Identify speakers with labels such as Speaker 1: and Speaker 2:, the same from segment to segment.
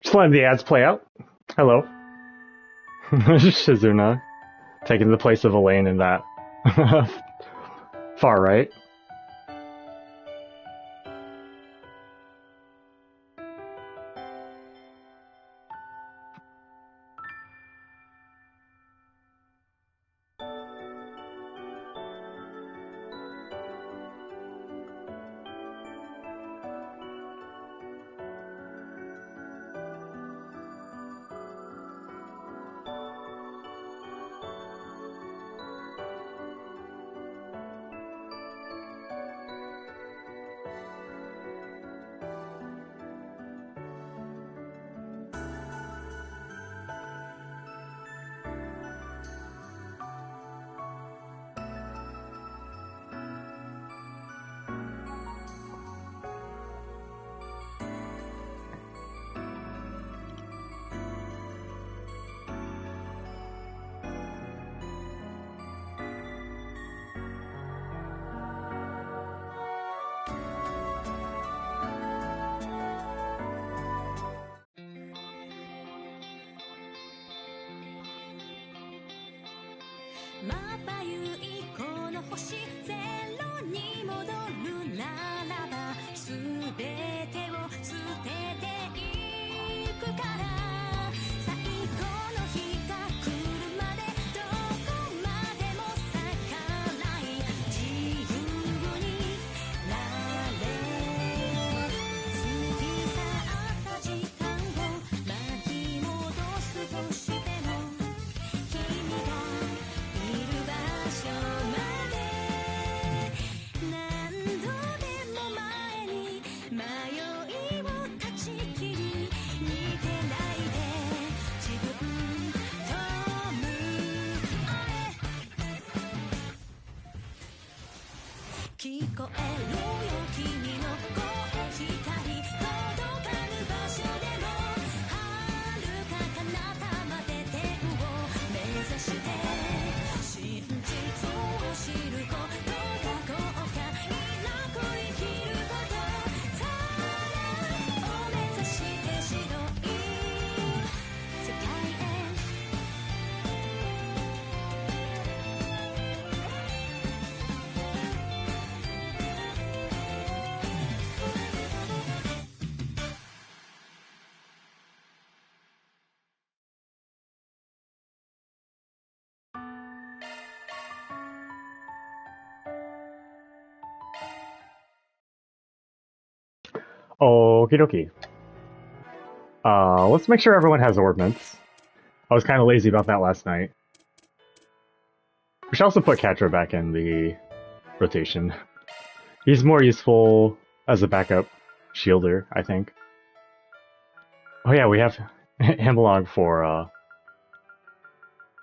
Speaker 1: Just letting the ads play out. Hello. Shizuna. Taking the place of Elaine in that. Far right. Okie dokie. Let's make sure everyone has ordnance. I was kind of lazy about that last night. We should also put Katra back in the rotation. He's more useful as a backup shielder, I think. Oh yeah, we have him along for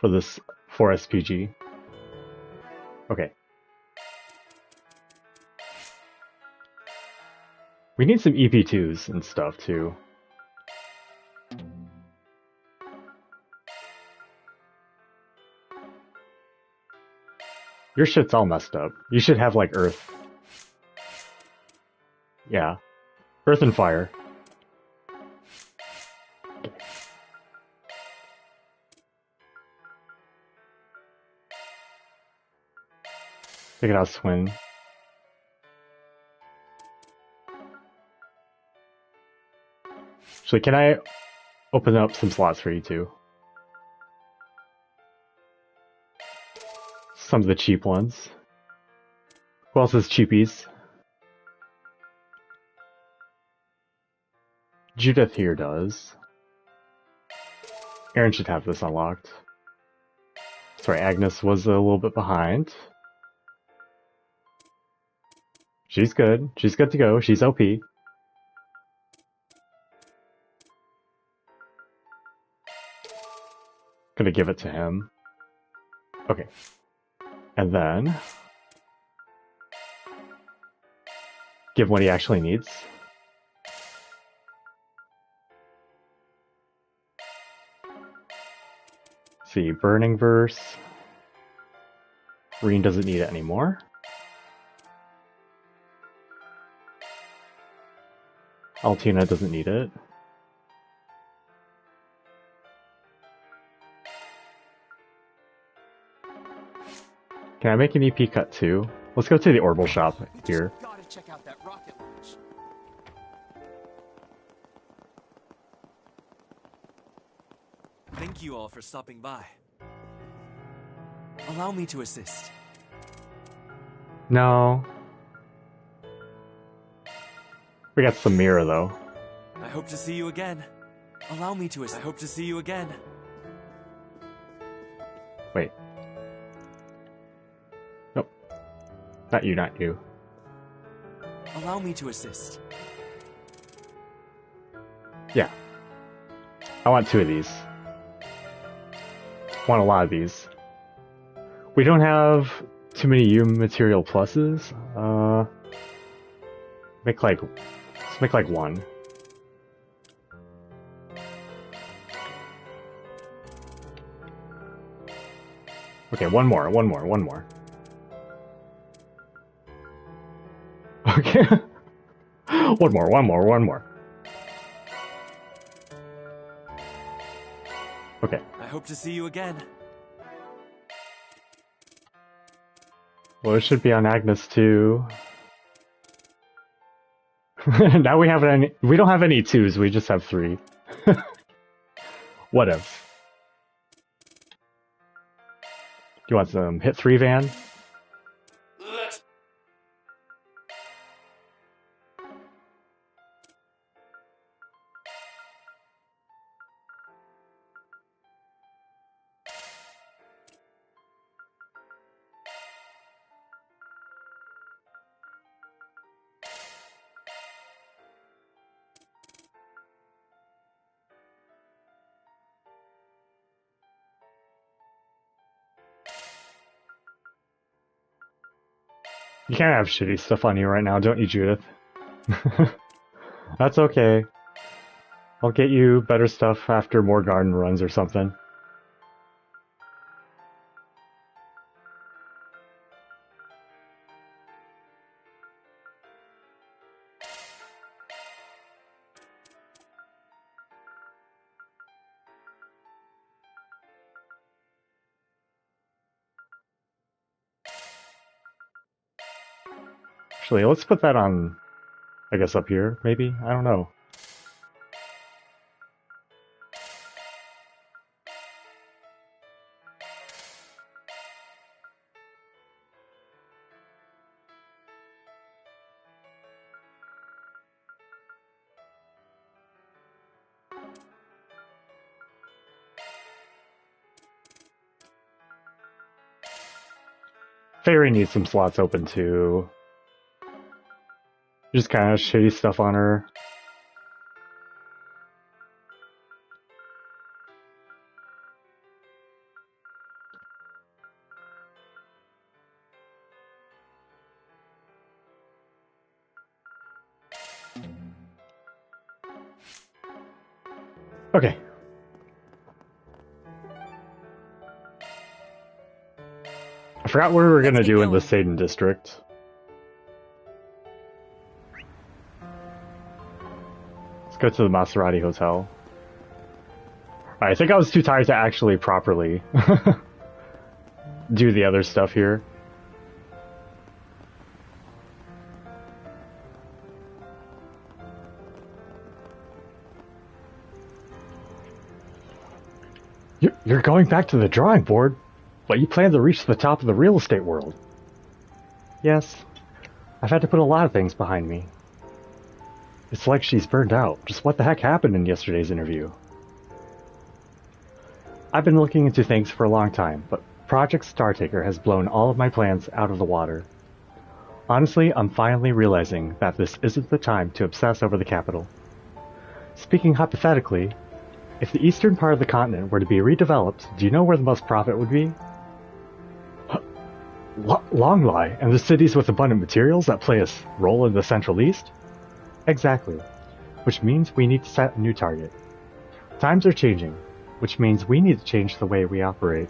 Speaker 1: this 4SPG. Okay. We need some EP2s and stuff too. Your shit's all messed up. You should have, like, earth. Yeah. Earth and fire. Take it out, swing. Actually, can I open up some slots for you too? Some of the cheap ones. Who else has cheapies? Judith here does. Aaron should have this unlocked. Sorry, Agnes was a little bit behind. She's good. She's good to go. She's OP. Gonna give it to him. Okay. And then give what he actually needs. See, Burning Verse. Reen doesn't need it anymore. Altina doesn't need it. Can I make an EP cut too? Let's go to the Orbital shop here.
Speaker 2: Gotta check out that rocket launch.
Speaker 3: Thank you all for stopping by. Allow me to assist.
Speaker 1: No. We got Samira though.
Speaker 3: I hope to see you again. Allow me to assist. I hope to see you again.
Speaker 1: Wait. Nope. Not you, not you.
Speaker 3: Allow me to assist.
Speaker 1: Yeah. I want 2 of these. Want a lot of these. We don't have too many U material pluses. Let's make like 1. Okay, one more. Okay. one more. Okay.
Speaker 3: I hope to see you again.
Speaker 1: Well, it should be on Agnes too. Now we don't have any 2s, we just have 3. What if? Do you want some hit 3 van?
Speaker 2: Let's...
Speaker 1: You can't have shitty stuff on you right now, don't you, Judith? That's okay. I'll get you better stuff after more garden runs or something. Actually, let's put that on, I guess, up here, maybe? I don't know. Fairy needs some slots open too. Just kind of shitty stuff on her. Okay. I forgot what we were gonna
Speaker 3: Let's
Speaker 1: do
Speaker 3: keep
Speaker 1: in the
Speaker 3: going.
Speaker 1: Satan district. Let's go to the Maserati Hotel. I think I was too tired to actually properly do the other stuff here. You're going back to the drawing board, but you plan to reach the top of the real estate world. Yes, I've had to put a lot of things behind me. It's like she's burned out. Just what the heck happened in yesterday's interview? I've been looking into things for a long time, but Project Startaker has blown all of my plans out of the water. Honestly, I'm finally realizing that this isn't the time to obsess over the capital. Speaking hypothetically, if the eastern part of the continent were to be redeveloped, do you know where the most profit would be? Longlai, and the cities with abundant materials that play a role in the Central East? Exactly. Which means we need to set a new target. Times are changing, which means we need to change the way we operate.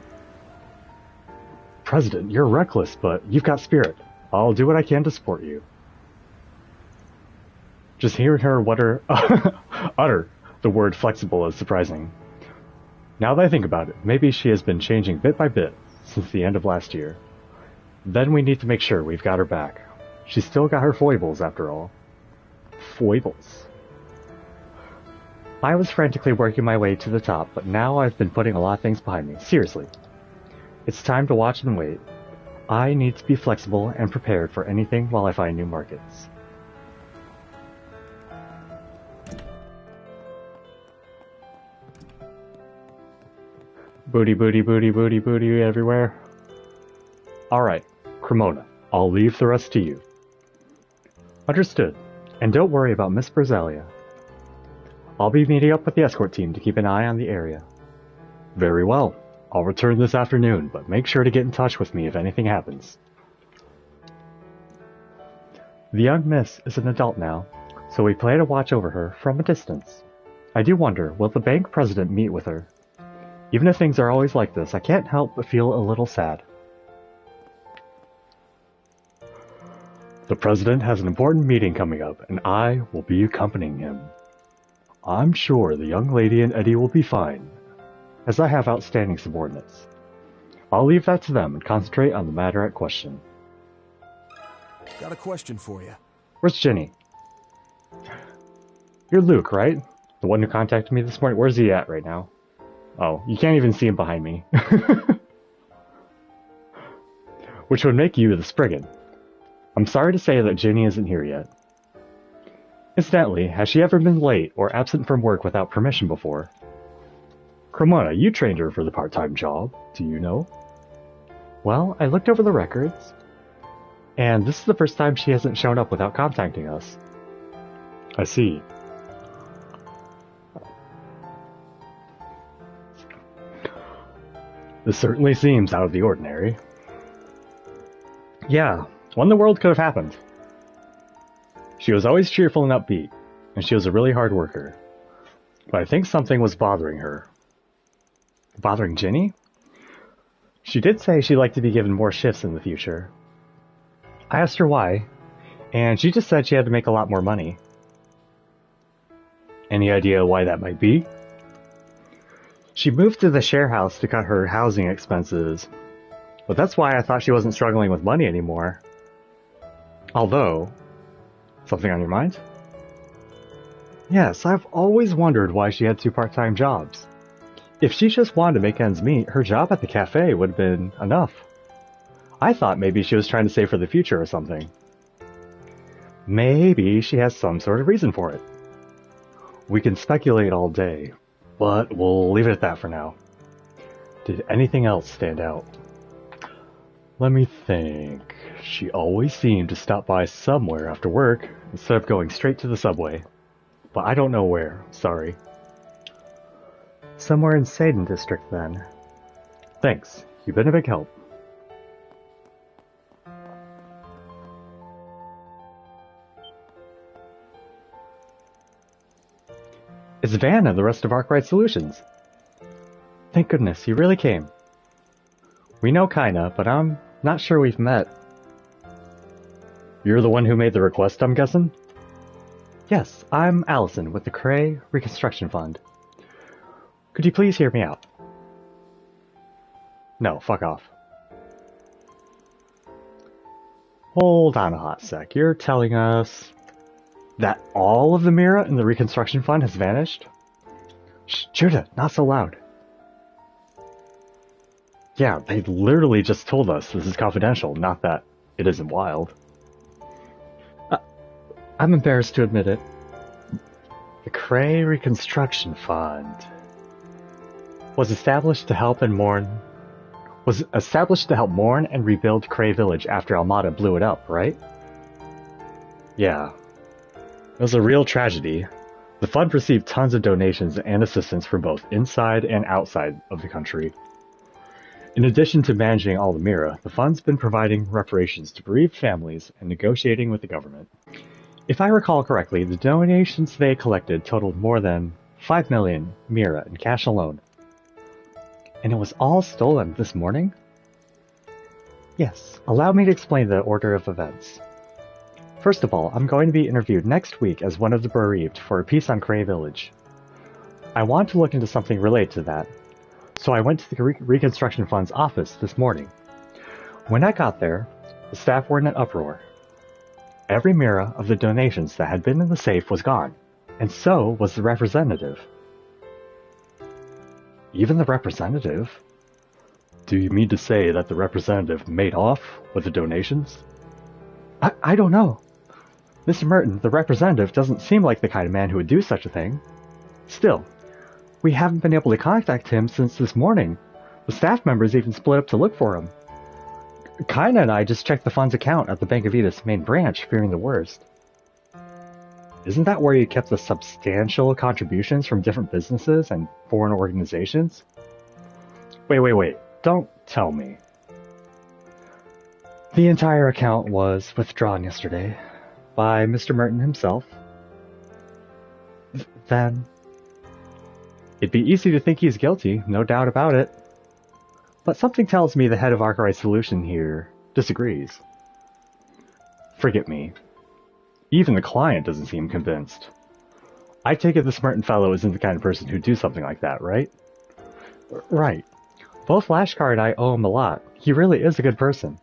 Speaker 1: President, you're reckless, but you've got spirit. I'll do what I can to support you. Just hearing her utter the word flexible is surprising. Now that I think about it, maybe she has been changing bit by bit since the end of last year. Then we need to make sure we've got her back. She's still got her foibles, after all. Foibles. I was frantically working my way to the top, but now I've been putting a lot of things behind me. Seriously. It's time to watch and wait. I need to be flexible and prepared for anything while I find new markets. Booty, booty, booty, booty, booty everywhere. Alright, Cremona, I'll leave the rest to you. Understood. And don't worry about Miss Brazalia. I'll be meeting up with the escort team to keep an eye on the area. Very well. I'll return this afternoon, but make sure to get in touch with me if anything happens. The young miss is an adult now, so we plan to watch over her from a distance. I do wonder, will the bank president meet with her? Even if things are always like this, I can't help but feel a little sad. The president has an important meeting coming up, and I will be accompanying him. I'm sure the young lady and Eddie will be fine, as I have outstanding subordinates. I'll leave that to them and concentrate on the matter at question.
Speaker 4: Got a question for you.
Speaker 1: Where's Jenny? You're Luke, right? The one who contacted me this morning? Where's he at right now? Oh, you can't even see him behind me. Which would make you the Spriggan. I'm sorry to say that Jenny isn't here yet. Incidentally, has she ever been late or absent from work without permission before? Cremona, you trained her for the part-time job, do you know? Well, I looked over the records, and this is the first time she hasn't shown up without contacting us. I see. This certainly seems out of the ordinary. Yeah, what in the world could have happened? She was always cheerful and upbeat, and she was a really hard worker. But I think something was bothering her. Bothering Jenny? She did say she'd like to be given more shifts in the future. I asked her why, and she just said she had to make a lot more money. Any idea why that might be? She moved to the share house to cut her housing expenses, but that's why I thought she wasn't struggling with money anymore. Although, something on your mind? Yes, I've always wondered why she had two part-time jobs. If she just wanted to make ends meet, her job at the cafe would have been enough. I thought maybe she was trying to save for the future or something. Maybe she has some sort of reason for it. We can speculate all day, but we'll leave it at that for now. Did anything else stand out? Let me think. She always seemed to stop by somewhere after work, instead of going straight to the subway. But I don't know where, sorry. Somewhere in Satan District, then. Thanks, you've been a big help. It's Van and the rest of Arkwright Solutions. Thank goodness, you really came. We know kinda, but I'm Not sure we've met. You're the one who made the request, I'm guessing? Yes, I'm Allison with the Cray Reconstruction Fund. Could you please hear me out? No, fuck off. Hold on a hot sec. You're telling us that all of the Mira in the Reconstruction Fund has vanished? Shh, Judah, not so loud. Yeah, they literally just told us this is confidential, not that it isn't wild. I'm embarrassed to admit it. The Cray Reconstruction Fund was established to help mourn and rebuild Cray Village after Almada blew it up, right? Yeah. It was a real tragedy. The fund received tons of donations and assistance from both inside and outside of the country. In addition to managing all the Mira, the fund's been providing reparations to bereaved families and negotiating with the government. If I recall correctly, the donations they collected totaled more than 5 million Mira in cash alone. And it was all stolen this morning? Yes, allow me to explain the order of events. First of all, I'm going to be interviewed next week as one of the bereaved for a piece on Cray Village. I want to look into something related to that, so I went to the Reconstruction Fund's office this morning. When I got there, the staff were in an uproar. Every Mira of the donations that had been in the safe was gone, and so was the representative. Even the representative? Do you mean to say that the representative made off with the donations? I don't know. Mr. Merton, the representative, doesn't seem like the kind of man who would do such a thing. Still, we haven't been able to contact him since this morning. The staff members even split up to look for him. Kaina and I just checked the fund's account at the Bank of Edith's main branch, fearing the worst. Isn't that where you kept the substantial contributions from different businesses and foreign organizations? Wait. Don't tell me. The entire account was withdrawn yesterday by Mr. Merton himself. Then it'd be easy to think he's guilty, no doubt about it. But something tells me the head of Arkwright Solution here disagrees. Forget me. Even the client doesn't seem convinced. I take it this Merton fellow isn't the kind of person who'd do something like that, right? Right. Both Lashkar and I owe him a lot. He really is a good person.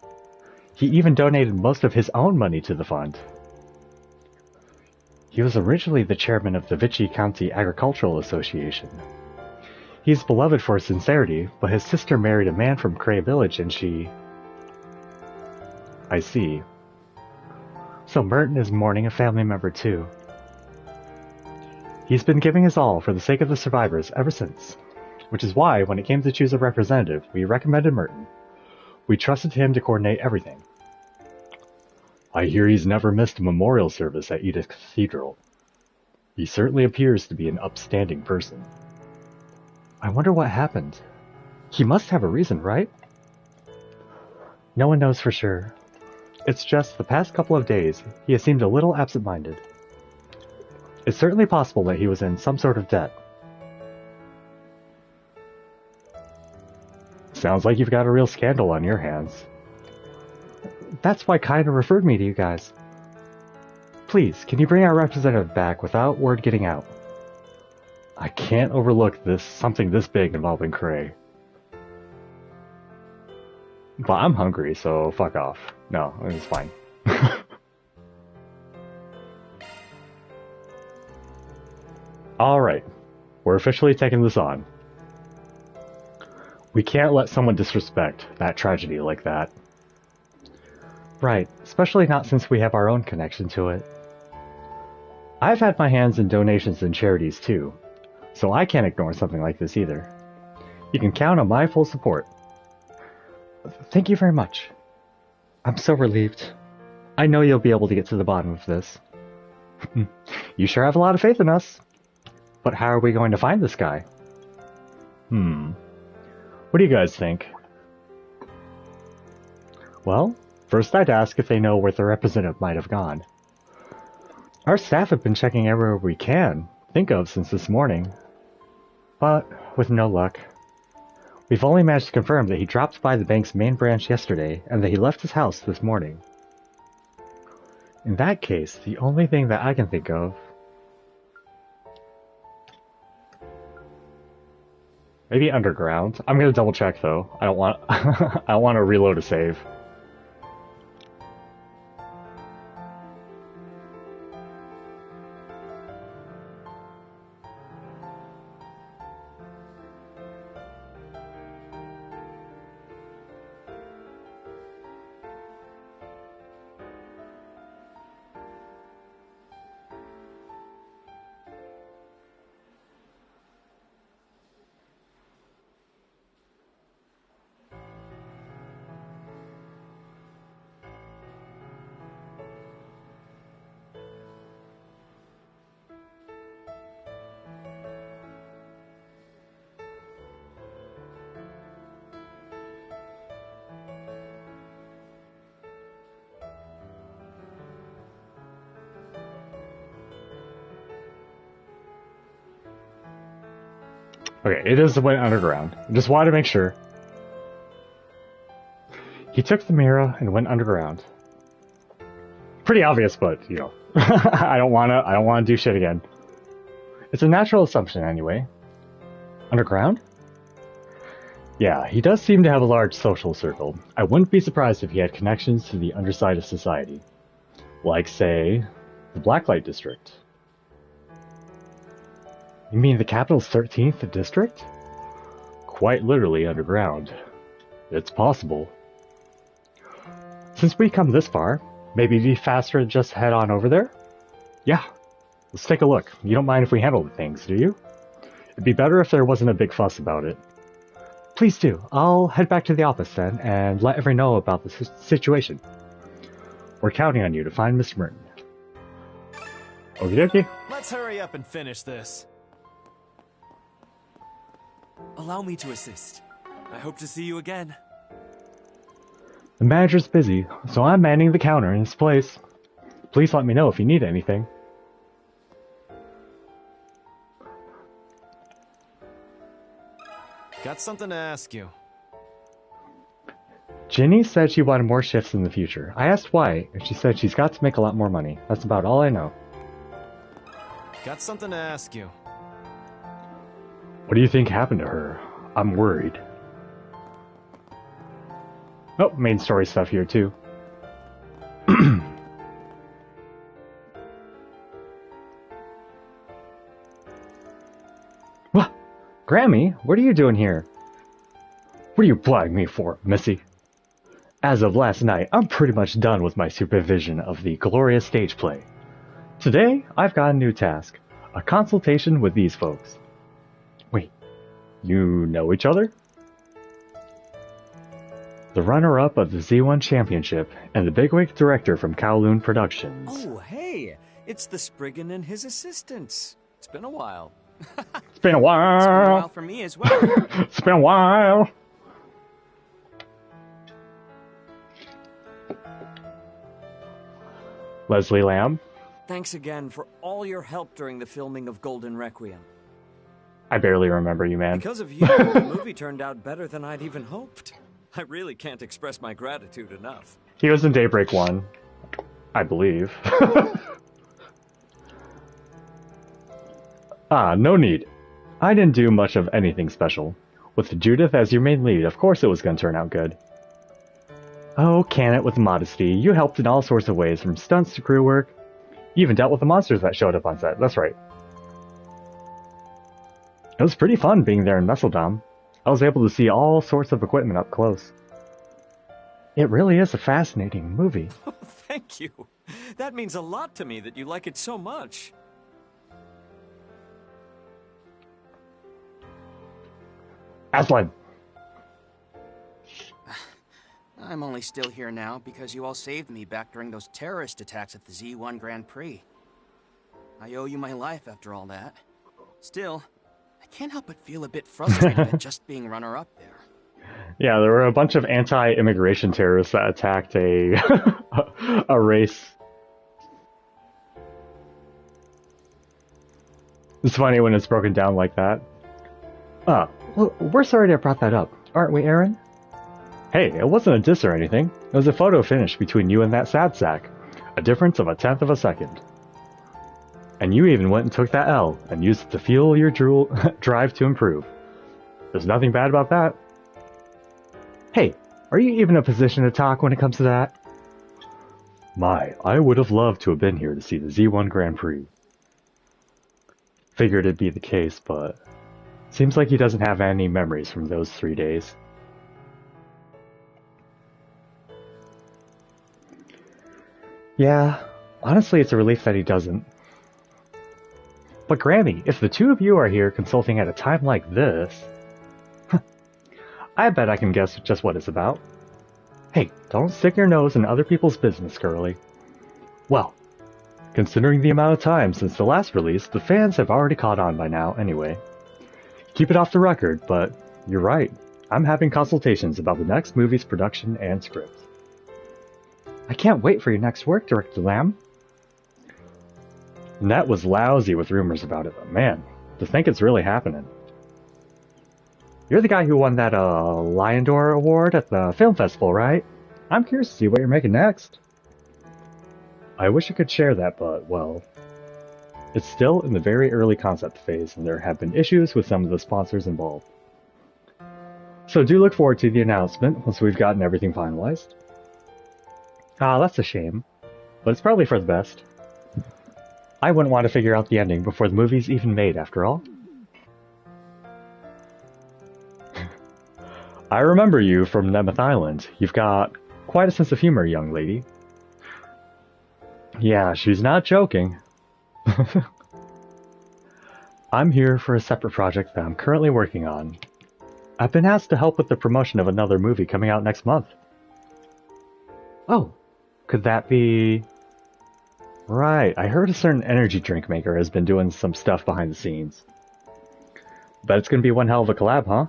Speaker 1: He even donated most of his own money to the fund. He was originally the chairman of the Vichy County Agricultural Association. He's beloved for his sincerity, but his sister married a man from Cray Village and she... I see. So Merton is mourning a family member too. He's been giving his all for the sake of the survivors ever since, which is why when it came to choose a representative, we recommended Merton. We trusted him to coordinate everything. I hear he's never missed a memorial service at Edith Cathedral. He certainly appears to be an upstanding person. I wonder what happened. He must have a reason, right? No one knows for sure. It's just the past couple of days, he has seemed a little absent-minded. It's certainly possible that he was in some sort of debt. Sounds like you've got a real scandal on your hands. That's why Kaina referred me to you guys. Please, can you bring our representative back without word getting out? I can't overlook something this big involving Cray. But I'm hungry, so fuck off. No, it's fine. Alright, we're officially taking this on. We can't let someone disrespect that tragedy like that. Right, especially not since we have our own connection to it. I've had my hands in donations and charities too, so I can't ignore something like this either. You can count on my full support. Thank you very much. I'm so relieved. I know you'll be able to get to the bottom of this. You sure have a lot of faith in us. But how are we going to find this guy? What do you guys think? Well, first I'd ask if they know where the representative might have gone. Our staff have been checking everywhere we can think of since this morning, but with no luck. We've only managed to confirm that he dropped by the bank's main branch yesterday and that he left his house this morning. In that case, the only thing that I can think of... Maybe underground. I'm gonna double check though. I don't want I don't want to reload a save. Okay, it is the way underground. Just wanted to make sure. He took the mirror and went underground. Pretty obvious, but you know, I don't wanna do shit again. It's a natural assumption anyway. Underground? Yeah, he does seem to have a large social circle. I wouldn't be surprised if he had connections to the underside of society. Like, say, the Blacklight District. You mean the capital's 13th district? Quite literally underground. It's possible. Since we come this far, maybe it'd be faster to just head on over there? Yeah, let's take a look. You don't mind if we handle the things, do you? It'd be better if there wasn't a big fuss about it. Please do. I'll head back to the office then and let everyone know about the situation. We're counting on you to find Mr. Merton. Okie dokie.
Speaker 3: Let's hurry up and finish this. Allow me to assist. I hope to see you again.
Speaker 1: The manager's busy, so I'm manning the counter in his place. Please let me know if you need anything.
Speaker 3: Got something to ask you.
Speaker 1: Ginny said she wanted more shifts in the future. I asked why, and she said she's got to make a lot more money. That's about all I know.
Speaker 3: Got something to ask you.
Speaker 1: What do you think happened to her? I'm worried. Oh, main story stuff here too. What? Grammy, what are you doing here? What are you plying me for, Missy? As of last night, I'm pretty much done with my supervision of the glorious stage play. Today, I've got a new task. A consultation with these folks. Wait, you know each other? The runner-up of the Z1 Championship and the bigwig director from Kowloon Productions.
Speaker 3: Oh, hey! It's the Spriggan and his assistants. It's been a while.
Speaker 1: It's been a while!
Speaker 2: It's been a while for me as well.
Speaker 1: It's been a while! Leslie Lamb.
Speaker 2: Thanks again for all your help during the filming of Golden Requiem.
Speaker 1: I barely remember you, man.
Speaker 2: Because of you, the movie turned out better than I'd even hoped. I really can't express my gratitude enough.
Speaker 1: He was in Daybreak 1, I believe. No need. I didn't do much of anything special. With Judith as your main lead, of course it was going to turn out good. Oh, can it with modesty. You helped in all sorts of ways, from stunts to crew work. You even dealt with the monsters that showed up on set, that's right. It was pretty fun being there in Messeldom. I was able to see all sorts of equipment up close. It really is a fascinating movie.
Speaker 2: Oh, thank you. That means a lot to me that you like it so much.
Speaker 1: Aslan!
Speaker 5: I'm only still here now because you all saved me back during those terrorist attacks at the Z1 Grand Prix. I owe you my life after all that. Still, I can't help but feel a bit frustrated at just being runner-up there.
Speaker 1: Yeah, there were a bunch of anti-immigration terrorists that attacked a a race. It's funny when it's broken down like that. Well, we're sorry I brought that up. aren't we, Aaron? Hey, it wasn't a diss or anything. It was a photo finish between you and that sad sack. A difference of 1/10 of a second. And you even went and took that L and used it to fuel your drive to improve. There's nothing bad about that. Hey, are you even in a position to talk when it comes to that? My, I would have loved to have been here to see the Z1 Grand Prix. Figured it'd be the case, but seems like he doesn't have any memories from those 3 days. Yeah, honestly it's a relief that he doesn't. But Grammy, if the two of you are here consulting at a time like this, I bet I can guess just what it's about. Hey, don't stick your nose in other people's business, girly. Well, considering the amount of time since the last release, the fans have already caught on by now anyway. Keep it off the record, but you're right. I'm having consultations about the next movie's production and script. I can't wait for your next work, Director Lamb. Net was lousy with rumors about it, but man, to think it's really happening. You're the guy who won that Lion d'Or award at the film festival, right? I'm curious to see what you're making next. I wish I could share that, but, well, it's still in the very early concept phase, and there have been issues with some of the sponsors involved. So do look forward to the announcement once we've gotten everything finalized. Ah, that's a shame, but it's probably for the best. I wouldn't want to figure out the ending before the movie's even made, after all. I remember you from Nemeth Island. You've got quite a sense of humor, young lady. Yeah, she's not joking. I'm here for a separate project that I'm currently working on. I've been asked to help with the promotion of another movie coming out next month. Oh, could that be... Right, I heard a certain energy drink maker has been doing some stuff behind the scenes. Bet it's gonna be one hell of a collab, huh?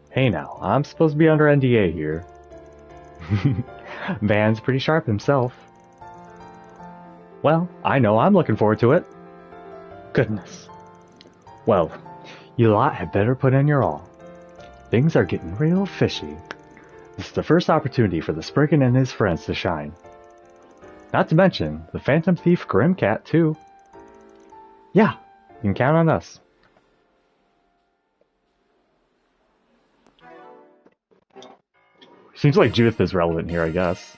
Speaker 1: Hey now, I'm supposed to be under NDA here. Van's pretty sharp himself. Well, I know I'm looking forward to it. Goodness. Well, you lot had better put in your all. Things are getting real fishy. This is the first opportunity for the Spriggan and his friends to shine. Not to mention, the Phantom Thief Grimcat, too. Yeah, you can count on us. Seems like Judith is relevant here, I guess.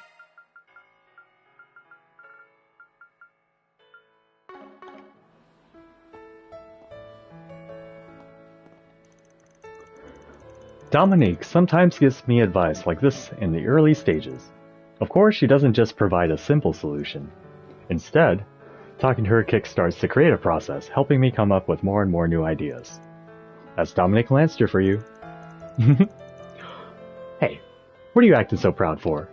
Speaker 1: Dominique sometimes gives me advice like this in the early stages. Of course, she doesn't just provide a simple solution. Instead, talking to her kickstarts the creative process, helping me come up with more and more new ideas. That's Dominique Lanster for you. Hey, what are you acting so proud for?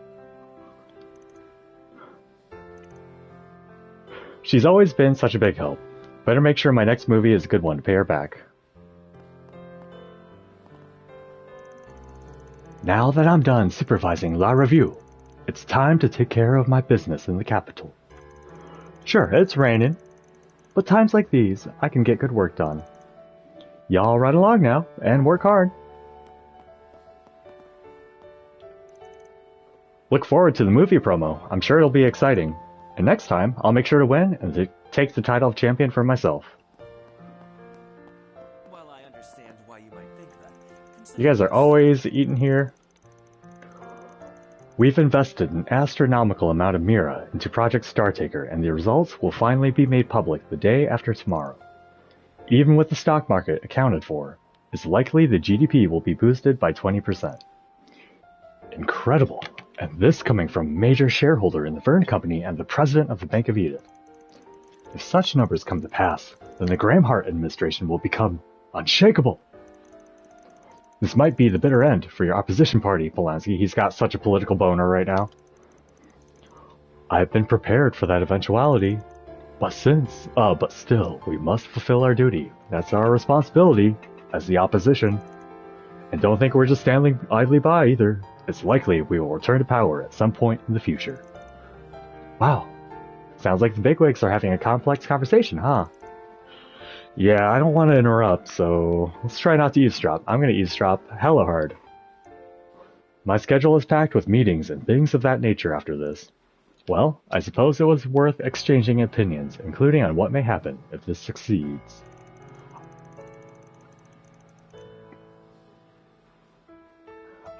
Speaker 1: She's always been such a big help. Better make sure my next movie is a good one to pay her back. Now that I'm done supervising La Revue, it's time to take care of my business in the capital. Sure, it's raining, but times like these, I can get good work done. Y'all run along now, and work hard. Look forward to the movie promo. I'm sure it'll be exciting. And next time, I'll make sure to win and to take the title of champion for myself.
Speaker 3: Well, I understand why you might think that.
Speaker 1: You guys are always eating here. We've invested an astronomical amount of Mira into Project Startaker, and the results will finally be made public the day after tomorrow. Even with the stock market accounted for, it's likely the GDP will be boosted by 20%. Incredible! And this coming from a major shareholder in the Verne Company and the president of the Bank of Edith. If such numbers come to pass, then the Graham Hart administration will become unshakable. This might be the bitter end for your opposition party, Polanski. He's got such a political boner right now. I've been prepared for that eventuality. But still, we must fulfill our duty. That's our responsibility as the opposition. And don't think we're just standing idly by either. It's likely we will return to power at some point in the future. Wow. Sounds like the bigwigs are having a complex conversation, huh? Yeah, I don't want to interrupt, so let's try not to eavesdrop. I'm gonna eavesdrop hella hard. My schedule is packed with meetings and things of that nature after this. Well, I suppose it was worth exchanging opinions, including on what may happen if this succeeds.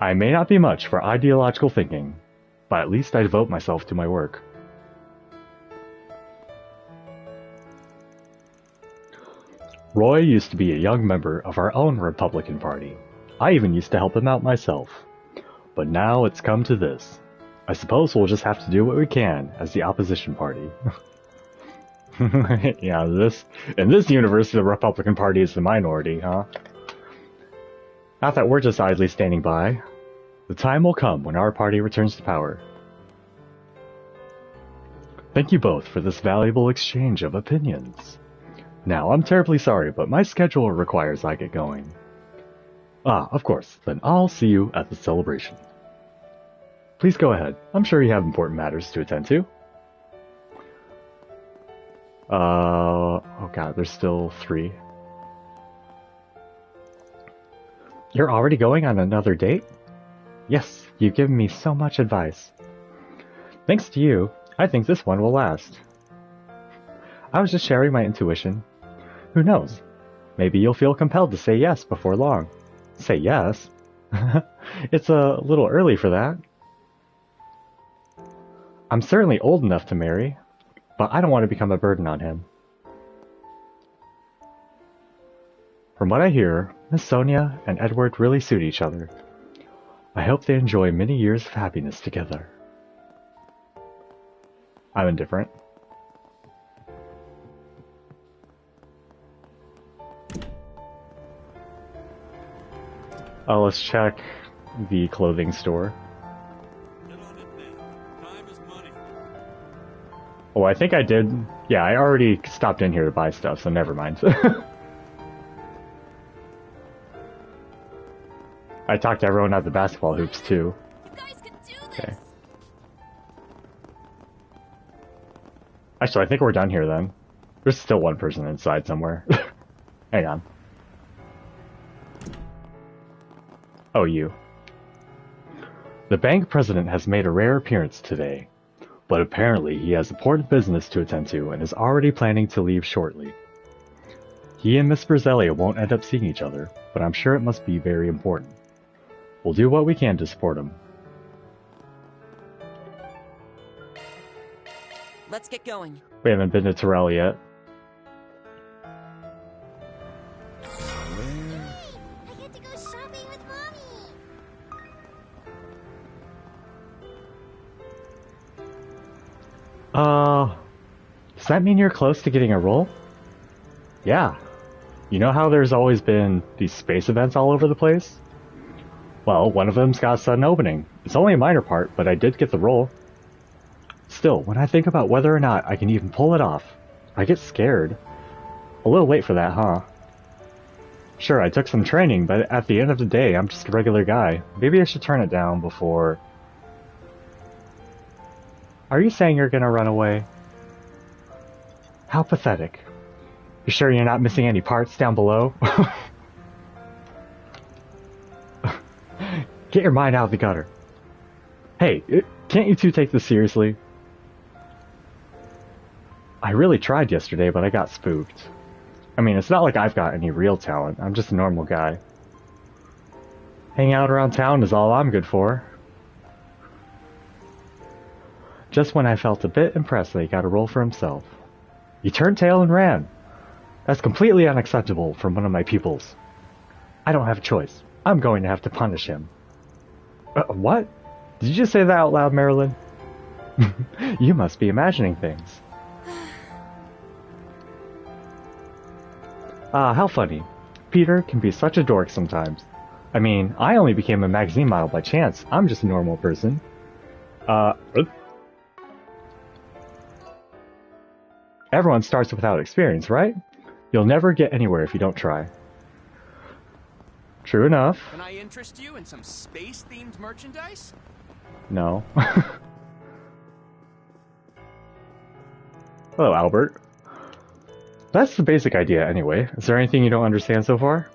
Speaker 1: I may not be much for ideological thinking, but at least I devote myself to my work. Roy used to be a young member of our own Republican Party. I even used to help him out myself. But now it's come to this. I suppose we'll just have to do what we can as the opposition party. Yeah, in this universe, the Republican Party is the minority, huh? Not that we're just idly standing by. The time will come when our party returns to power. Thank you both for this valuable exchange of opinions. Now, I'm terribly sorry, but my schedule requires I get going. Ah, of course, then I'll see you at the celebration. Please go ahead. I'm sure you have important matters to attend to. Oh god, there's still 3. You're already going on another date? Yes, you've given me so much advice. Thanks to you, I think this one will last. I was just sharing my intuition. Who knows? Maybe you'll feel compelled to say yes before long. Say yes? It's a little early for that. I'm certainly old enough to marry, but I don't want to become a burden on him. From what I hear, Miss Sonia and Edward really suit each other. I hope they enjoy many years of happiness together. I'm indifferent. Oh, let's check the clothing store. Oh, I think I did. Yeah, I already stopped in here to buy stuff, so never mind. I talked to everyone at the basketball hoops, too.
Speaker 6: You guys can do this.
Speaker 1: Okay. Actually, I think we're done here, then. There's still one person inside somewhere. Hang on. Oh, you. The bank president has made a rare appearance today. But apparently he has important business to attend to and is already planning to leave shortly. He and Miss Berzelia won't end up seeing each other, but I'm sure it must be very important. We'll do what we can to support him.
Speaker 6: Let's get going.
Speaker 1: We haven't been to Terrell yet.
Speaker 6: I get to go shopping with Mommy.
Speaker 1: Does that mean you're close to getting a role? Yeah. You know how there's always been these space events all over the place? Well, one of them's got a sudden opening. It's only a minor part, but I did get the role. Still, when I think about whether or not I can even pull it off, I get scared. A little late for that, huh? Sure, I took some training, but at the end of the day, I'm just a regular guy. Maybe I should turn it down before... Are you saying you're gonna run away? How pathetic. You sure you're not missing any parts down below? Get your mind out of the gutter. Hey, can't you two take this seriously? I really tried yesterday, but I got spooked. I mean, it's not like I've got any real talent. I'm just a normal guy. Hanging out around town is all I'm good for. Just when I felt a bit impressed that he got a role for himself, he turned tail and ran. That's completely unacceptable from one of my pupils. I don't have a choice. I'm going to have to punish him. What? Did you just say that out loud, Marilyn? You must be imagining things. Ah, how funny. Peter can be such a dork sometimes. I mean, I only became a magazine model by chance. I'm just a normal person. Everyone starts without experience, right? You'll never get anywhere if you don't try. True enough.
Speaker 5: Can I interest you in some space-themed merchandise?
Speaker 1: No. Hello, Albert. That's the basic idea anyway. Is there anything you don't understand so far?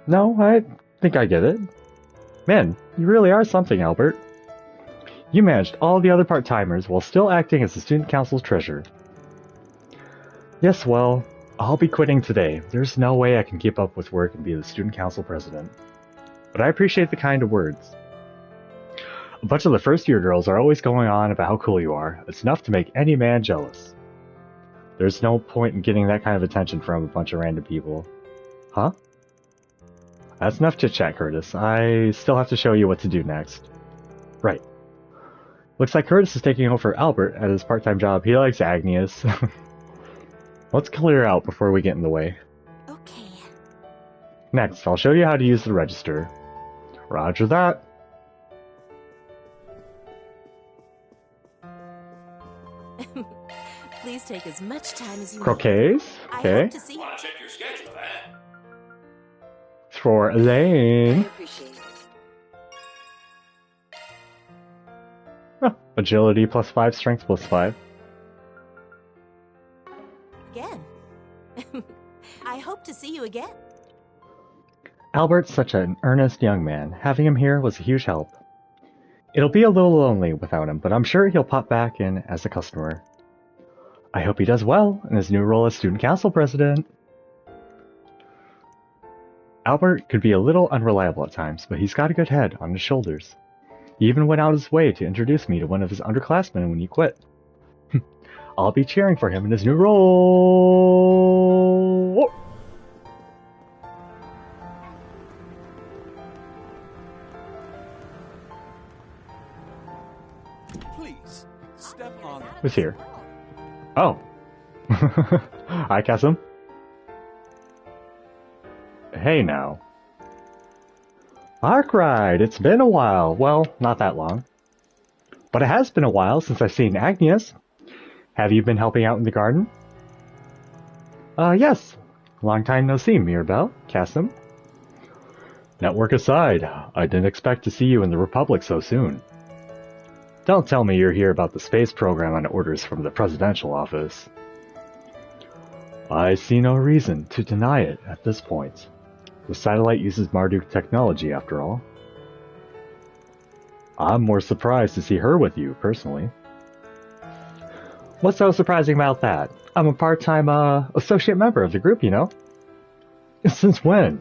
Speaker 1: No, I think I get it. Man, you really are something, Albert. You managed all the other part-timers while still acting as the student council's treasurer. Yes, well, I'll be quitting today. There's no way I can keep up with work and be the student council president. But I appreciate the kind of words. A bunch of the first-year girls are always going on about how cool you are. It's enough to make any man jealous. There's no point in getting that kind of attention from a bunch of random people. Huh? That's enough chit-chat, Curtis. I still have to show you what to do next. Right. Looks like Curtis is taking over for Albert at his part-time job. He likes Agnes. Let's clear out before we get in the way.
Speaker 6: Okay.
Speaker 1: Next, I'll show you how to use the register. Roger that.
Speaker 6: Please take as much time as you need.
Speaker 1: Croquets.
Speaker 6: I
Speaker 1: Okay.
Speaker 6: hope to see you.
Speaker 7: Want to check your schedule, eh?
Speaker 1: For
Speaker 6: I
Speaker 1: Elaine.
Speaker 6: appreciate it.
Speaker 1: Agility +5, strength +5.
Speaker 6: Again. I hope to see you again.
Speaker 1: Albert's such an earnest young man. Having him here was a huge help. It'll be a little lonely without him, but I'm sure he'll pop back in as a customer. I hope he does well in his new role as student council president. Albert could be a little unreliable at times, but he's got a good head on his shoulders. He even went out his way to introduce me to one of his underclassmen when he quit. I'll be cheering for him in his new role.
Speaker 4: Please, step on it.
Speaker 1: Who's here? Oh. Hi, Cassim. Hey now. Arkwright, it's been a while. Well, not that long. But it has been a while since I've seen Agnes. Have you been helping out in the garden? Yes. Long time no see, Mirabelle. Cassim. Network aside, I didn't expect to see you in the Republic so soon. Don't tell me you're here about the space program on orders from the presidential office. I see no reason to deny it at this point. The satellite uses Marduk technology, after all. I'm more surprised to see her with you, personally. What's so surprising about that? I'm a part-time, associate member of the group, you know? Since when?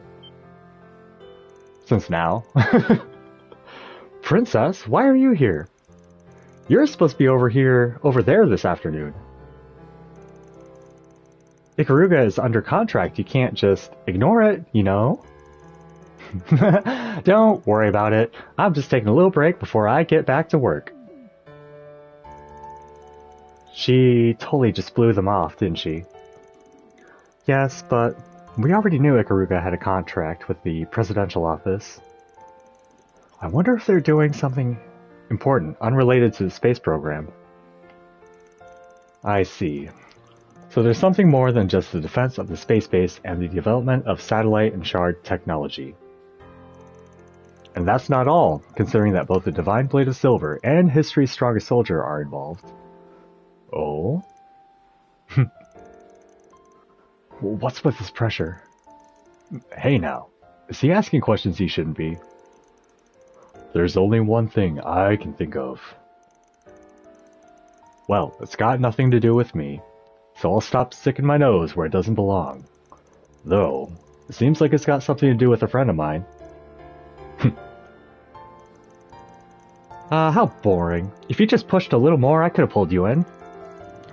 Speaker 1: Since now. Princess, why are you here? You're supposed to be over there this afternoon. Ikaruga is under contract. You can't just ignore it, you know? Don't worry about it. I'm just taking a little break before I get back to work. She totally just blew them off, didn't she? Yes, but we already knew Ikaruga had a contract with the presidential office. I wonder if they're doing something important, unrelated to the space program. I see. So there's something more than just the defense of the space base and the development of satellite and shard technology. And that's not all, considering that both the Divine Blade of Silver and History's Strongest Soldier are involved. Oh? What's with this pressure? Hey now, is he asking questions he shouldn't be? There's only one thing I can think of. Well, it's got nothing to do with me, so I'll stop sticking my nose where it doesn't belong. Though, it seems like it's got something to do with a friend of mine. How boring. If you just pushed a little more, I could have pulled you in.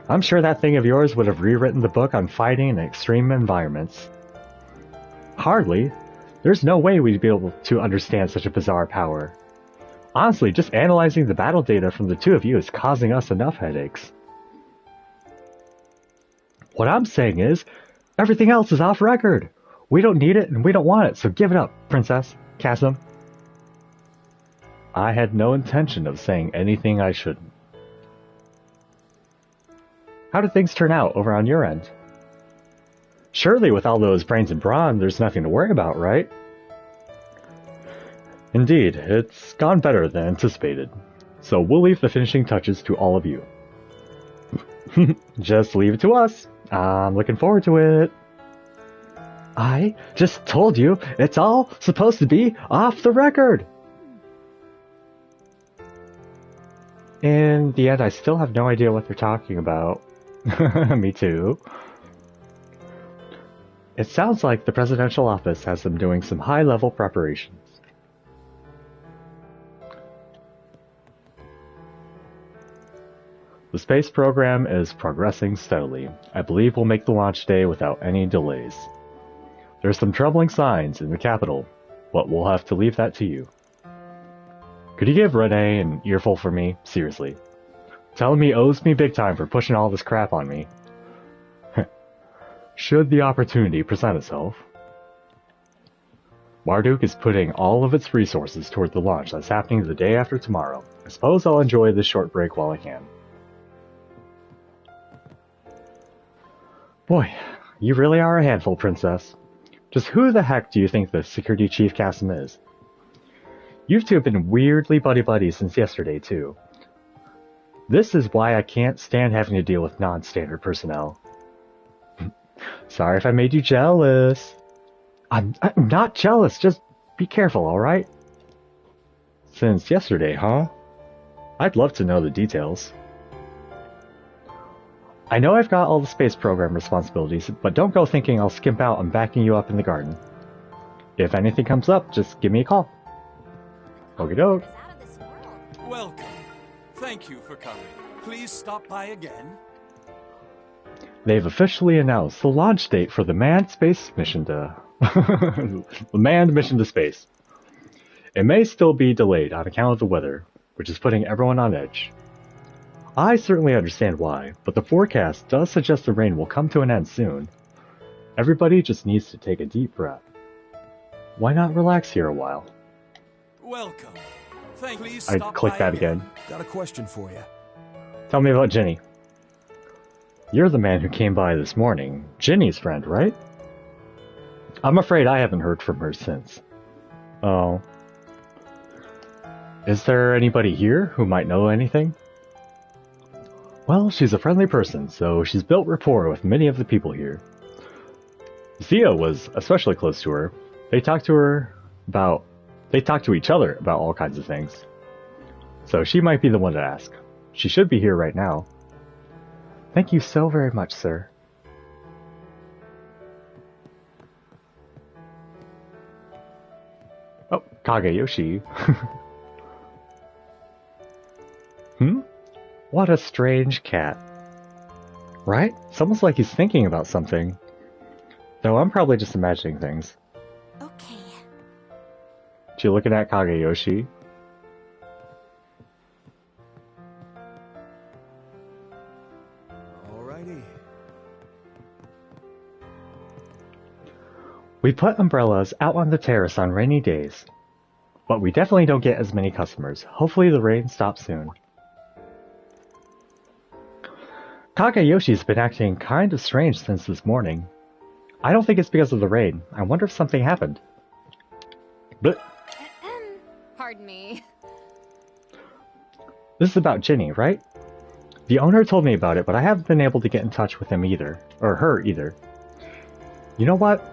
Speaker 1: I'm sure that thing of yours would have rewritten the book on fighting in extreme environments. Hardly. There's no way we'd be able to understand such a bizarre power. Honestly, just analyzing the battle data from the two of you is causing us enough headaches. What I'm saying is, everything else is off record. We don't need it and we don't want it, so give it up, Princess. Cassim. I had no intention of saying anything I shouldn't. How did things turn out over on your end? Surely with all those brains and brawn, there's nothing to worry about, right? Indeed, it's gone better than anticipated. So we'll leave the finishing touches to all of you. Just leave it to us. I'm looking forward to it. I just told you it's all supposed to be off the record. In the end, I still have no idea what they're talking about. Me too. It sounds like the presidential office has them doing some high-level preparations. The space program is progressing steadily. I believe we'll make the launch day without any delays. There's some troubling signs in the capital, but we'll have to leave that to you. Could you give Renee an earful for me? Seriously. Tell him he owes me big time for pushing all this crap on me. Should the opportunity present itself. Marduk is putting all of its resources toward the launch that's happening the day after tomorrow. I suppose I'll enjoy this short break while I can. Boy, you really are a handful, Princess. Just who the heck do you think the security chief Kasim is? You two have been weirdly buddy-buddy since yesterday, too. This is why I can't stand having to deal with non-standard personnel. Sorry if I made you jealous. I'm not jealous, just be careful, alright? Since yesterday, huh? I'd love to know the details. I know I've got all the space program responsibilities, but don't go thinking I'll skimp out on backing you up in the garden. If anything comes up, just give me a call. Okie doke.
Speaker 4: Welcome. Thank you for coming. Please stop by again.
Speaker 1: They've officially announced the launch date for the manned space mission to... the manned mission to space. It may still be delayed on account of the weather, which is putting everyone on edge. I certainly understand why, but the forecast does suggest the rain will come to an end soon. Everybody just needs to take a deep breath. Why not relax here a while?
Speaker 4: Welcome. Please
Speaker 1: I'd
Speaker 4: stop
Speaker 1: click
Speaker 4: by
Speaker 1: that again.
Speaker 4: Got a question for you.
Speaker 1: Tell me about Ginny. You're the man who came by this morning. Ginny's friend, right? I'm afraid I haven't heard from her since. Oh. Is there anybody here who might know anything? Well, she's a friendly person, so she's built rapport with many of the people here. Zia was especially close to her. They talked to each other about all kinds of things. So she might be the one to ask. She should be here right now. Thank you so very much, sir. Oh, Kageyoshi. What a strange cat. Right? It's almost like he's thinking about something. Though I'm probably just imagining things.
Speaker 6: Okay.
Speaker 1: You looking at Kageyoshi?
Speaker 4: Alrighty.
Speaker 1: We put umbrellas out on the terrace on rainy days. But we definitely don't get as many customers. Hopefully the rain stops soon. Kageyoshi's been acting kind of strange since this morning. I don't think it's because of the rain. I wonder if something happened. But
Speaker 7: Pardon me.
Speaker 1: this is about Ginny, right? The owner told me about it, but I haven't been able to get in touch with him either. Or her either. You know what?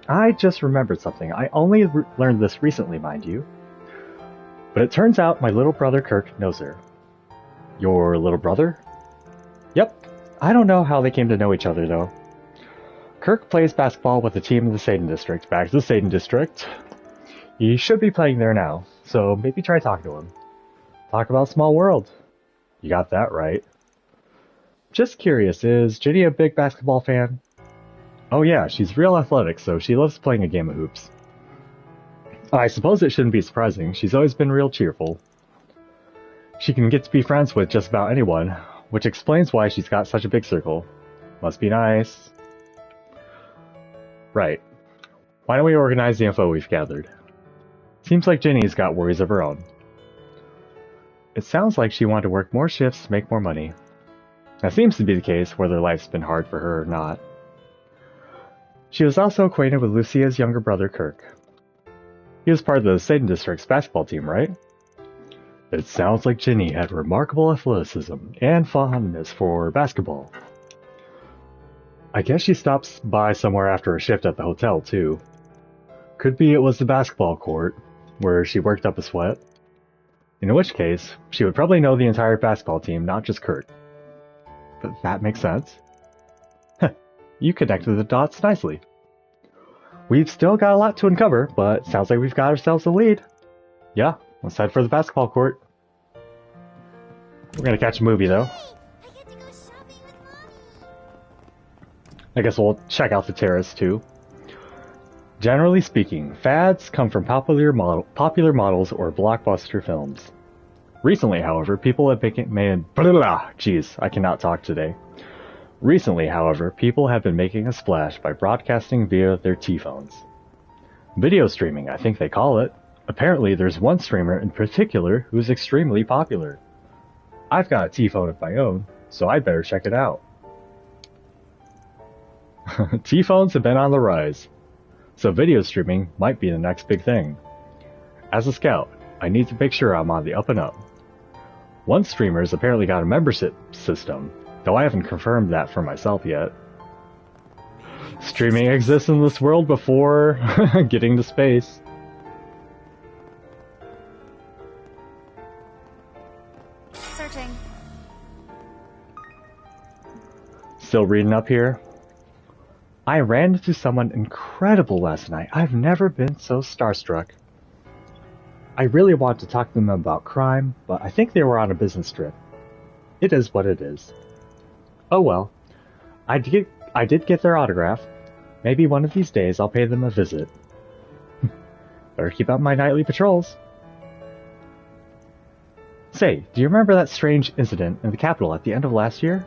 Speaker 1: I just remembered something. I only learned this recently, mind you. But it turns out my little brother Kirk knows her. Your little brother? Yep. I don't know how they came to know each other, though. Kirk plays basketball with the team in the Satan District. Back to the Satan District. He should be playing there now, so maybe try talking to him. Talk about small world. You got that right. Just curious, is Ginny a big basketball fan? Oh yeah, she's real athletic, so she loves playing a game of hoops. I suppose it shouldn't be surprising. She's always been real cheerful. She can get to be friends with just about anyone, which explains why she's got such a big circle. Must be nice. Right. Why don't we organize the info we've gathered? Seems like Ginny's got worries of her own. It sounds like she wanted to work more shifts to make more money. That seems to be the case, whether life's been hard for her or not. She was also acquainted with Lucia's younger brother, Kirk. He was part of the Satan District's basketball team, right? It sounds like Ginny had remarkable athleticism and fondness for basketball. I guess she stops by somewhere after a shift at the hotel, too. Could be it was the basketball court, where she worked up a sweat. In which case, she would probably know the entire basketball team, not just Kurt. But that makes sense. You connected the dots nicely. We've still got a lot to uncover, but sounds like we've got ourselves a lead. Yeah, let's head for the basketball court. We're gonna catch a movie, though. I guess we'll check out the terrace, too. Generally speaking, fads come from popular models or blockbuster films. Recently, however, people have I cannot talk today. Recently, however, people have been making a splash by broadcasting via their T-phones. Video streaming, I think they call it. Apparently, there's one streamer in particular who's extremely popular. I've got a T-phone of my own, so I'd better check it out. T-phones have been on the rise, so video streaming might be the next big thing. As a scout, I need to make sure I'm on the up and up. One streamer's apparently got a membership system, though I haven't confirmed that for myself yet. Streaming exists in this world before getting to space.
Speaker 7: Searching.
Speaker 1: Still reading up here? I ran into someone incredible last night. I've never been so starstruck. I really wanted to talk to them about crime, but I think they were on a business trip. It is what it is. Oh well. I did get their autograph. Maybe one of these days I'll pay them a visit. Better keep up my nightly patrols. Say, do you remember that strange incident in the Capitol at the end of last year?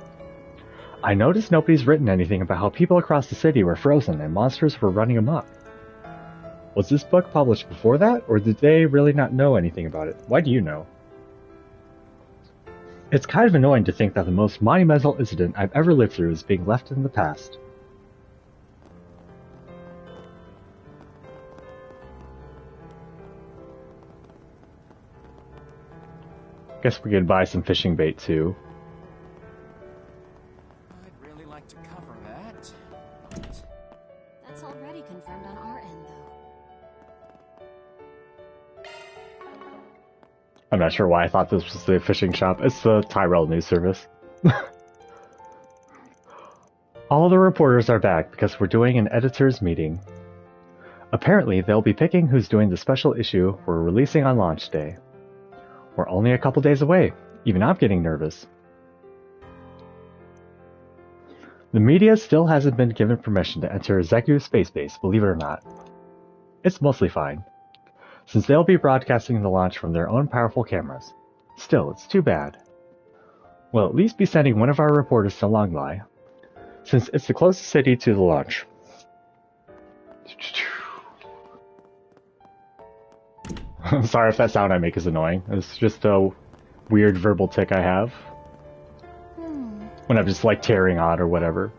Speaker 1: I noticed nobody's written anything about how people across the city were frozen and monsters were running amok. Was this book published before that, or did they really not know anything about it? Why do you know? It's kind of annoying to think that the most monumental incident I've ever lived through is being left in the past. Guess we could buy some fishing bait too.
Speaker 5: I'd really like to cover that.
Speaker 7: That's already confirmed on our end, though.
Speaker 1: I'm not sure why I thought this was the fishing shop. It's the Tyrell News Service. All the reporters are back because we're doing an editor's meeting. Apparently, they'll be picking who's doing the special issue we're releasing on launch day. We're only a couple days away. Even I'm getting nervous. The media still hasn't been given permission to enter Zeku Space Base, believe it or not. It's mostly fine, since they'll be broadcasting the launch from their own powerful cameras. Still, it's too bad. We'll at least be sending one of our reporters to Longlai, since it's the closest city to the launch. I'm sorry if that sound I make is annoying. It's just a weird verbal tick I have. When I'm just like tearing on or whatever.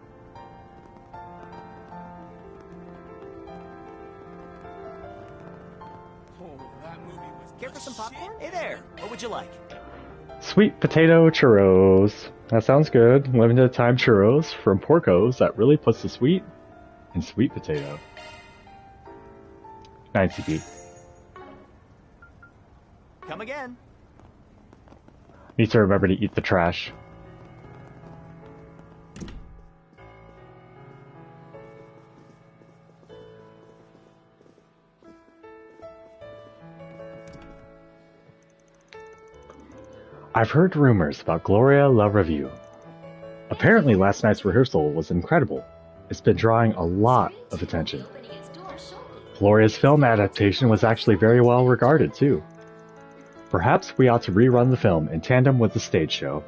Speaker 5: Care for some popcorn? Hey there, what would you like?
Speaker 1: Sweet potato churros. That sounds good. Limited time churros from Porco's that really puts the sweet in sweet potato. 9 CP.
Speaker 5: Come again.
Speaker 1: Need to remember to eat the trash. I've heard rumors about Gloria La Revue. Apparently last night's rehearsal was incredible. It's been drawing a lot of attention. Gloria's film adaptation was actually very well regarded too. Perhaps we ought to rerun the film in tandem with the stage show.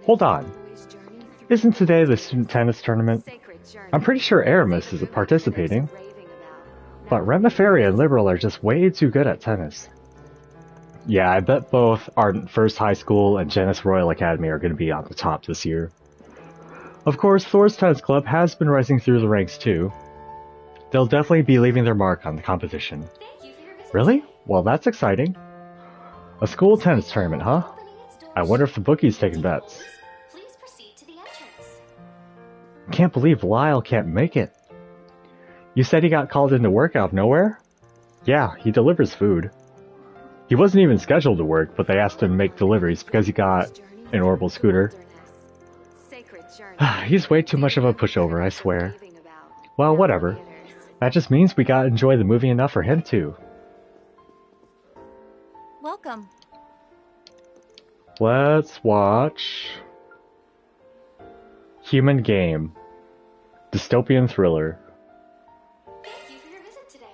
Speaker 1: Hold on. Isn't today the student tennis tournament? I'm pretty sure Aramis is participating. But Remiferia and Liberal are just way too good at tennis. Yeah, I bet both Ardent First High School and Genis Royal Academy are going to be on the top this year. Of course, Thor's Tennis Club has been rising through the ranks too. They'll definitely be leaving their mark on the competition. Really? Well, that's exciting. A school tennis tournament, huh? I wonder if the bookie's taking bets.
Speaker 7: Please proceed to the entrance.
Speaker 1: Can't believe Lyle can't make it. You said he got called into work out of nowhere? Yeah, he delivers food. He wasn't even scheduled to work, but they asked him to make deliveries because he got an orbital scooter. He's way too much of a pushover, I swear. Well, whatever. That just means we gotta enjoy the movie enough for him too.
Speaker 7: Welcome.
Speaker 1: Let's watch... Human Game. Dystopian thriller.
Speaker 7: Thank you for your visit today.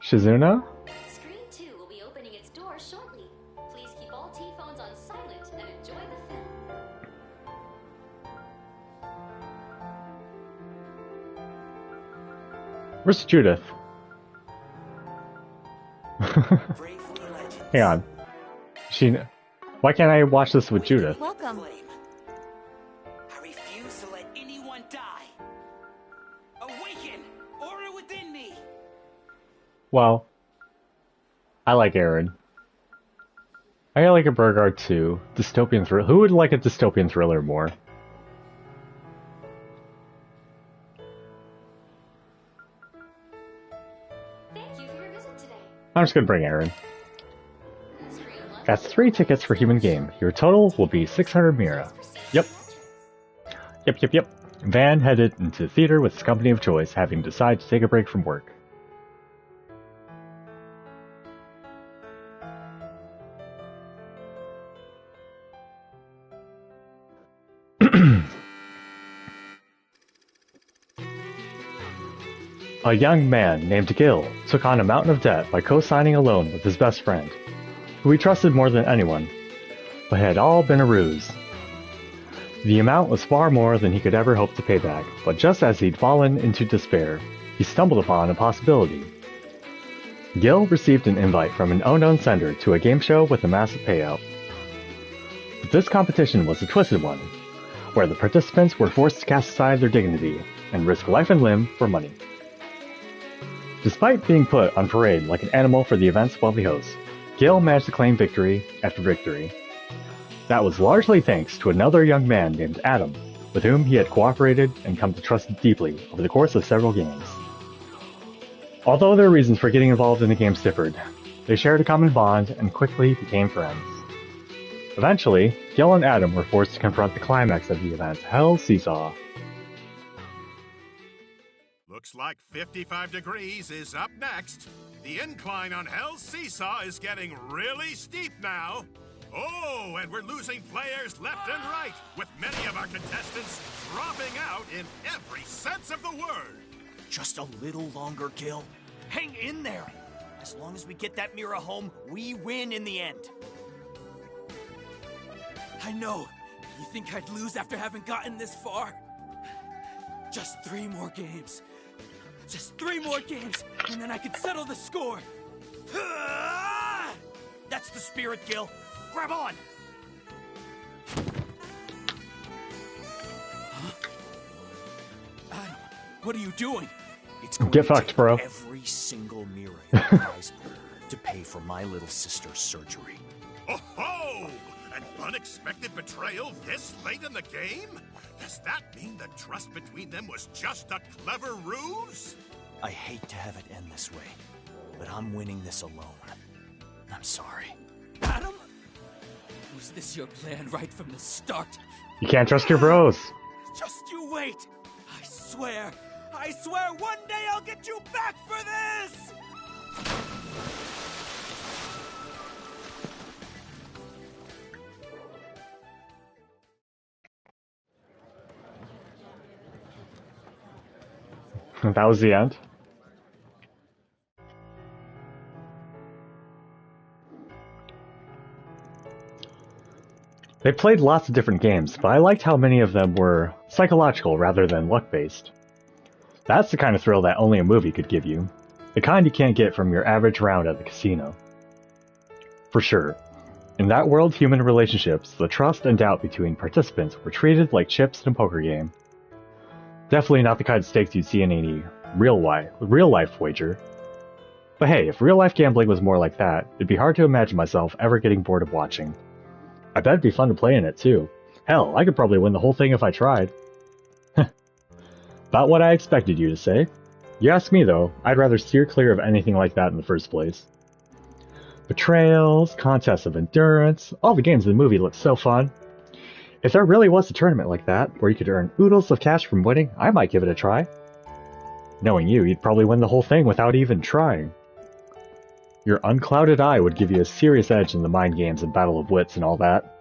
Speaker 1: Shizuna?
Speaker 7: Screen 2 will be opening its doors shortly. Please keep all T-phones on silent and enjoy the film.
Speaker 1: Where's Judith? Hang on. Why can't I watch this with Judith?
Speaker 7: Welcome.
Speaker 8: I refuse to let anyone die. Awaken! Order within me!
Speaker 1: Well, I like Aaron. I like a Burgard too. Dystopian thriller. Who would like a dystopian thriller more?
Speaker 7: Thank you for your visit today.
Speaker 1: I'm just gonna bring Aaron. That's 3 tickets for Human Game. Your total will be 600 Mira. Yep. Yep. Van headed into the theater with his company of choice, having decided to take a break from work. A young man named Gil took on a mountain of debt by co-signing a loan with his best friend, who he trusted more than anyone, but had all been a ruse. The amount was far more than he could ever hope to pay back, but just as he'd fallen into despair, he stumbled upon a possibility. Gil received an invite from an unknown sender to a game show with a massive payout. But this competition was a twisted one, where the participants were forced to cast aside their dignity and risk life and limb for money. Despite being put on parade like an animal for the event's wealthy host, Gil managed to claim victory after victory. That was largely thanks to another young man named Adam, with whom he had cooperated and come to trust deeply over the course of several games. Although their reasons for getting involved in the games differed, they shared a common bond and quickly became friends. Eventually, Gil and Adam were forced to confront the climax of the event, Hell's Seesaw.
Speaker 9: Looks like 55 Degrees is up next. The incline on Hell's Seesaw is getting really steep now. Oh, and we're losing players left and right, with many of our contestants dropping out in every sense of the word.
Speaker 8: Just a little longer, Gil. Hang in there. As long as we get that mirror home, we win in the end.
Speaker 3: I know. You think I'd lose after having gotten this far? Just 3 more games. Just 3 more games, and then I could settle the score.
Speaker 8: That's the spirit, Gil. Grab on!
Speaker 3: Huh? Adam, what are you doing?
Speaker 8: It's going
Speaker 1: Get
Speaker 8: to
Speaker 1: fucked,
Speaker 8: take
Speaker 1: bro.
Speaker 8: every single mirror in the prize pool to pay for my little sister's surgery.
Speaker 9: Oh-ho! An unexpected betrayal this late in the game? Does that mean the trust between them was just a clever ruse?
Speaker 8: I hate to have it end this way, but I'm winning this alone. I'm sorry.
Speaker 3: Adam? Was this your plan right from the start?
Speaker 1: You can't trust your bros.
Speaker 3: Just you wait! I swear one day I'll get you back for this!
Speaker 1: That was the end. They played lots of different games, but I liked how many of them were psychological rather than luck-based. That's the kind of thrill that only a movie could give you. The kind you can't get from your average round at the casino. For sure. In that world, human relationships, the trust and doubt between participants were treated like chips in a poker game. Definitely not the kind of stakes you'd see in any real life wager. But hey, if real-life gambling was more like that, it'd be hard to imagine myself ever getting bored of watching. I bet it'd be fun to play in it, too. Hell, I could probably win the whole thing if I tried. About what I expected you to say. You ask me, though, I'd rather steer clear of anything like that in the first place. Betrayals, contests of endurance, all the games in the movie look so fun. If there really was a tournament like that, where you could earn oodles of cash from winning, I might give it a try. Knowing you, you'd probably win the whole thing without even trying. Your unclouded eye would give you a serious edge in the mind games and battle of wits and all that.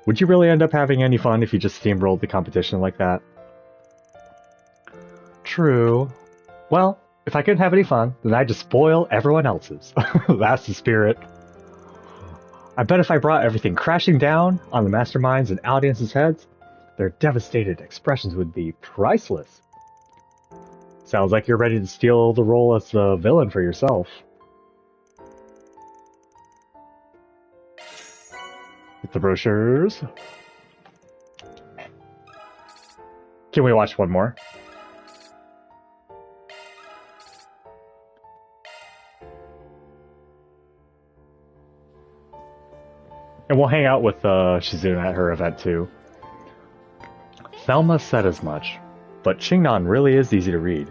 Speaker 1: Would you really end up having any fun if you just steamrolled the competition like that? True. Well, if I couldn't have any fun, then I'd just spoil everyone else's. That's the spirit. I bet if I brought everything crashing down on the masterminds and audience's heads, their devastated expressions would be priceless. Sounds like you're ready to steal the role as the villain for yourself. Get the brochures. Can we watch one more? And we'll hang out with Shizune at her event too. Thelma said as much, but Qingnan really is easy to read.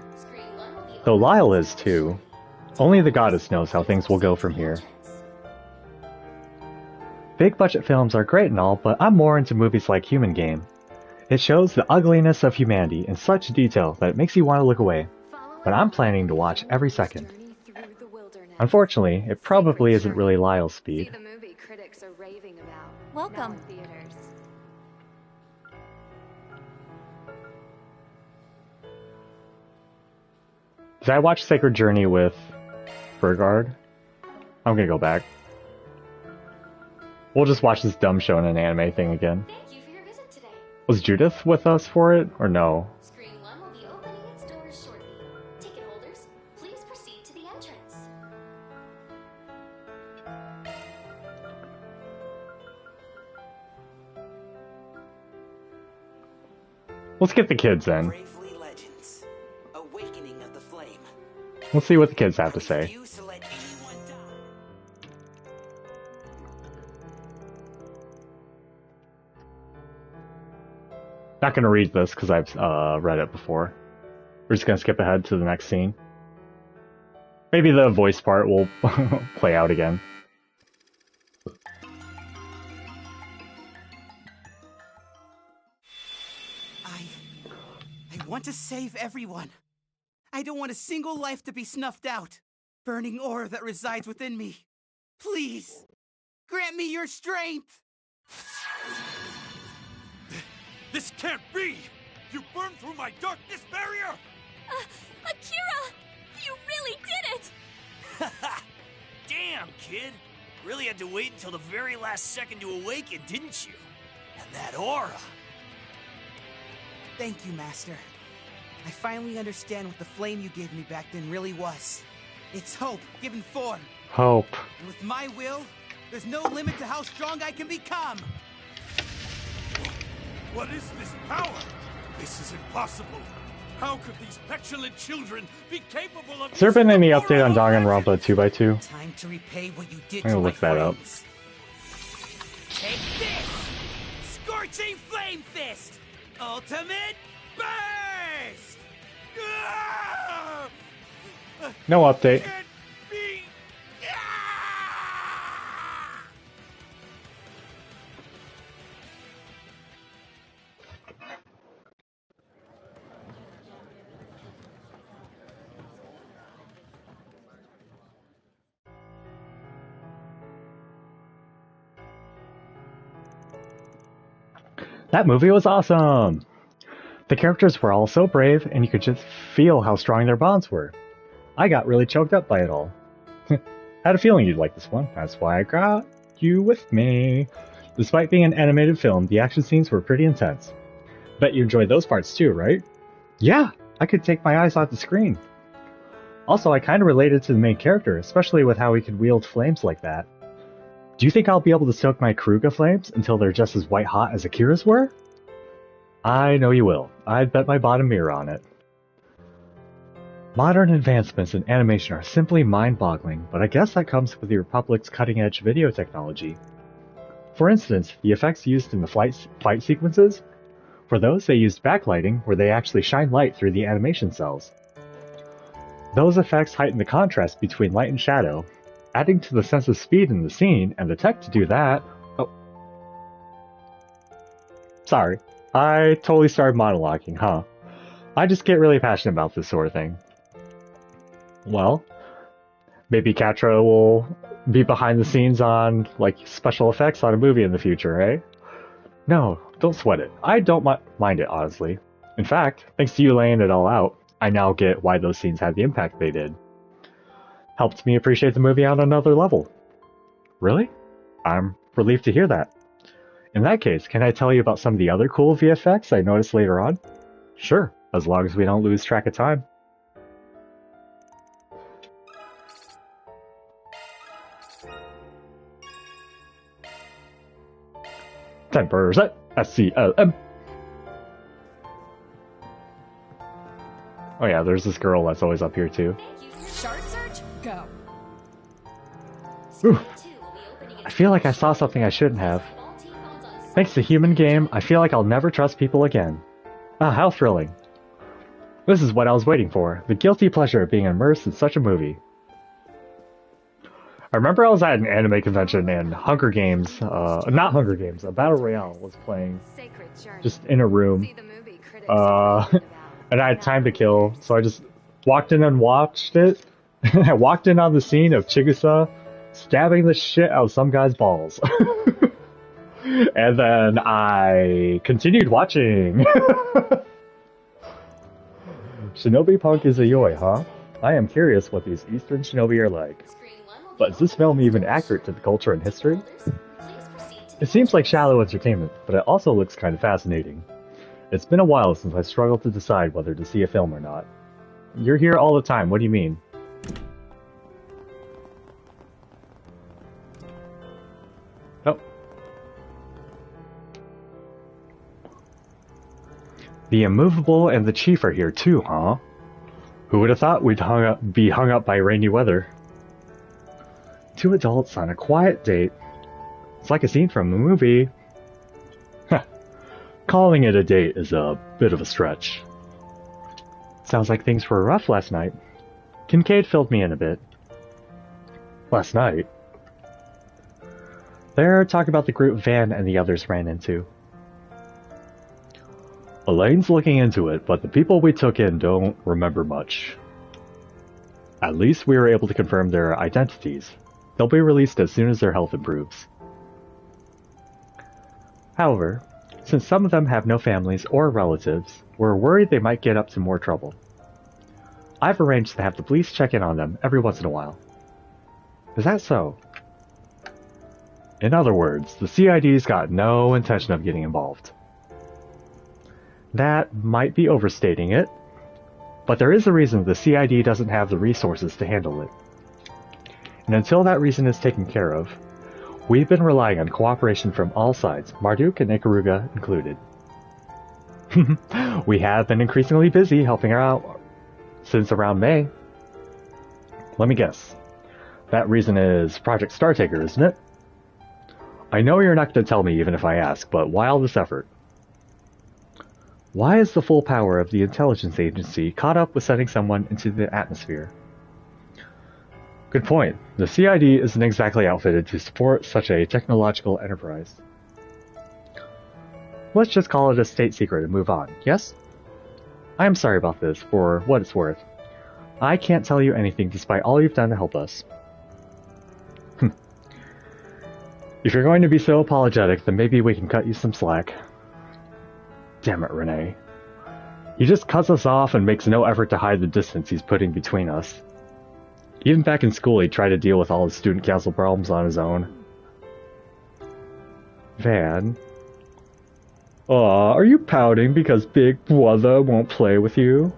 Speaker 1: Though Lyle is too. Only the goddess knows how things will go from here. Big budget films are great and all, but I'm more into movies like Human Game. It shows the ugliness of humanity in such detail that it makes you want to look away. But I'm planning to watch every second. Unfortunately, it probably isn't really Lyle's speed.
Speaker 6: Welcome.
Speaker 1: Did I watch Sacred Journey with Burgard? I'm gonna go back. We'll just watch this dumb show in an anime thing again.
Speaker 7: Thank you for your visit today.
Speaker 1: Was Judith with us for it, or no?
Speaker 7: Screen 1 will be opening its doors shortly. Ticket holders, please proceed to the entrance.
Speaker 1: Let's get the kids in.
Speaker 8: Bravely Legends. Awakening of the Flame.
Speaker 1: Let's see what the kids have to say.
Speaker 8: Refuse to let anyone die.
Speaker 1: Not gonna read this because I've read it before. We're just gonna skip ahead to the next scene. Maybe the voice part will play out again.
Speaker 5: I want to save everyone. I don't want a single life to be snuffed out. Burning aura that resides within me. Please, grant me your strength.
Speaker 4: This can't be! You burned through my darkness barrier!
Speaker 6: Akira! You really did it!
Speaker 8: Damn, kid. Really had to wait until the very last second to awaken, didn't you? And that aura.
Speaker 5: Thank you, Master. I finally understand what the flame you gave me back then really was. It's hope given form.
Speaker 1: Hope.
Speaker 5: And with my will, there's no limit to how strong I can become.
Speaker 4: What is this power? This is impossible. How could these petulant children be capable of...
Speaker 1: Has there been any update on Danganronpa 2x2?
Speaker 5: Time to repay what you did
Speaker 1: I'm gonna
Speaker 5: to my
Speaker 1: look that up.
Speaker 5: friends. Take this! Scorching Flame Fist! Ultimate Burst! Ah!
Speaker 1: No update.
Speaker 4: Can't be...
Speaker 1: That movie was awesome! The characters were all so brave, and you could just feel how strong their bonds were. I got really choked up by it all. Had a feeling you'd like this one, that's why I got you with me. Despite being an animated film, the action scenes were pretty intense. Bet you enjoyed those parts too, right? Yeah, I could take my eyes off the screen. Also, I kinda related to the main character, especially with how he could wield flames like that. Do you think I'll be able to stoke my Karuga flames until they're just as white hot as Akira's were? I know you will. I'd bet my bottom mirror on it. Modern advancements in animation are simply mind-boggling, but I guess that comes with the Republic's cutting-edge video technology. For instance, the effects used in the fight sequences, for those they used backlighting, where they actually shine light through the animation cells. Those effects heighten the contrast between light and shadow, adding to the sense of speed in the scene, and the tech to do that... Oh. Sorry, I totally started monologuing, huh? I just get really passionate about this sort of thing. Well, maybe Catra will be behind the scenes on, like, special effects on a movie in the future, eh? No, don't sweat it. I don't mind it, honestly. In fact, thanks to you laying it all out, I now get why those scenes had the impact they did. Helped me appreciate the movie on another level. Really? I'm relieved to hear that. In that case, can I tell you about some of the other cool VFX I noticed later on? Sure, as long as we don't lose track of time. %, SCLM. Oh yeah, there's this girl that's always up here too.
Speaker 6: Shard search, go.
Speaker 1: Ooh. I feel like I saw something I shouldn't have. Thanks to Human Game, I feel like I'll never trust people again. Ah, how thrilling. This is what I was waiting for, the guilty pleasure of being immersed in such a movie. I remember I was at an anime convention and Hunger Games, not Hunger Games, a Battle Royale was playing just in a room. And I had time to kill, so I just walked in and watched it. I walked in on the scene of Chigusa stabbing the shit out of some guy's balls. And then I continued watching. Shinobi Punk is a yoi, huh? I am curious what these Eastern shinobi are like. But is this film even accurate to the culture and history? It seems like shallow entertainment, but it also looks kind of fascinating. It's been a while since I struggled to decide whether to see a film or not. You're here all the time, what do you mean? Oh. The Immovable and the Chief are here too, huh? Who would have thought we'd be hung up by rainy weather? 2 adults on a quiet date. It's like a scene from a movie. Huh. Calling it a date is a bit of a stretch. Sounds like things were rough last night. Kincaid filled me in a bit. Last night? They're talking about the group Van and the others ran into. Elaine's looking into it, but the people we took in don't remember much. At least we were able to confirm their identities. They'll be released as soon as their health improves. However, since some of them have no families or relatives, we're worried they might get up to more trouble. I've arranged to have the police check in on them every once in a while. Is that so? In other words, the CID's got no intention of getting involved. That might be overstating it, but there is a reason the CID doesn't have the resources to handle it. And until that reason is taken care of, we've been relying on cooperation from all sides, Marduk and Ikaruga included. We have been increasingly busy helping her out since around May. Let me guess. That reason is Project Startaker, isn't it? I know you're not going to tell me even if I ask, but why all this effort? Why is the full power of the intelligence agency caught up with sending someone into the atmosphere? Good point. The CID isn't exactly outfitted to support such a technological enterprise. Let's just call it a state secret and move on, yes? I am sorry about this, for what it's worth. I can't tell you anything despite all you've done to help us. If you're going to be so apologetic, then maybe we can cut you some slack. Damn it, Renee. He just cuts us off and makes no effort to hide the distance he's putting between us. Even back in school, he tried to deal with all his student council problems on his own. Van? Aw, are you pouting because Big Brother won't play with you?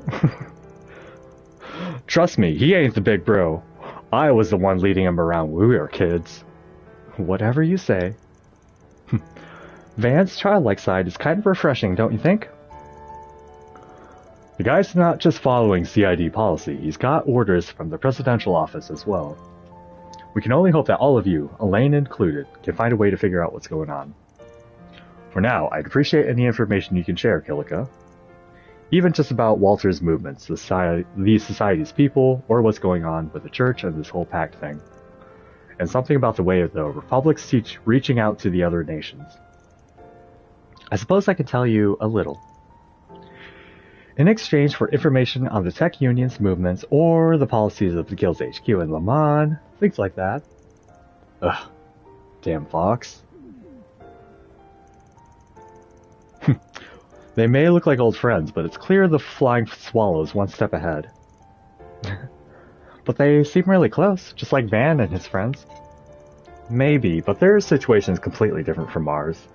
Speaker 1: Trust me, he ain't the big bro. I was the one leading him around when we were kids. Whatever you say. Van's childlike side is kind of refreshing, don't you think? The guy's not just following CID policy, he's got orders from the presidential office as well. We can only hope that all of you, Elaine included, can find a way to figure out what's going on. For now, I'd appreciate any information you can share, Kilika. Even just about Walter's movements, the society's people, or what's going on with the church and this whole pact thing. And something about the way of the Republic's reaching out to the other nations. I suppose I can tell you a little. In exchange for information on the tech union's movements or the policies of the Guild's HQ in Le Mans, things like that. Ugh, damn Fox. They may look like old friends, but it's clear the Flying Swallow's one step ahead. But they seem really close, just like Van and his friends. Maybe, but their situation is completely different from ours.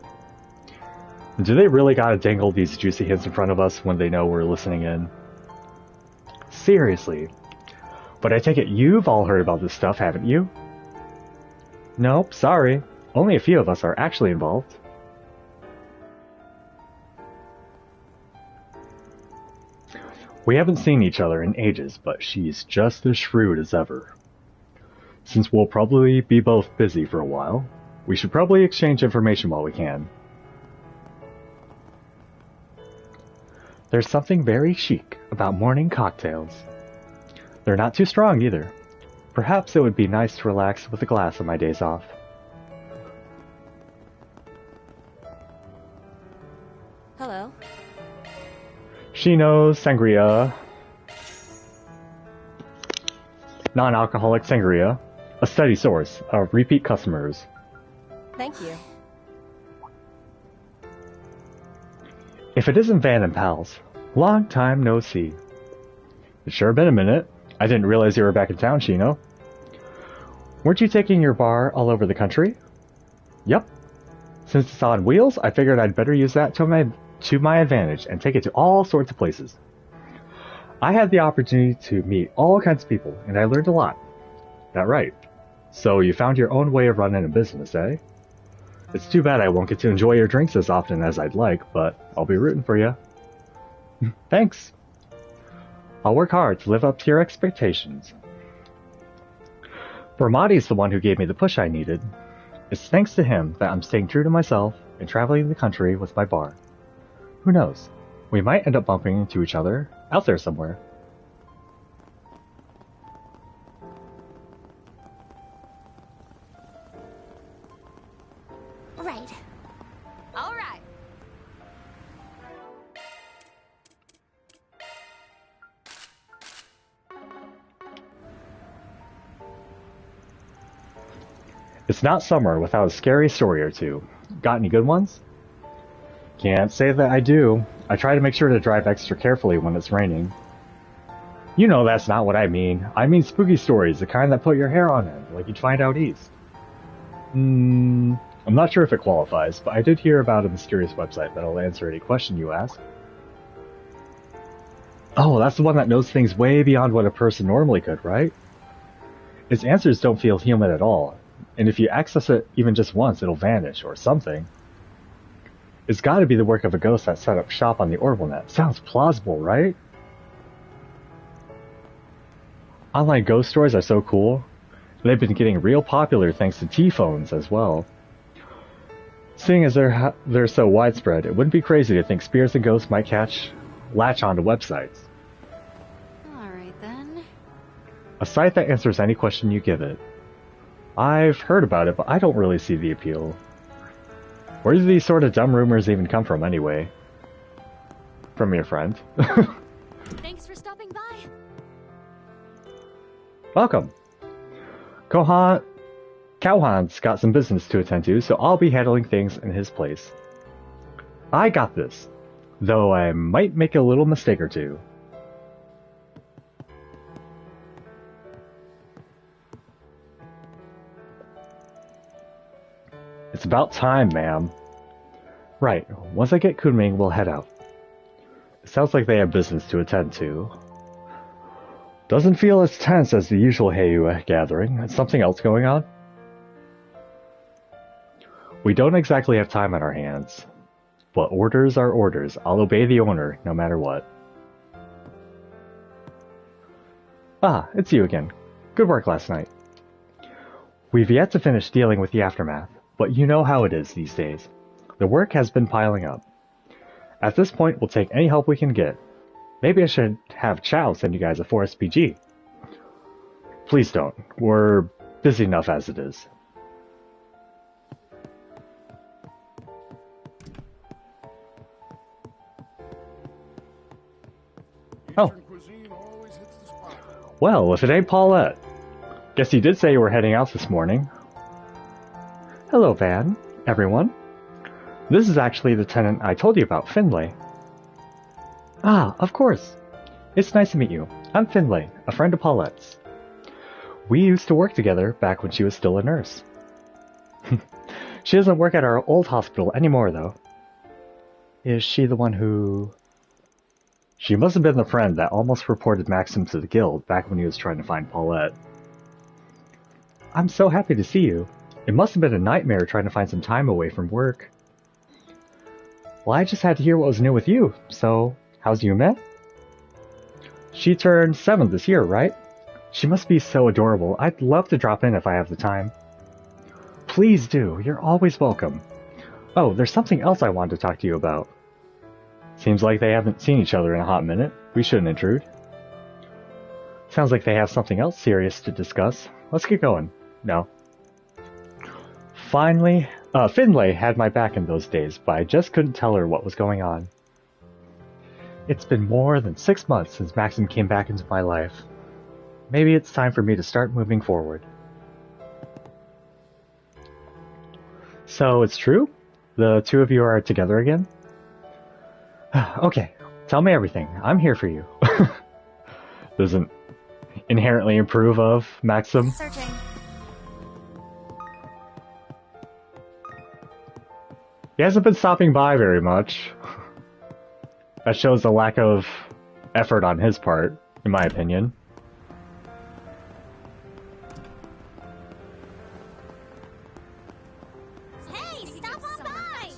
Speaker 1: Do they really gotta dangle these juicy hints in front of us when they know we're listening in? Seriously. But I take it you've all heard about this stuff, haven't you? Nope, sorry. Only a few of us are actually involved. We haven't seen each other in ages, but she's just as shrewd as ever. Since we'll probably be both busy for a while, we should probably exchange information while we can. There's something very chic about morning cocktails. They're not too strong either. Perhaps it would be nice to relax with a glass on my days off.
Speaker 6: Hello.
Speaker 1: She knows sangria. Non-alcoholic sangria. A steady source of repeat customers.
Speaker 6: Thank you.
Speaker 1: If it isn't Van and pals, long time no see. It's sure been a minute. I didn't realize you were back in town, Shino. Weren't you taking your bar all over the country? Yep. Since it's on wheels, I figured I'd better use that to my advantage and take it to all sorts of places. I had the opportunity to meet all kinds of people, and I learned a lot. That right. So you found your own way of running a business, eh? It's too bad I won't get to enjoy your drinks as often as I'd like, but I'll be rooting for you. Thanks. I'll work hard to live up to your expectations. Brahmati's the one who gave me the push I needed. It's thanks to him that I'm staying true to myself and traveling the country with my bar. Who knows? We might end up bumping into each other out there somewhere.
Speaker 6: Right. All right.
Speaker 1: It's not summer without a scary story or two. Got any good ones? Can't say that I do. I try to make sure to drive extra carefully when it's raining. You know that's not what I mean. I mean spooky stories, the kind that put your hair on end, like you'd find out east. I'm not sure if it qualifies, but I did hear about a mysterious website that'll answer any question you ask. Oh, that's the one that knows things way beyond what a person normally could, right? Its answers don't feel human at all, and if you access it even just once, it'll vanish, or something. It's gotta be the work of a ghost that set up shop on the OrbitNet. Sounds plausible, right? Online ghost stories are so cool. They've been getting real popular thanks to T-phones as well. Seeing as they're so widespread, it wouldn't be crazy to think spirits and ghosts might latch onto websites.
Speaker 6: Alright then.
Speaker 1: A site that answers any question you give it. I've heard about it, but I don't really see the appeal. Where do these sort of dumb rumors even come from anyway? From your friend.
Speaker 6: Thanks for stopping by.
Speaker 1: Welcome. Cowhan's got some business to attend to, so I'll be handling things in his place. I got this, though I might make a little mistake or two. It's about time, ma'am. Right, once I get Kunming, we'll head out. It sounds like they have business to attend to. Doesn't feel as tense as the usual Heiau gathering. Is something else going on? We don't exactly have time on our hands. But orders are orders. I'll obey the owner, no matter what. Ah, it's you again. Good work last night. We've yet to finish dealing with the aftermath, but you know how it is these days. The work has been piling up. At this point, we'll take any help we can get. Maybe I should have Chow send you guys a 4SPG. Please don't. We're busy enough as it is. Oh. Well, if it ain't Paulette. Guess you did say you were heading out this morning. Hello, Van. Everyone. This is actually the tenant I told you about, Finlay. Ah, of course. It's nice to meet you. I'm Finlay, a friend of Paulette's. We used to work together back when she was still a nurse. She doesn't work at our old hospital anymore, though. Is she the one who... She must have been the friend that almost reported Maxim to the guild back when he was trying to find Paulette. I'm so happy to see you. It must have been a nightmare trying to find some time away from work. Well, I just had to hear what was new with you, so how's Yume? She turned 7 this year, right? She must be so adorable. I'd love to drop in if I have the time. Please do. You're always welcome. Oh, there's something else I wanted to talk to you about. Seems like they haven't seen each other in a hot minute. We shouldn't intrude. Sounds like they have something else serious to discuss. Let's get going. No. Finally, Finlay had my back in those days, but I just couldn't tell her what was going on. It's been more than 6 months since Maxim came back into my life. Maybe it's time for me to start moving forward. So it's true? The two of you are together again? Okay, tell me everything. I'm here for you. Doesn't inherently approve of Maxim.
Speaker 6: Searching.
Speaker 1: He hasn't been stopping by very much. That shows a lack of effort on his part, in my opinion.
Speaker 6: Hey, stop on by!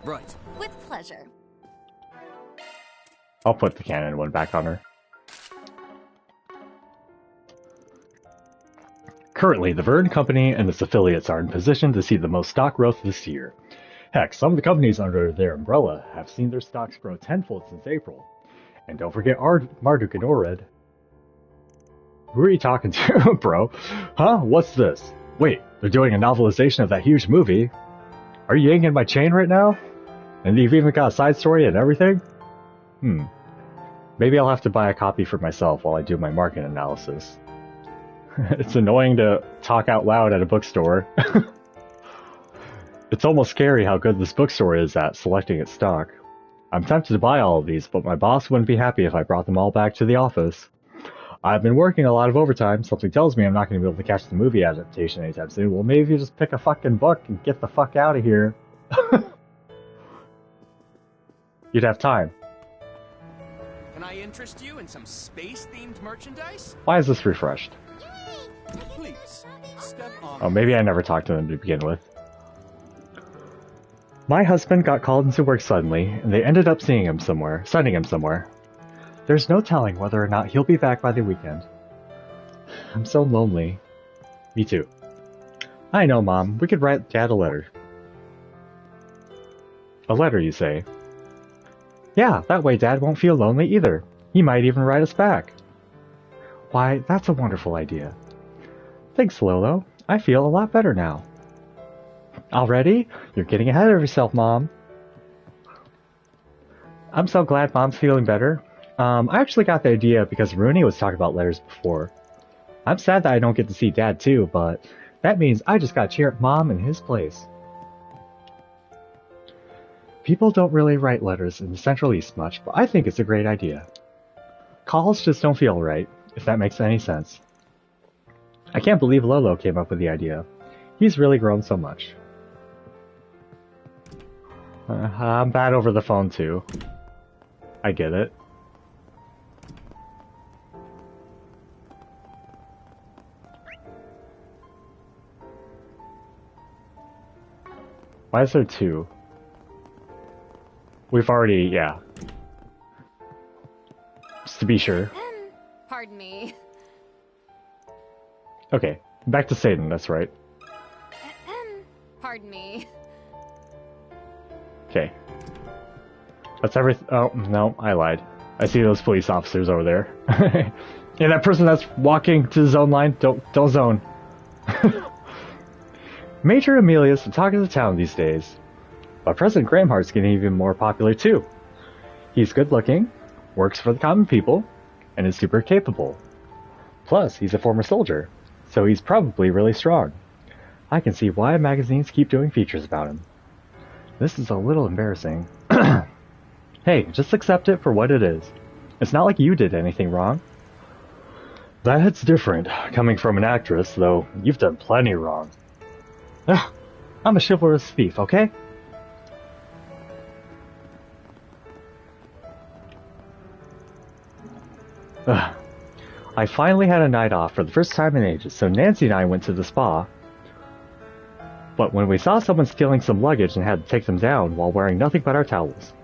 Speaker 3: Right.
Speaker 6: With pleasure.
Speaker 1: I'll put the cannon one back on her. Currently, the Verne Company and its affiliates are in position to see the most stock growth this year. Heck, some of the companies under their umbrella have seen their stocks grow tenfold since April. And don't forget Marduk and Ored. Who are you talking to, bro? Huh? What's this? Wait, they're doing a novelization of that huge movie? Are you yanking my chain right now? And you've even got a side story and everything? Maybe I'll have to buy a copy for myself while I do my market analysis. It's annoying to talk out loud at a bookstore. It's almost scary how good this bookstore is at selecting its stock. I'm tempted to buy all of these, but my boss wouldn't be happy if I brought them all back to the office. I've been working a lot of overtime, something tells me I'm not going to be able to catch the movie adaptation anytime soon. Well, maybe you just pick a fucking book and get the fuck out of here. You'd have time.
Speaker 5: Can I interest you in some space-themed merchandise?
Speaker 1: Why is this refreshed?
Speaker 3: Please, step on.
Speaker 1: Oh, maybe I never talked to them to begin with. My husband got called into work suddenly, and they ended up sending him somewhere. There's no telling whether or not he'll be back by the weekend. I'm so lonely. Me too. I know, Mom. We could write Dad a letter. A letter, you say? Yeah, that way Dad won't feel lonely either. He might even write us back. Why, that's a wonderful idea. Thanks, Lolo. I feel a lot better now. Already? You're getting ahead of yourself, Mom. I'm so glad Mom's feeling better. I actually got the idea because Rooney was talking about letters before. I'm sad that I don't get to see Dad too, but that means I just got to cheer up Mom in his place. People don't really write letters in the Central East much, but I think it's a great idea. Calls just don't feel right, if that makes any sense. I can't believe Lolo came up with the idea. He's really grown so much. I'm bad over the phone too. I get it. Why is there two? We've already, yeah. to be sure.
Speaker 10: Pardon me.
Speaker 1: Okay, back to Satan, that's right.
Speaker 10: Pardon me.
Speaker 1: Okay. That's everything. Oh, no, I lied. I see those police officers over there. And that person that's walking to the zone line, don't zone. Major Amelia's the talk of the town these days. But President Gramhart's getting even more popular too. He's good looking, works for the common people, and is super capable. Plus, he's a former soldier, so he's probably really strong. I can see why magazines keep doing features about him. This is a little embarrassing. Hey, just accept it for what it is. It's not like you did anything wrong. That's different, coming from an actress, though you've done plenty wrong. Ugh, I'm a chivalrous thief, okay? Ugh. I finally had a night off for the first time in ages, so Nancy and I went to the spa. But when we saw someone stealing some luggage and had to take them down while wearing nothing but our towels.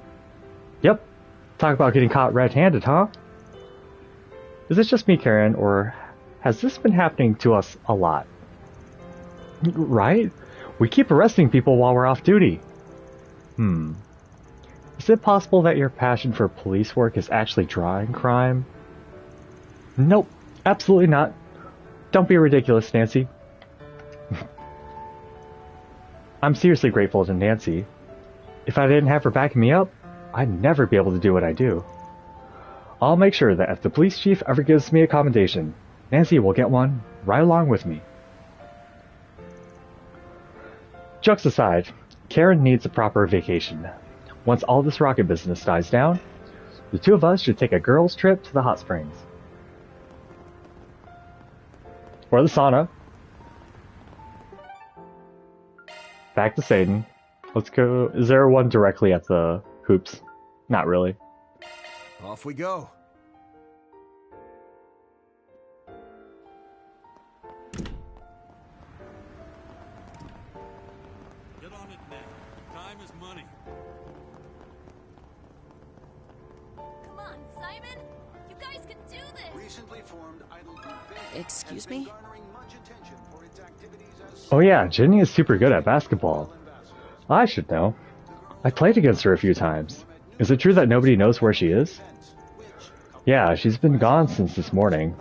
Speaker 1: Yep, talk about getting caught red-handed, huh? Is it just me, Karen, or has this been happening to us a lot? Right? We keep arresting people while we're off duty. Is it possible that your passion for police work is actually drawing crime? Nope, absolutely not. Don't be ridiculous, Nancy. I'm seriously grateful to Nancy. If I didn't have her backing me up, I'd never be able to do what I do. I'll make sure that if the police chief ever gives me a commendation, Nancy will get one right along with me. Jokes aside, Karen needs a proper vacation. Once all this rocket business dies down, the two of us should take a girls' trip to the hot springs. Or the sauna. Back to Satan. Let's go. Is there one directly at the hoops? Not really.
Speaker 8: Off we go.
Speaker 4: Get on it now. Time is money.
Speaker 10: Come on, Simon! You guys can do this!
Speaker 11: Recently formed Idle Group
Speaker 5: Excuse me?
Speaker 11: garnering much attention for its activities as
Speaker 1: Oh yeah, Jenny is super good at basketball. I should know. I played against her a few times. Is it true that nobody knows where she is? Yeah, she's been gone since this morning.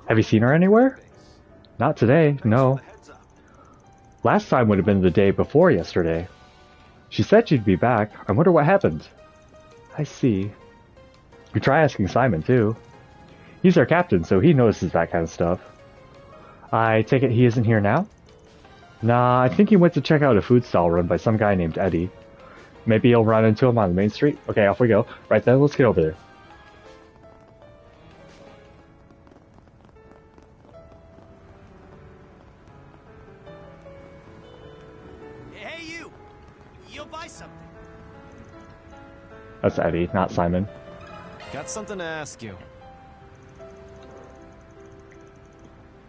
Speaker 1: Have you seen her anywhere? Not today, no. Last time would have been the day before yesterday. She said she'd be back. I wonder what happened. I see. You try asking Simon, too. He's our captain, so he notices that kind of stuff. I take it he isn't here now? Nah, I think he went to check out a food stall run by some guy named Eddie. Maybe you'll run into him on the main street? Okay, off we go. Right then, let's get over there.
Speaker 8: Hey, you! You'll buy something.
Speaker 1: That's Eddie, not Simon.
Speaker 12: Got something to ask you.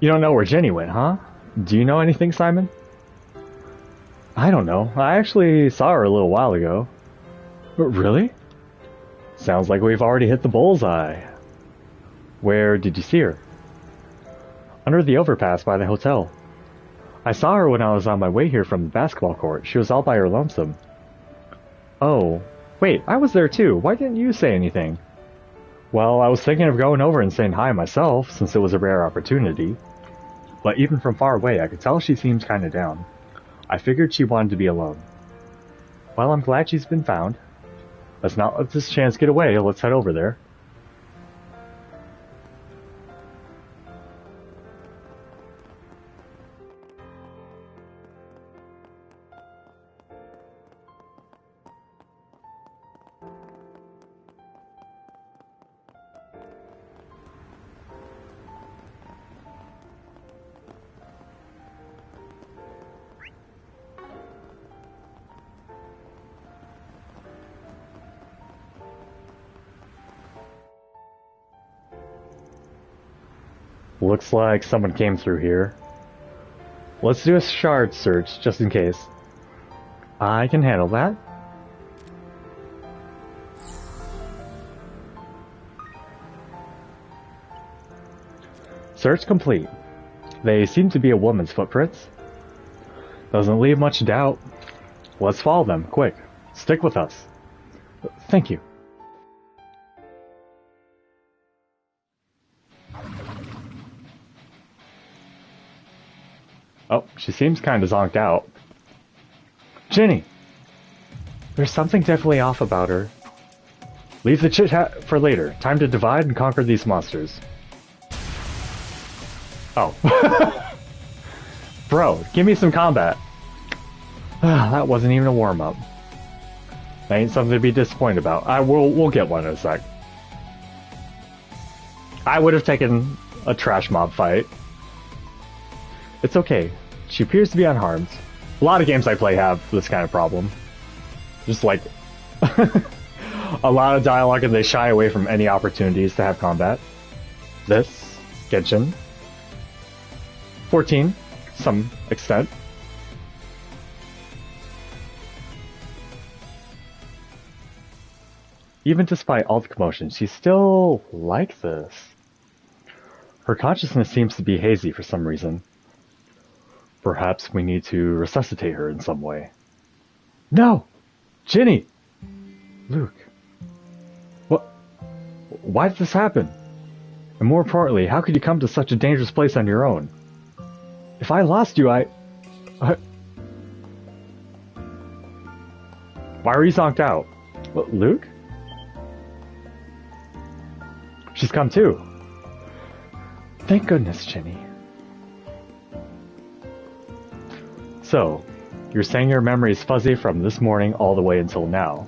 Speaker 1: You don't know where Jenny went, huh? Do you know anything, Simon? I don't know. I actually saw her a little while ago. Really? Sounds like we've already hit the bullseye. Where did you see her? Under the overpass by the hotel. I saw her when I was on my way here from the basketball court. She was all by her lonesome. Oh, wait, I was there too. Why didn't you say anything? Well, I was thinking of going over and saying hi myself, since it was a rare opportunity. But even from far away, I could tell she seemed kinda down. I figured she wanted to be alone. Well, I'm glad she's been found. Let's not let this chance get away. Let's head over there. Looks like someone came through here. Let's do a shard search, just in case. I can handle that. Search complete. They seem to be a woman's footprints. Doesn't leave much doubt. Let's follow them, quick. Stick with us. Thank you. Oh, she seems kind of zonked out. Ginny! There's something definitely off about her. Leave the chit-chat for later. Time to divide and conquer these monsters. Oh. Bro, give me some combat. That wasn't even a warm-up. That ain't something to be disappointed about. We'll get one in a sec. I would have taken a trash mob fight. It's okay. She appears to be unharmed. A lot of games I play have this kind of problem. Just like a lot of dialogue and they shy away from any opportunities to have combat. This, Genshin. 14, some extent. Even despite all the commotion, she's still like this. Her consciousness seems to be hazy for some reason. Perhaps we need to resuscitate her in some way. No! Ginny! Luke. What? Why did this happen? And more importantly, how could you come to such a dangerous place on your own? If I lost you, Why were you zonked out? What, Luke? She's come too. Thank goodness, Ginny. So, you're saying your memory is fuzzy from this morning all the way until now.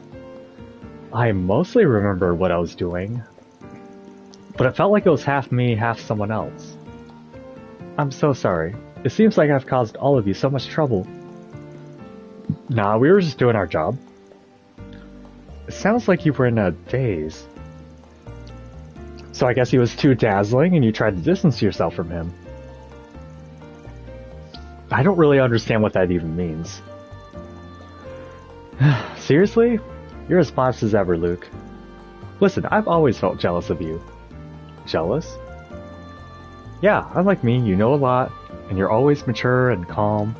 Speaker 1: I mostly remember what I was doing, but it felt like it was half me, half someone else. I'm so sorry. It seems like I've caused all of you so much trouble. Nah, we were just doing our job. It sounds like you were in a daze. So I guess he was too dazzling and you tried to distance yourself from him. I don't really understand what that even means. Seriously? You're as modest as ever, Luke. Listen, I've always felt jealous of you. Jealous? Yeah, unlike me, you know a lot, and you're always mature and calm.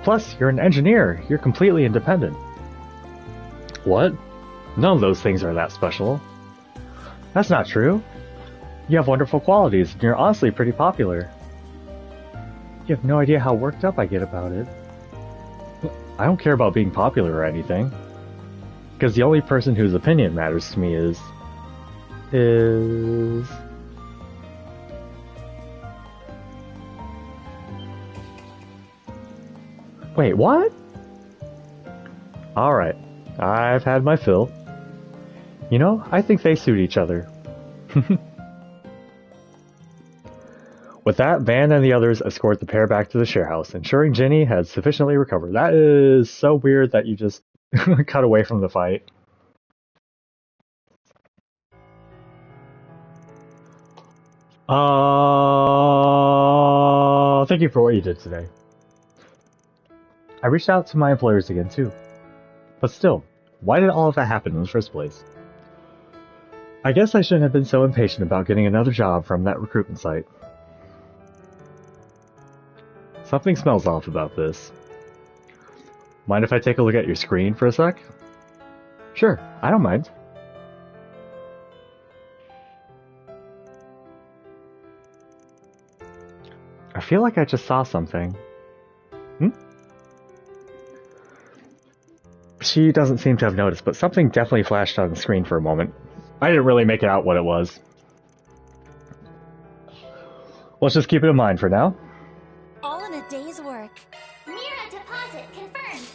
Speaker 1: Plus, you're an engineer. You're completely independent. What? None of those things are that special. That's not true. You have wonderful qualities, and you're honestly pretty popular. You have no idea how worked up I get about it. I don't care about being popular or anything. Because the only person whose opinion matters to me is... Wait, what? Alright, I've had my fill. You know, I think they suit each other. With that, Van and the others escort the pair back to the share house, ensuring Ginny has sufficiently recovered. That is so weird that you just cut away from the fight. Thank you for what you did today. I reached out to my employers again too. But still, why did all of that happen in the first place? I guess I shouldn't have been so impatient about getting another job from that recruitment site. Something smells off about this. Mind if I take a look at your screen for a sec? Sure, I don't mind. I feel like I just saw something. She doesn't seem to have noticed, but something definitely flashed on the screen for a moment. I didn't really make it out what it was. Let's just keep it in mind for now.
Speaker 10: All in a day's work.
Speaker 7: Mira deposit confirmed.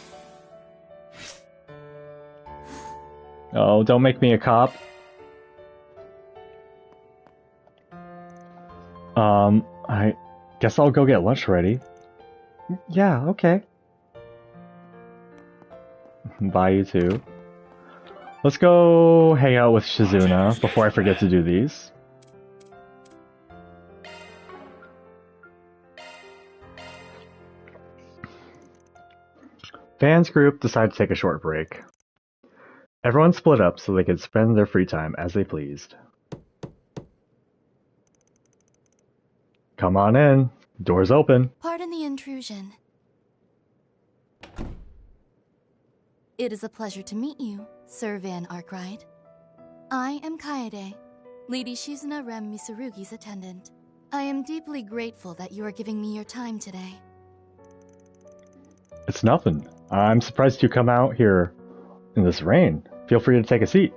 Speaker 1: Oh, don't make me a cop. I guess I'll go get lunch ready. Yeah, okay. Bye, you too. Let's go hang out with Shizuna before I forget to do these. Van's group decided to take a short break. Everyone split up so they could spend their free time as they pleased. Come on in. Door's open.
Speaker 10: Pardon the intrusion. It is a pleasure to meet you, Sir Van Arkwright. I am Kaede, Lady Shizuna Rem Misurugi's attendant. I am deeply grateful that you are giving me your time today.
Speaker 1: It's nothing. I'm surprised you come out here in this rain. Feel free to take a seat.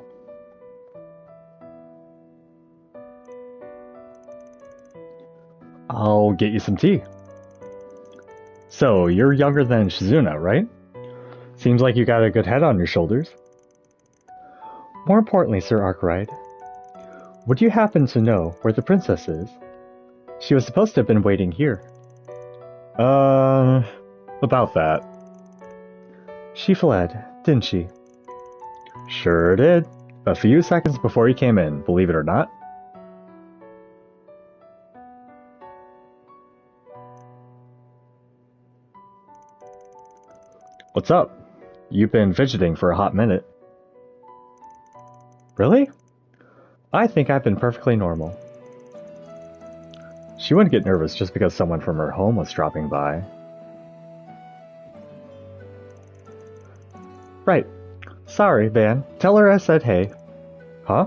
Speaker 1: I'll get you some tea. So, you're younger than Shizuna, right? Seems like you got a good head on your shoulders. More importantly, Sir Arkwright, would you happen to know where the princess is? She was supposed to have been waiting here. About that. She fled, didn't she? Sure did. A few seconds before you came in, believe it or not. What's up? You've been fidgeting for a hot minute. Really? I think I've been perfectly normal. She wouldn't get nervous just because someone from her home was dropping by. Right. Sorry, Van. Tell her I said hey. Huh?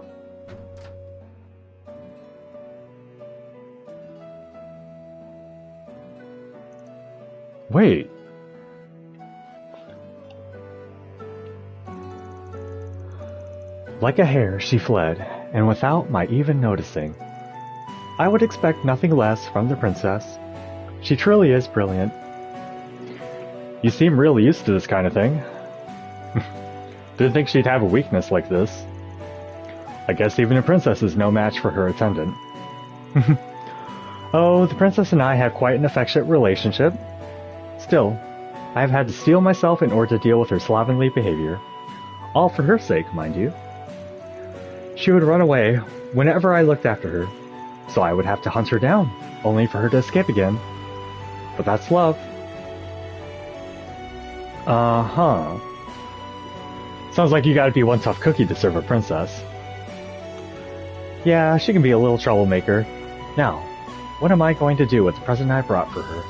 Speaker 1: Wait. Like a hare, she fled, and without my even noticing. I would expect nothing less from the princess. She truly is brilliant. You seem really used to this kind of thing. Didn't think she'd have a weakness like this. I guess even a princess is no match for her attendant. Oh, the princess and I have quite an affectionate relationship. Still, I have had to steel myself in order to deal with her slovenly behavior. All for her sake, mind you. She would run away whenever I looked after her, so I would have to hunt her down, only for her to escape again. But that's love. Uh-huh. Sounds like you gotta be one tough cookie to serve a princess. Yeah, she can be a little troublemaker. Now, what am I going to do with the present I brought for her?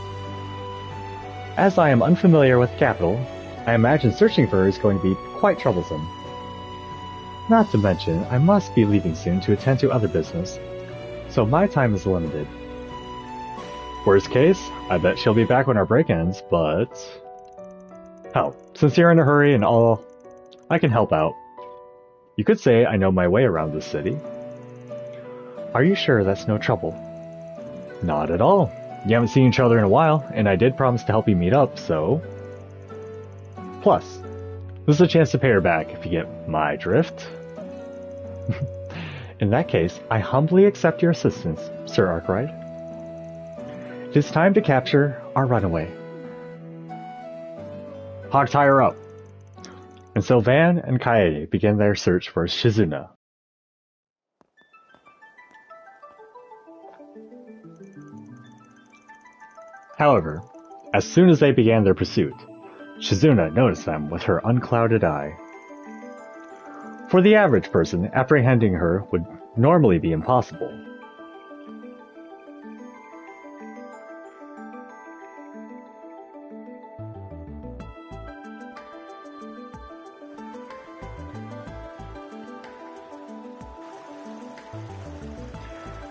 Speaker 1: As I am unfamiliar with the capital, I imagine searching for her is going to be quite troublesome. Not to mention, I must be leaving soon to attend to other business, so my time is limited. Worst case, I bet she'll be back when our break ends, but... hell, since you're in a hurry and all, I can help out. You could say I know my way around this city. Are you sure that's no trouble? Not at all. You haven't seen each other in a while, and I did promise to help you meet up, so... Plus, this is a chance to pay her back if you get my drift. In that case, I humbly accept your assistance, Sir Arkwright. It is time to capture our runaway. Hog tie her up. And so Van and Kaede begin their search for Shizuna. However, as soon as they began their pursuit, Shizuna noticed them with her unclouded eye. For the average person, apprehending her would normally be impossible.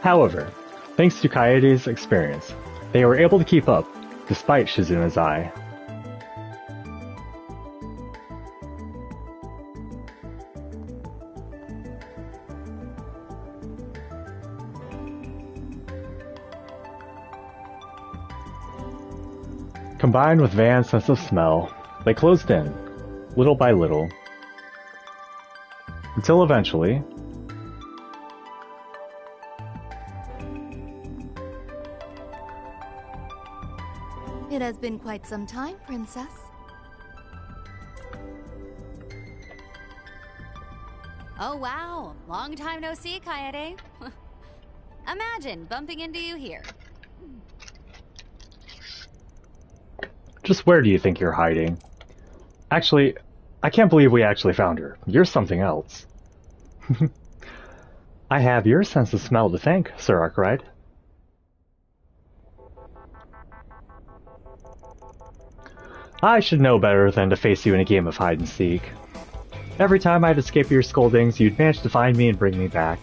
Speaker 1: However, thanks to Kaede's experience, they were able to keep up, despite Shizuna's eye. Combined with Van's sense of smell, they closed in, little by little, until eventually...
Speaker 10: It has been quite some time, Princess.
Speaker 13: Oh wow, long time no see, Kaede. Imagine bumping into you here.
Speaker 1: Just where do you think you're hiding? Actually, I can't believe we actually found her. You're something else. I have your sense of smell to thank, Sir Arkwright. I should know better than to face you in a game of hide and seek. Every time I'd escape your scoldings, you'd manage to find me and bring me back.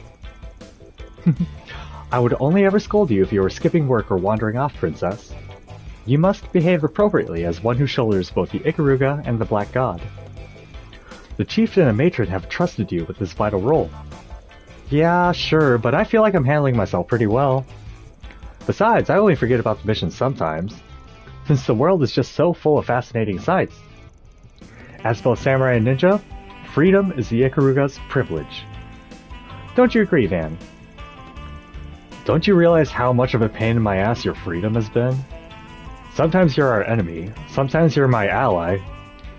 Speaker 1: I would only ever scold you if you were skipping work or wandering off, Princess. You must behave appropriately as one who shoulders both the Ikaruga and the Black God. The chieftain and matron have trusted you with this vital role. Yeah, sure, but I feel like I'm handling myself pretty well. Besides, I only forget about the mission sometimes, since the world is just so full of fascinating sights. As both samurai and ninja, freedom is the Ikaruga's privilege. Don't you agree, Van? Don't you realize how much of a pain in my ass your freedom has been? Sometimes you're our enemy, sometimes you're my ally,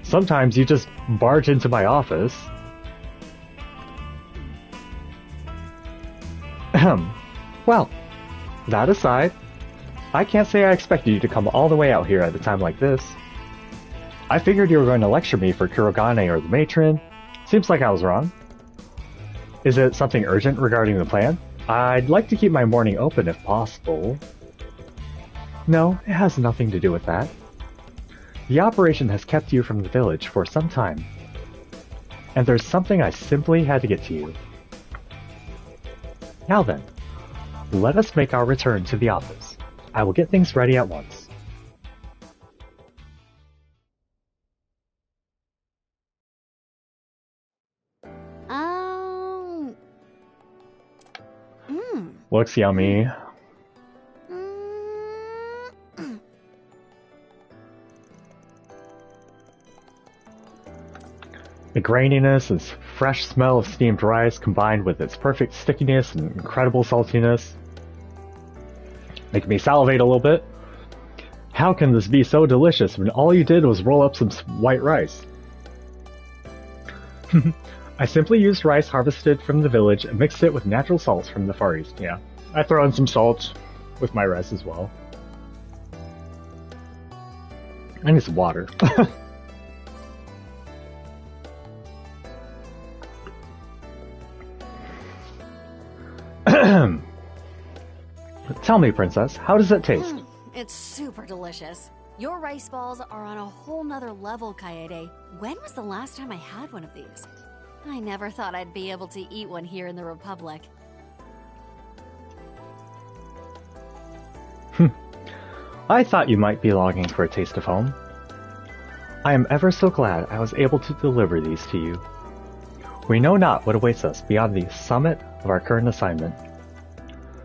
Speaker 1: sometimes you just barge into my office. Well, that aside, I can't say I expected you to come all the way out here at a time like this. I figured you were going to lecture me for Kurogane or the matron. Seems like I was wrong. Is it something urgent regarding the plan? I'd like to keep my morning open if possible. No, it has nothing to do with that. The operation has kept you from the village for some time. And there's something I simply had to get to you. Now then, let us make our return to the office. I will get things ready at once. Looks yummy. The graininess and fresh smell of steamed rice combined with its perfect stickiness and incredible saltiness make me salivate a little bit. How can this be so delicious when all you did was roll up some white rice? I simply used rice harvested from the village and mixed it with natural salts from the Far East. Yeah, I throw in some salt with my rice as well. I need some water. Tell me, Princess, how does it taste?
Speaker 13: It's super delicious. Your rice balls are on a whole nother level, Kaede. When was the last time I had one of these? I never thought I'd be able to eat one here in the Republic.
Speaker 1: I thought you might be longing for a taste of home. I am ever so glad I was able to deliver these to you. We know not what awaits us beyond the summit of our current assignment.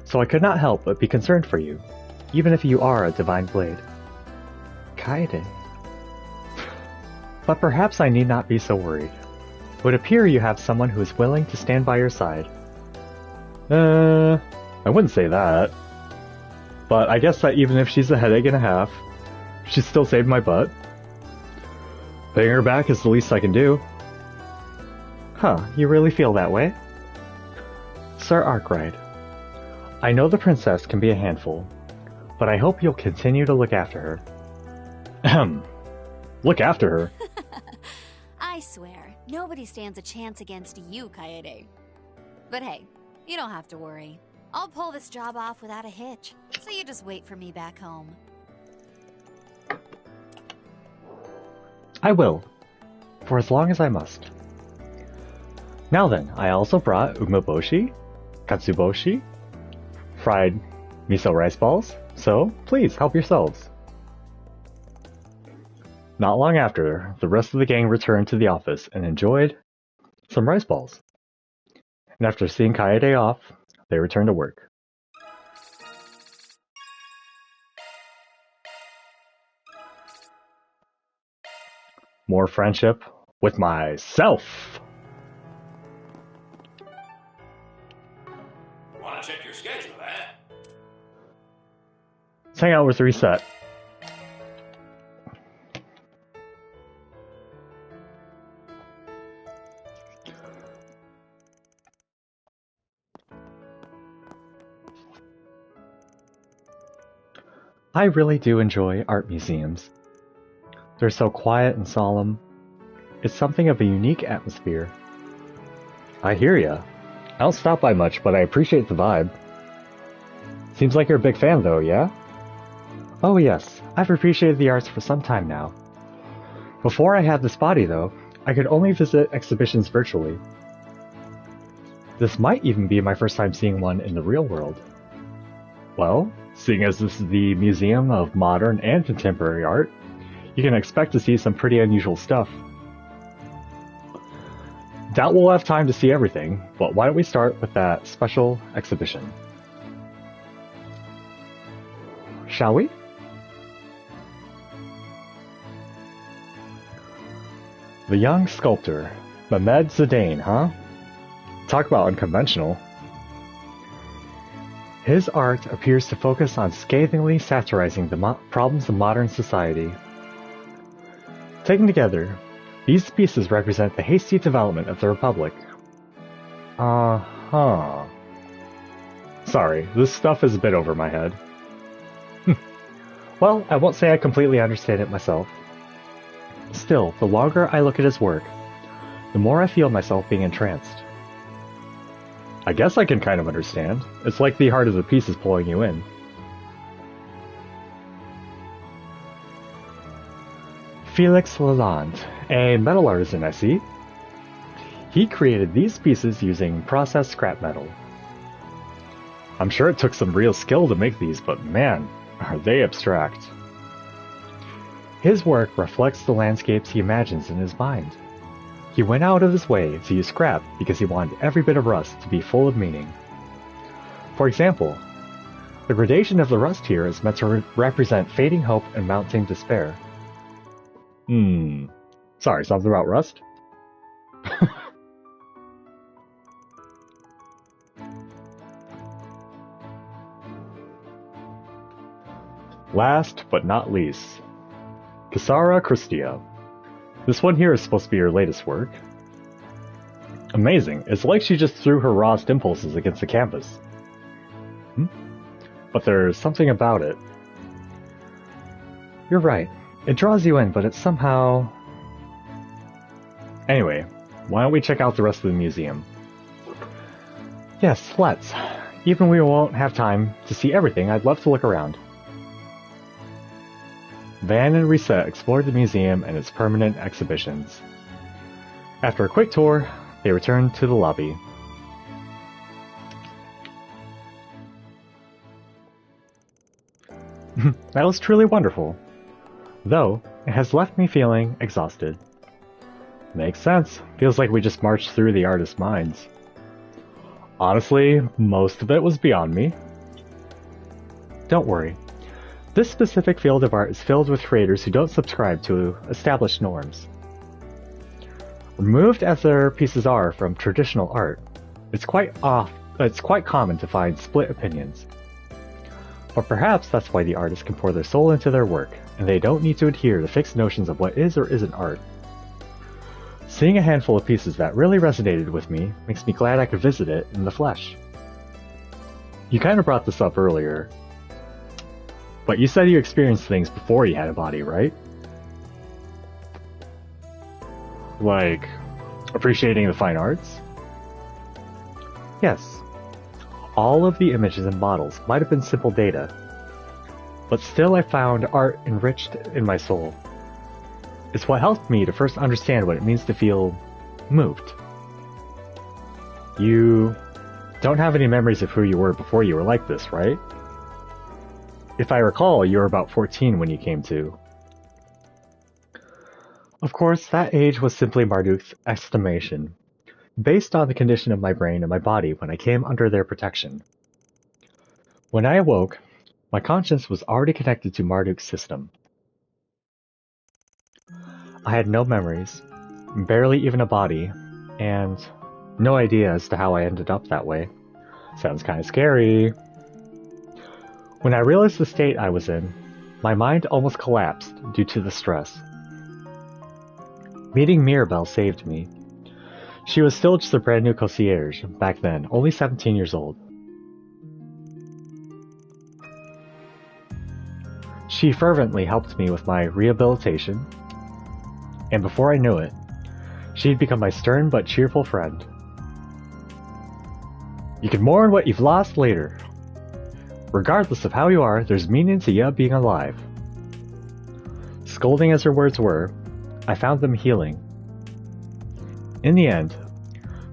Speaker 1: So I could not help but be concerned for you, even if you are a divine blade. Kaede. But perhaps I need not be so worried. It would appear you have someone who is willing to stand by your side. I wouldn't say that. But I guess that even if she's a headache and a half, she still saved my butt. Paying her back is the least I can do. Huh, you really feel that way? Sir Arkwright, I know the princess can be a handful, but I hope you'll continue to look after her. Look after her?
Speaker 13: I swear, nobody stands a chance against you, Kaede. But hey, you don't have to worry. I'll pull this job off without a hitch, so you just wait for me back home.
Speaker 1: I will, for as long as I must. Now then, I also brought umeboshi, katsuboshi, fried miso rice balls, so please help yourselves. Not long after, the rest of the gang returned to the office and enjoyed some rice balls. And after seeing Kaede off, they returned to work. More friendship with myself.
Speaker 4: Want to check your schedule, eh?
Speaker 1: Let's hang out with Reset. I really do enjoy art museums. They're so quiet and solemn. It's something of a unique atmosphere. I hear ya. I don't stop by much, but I appreciate the vibe. Seems like you're a big fan though, yeah? Oh yes, I've appreciated the arts for some time now. Before I had this body, though, I could only visit exhibitions virtually. This might even be my first time seeing one in the real world. Well, seeing as this is the Museum of Modern and Contemporary Art, you can expect to see some pretty unusual stuff. Doubt we'll have time to see everything, but why don't we start with that special exhibition? Shall we? The young sculptor, Mehmed Zidane, huh? Talk about unconventional. His art appears to focus on scathingly satirizing the problems of modern society. Taken together, these pieces represent the hasty development of the Republic. Uh-huh. Sorry, this stuff is a bit over my head. Well, I won't say I completely understand it myself. Still, the longer I look at his work, the more I feel myself being entranced. I guess I can kind of understand. It's like the heart of the piece is pulling you in. Felix Lalande, a metal artisan, I see. He created these pieces using processed scrap metal. I'm sure it took some real skill to make these, but man, are they abstract. His work reflects the landscapes he imagines in his mind. He went out of his way to use scrap because he wanted every bit of rust to be full of meaning. For example, the gradation of the rust here is meant to represent fading hope and mounting despair. Sorry, something about rust? Last but not least, Cassara Christia. This one here is supposed to be her latest work. Amazing, it's like she just threw her rawest impulses against the canvas. But there's something about it. You're right, it draws you in, but it's somehow... Anyway, why don't we check out the rest of the museum? Yes, let's. Even we won't have time to see everything, I'd love to look around. Van and Reset explored the museum and its permanent exhibitions. After a quick tour, they returned to the lobby. That was truly wonderful. Though, it has left me feeling exhausted. Makes sense. Feels like we just marched through the artist's minds. Honestly, most of it was beyond me. Don't worry. This specific field of art is filled with creators who don't subscribe to established norms. Removed as their pieces are from traditional art, it's quite common to find split opinions. But perhaps that's why the artists can pour their soul into their work, and they don't need to adhere to fixed notions of what is or isn't art. Seeing a handful of pieces that really resonated with me makes me glad I could visit it in the flesh. You kind of brought this up earlier, but you said you experienced things before you had a body, right? Like, appreciating the fine arts? Yes. All of the images and models might have been simple data, but still I found art enriched in my soul. It's what helped me to first understand what it means to feel moved. You don't have any memories of who you were before you were like this, right? If I recall, you were about 14 when you came to. Of course, that age was simply Marduk's estimation, based on the condition of my brain and my body when I came under their protection. When I awoke, my conscience was already connected to Marduk's system. I had no memories, barely even a body, and no idea as to how I ended up that way. Sounds kind of scary. When I realized the state I was in, my mind almost collapsed due to the stress. Meeting Mirabelle saved me. She was still just a brand new concierge back then, only 17 years old. She fervently helped me with my rehabilitation, and before I knew it, she'd become my stern but cheerful friend. You can mourn what you've lost later. Regardless of how you are, there's meaning to you being alive. scolding as her words were, I found them healing. In the end,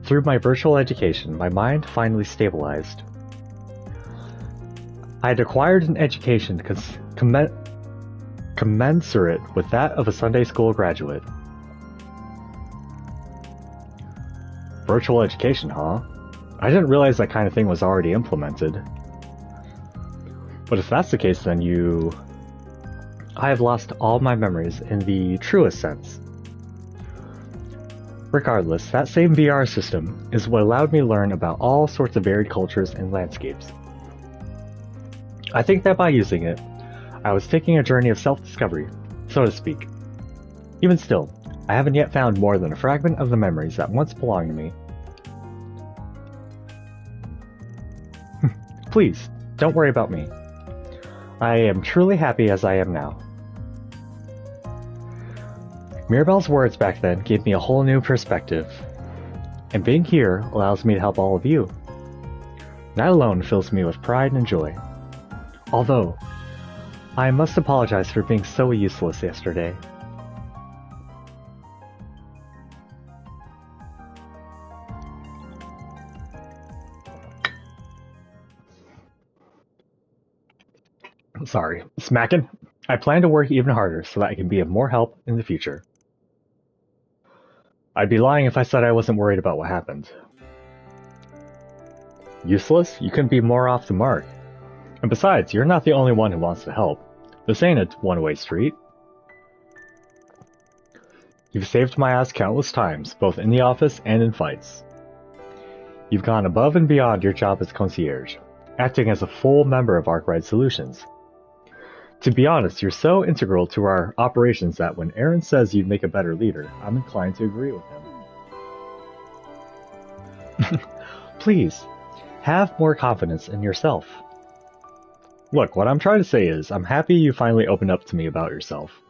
Speaker 1: through my virtual education, my mind finally stabilized. I had acquired an education commensurate with that of a Sunday school graduate. Virtual education, huh? I didn't realize that kind of thing was already implemented. But if that's the case, then I have lost all my memories in the truest sense. Regardless, that same VR system is what allowed me to learn about all sorts of varied cultures and landscapes. I think that by using it, I was taking a journey of self-discovery, so to speak. Even still, I haven't yet found more than a fragment of the memories that once belonged to me. Please, don't worry about me. I am truly happy as I am now. Mirabelle's words back then gave me a whole new perspective, and being here allows me to help all of you. That alone fills me with pride and joy. Although, I must apologize for being so useless yesterday. Sorry, smacking. I plan to work even harder so that I can be of more help in the future. I'd be lying if I said I wasn't worried about what happened. Useless? You couldn't be more off the mark. And besides, you're not the only one who wants to help. This ain't a one-way street. You've saved my ass countless times, both in the office and in fights. You've gone above and beyond your job as concierge, acting as a full member of Arkwright Solutions. To be honest, you're so integral to our operations that when Aaron says you'd make a better leader, I'm inclined to agree with him. Please, have more confidence in yourself. Look, what I'm trying to say is, I'm happy you finally opened up to me about yourself.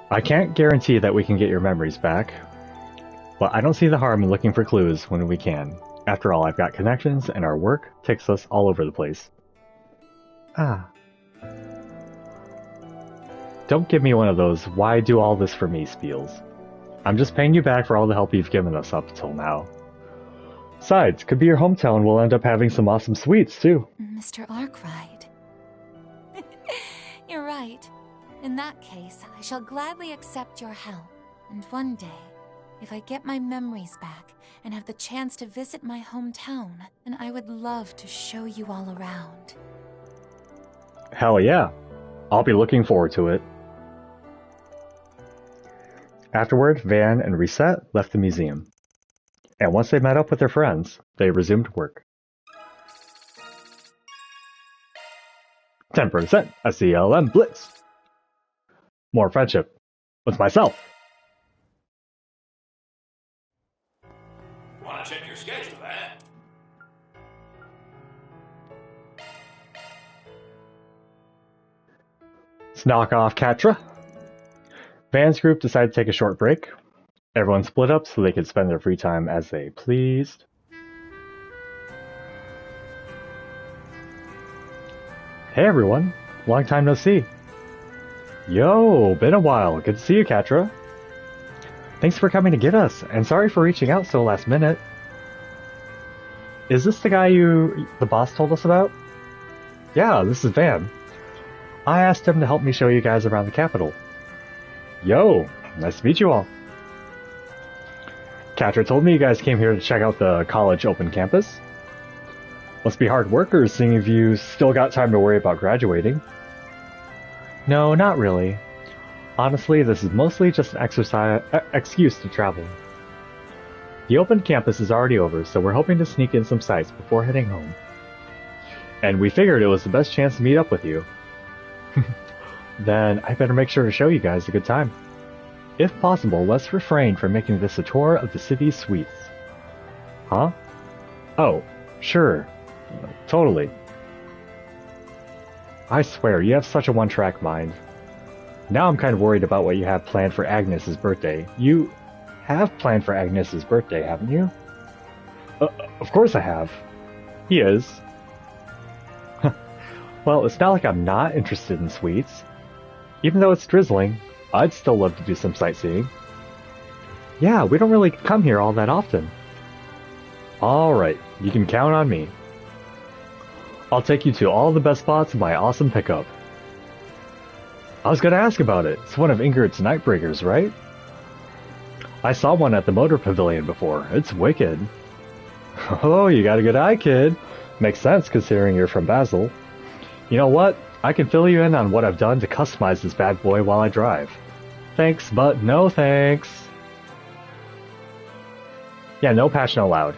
Speaker 1: I can't guarantee that we can get your memories back, but I don't see the harm in looking for clues when we can. After all, I've got connections, and our work takes us all over the place. Ah. Don't give me one of those why do all this for me spiels. I'm just paying you back for all the help you've given us up till now. Besides, could be your hometown. We'll end up having some awesome sweets, too.
Speaker 13: Mr. Arkwright. You're right. In that case, I shall gladly accept your help. And one day, if I get my memories back and have the chance to visit my hometown, then I would love to show you all around.
Speaker 1: Hell yeah. I'll be looking forward to it. Afterward, Van and Reset left the museum. And once they met up with their friends, they resumed work. 10% SELM Blitz. More friendship with myself.
Speaker 4: Wanna check your schedule, eh?
Speaker 1: Let's knock off Catra. Van's group decided to take a short break. Everyone split up so they could spend their free time as they pleased. Hey everyone, long time no see. Yo, been a while. Good to see you, Catra. Thanks for coming to get us, and sorry for reaching out so last minute. Is this the guy the boss told us about? Yeah, this is Van. I asked him to help me show you guys around the capital. Yo, nice to meet you all. Catra told me you guys came here to check out the college open campus. Must be hard workers, seeing if you still got time to worry about graduating. No, not really. Honestly, this is mostly just an excuse to travel. The open campus is already over, so we're hoping to sneak in some sights before heading home. And we figured it was the best chance to meet up with you. Then I better make sure to show you guys a good time. If possible, let's refrain from making this a tour of the city's sweets. Huh? Oh, sure. Totally. I swear, you have such a one-track mind. Now I'm kind of worried about what you have planned for Agnes's birthday. You have planned for Agnes's birthday, haven't you? Of course I have. He is. Well, it's not like I'm not interested in sweets. Even though it's drizzling, I'd still love to do some sightseeing. Yeah, we don't really come here all that often. Alright, you can count on me. I'll take you to all the best spots in my awesome pickup. I was gonna ask about it. It's one of Ingrid's Nightbreakers, right? I saw one at the Motor Pavilion before. It's wicked. Oh, you got a good eye, kid. Makes sense considering you're from Basel. You know what? I can fill you in on what I've done to customize this bad boy while I drive. Thanks, but no thanks. Yeah, no passion allowed.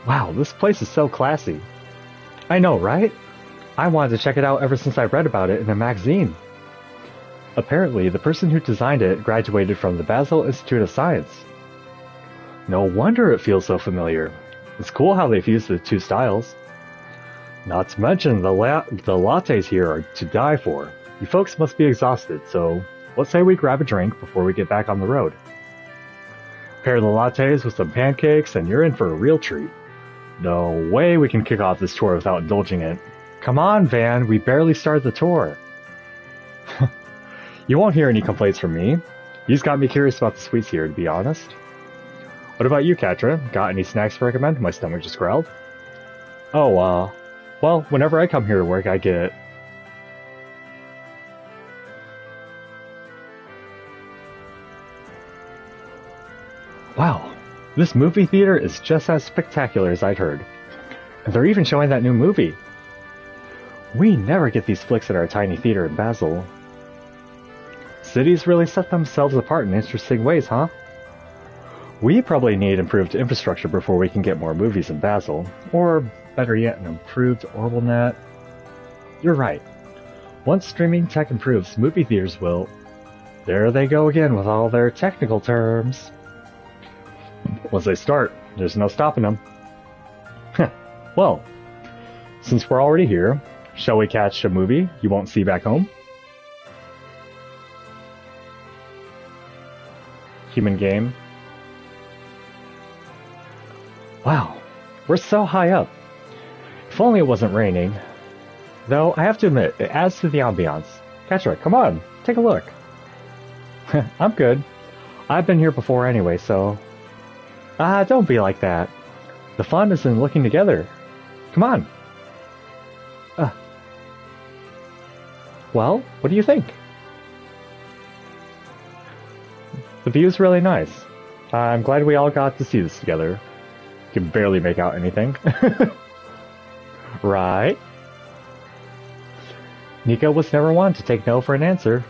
Speaker 1: Wow, this place is so classy. I know, right? I wanted to check it out ever since I read about it in a magazine. Apparently, the person who designed it graduated from the Basel Institute of Science. No wonder it feels so familiar. It's cool how they fused the two styles. Not to mention, the lattes here are to die for. You folks must be exhausted, so let's say we grab a drink before we get back on the road. Pair the lattes with some pancakes and you're in for a real treat. No way we can kick off this tour without indulging it. Come on, Van, we barely started the tour. You won't hear any complaints from me. You just got me curious about the sweets here, to be honest. What about you, Catra? Got any snacks to recommend? My stomach just growled. Oh, well, whenever I come here to work, I get... Wow, this movie theater is just as spectacular as I'd heard. And they're even showing that new movie. We never get these flicks at our tiny theater in Basel. Cities really set themselves apart in interesting ways, huh? We probably need improved infrastructure before we can get more movies in Basel, or better yet, an improved OrbitNet. You're right. Once streaming tech improves, movie theaters will... There they go again with all their technical terms. Once they start, there's no stopping them. Well, since we're already here, shall we catch a movie you won't see back home? Human game. Wow, we're so high up. If only it wasn't raining. Though, I have to admit, it adds to the ambiance. Catra, come on, take a look. I'm good. I've been here before anyway, so... don't be like that. The fun is in looking together. Come on. Well, what do you think? The view's really nice. I'm glad we all got to see this together. Can barely make out anything. Right? Nico was never one to take no for an answer.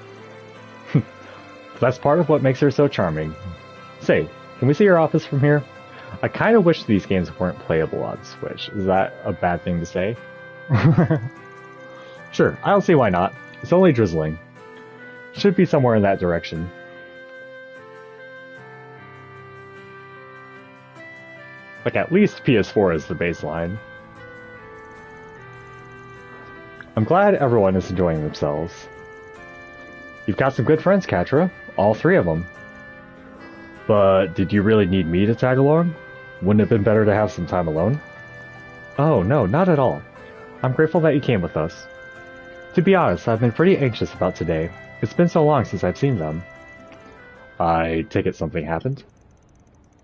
Speaker 1: That's part of what makes her so charming. Say, can we see your office from here? I kind of wish these games weren't playable on Switch. Is that a bad thing to say? Sure, I don't see why not. It's only drizzling. Should be somewhere in that direction. Like, at least PS4 is the baseline. I'm glad everyone is enjoying themselves. You've got some good friends, Catra. All three of them. But did you really need me to tag along? Wouldn't it have been better to have some time alone? Oh, no, not at all. I'm grateful that you came with us. To be honest, I've been pretty anxious about today. It's been so long since I've seen them. I take it something happened?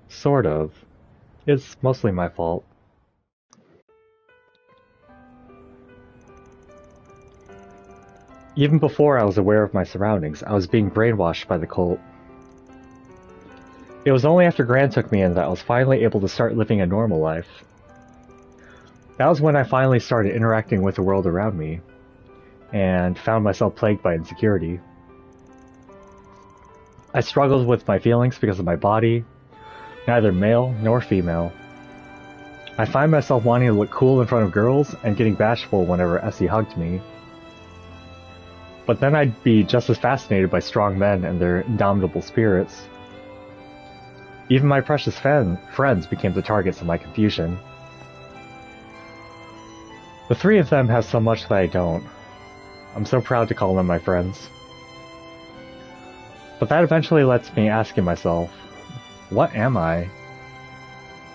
Speaker 1: Sort of. It's mostly my fault. Even before I was aware of my surroundings, I was being brainwashed by the cult. It was only after Gran took me in that I was finally able to start living a normal life. That was when I finally started interacting with the world around me, and found myself plagued by insecurity. I struggled with my feelings because of my body, neither male nor female. I find myself wanting to look cool in front of girls and getting bashful whenever Essie hugged me. But then I'd be just as fascinated by strong men and their indomitable spirits. Even my precious friends became the targets of my confusion. The three of them have so much that I don't. I'm so proud to call them my friends. But that eventually lets me asking myself, what am I?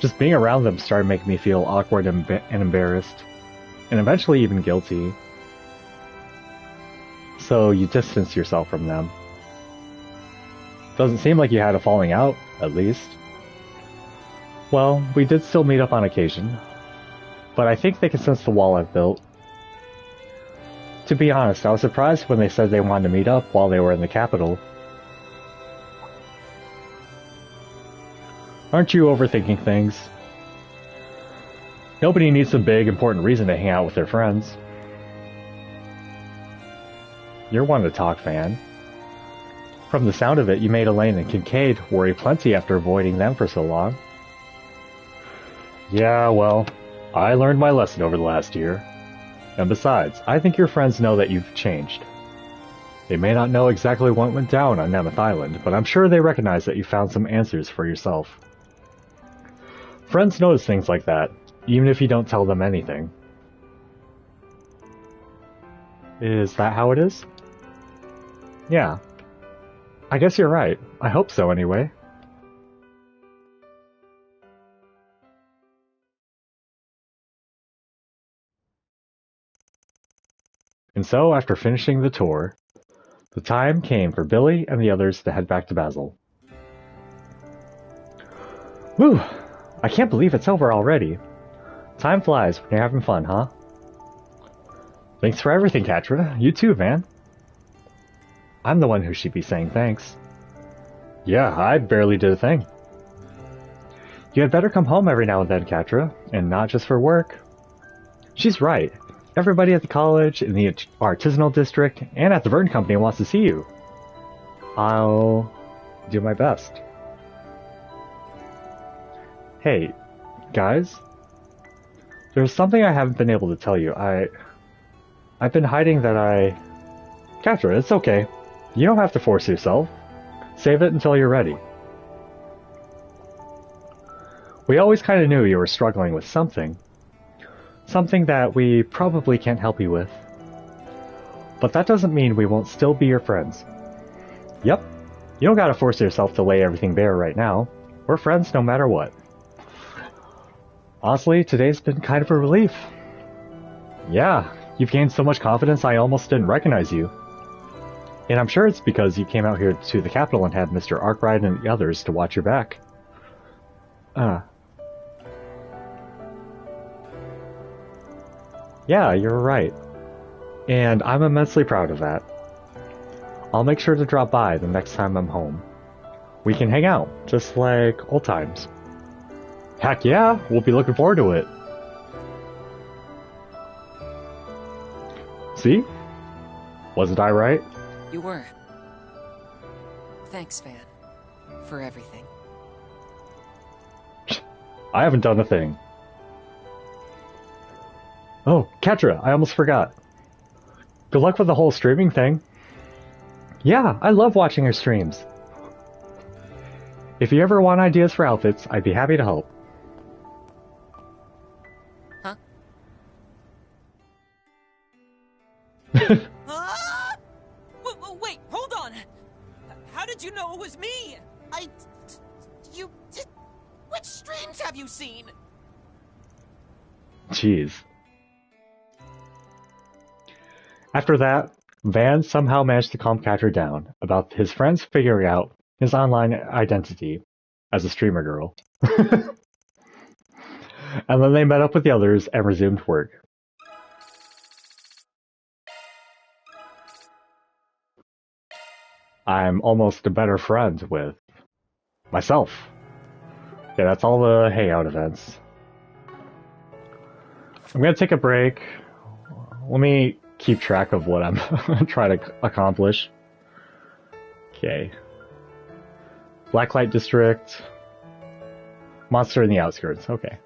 Speaker 1: Just being around them started making me feel awkward and embarrassed. and eventually even guilty. So you distance yourself from them. Doesn't seem like you had a falling out, at least. Well, we did still meet up on occasion, but I think they can sense the wall I've built. To be honest, I was surprised when they said they wanted to meet up while they were in the capital. Aren't you overthinking things? Nobody needs a big, important reason to hang out with their friends. You're one to talk, Van. From the sound of it, you made Elaine and Kincaid worry plenty after avoiding them for so long. Yeah, well, I learned my lesson over the last year. And besides, I think your friends know that you've changed. They may not know exactly what went down on Nemeth Island, but I'm sure they recognize that you found some answers for yourself. Friends notice things like that, even if you don't tell them anything. Is that how it is? Yeah. I guess you're right. I hope so, anyway. And so, after finishing the tour, the time came for Billy and the others to head back to Basel. Whew! I can't believe it's over already. Time flies when you're having fun, huh? Thanks for everything, Catra. You too, Van. I'm the one who should be saying thanks. Yeah, I barely did a thing. You had better come home every now and then, Catra, and not just for work. She's right. Everybody at the college, in the artisanal district, and at the Verne Company wants to see you. I'll do my best. Hey, guys. There's something I haven't been able to tell you. I've been hiding that Catra, it's okay. You don't have to force yourself. Save it until you're ready. We always kind of knew you were struggling with something. Something that we probably can't help you with. But that doesn't mean we won't still be your friends. Yep, you don't gotta force yourself to lay everything bare right now. We're friends no matter what. Honestly, today's been kind of a relief. Yeah, you've gained so much confidence I almost didn't recognize you. And I'm sure it's because you came out here to the capital and had Mr. Arkwright and the others to watch your back. Yeah, you're right. And I'm immensely proud of that. I'll make sure to drop by the next time I'm home. We can hang out, just like old times. Heck yeah, we'll be looking forward to it. See? Wasn't I right?
Speaker 14: You were. Thanks, Van, for everything.
Speaker 1: I haven't done a thing. Oh, Catra, I almost forgot. Good luck with the whole streaming thing. Yeah, I love watching your streams. If you ever want ideas for outfits, I'd be happy to help.
Speaker 14: Huh? Wait, hold on! How did you know it was me? Which streams have you seen?
Speaker 1: Jeez. After that, Van somehow managed to calm Catra down about his friends figuring out his online identity as a streamer girl. And then they met up with the others and resumed work. I'm almost a better friend with myself. Yeah, that's all the hangout events. I'm gonna take a break. Let me keep track of what I'm trying to accomplish. Okay. Blacklight District. Monster in the Outskirts. Okay.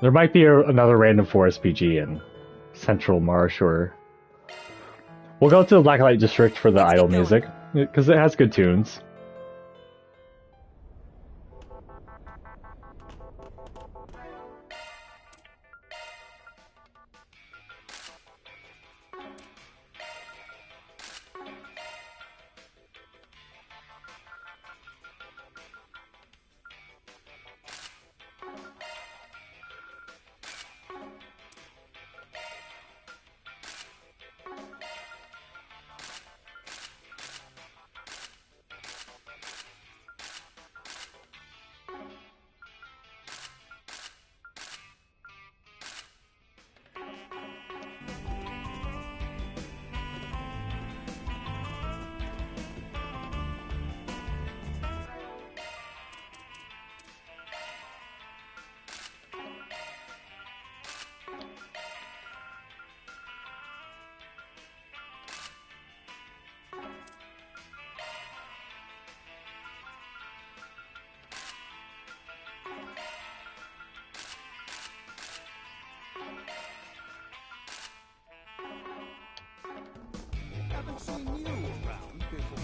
Speaker 1: There might be another random forest PG in Central Marsh, or... We'll go to the Blacklight District for the idle music, because it has good tunes.
Speaker 11: haven't seen you around before.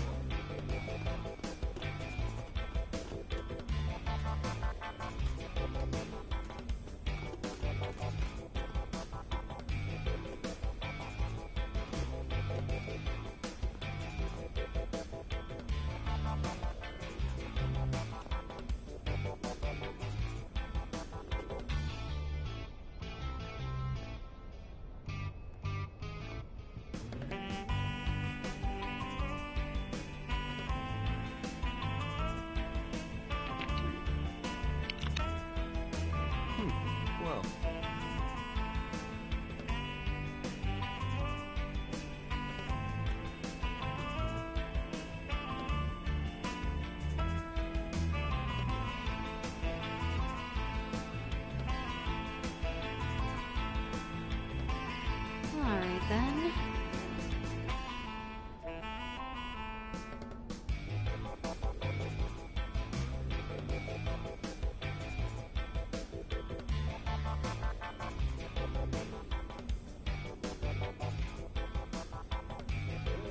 Speaker 12: Well.
Speaker 13: Alright then.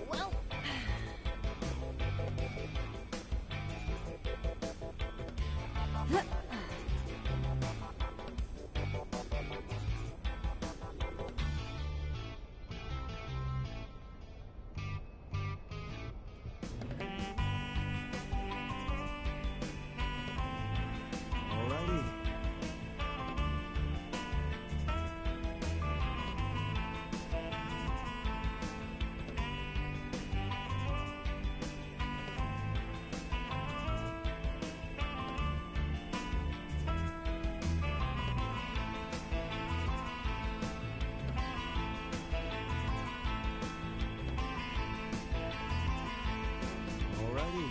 Speaker 13: Well.
Speaker 12: Alrighty. Alrighty.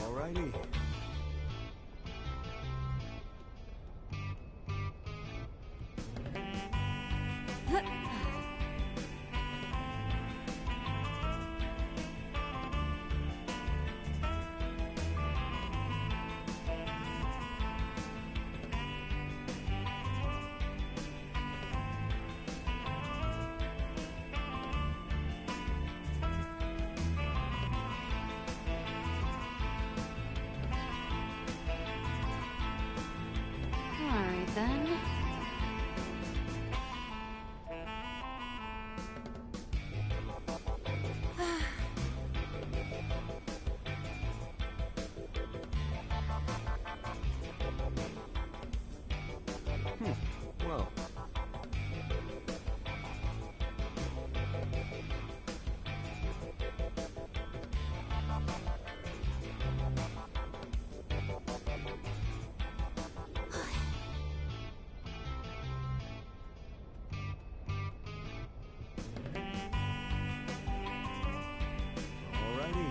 Speaker 12: Alrighty.
Speaker 13: Alright then.
Speaker 12: Well. Alrighty.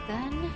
Speaker 13: right then.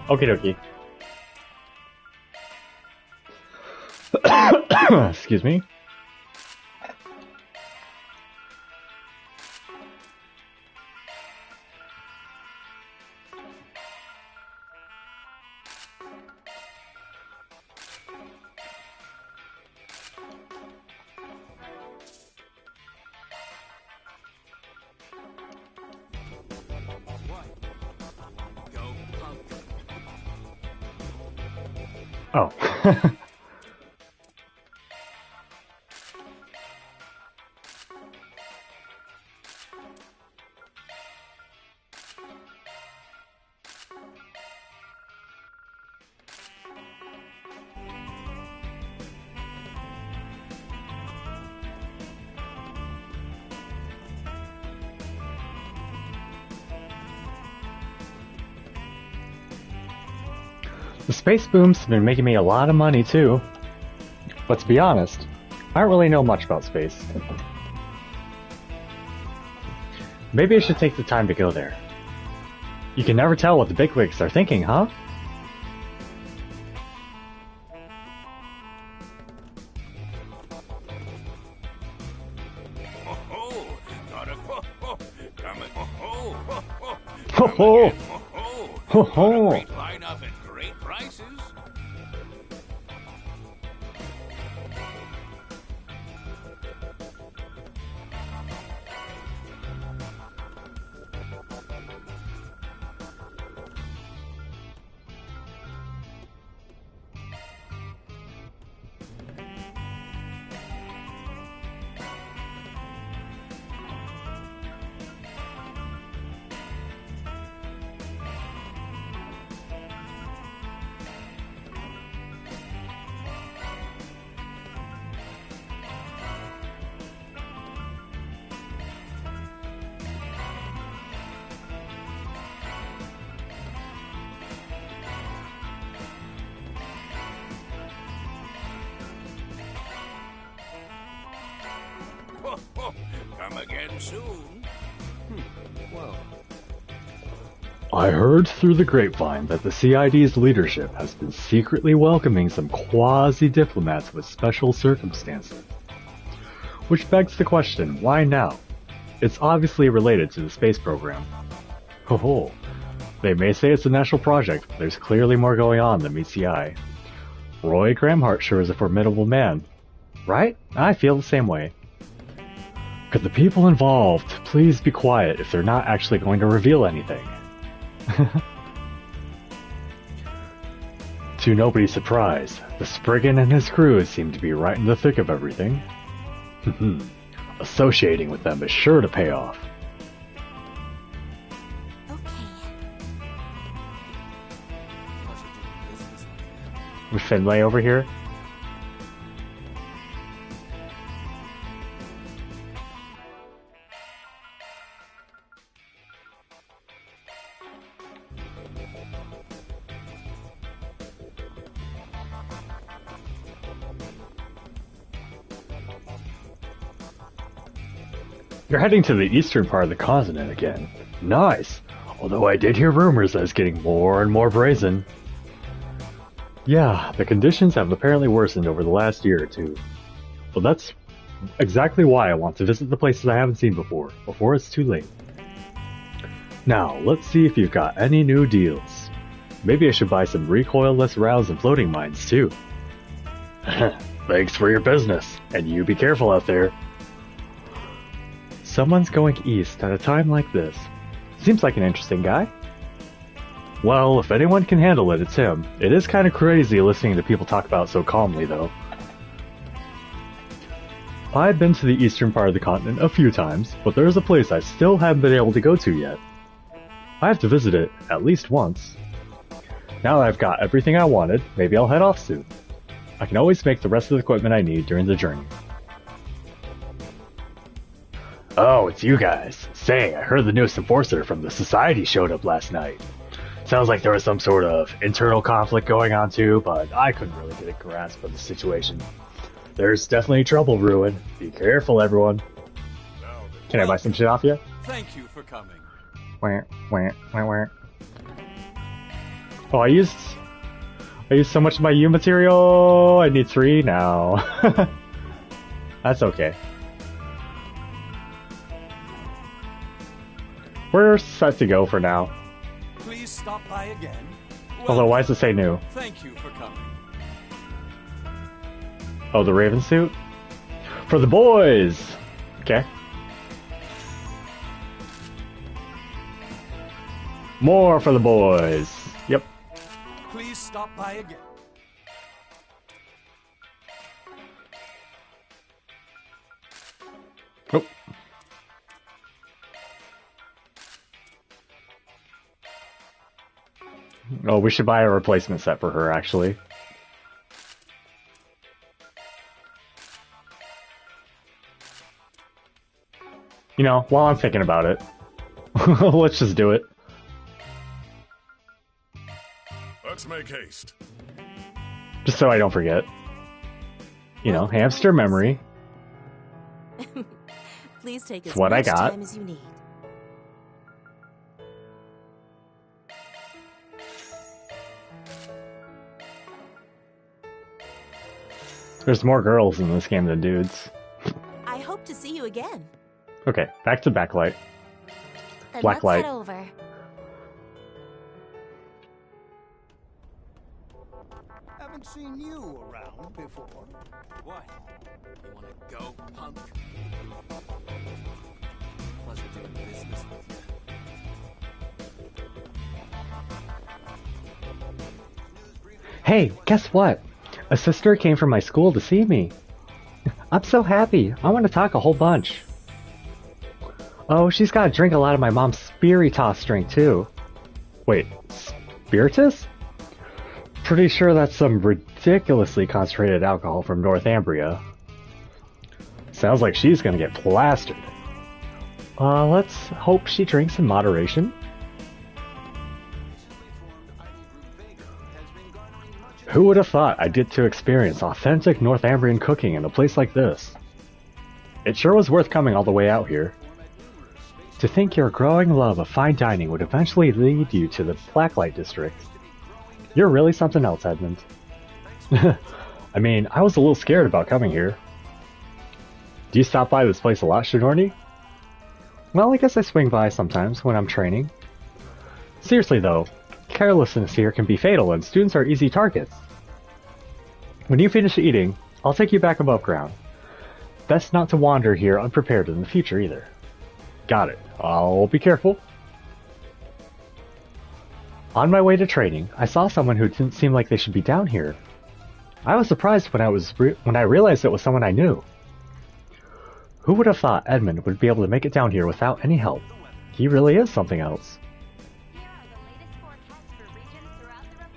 Speaker 1: Okie dokie. Excuse me. Oh. The space booms have been making me a lot of money too. But to be honest, I don't really know much about space. Maybe I should take the time to go there. You can never tell what the bigwigs are thinking, huh? Ho ho! Ho ho!
Speaker 4: Great lineup and great prices. Come again soon.
Speaker 12: Well.
Speaker 1: I heard through the grapevine that the CID's leadership has been secretly welcoming some quasi-diplomats with special circumstances. Which begs the question, why now? It's obviously related to the space program. Ho ho. They may say it's a national project, but there's clearly more going on than meets the eye. Roy Gramhart sure is a formidable man. Right? I feel the same way. Could the people involved please be quiet if they're not actually going to reveal anything? To nobody's surprise, the Spriggan and his crew seem to be right in the thick of everything. Associating with them is sure to pay off. With Finlay over here? You're heading to the eastern part of the continent again. Nice! Although I did hear rumors that it's getting more and more brazen. Yeah, the conditions have apparently worsened over the last year or two. But that's exactly why I want to visit the places I haven't seen before it's too late. Now, let's see if you've got any new deals. Maybe I should buy some recoilless rounds and floating mines too. Thanks for your business, and you be careful out there. Someone's going east at a time like this. Seems like an interesting guy. Well, if anyone can handle it, it's him. It is kind of crazy listening to people talk about it so calmly, though. I've been to the eastern part of the continent a few times, but there's a place I still haven't been able to go to yet. I have to visit it at least once. Now that I've got everything I wanted, maybe I'll head off soon. I can always make the rest of the equipment I need during the journey. Oh, it's you guys. Say, I heard the newest enforcer from the Society showed up last night. Sounds like there was some sort of internal conflict going on too, but I couldn't really get a grasp of the situation. There's definitely trouble brewing. Be careful, everyone. Can I buy some shit off you?
Speaker 4: Thank you for coming.
Speaker 1: Oh, I used so much of my U material. I need 3 now. That's okay. We're set to go for now.
Speaker 4: Please stop by again.
Speaker 1: Although, why does it say new?
Speaker 4: Thank you for coming.
Speaker 1: Oh, the Raven suit? For the boys! Okay. More for the boys. Yep.
Speaker 4: Please stop by again.
Speaker 1: Oh. Oh, we should buy a replacement set for her, actually. You know, while I'm thinking about it, let's just do it.
Speaker 9: Let's make haste.
Speaker 1: Just so I don't forget. You know, hamster memory.
Speaker 6: Please take as
Speaker 1: what I
Speaker 6: much
Speaker 1: got.
Speaker 6: time as you need.
Speaker 1: There's more girls in this game than dudes.
Speaker 6: I hope to see you again.
Speaker 1: Okay, back to backlight.
Speaker 6: Then
Speaker 1: Blacklight.
Speaker 6: let's head over.
Speaker 11: Haven't seen you around before.
Speaker 5: What? You wanna go, punk? Pleasure doing business with you.
Speaker 1: Hey, guess what? A sister came from my school to see me. I'm so happy. I want to talk a whole bunch. Oh, she's got to drink a lot of my mom's Spiritas drink too. Wait, Spiritus? Pretty sure that's some ridiculously concentrated alcohol from Northumbria. Sounds like she's gonna get plastered. Let's hope she drinks in moderation. Who would have thought I'd get to experience authentic Northumbrian cooking in a place like this? It sure was worth coming all the way out here. To think your growing love of fine dining would eventually lead you to the Blacklight District. You're really something else, Edmund. I mean, I was a little scared about coming here. Do you stop by this place a lot, Shinorni? Well, I guess I swing by sometimes when I'm training. Seriously though, carelessness here can be fatal and students are easy targets. When you finish eating, I'll take you back above ground. Best not to wander here unprepared in the future either. Got it. I'll be careful. On my way to training, I saw someone who didn't seem like they should be down here. I was surprised when I realized it was someone I knew. Who would have thought Edmund would be able to make it down here without any help? He really is something else.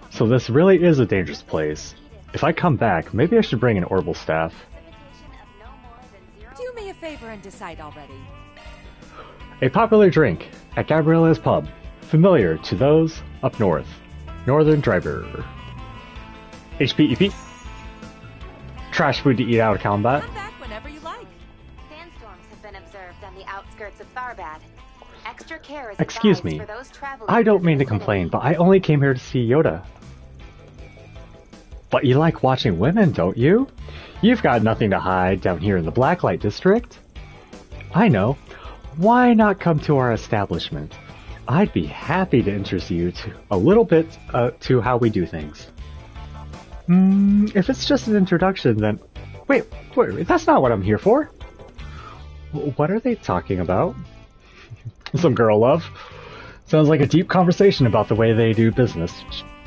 Speaker 1: So this really is a dangerous place. If I come back, maybe I should bring an Orbital Staff.
Speaker 15: Do me a favor and decide already.
Speaker 1: A popular drink at Gabriella's Pub, familiar to those up north. Northern Driver. HPEP. Trash food to eat out of combat.
Speaker 15: Come back whenever you like.
Speaker 16: Sandstorms have been observed on the outskirts of Tharbad. Extra care is
Speaker 1: Excuse
Speaker 16: advised
Speaker 1: me.
Speaker 16: for those traveling
Speaker 1: I don't
Speaker 16: in the
Speaker 1: mean to
Speaker 16: vicinity.
Speaker 1: complain, but I only came here to see Yoda. But you like watching women, don't you? You've got nothing to hide down here in the Blacklight District. I know. Why not come to our establishment? I'd be happy to introduce you to a little bit to how we do things. If it's just an introduction, then... Wait, that's not what I'm here for. What are they talking about? Some girl love. Sounds like a deep conversation about the way they do business.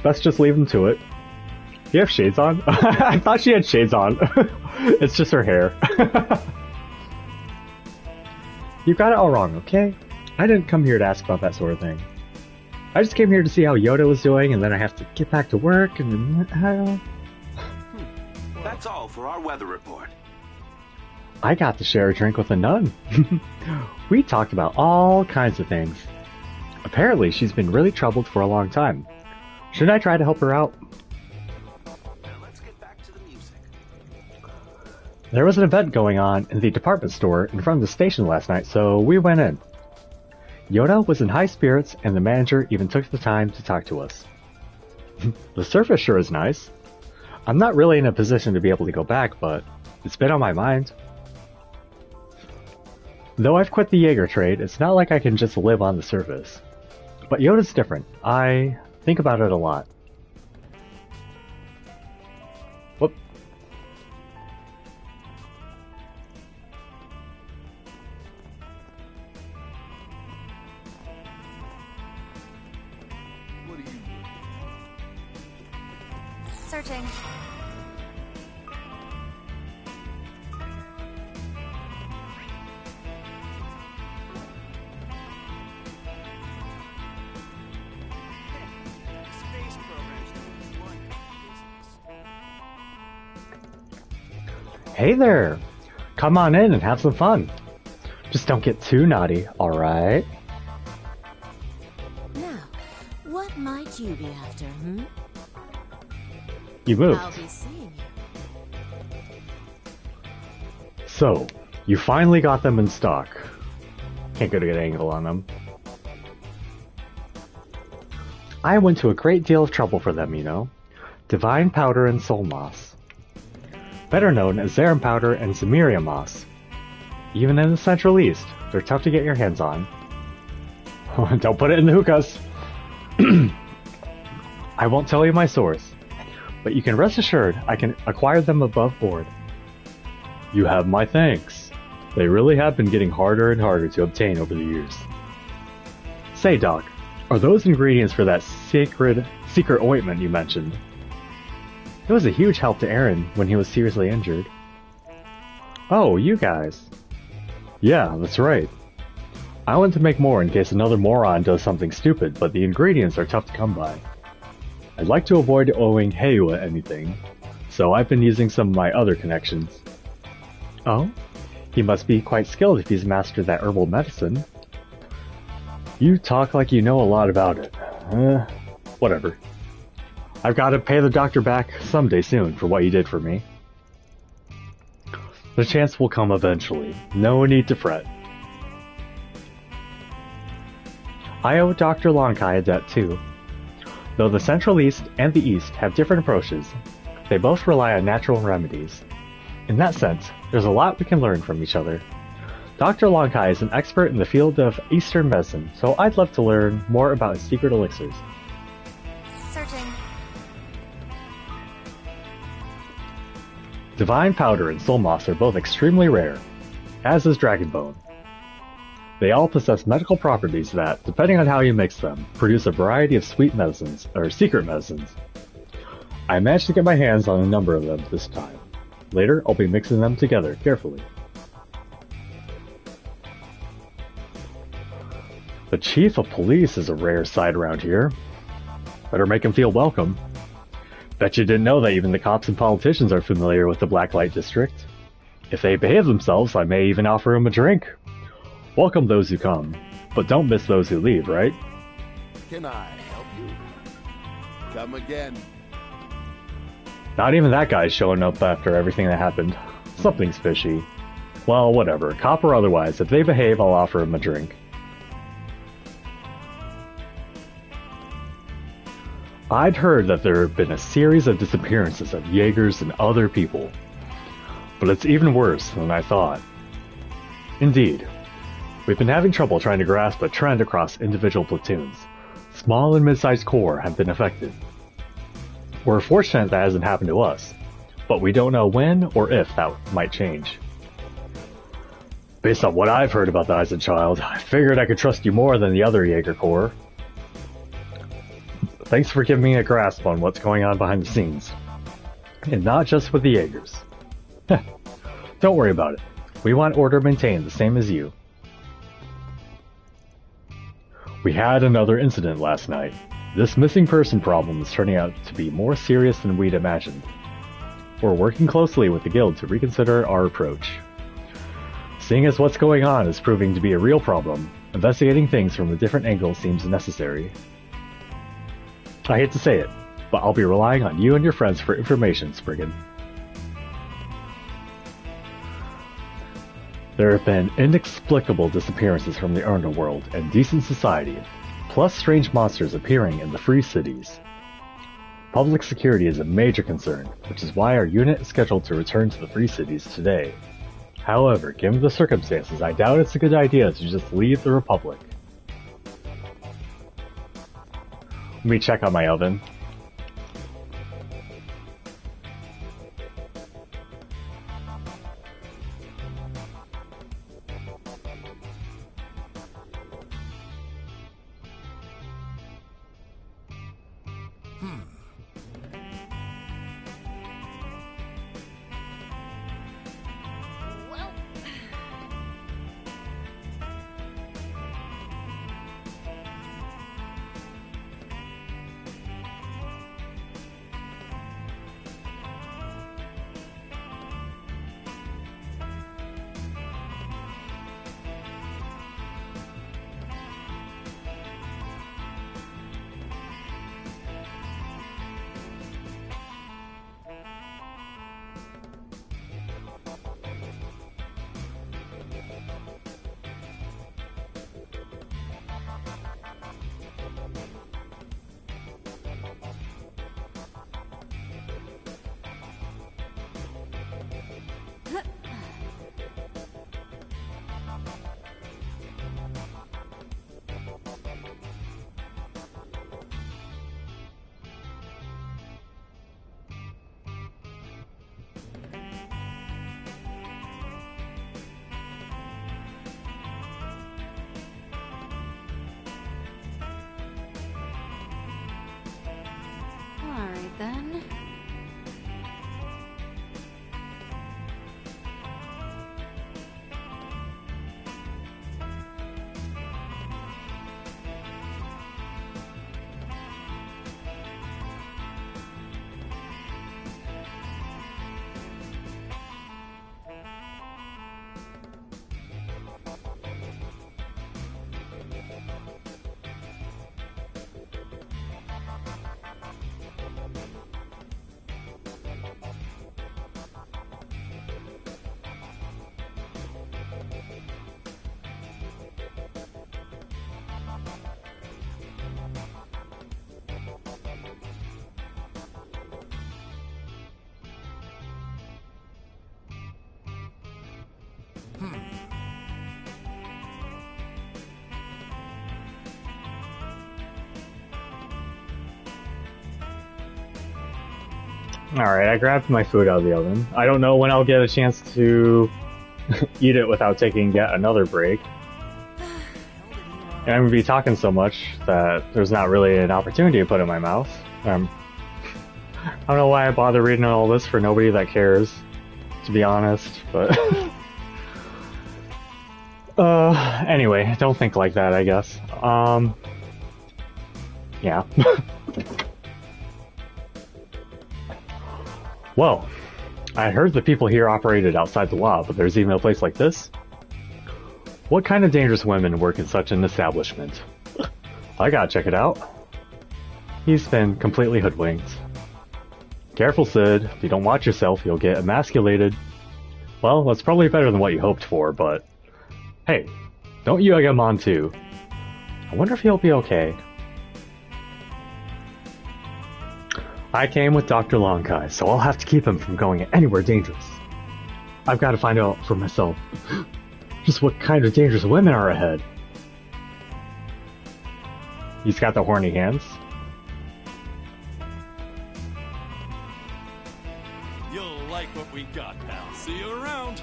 Speaker 1: Let's just leave them to it. Do you have shades on? I thought she had shades on. It's just her hair. You got it all wrong, okay? I didn't come here to ask about that sort of thing. I just came here to see how Yoda was doing, and then I have to get back to work, and then...
Speaker 17: That's all for our weather report.
Speaker 1: I got to share a drink with a nun. We talked about all kinds of things. Apparently, she's been really troubled for a long time. Shouldn't I try to help her out?
Speaker 17: Let's get back to the music.
Speaker 1: There was an event going on in the department store in front of the station last night, so we went in. Yoda was in high spirits, and the manager even took the time to talk to us. The surface sure is nice. I'm not really in a position to be able to go back, but it's been on my mind. Though I've quit the Jaeger trade, it's not like I can just live on the surface. But Yoda's different. I think about it a lot. Whoop.
Speaker 11: What are you doing?
Speaker 13: Searching.
Speaker 8: Space program's doing wonderful business.
Speaker 1: Hey there! Come on in and have some fun. Just don't get too naughty, alright?
Speaker 6: Now, what might you be after,
Speaker 1: You moved.
Speaker 6: I'll be seeing you.
Speaker 1: So, you finally got them in stock. Can't get a good angle on them. I went to a great deal of trouble for them, you know. Divine Powder and Soul Moss. Better known as Zarin Powder and Zemiria Moss. Even in the Central East, they're tough to get your hands on. Don't put it in the hookahs! I won't tell you my source, but you can rest assured I can acquire them above board. You have my thanks. They really have been getting harder and harder to obtain over the years. Say, Doc, are those ingredients for that secret ointment you mentioned? It was a huge help to Aaron when he was seriously injured. Oh, you guys. Yeah, that's right. I want to make more in case another moron does something stupid, but the ingredients are tough to come by. I'd like to avoid owing Heiwa anything, so I've been using some of my other connections. Oh? He must be quite skilled if he's mastered that herbal medicine. You talk like you know a lot about it. Whatever. I've got to pay the doctor back someday soon for what he did for me. The chance will come eventually. No need to fret. I owe Dr. Lonkai a debt too. Though the Central East and the East have different approaches, they both rely on natural remedies. In that sense, there's a lot we can learn from each other. Dr. Lonkai is an expert in the field of Eastern medicine, so I'd love to learn more about his secret elixirs.
Speaker 13: Searching.
Speaker 1: Divine Powder and Soul Moss are both extremely rare, as is Dragonbone. They all possess medical properties that, depending on how you mix them, produce a variety of sweet medicines, or secret medicines. I managed to get my hands on a number of them this time. Later, I'll be mixing them together carefully. The Chief of Police is a rare sight around here. Better make him feel welcome. Bet you didn't know that even the cops and politicians are familiar with the Blacklight District. If they behave themselves, I may even offer them a drink. Welcome those who come, but don't miss those who leave, right?
Speaker 11: Can I help you? Come again.
Speaker 1: Not even that guy's showing up after everything that happened. Something's fishy. Well, whatever, cop or otherwise, if they behave, I'll offer them a drink. I'd heard that there had been a series of disappearances of Jaegers and other people, but it's even worse than I thought. Indeed, we've been having trouble trying to grasp a trend across individual platoons. Small and mid-sized corps have been affected. We're fortunate that hasn't happened to us, but we don't know when or if that might change. Based on what I've heard about the Eisenchild, I figured I could trust you more than the other Jaeger Corps. Thanks for giving me a grasp on what's going on behind the scenes. And not just with the Jaegers. Don't worry about it. We want order maintained the same as you. We had another incident last night. This missing person problem is turning out to be more serious than we'd imagined. We're working closely with the guild to reconsider our approach. Seeing as what's going on is proving to be a real problem, investigating things from a different angle seems necessary. I hate to say it, but I'll be relying on you and your friends for information, Spriggan. There have been inexplicable disappearances from the underworld and decent society, plus strange monsters appearing in the free cities. Public security is a major concern, which is why our unit is scheduled to return to the free cities today. However, given the circumstances, I doubt it's a good idea to just leave the Republic. Let me check on my oven.
Speaker 13: Alright then.
Speaker 1: Alright, I grabbed my food out of the oven. I don't know when I'll get a chance to eat it without taking yet another break. And I'm going to be talking so much that there's not really an opportunity to put it in my mouth. I don't know why I bother reading all this for nobody that cares, to be honest, but... anyway, don't think like that, I guess. Yeah. Well, I heard the people here operated outside the law, but there's even a place like this? What kind of dangerous women work in such an establishment? I gotta check it out. He's been completely hoodwinked. Careful, Sid. If you don't watch yourself, you'll get emasculated. Well, that's probably better than what you hoped for, but... Hey, don't you egg him on too. I wonder if he'll be okay. I came with Dr. Lonkai, so I'll have to keep him from going anywhere dangerous. I've got to find out for myself just what kind of dangerous women are ahead. He's got the horny hands.
Speaker 4: You'll like what we got, pal. See you around.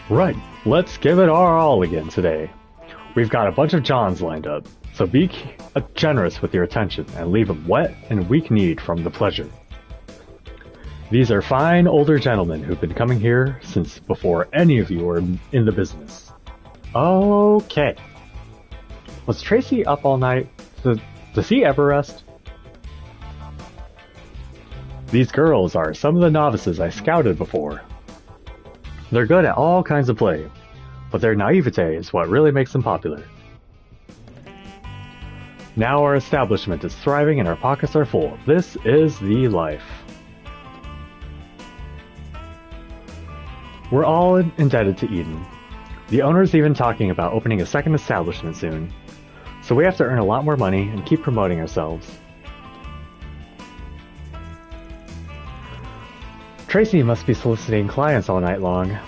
Speaker 1: Right, let's give it our all again today. We've got a bunch of Johns lined up, so be generous with your attention and leave them wet and weak-kneed from the pleasure. These are fine older gentlemen who've been coming here since before any of you were in the business. Okay. Was Tracy up all night? Does he ever rest? These girls are some of the novices I scouted before. They're good at all kinds of play, but their naivete is what really makes them popular. Now our establishment is thriving and our pockets are full. This is the life. We're all indebted to Eden. The owner's even talking about opening a second establishment soon, so we have to earn a lot more money and keep promoting ourselves. Tracy must be soliciting clients all night long.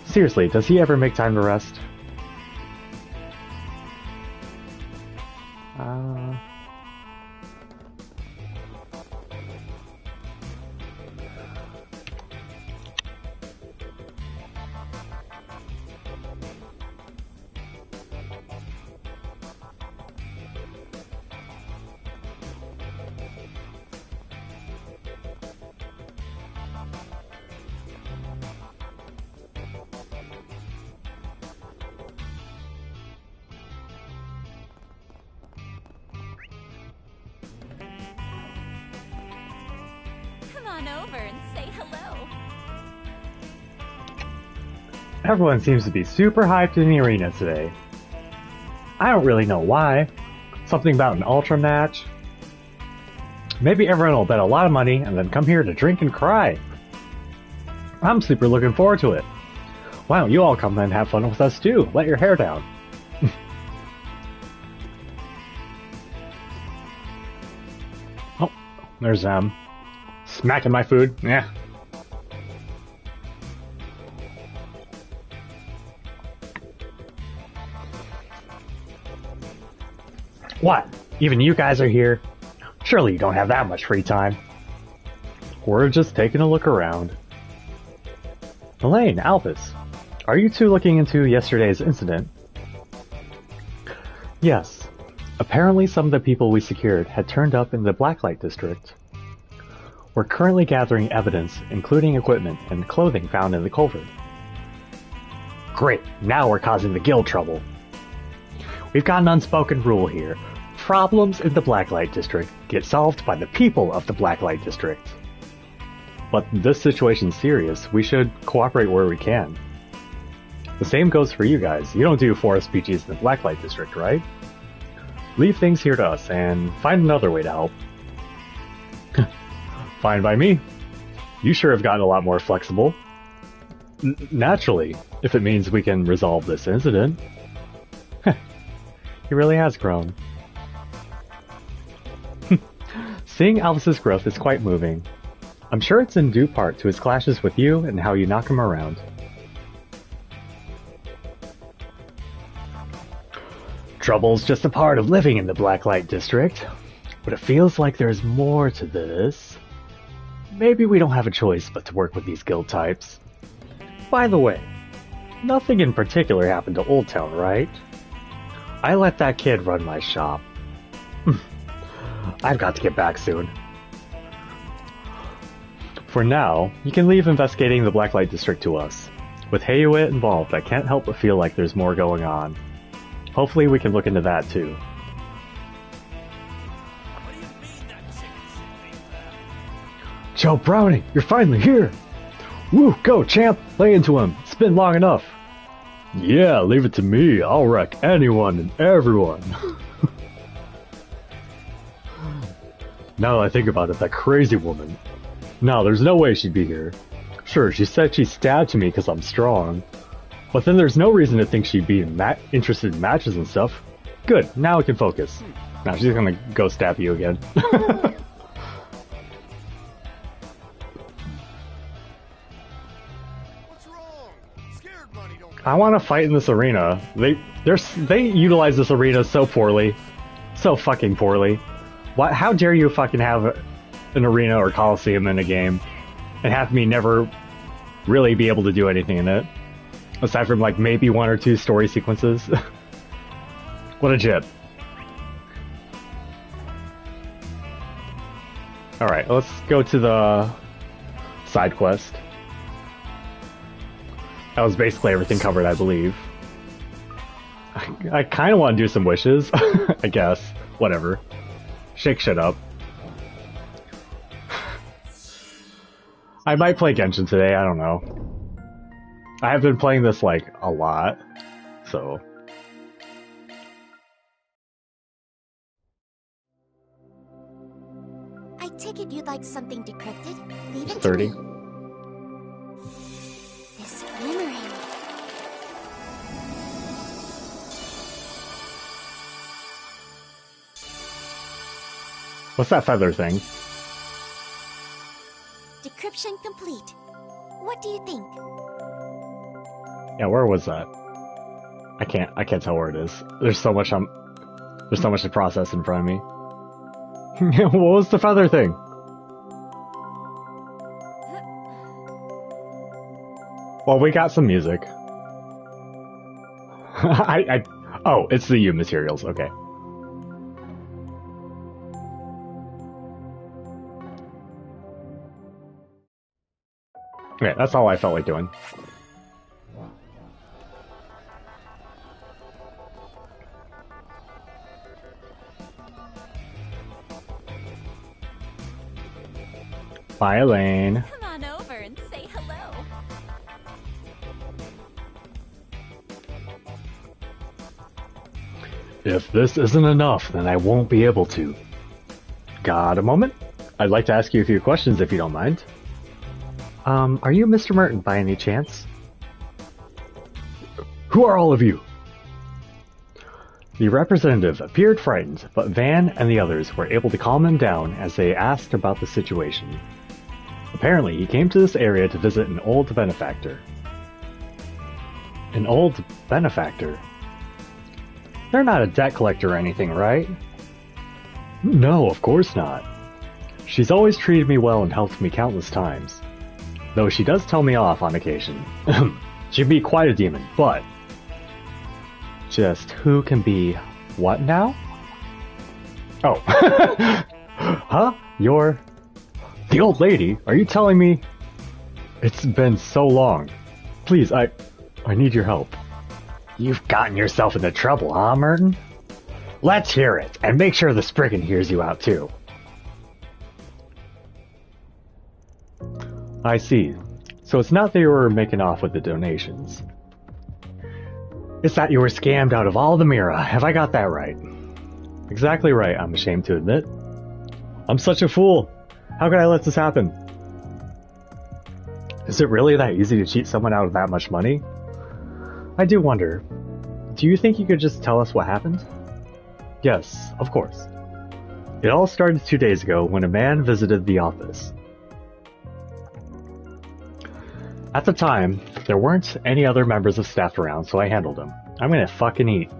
Speaker 1: Seriously, does he ever make time to rest?
Speaker 6: Over and say hello.
Speaker 1: Everyone seems to be super hyped in the arena today. I don't really know why. Something about an ultra match. Maybe everyone will bet a lot of money and then come here to drink and cry. I'm super looking forward to it. Why don't you all come and have fun with us too? Let your hair down. Oh, there's smacking my food. Yeah. What? Even you guys are here? Surely you don't have that much free time. We're just taking a look around. Elaine, Albus, are you two looking into yesterday's incident? Yes. Apparently some of the people we secured had turned up in the Blacklight District. We're currently gathering evidence, including equipment and clothing found in the culvert. Great, now we're causing the guild trouble. We've got an unspoken rule here. Problems in the Blacklight District get solved by the people of the Blacklight District. But this situation's serious. We should cooperate where we can. The same goes for you guys. You don't do forest speeches in the Blacklight District, right? Leave things here to us and find another way to help. Fine by me. You sure have gotten a lot more flexible. Naturally, if it means we can resolve this incident. He really has grown. Seeing Albus's growth is quite moving. I'm sure it's in due part to his clashes with you and how you knock him around. Trouble's just a part of living in the Blacklight District, but it feels like there's more to this. Maybe we don't have a choice but to work with these guild types. By the way, nothing in particular happened to Old Town, right? I let that kid run my shop. I've got to get back soon. For now, you can leave investigating the Blacklight District to us. With Hayuit involved, I can't help but feel like there's more going on. Hopefully we can look into that too. Joe Browning, you're finally here! Woo, go champ! Lay into him! It's been long enough! Yeah, leave it to me. I'll wreck anyone and everyone. Now that I think about it, that crazy woman. No, there's no way she'd be here. Sure, she said she stabbed me because I'm strong. But then there's no reason to think she'd be interested in matches and stuff. Good, now we can focus. Now she's gonna go stab you again. I want to fight in this arena. They utilize this arena so poorly, so fucking poorly. Why? How dare you fucking have an arena or coliseum in a game, and have me never really be able to do anything in it, aside from like maybe 1 or 2 story sequences. What a jip. Alright, let's go to the side quest. That was basically everything covered, I believe. I kind of want to do some wishes, I guess. Whatever. Shake shit up. I might play Genshin today, I don't know. I have been playing this, like, a lot, so...
Speaker 6: I take it you'd like something decrypted? Leave it
Speaker 1: 30.
Speaker 6: to me. This glimmering.
Speaker 1: What's that feather thing?
Speaker 6: Decryption complete. What do you think?
Speaker 1: Yeah, where was that? I can't tell where it is. There's so much to process in front of me. What was the feather thing? Well, we got some music. Oh, it's the U materials, okay. Okay, that's all I felt like doing. Bye, Elaine.
Speaker 15: Come on over and say hello.
Speaker 1: If this isn't enough, then I won't be able to. Got a moment? I'd like to ask you a few questions if you don't mind. Are you Mr. Merton by any chance? Who are all of you? The representative appeared frightened, but Van and the others were able to calm him down as they asked about the situation. Apparently, he came to this area to visit an old benefactor. An old benefactor? They're not a debt collector or anything, right? No, of course not. She's always treated me well and helped me countless times. Though she does tell me off on occasion. She'd be quite a demon, but... Just who can be what now? Oh. Huh? You're... The old lady? Are you telling me... It's been so long. Please, I need your help. You've gotten yourself into trouble, huh, Merton? Let's hear it, and make sure the Spriggan hears you out, too. I see. So it's not that you were making off with the donations. It's that you were scammed out of all the Mira. Have I got that right? Exactly right, I'm ashamed to admit. I'm such a fool. How could I let this happen? Is it really that easy to cheat someone out of that much money? I do wonder. Do you think you could just tell us what happened? Yes, of course. It all started 2 days ago when a man visited the office. At the time, there weren't any other members of staff around, so I handled him. I'm gonna fucking eat.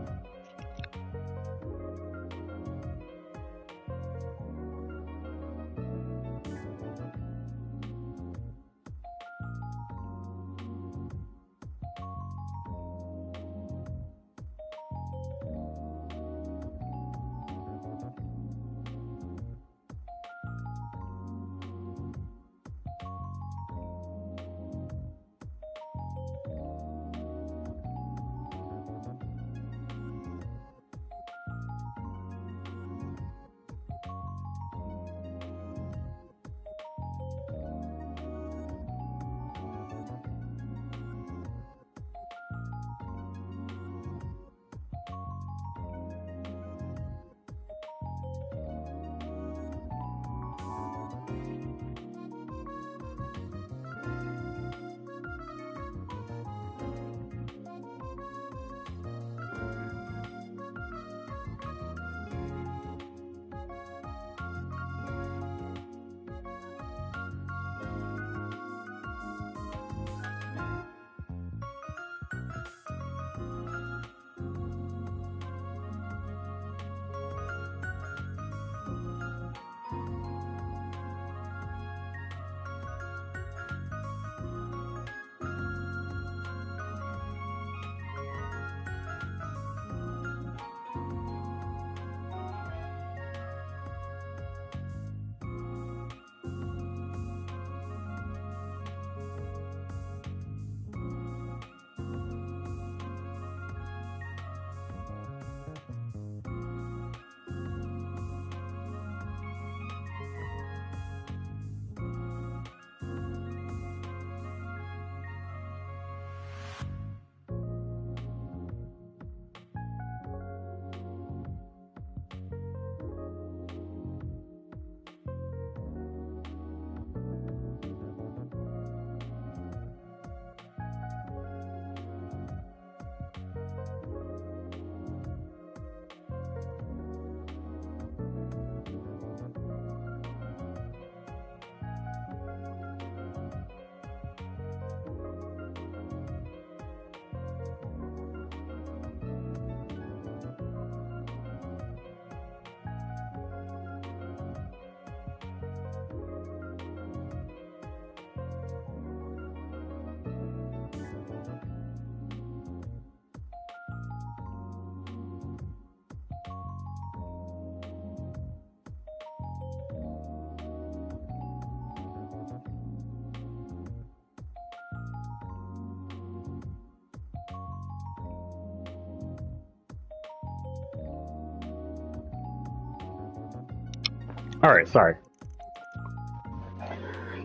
Speaker 1: Alright, sorry.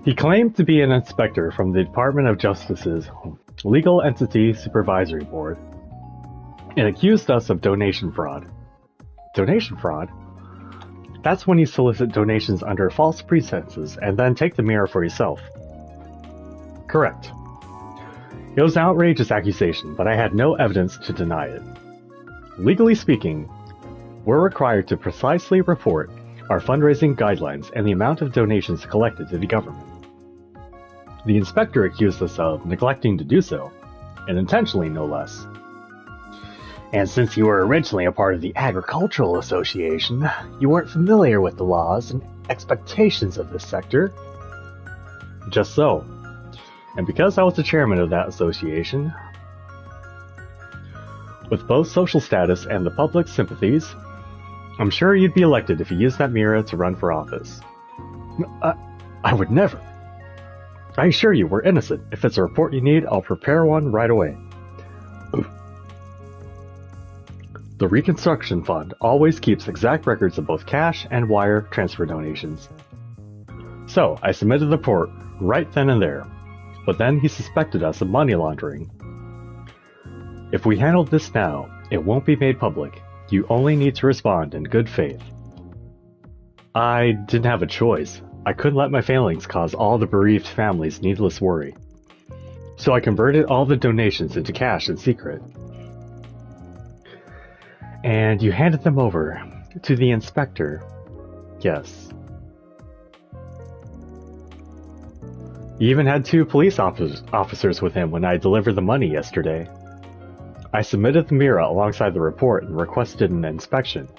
Speaker 1: He claimed to be an inspector from the Department of Justice's Legal Entity Supervisory Board and accused us of donation fraud. Donation fraud? That's when you solicit donations under false pretenses and then take the mirror for yourself. Correct. It was an outrageous accusation, but I had no evidence to deny it. Legally speaking, we're required to precisely report our fundraising guidelines and the amount of donations collected to the government. The inspector accused us of neglecting to do so, and intentionally no less. And since you were originally a part of the Agricultural Association, you weren't familiar with the laws and expectations of this sector. Just so. And because I was the chairman of that association, with both social status and the public's sympathies, I'm sure you'd be elected if you used that mirror to run for office. I would never. I assure you, we're innocent. If it's a report you need, I'll prepare one right away. The Reconstruction Fund always keeps exact records of both cash and wire transfer donations. So, I submitted the report right then and there, but then he suspected us of money laundering. If we handle this now, it won't be made public. You only need to respond in good faith. I didn't have a choice. I couldn't let my failings cause all the bereaved families needless worry. So I converted all the donations into cash in secret. And you handed them over to the inspector. Yes. He even had 2 police officers with him when I delivered the money yesterday. I submitted the mirror alongside the report and requested an inspection,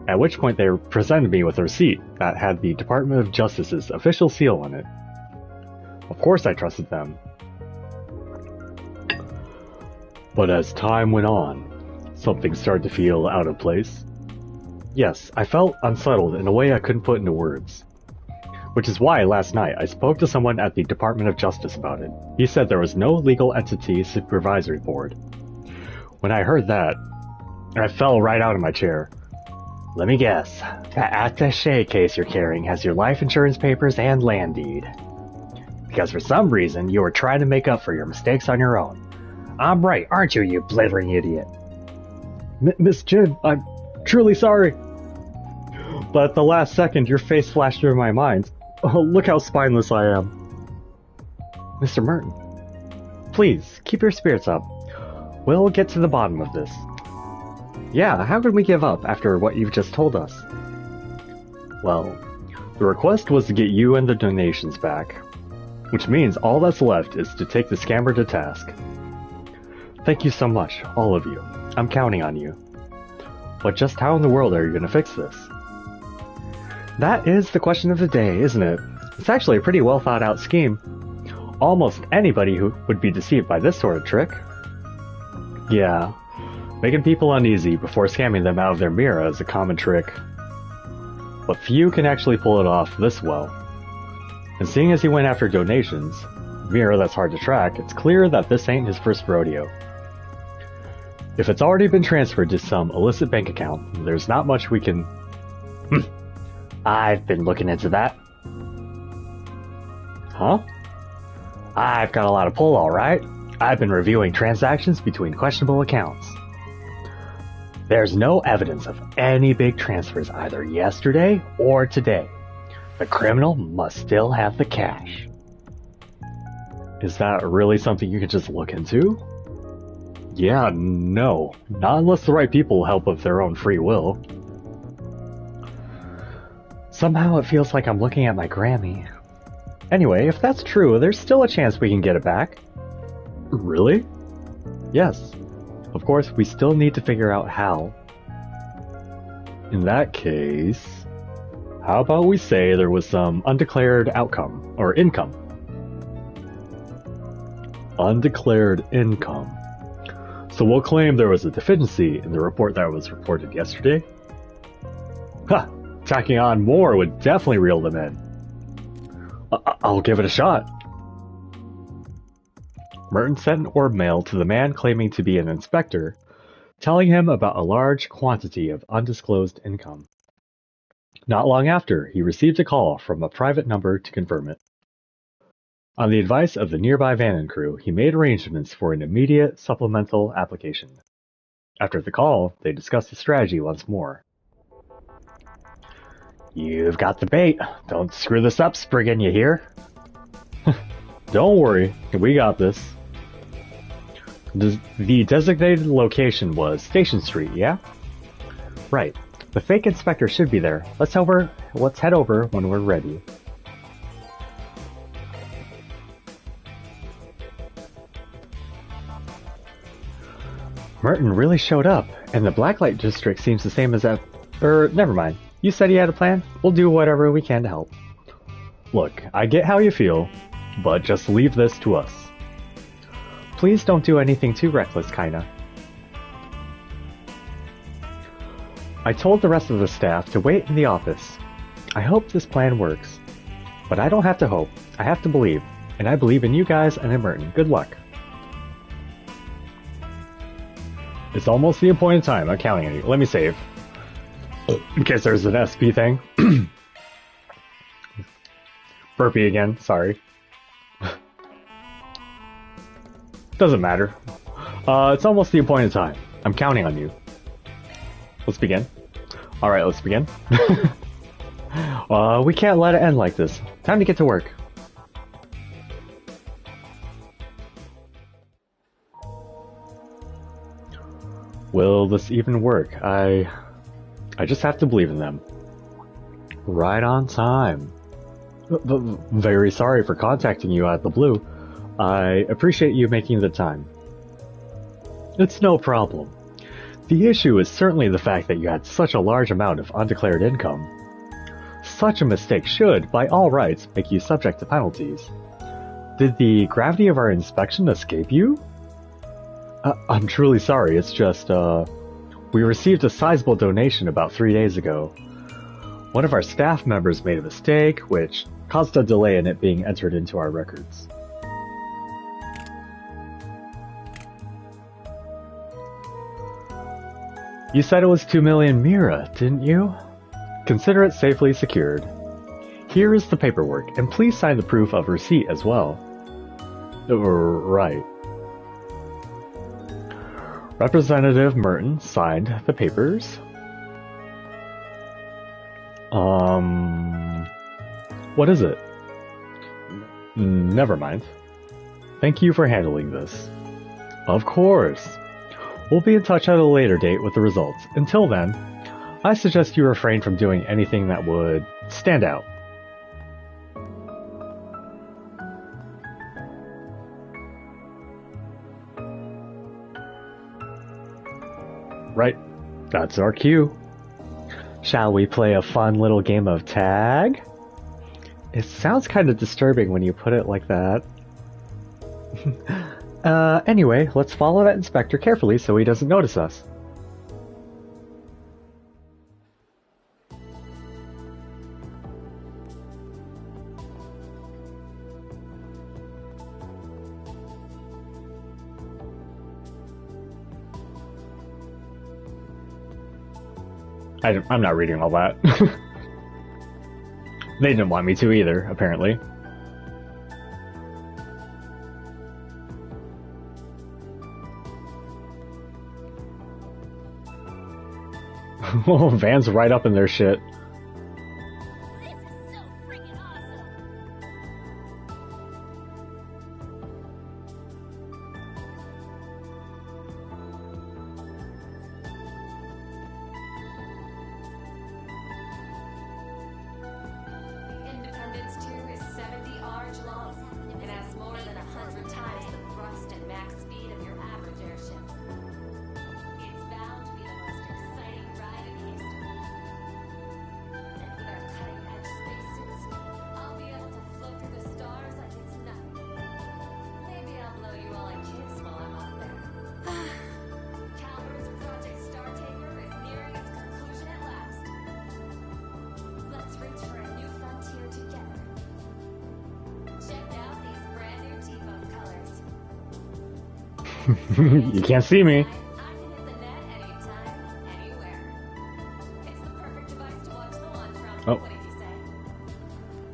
Speaker 1: at which point they presented me with a receipt that had the Department of Justice's official seal on it. Of course I trusted them. But as time went on, something started to feel out of place. Yes, I felt unsettled in a way I couldn't put into words. Which is why last night I spoke to someone at the Department of Justice about it. He said there was no legal entity supervisory board. When I heard that, I fell right out of my chair. Let me guess, that attaché case you're carrying has your life insurance papers and land deed. Because for some reason you were trying to make up for your mistakes on your own. I'm right, aren't you, you blithering idiot? Miss Jin, I'm truly sorry. But at the last second, your face flashed through my mind. Oh, look how spineless I am. Mr. Merton, please, keep your spirits up. We'll get to the bottom of this. Yeah, how could we give up after what you've just told us? Well, the request was to get you and the donations back, which means all that's left is to take the scammer to task. Thank you so much, all of you. I'm counting on you. But just how in the world are you going to fix this? That is the question of the day, isn't it? It's actually a pretty well thought out scheme. Almost anybody who would be deceived by this sort of trick. Yeah, making people uneasy before scamming them out of their mirror is a common trick. But few can actually pull it off this well. And seeing as he went after donations, mirror that's hard to track, it's clear that this ain't his first rodeo. If it's already been transferred to some illicit bank account, there's not much we can... I've been looking into that. Huh? I've got a lot of pull, alright. I've been reviewing transactions between questionable accounts. There's no evidence of any big transfers either yesterday or today. The criminal must still have the cash. Is that really something you could just look into? Yeah, no. Not unless the right people help of their own free will. Somehow it feels like I'm looking at my Grammy. Anyway, if that's true, there's still a chance we can get it back. Really? Yes. Of course, we still need to figure out how. In that case, how about we say there was some undeclared outcome, or income? Undeclared income. So we'll claim there was a deficiency in the report that was reported yesterday? Ha! Tacking on more would definitely reel them in. I'll give it a shot. Merton sent an orb mail to the man claiming to be an inspector, telling him about a large quantity of undisclosed income. Not long after, he received a call from a private number to confirm it. On the advice of the nearby Vannon crew, he made arrangements for an immediate supplemental application. After the call, they discussed the strategy once more. You've got the bait. Don't screw this up, Spriggan, you hear? Don't worry, we got this. The designated location was Station Street, yeah? Right. The fake inspector should be there. Let's head over when we're ready. Merton really showed up, and the Blacklight District seems the same as that. Never mind. You said he had a plan? We'll do whatever we can to help. Look, I get how you feel, but just leave this to us. Please don't do anything too reckless, Kaina. I told the rest of the staff to wait in the office. I hope this plan works. But I don't have to hope. I have to believe. And I believe in you guys and in Merton. Good luck. It's almost the appointed time. I'm counting on you. Let me save. In case there's an SP thing. Burpee again. Sorry. Doesn't matter. It's almost the appointed time. I'm counting on you. Let's begin. Alright, let's begin. We can't let it end like this. Time to get to work. Will this even work? I just have to believe in them. Right on time. Very sorry for contacting you out of the blue. I appreciate you making the time. It's no problem. The issue is certainly the fact that you had such a large amount of undeclared income. Such a mistake should, by all rights, make you subject to penalties. Did the gravity of our inspection escape you? I'm truly sorry, it's just, we received a sizable donation about 3 days ago. One of our staff members made a mistake, which caused a delay in it being entered into our records. You said it was 2 million Mira, didn't you? Consider it safely secured. Here is the paperwork, and please sign the proof of receipt as well. Right. Representative Merton signed the papers. What is it? Never mind. Thank you for handling this. Of course. We'll be in touch at a later date with the results. Until then, I suggest you refrain from doing anything that would stand out. Right, that's our cue. Shall we play a fun little game of tag? It sounds kind of disturbing when you put it like that. Anyway, let's follow that inspector carefully so he doesn't notice us. I'm not reading all that. They didn't want me to either, apparently. Oh, Van's right up in their shit.
Speaker 7: Independence 2 is 70 Arj long and has more than 100 times the thrust and max speed of your average airship. It's bound to be the most exciting ride in history. And with our cutting-edge spacesuits, I'll be able to float through the stars like it's nothing. Maybe I'll blow you all a kiss while I'm up there. Calverin's Project Startaker is nearing its conclusion at last. Let's reach for a new frontier together. Check out these brand new T-Bone colors.
Speaker 1: You can't see me.
Speaker 7: I can hit the net anytime, anywhere. It's the perfect device to watch the launch from.
Speaker 1: Oh.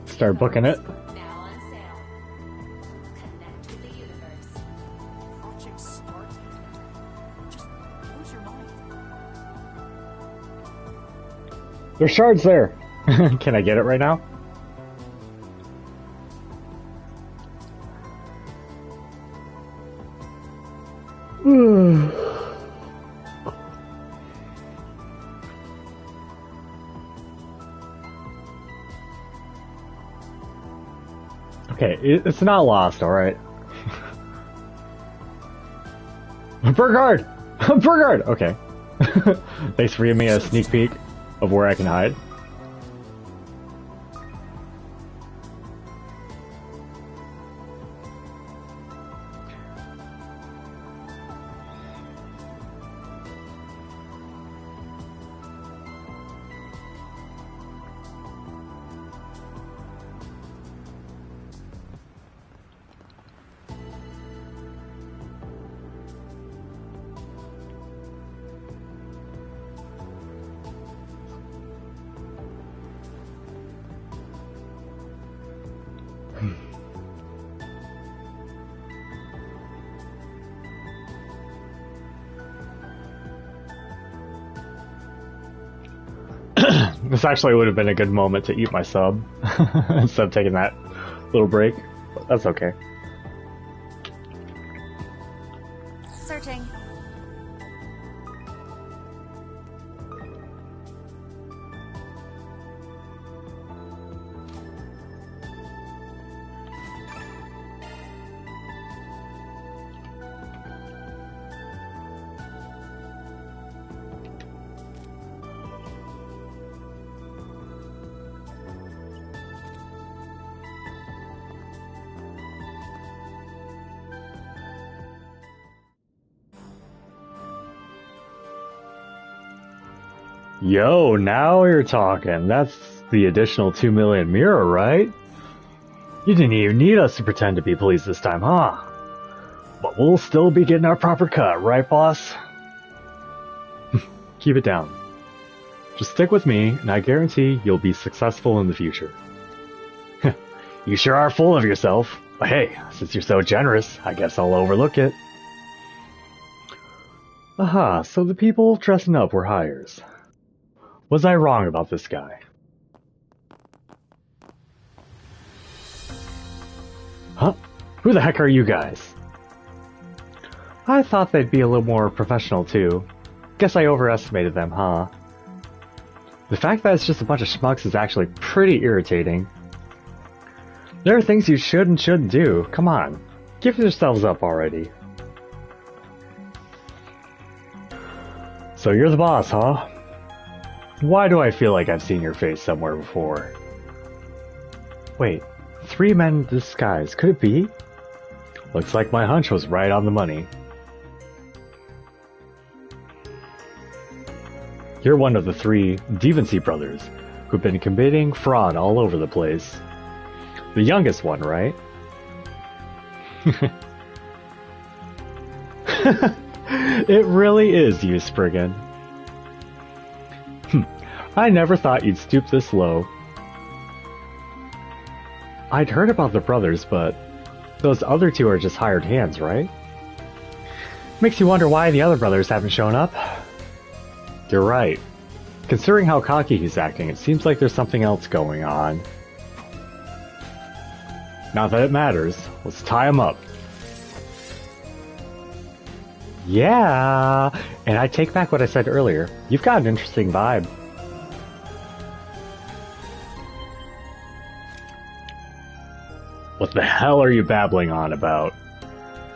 Speaker 1: Start booking it.
Speaker 7: Now on sale. Connect with the universe.
Speaker 8: Project Start? Just close your mind.
Speaker 1: There's shards there. Can I get it right now? Okay, it's not lost, alright. Burgard! Burgard! Okay. Thanks for giving me a sneak peek of where I can hide. This actually would have been a good moment to eat my sub instead of taking that little break, but that's okay.
Speaker 13: Searching.
Speaker 1: Yo, now you're talking. That's the additional 2 million mirror, right? You didn't even need us to pretend to be pleased this time, huh? But we'll still be getting our proper cut, right, boss? Keep it down. Just stick with me, and I guarantee you'll be successful in the future. You sure are full of yourself. But hey, since you're so generous, I guess I'll overlook it. Aha, so the people dressing up were hires. Was I wrong about this guy? Huh? Who the heck are you guys? I thought they'd be a little more professional too. Guess I overestimated them, huh? The fact that it's just a bunch of schmucks is actually pretty irritating. There are things you should and shouldn't do. Come on. Give yourselves up already. So you're the boss, huh? Why do I feel like I've seen your face somewhere before? Wait, 3 men in disguise, could it be? Looks like my hunch was right on the money. You're one of the 3 Devency brothers who've been committing fraud all over the place. The youngest one, right? It really is you, Spriggan. I never thought you'd stoop this low. I'd heard about the brothers, but those other 2 are just hired hands, right? Makes you wonder why the other brothers haven't shown up. You're right. Considering how cocky he's acting, it seems like there's something else going on. Not that it matters. Let's tie him up. Yeah! And I take back what I said earlier. You've got an interesting vibe. What the hell are you babbling on about?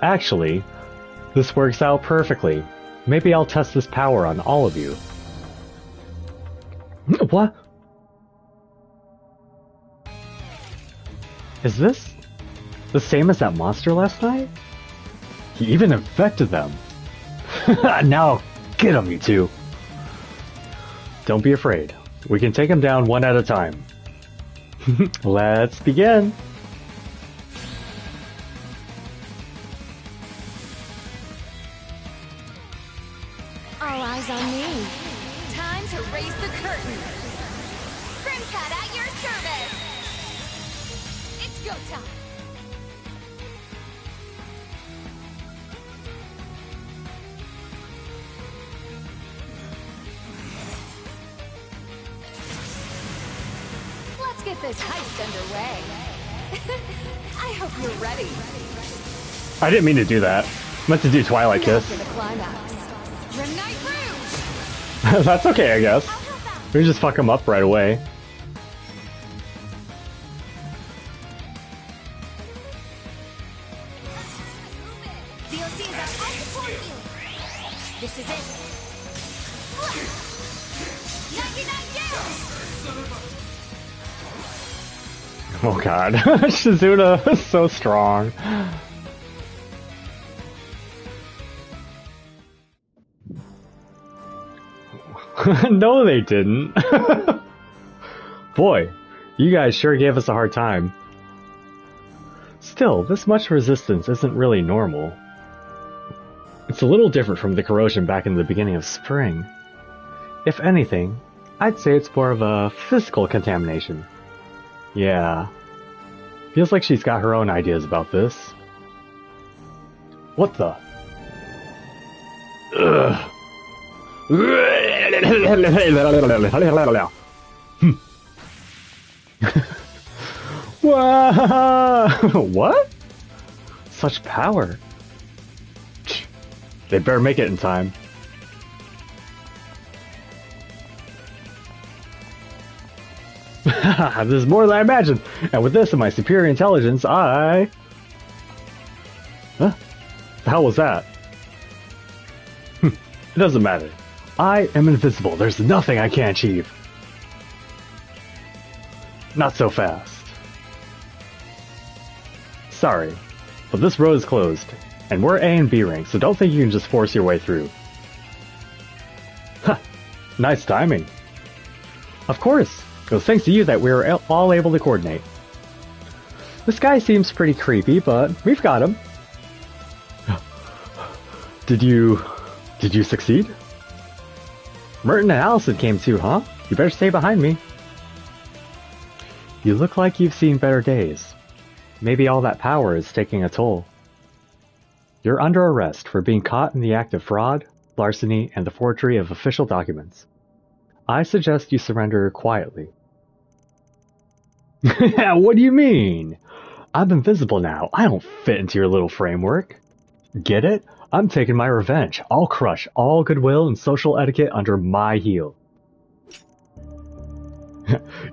Speaker 1: Actually, this works out perfectly. Maybe I'll test this power on all of you. What? Is this the same as that monster last night? He even infected them. Now, get him, you 2. Don't be afraid. We can take him down one at a time. Let's begin.
Speaker 15: All eyes on me. Time to raise the curtain. Grimcast
Speaker 13: showtime! Let's get this heist underway. I hope you're ready.
Speaker 1: I didn't mean to do that. I meant to do Twilight Kiss.
Speaker 13: For the climax. Grim Knight Rouge!
Speaker 1: That's okay, I guess. We can just fuck him up right away.
Speaker 13: DOC is out. I'll support you. This is it. 99 gifts!
Speaker 1: Oh god. Shizuna is so strong. No, they didn't. Boy, you guys sure gave us a hard time. Still, this much resistance isn't really normal. It's a little different from the corrosion back in the beginning of spring. If anything, I'd say it's more of a physical contamination. Yeah. Feels like she's got her own ideas about this. What the? Ugh. What? Such power. They better make it in time. This is more than I imagined, and with this and my superior intelligence, I... Huh? The hell was that? It doesn't matter. I am invincible. There's nothing I can't achieve. Not so fast. Sorry, but this road is closed, and we're A and B rank, so don't think you can just force your way through. Huh, nice timing. Of course, it was thanks to you that we were all able to coordinate. This guy seems pretty creepy, but we've got him. Did you succeed? Merton and Allison came too, huh? You better stay behind me. You look like you've seen better days. Maybe all that power is taking a toll. You're under arrest for being caught in the act of fraud, larceny, and the forgery of official documents. I suggest you surrender quietly. What do you mean? I'm invisible now. I don't fit into your little framework. Get it? I'm taking my revenge. I'll crush all goodwill and social etiquette under my heel.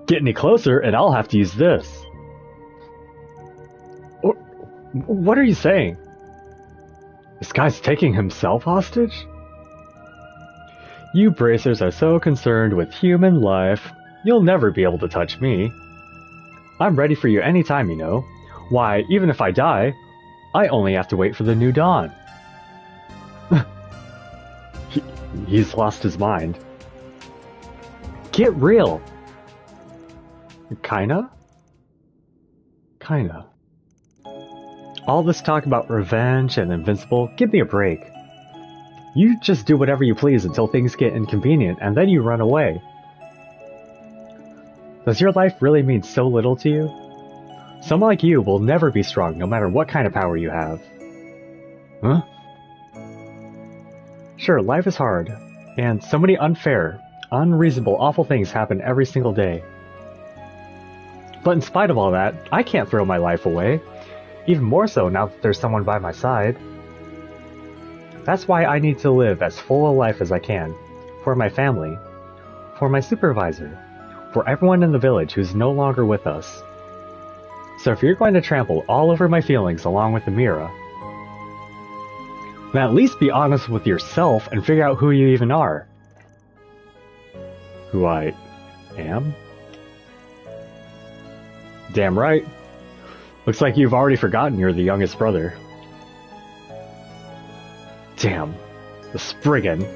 Speaker 1: Get any closer and I'll have to use this. What are you saying? This guy's taking himself hostage? You bracers are so concerned with human life, you'll never be able to touch me. I'm ready for you anytime, you know. Why, even if I die, I only have to wait for the new dawn. He's lost his mind. Get real. Kinda? Kinda. All this talk about revenge and invincible, give me a break. You just do whatever you please until things get inconvenient, and then you run away. Does your life really mean so little to you? Someone like you will never be strong, no matter what kind of power you have. Huh? Sure, life is hard, and so many unfair, unreasonable, awful things happen every single day. But in spite of all that, I can't throw my life away. Even more so now that there's someone by my side. That's why I need to live as full a life as I can. For my family. For my supervisor. For everyone in the village who's no longer with us. So if you're going to trample all over my feelings along with Amira, then at least be honest with yourself and figure out who you even are. Who I am? Damn right. Looks like you've already forgotten you're the youngest brother. Damn. The Spriggan.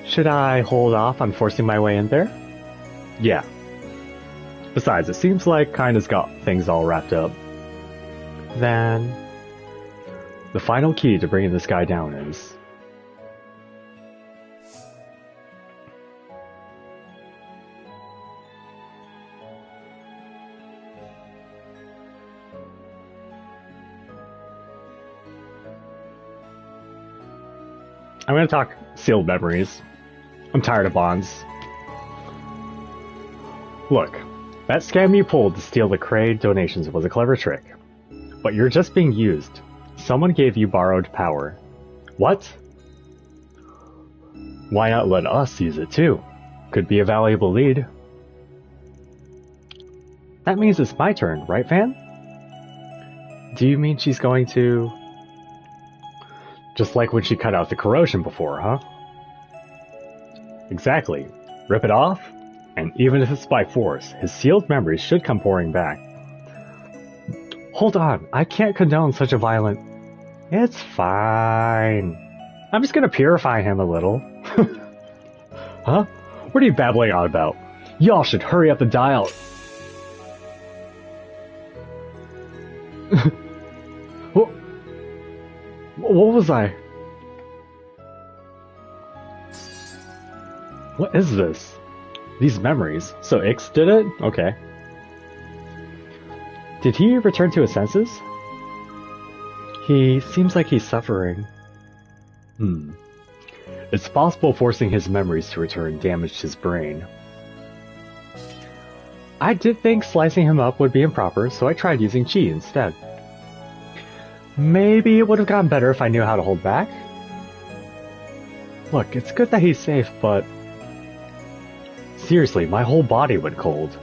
Speaker 1: Should I hold off on forcing my way in there? Yeah. Besides, it seems like Kinda's got things all wrapped up. Then... the final key to bringing this guy down is... I'm gonna talk sealed memories. I'm tired of bonds. Look, that scam you pulled to steal the Cray donations was a clever trick. But you're just being used. Someone gave you borrowed power. What? Why not let us use it too? Could be a valuable lead. That means it's my turn, right, Van? Do you mean she's going to... Just like when she cut out the corrosion before, huh? Exactly. Rip it off, and even if it's by force, his sealed memories should come pouring back. Hold on, I can't condone such a violent... It's fine. I'm just gonna purify him a little. Huh? What are you babbling on about? Y'all should hurry up the dial. What was I? What is this? These memories. So Ix did it? Okay. Did he return to his senses? He seems like he's suffering. It's possible forcing his memories to return damaged his brain. I did think slicing him up would be improper, so I tried using chi instead. Maybe it would have gone better if I knew how to hold back. Look, it's good that he's safe, but... Seriously, my whole body went cold.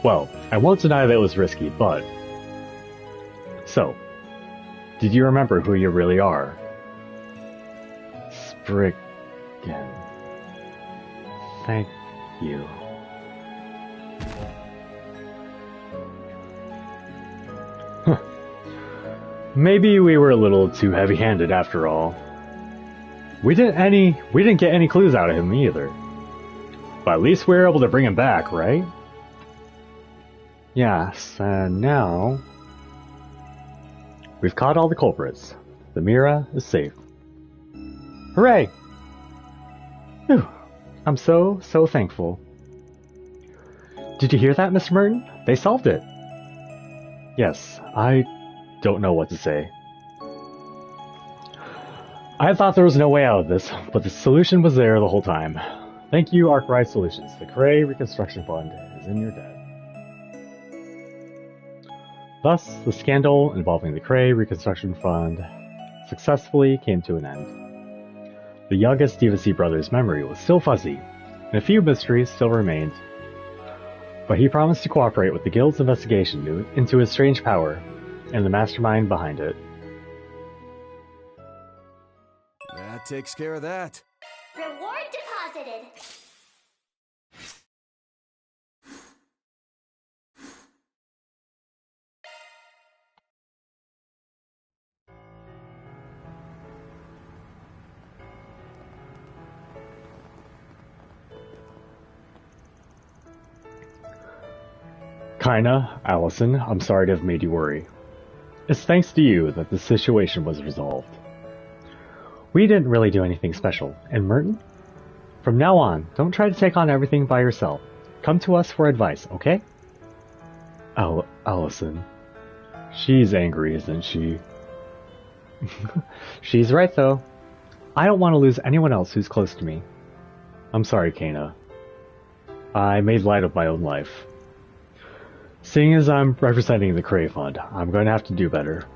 Speaker 1: Well, I won't deny that it was risky, but... So, did you remember who you really are? Spriggan. Thank you. Maybe we were a little too heavy-handed after all. We didn't get any clues out of him either. But at least we were able to bring him back, right? Yes, and now... We've caught all the culprits. The Mira is safe. Hooray! Whew. I'm so thankful. Did you hear that, Mr. Merton? They solved it. Yes, I don't know what to say. I thought there was no way out of this, but the solution was there the whole time. Thank you, Arkwright Solutions. The Cray Reconstruction Fund is in your debt. Thus, the scandal involving the Cray Reconstruction Fund successfully came to an end. The youngest Divasi brother's memory was still fuzzy, and a few mysteries still remained. But he promised to cooperate with the Guild's investigation into his strange power and the mastermind behind it.
Speaker 12: That takes care of that.
Speaker 7: Reward deposited.
Speaker 1: Kinda, Allison, I'm sorry to have made you worry. It's thanks to you that the situation was resolved. We didn't really do anything special, and Merton? From now on, don't try to take on everything by yourself. Come to us for advice, okay? Allison. She's angry, isn't she? She's right, though. I don't want to lose anyone else who's close to me. I'm sorry, Kana. I made light of my own life. Seeing as I'm representing the Cray Fund, I'm going to have to do better.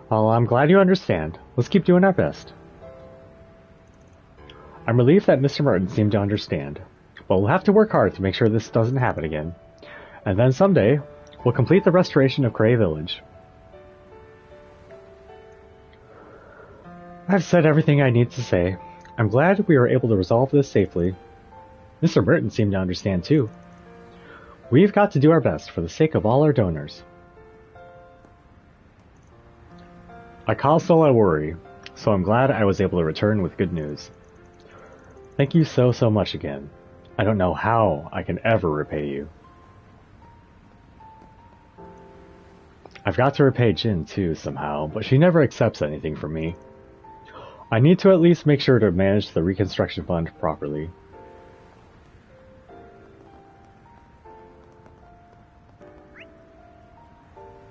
Speaker 1: Well, I'm glad you understand. Let's keep doing our best. I'm relieved that Mr. Merton seemed to understand, but we'll have to work hard to make sure this doesn't happen again. And then someday, we'll complete the restoration of Cray Village. I've said everything I need to say. I'm glad we were able to resolve this safely. Mr. Merton seemed to understand too. We've got to do our best for the sake of all our donors. I caused all our worry, so I'm glad I was able to return with good news. Thank you so much again. I don't know how I can ever repay you. I've got to repay Jin too somehow, but she never accepts anything from me. I need to at least make sure to manage the Reconstruction Fund properly.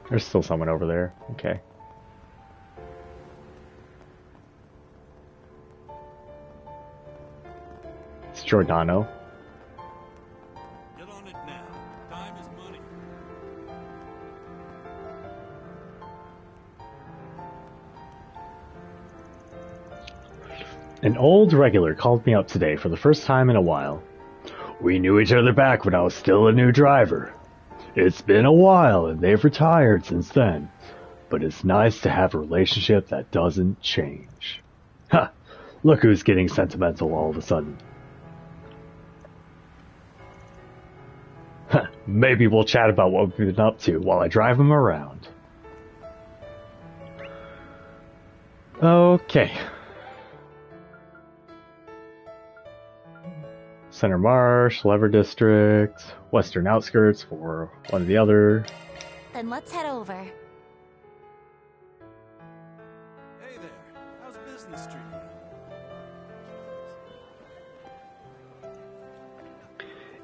Speaker 1: There's still someone over there. Okay. Giordano.
Speaker 4: Get on it now. Time is money.
Speaker 1: An old regular called me up today for the first time in a while. We knew each other back when I was still a new driver. It's been a while and they've retired since then, but it's nice to have a relationship that doesn't change. Ha! Look who's getting sentimental all of a sudden. Huh, maybe we'll chat about what we've been up to while I drive him around. Okay. Center Marsh, Lever District, Western Outskirts for one or the other.
Speaker 15: Then let's head over.
Speaker 4: Hey there. How's business treating you?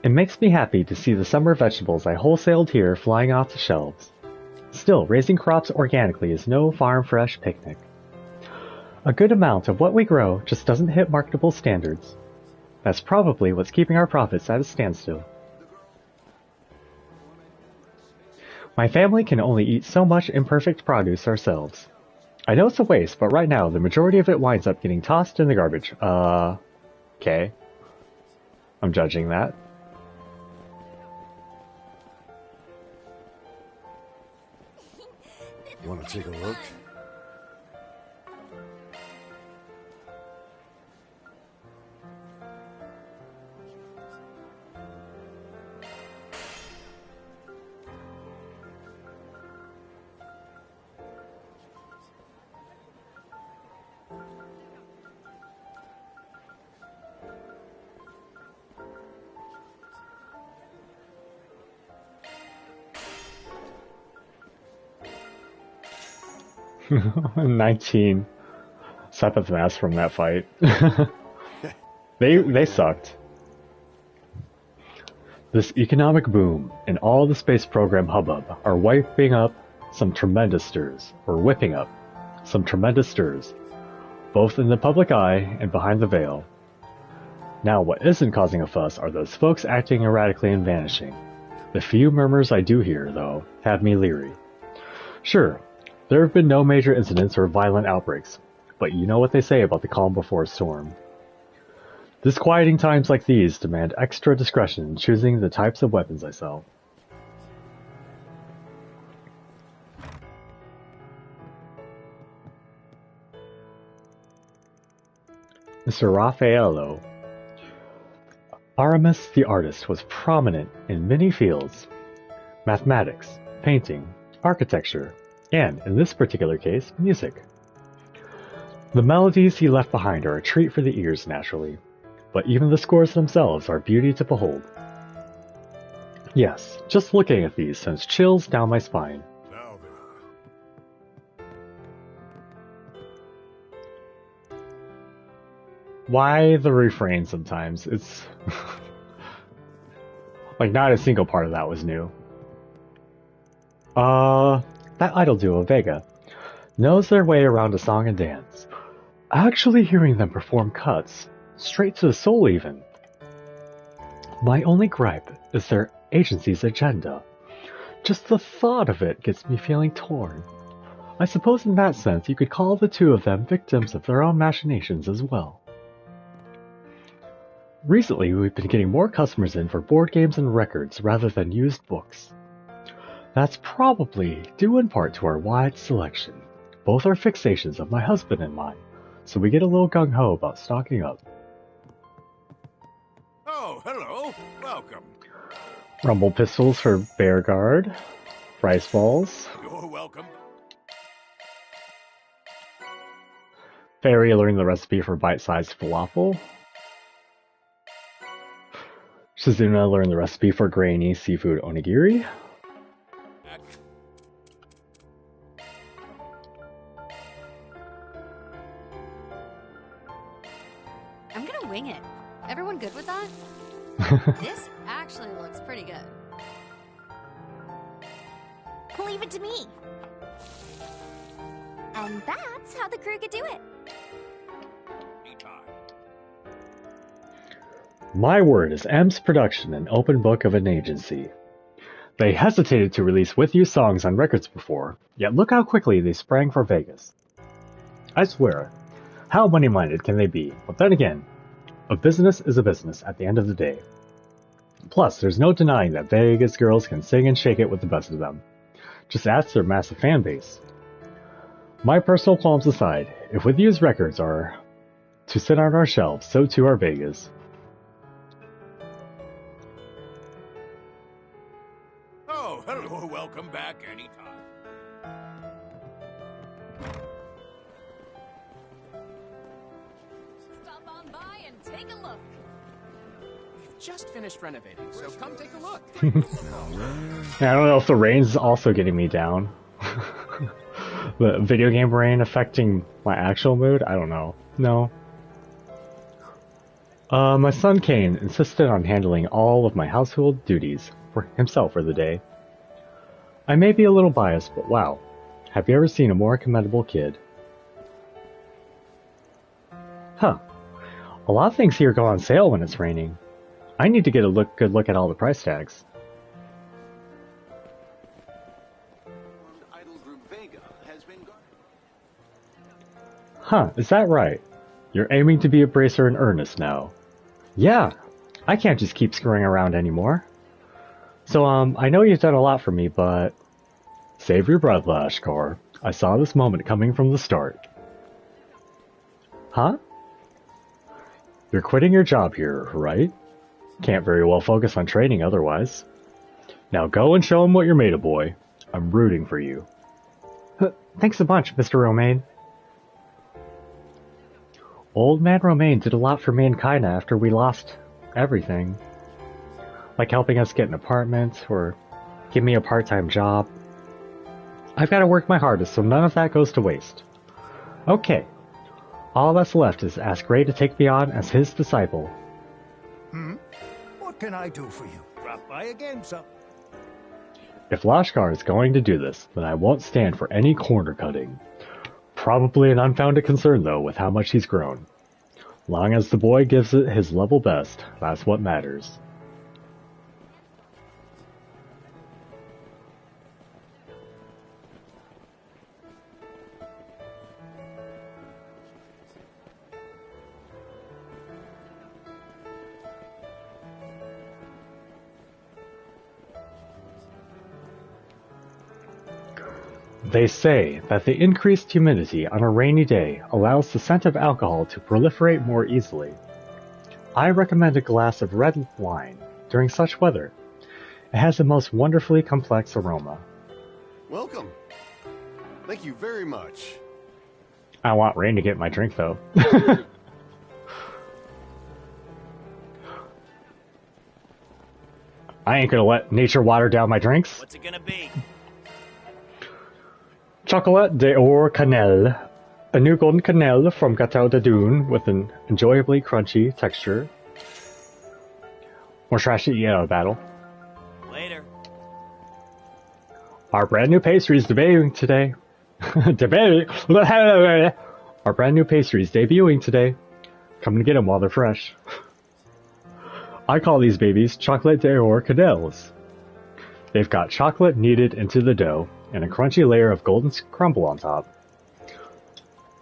Speaker 1: It makes me happy to see the summer vegetables I wholesaled here flying off the shelves. Still, raising crops organically is no farm fresh picnic. A good amount of what we grow just doesn't hit marketable standards. That's probably what's keeping our profits at a standstill. My family can only eat so much imperfect produce ourselves. I know it's a waste, but right now the majority of it winds up getting tossed in the garbage. Okay. I'm judging that.
Speaker 12: Want to take a look?
Speaker 1: $19. Sepeth Mass from that fight. They sucked. This economic boom and all the space program hubbub are whipping up some tremendous stirs, both in the public eye and behind the veil. Now what isn't causing a fuss are those folks acting erratically and vanishing. The few murmurs I do hear, though, have me leery. Sure, there have been no major incidents or violent outbreaks, but you know what they say about the calm before a storm. Disquieting times like these demand extra discretion in choosing the types of weapons I sell. Mr. Raffaello. Aramis the artist was prominent in many fields: mathematics, painting, architecture, and, in this particular case, music. The melodies he left behind are a treat for the ears, naturally, but even the scores themselves are beauty to behold. Yes, just looking at these sends chills down my spine. Why the refrain sometimes? It's... like, not a single part of that was new. That idol duo, Vega, knows their way around a song and dance. Actually hearing them perform cuts, straight to the soul even. My only gripe is their agency's agenda. Just the thought of it gets me feeling torn. I suppose in that sense you could call the two of them victims of their own machinations as well. Recently we've been getting more customers in for board games and records rather than used books. That's probably due in part to our wide selection. Both are fixations of my husband and mine, so we get a little gung-ho about stocking up.
Speaker 4: Oh, hello. Welcome.
Speaker 1: Rumble pistols for Bear Guard. Rice balls.
Speaker 4: You're welcome.
Speaker 1: Fairy learned the recipe for bite-sized falafel. Shizuna learned the recipe for grainy seafood onigiri.
Speaker 13: I'm gonna wing it. Everyone good with that? This actually looks pretty good.
Speaker 15: Leave it to me. And that's how the crew could do it.
Speaker 1: My Word is M's production and open book of an agency. They hesitated to release With You songs on records before, yet look how quickly they sprang for Vegas. I swear, how money-minded can they be? But then again, a business is a business at the end of the day. Plus, there's no denying that Vegas girls can sing and shake it with the best of them. Just ask their massive fan base. My personal qualms aside, if With You's records are to sit on our shelves, so too are Vegas.
Speaker 4: Oh, hello, welcome back anytime.
Speaker 14: Stop on by and take a look.
Speaker 5: We've just finished renovating, so come take a look.
Speaker 1: I don't know if the rain's also getting me down. The video game rain affecting my actual mood? I don't know. No. My son Kane insisted on handling all of my household duties for himself for the day. I may be a little biased, but wow. Have you ever seen a more commendable kid? Huh. A lot of things here go on sale when it's raining. I need to get a good look at all the price tags. Huh, is that right? You're aiming to be a bracer in earnest now. Yeah, I can't just keep screwing around anymore. So, I know you've done a lot for me, but... Save your breath, Lashkar. I saw this moment coming from the start. Huh? You're quitting your job here, right? Can't very well focus on training otherwise. Now go and show him what you're made of, boy. I'm rooting for you. Thanks a bunch, Mr. Romaine. Old Man Romaine did a lot for me and Kaina after we lost everything. Like helping us get an apartment, or give me a part-time job. I've got to work my hardest so none of that goes to waste. Okay. All that's left is ask Ray to take me on as his disciple.
Speaker 11: What can I do for you? Drop by again, son.
Speaker 1: If Lashkar is going to do this, then I won't stand for any corner cutting. Probably an unfounded concern, though, with how much he's grown. Long as the boy gives it his level best, that's what matters. They say that the increased humidity on a rainy day allows the scent of alcohol to proliferate more easily. I recommend a glass of red wine during such weather. It has a most wonderfully complex aroma.
Speaker 18: Welcome. Thank you very much.
Speaker 1: I want Rain to get my drink, though. I ain't gonna let nature water down my drinks.
Speaker 8: What's it gonna be?
Speaker 1: Chocolat d'Or Cannelle. A new golden cannelle from Gâteau de Dune with an enjoyably crunchy texture. More trash to eat out of battle.
Speaker 8: Later.
Speaker 1: Our brand new pastries debuting today. Our brand new pastries debuting today. Come and get them while they're fresh. I call these babies Chocolat d'Or Cannelles. They've got chocolate kneaded into the dough and a crunchy layer of golden crumble on top.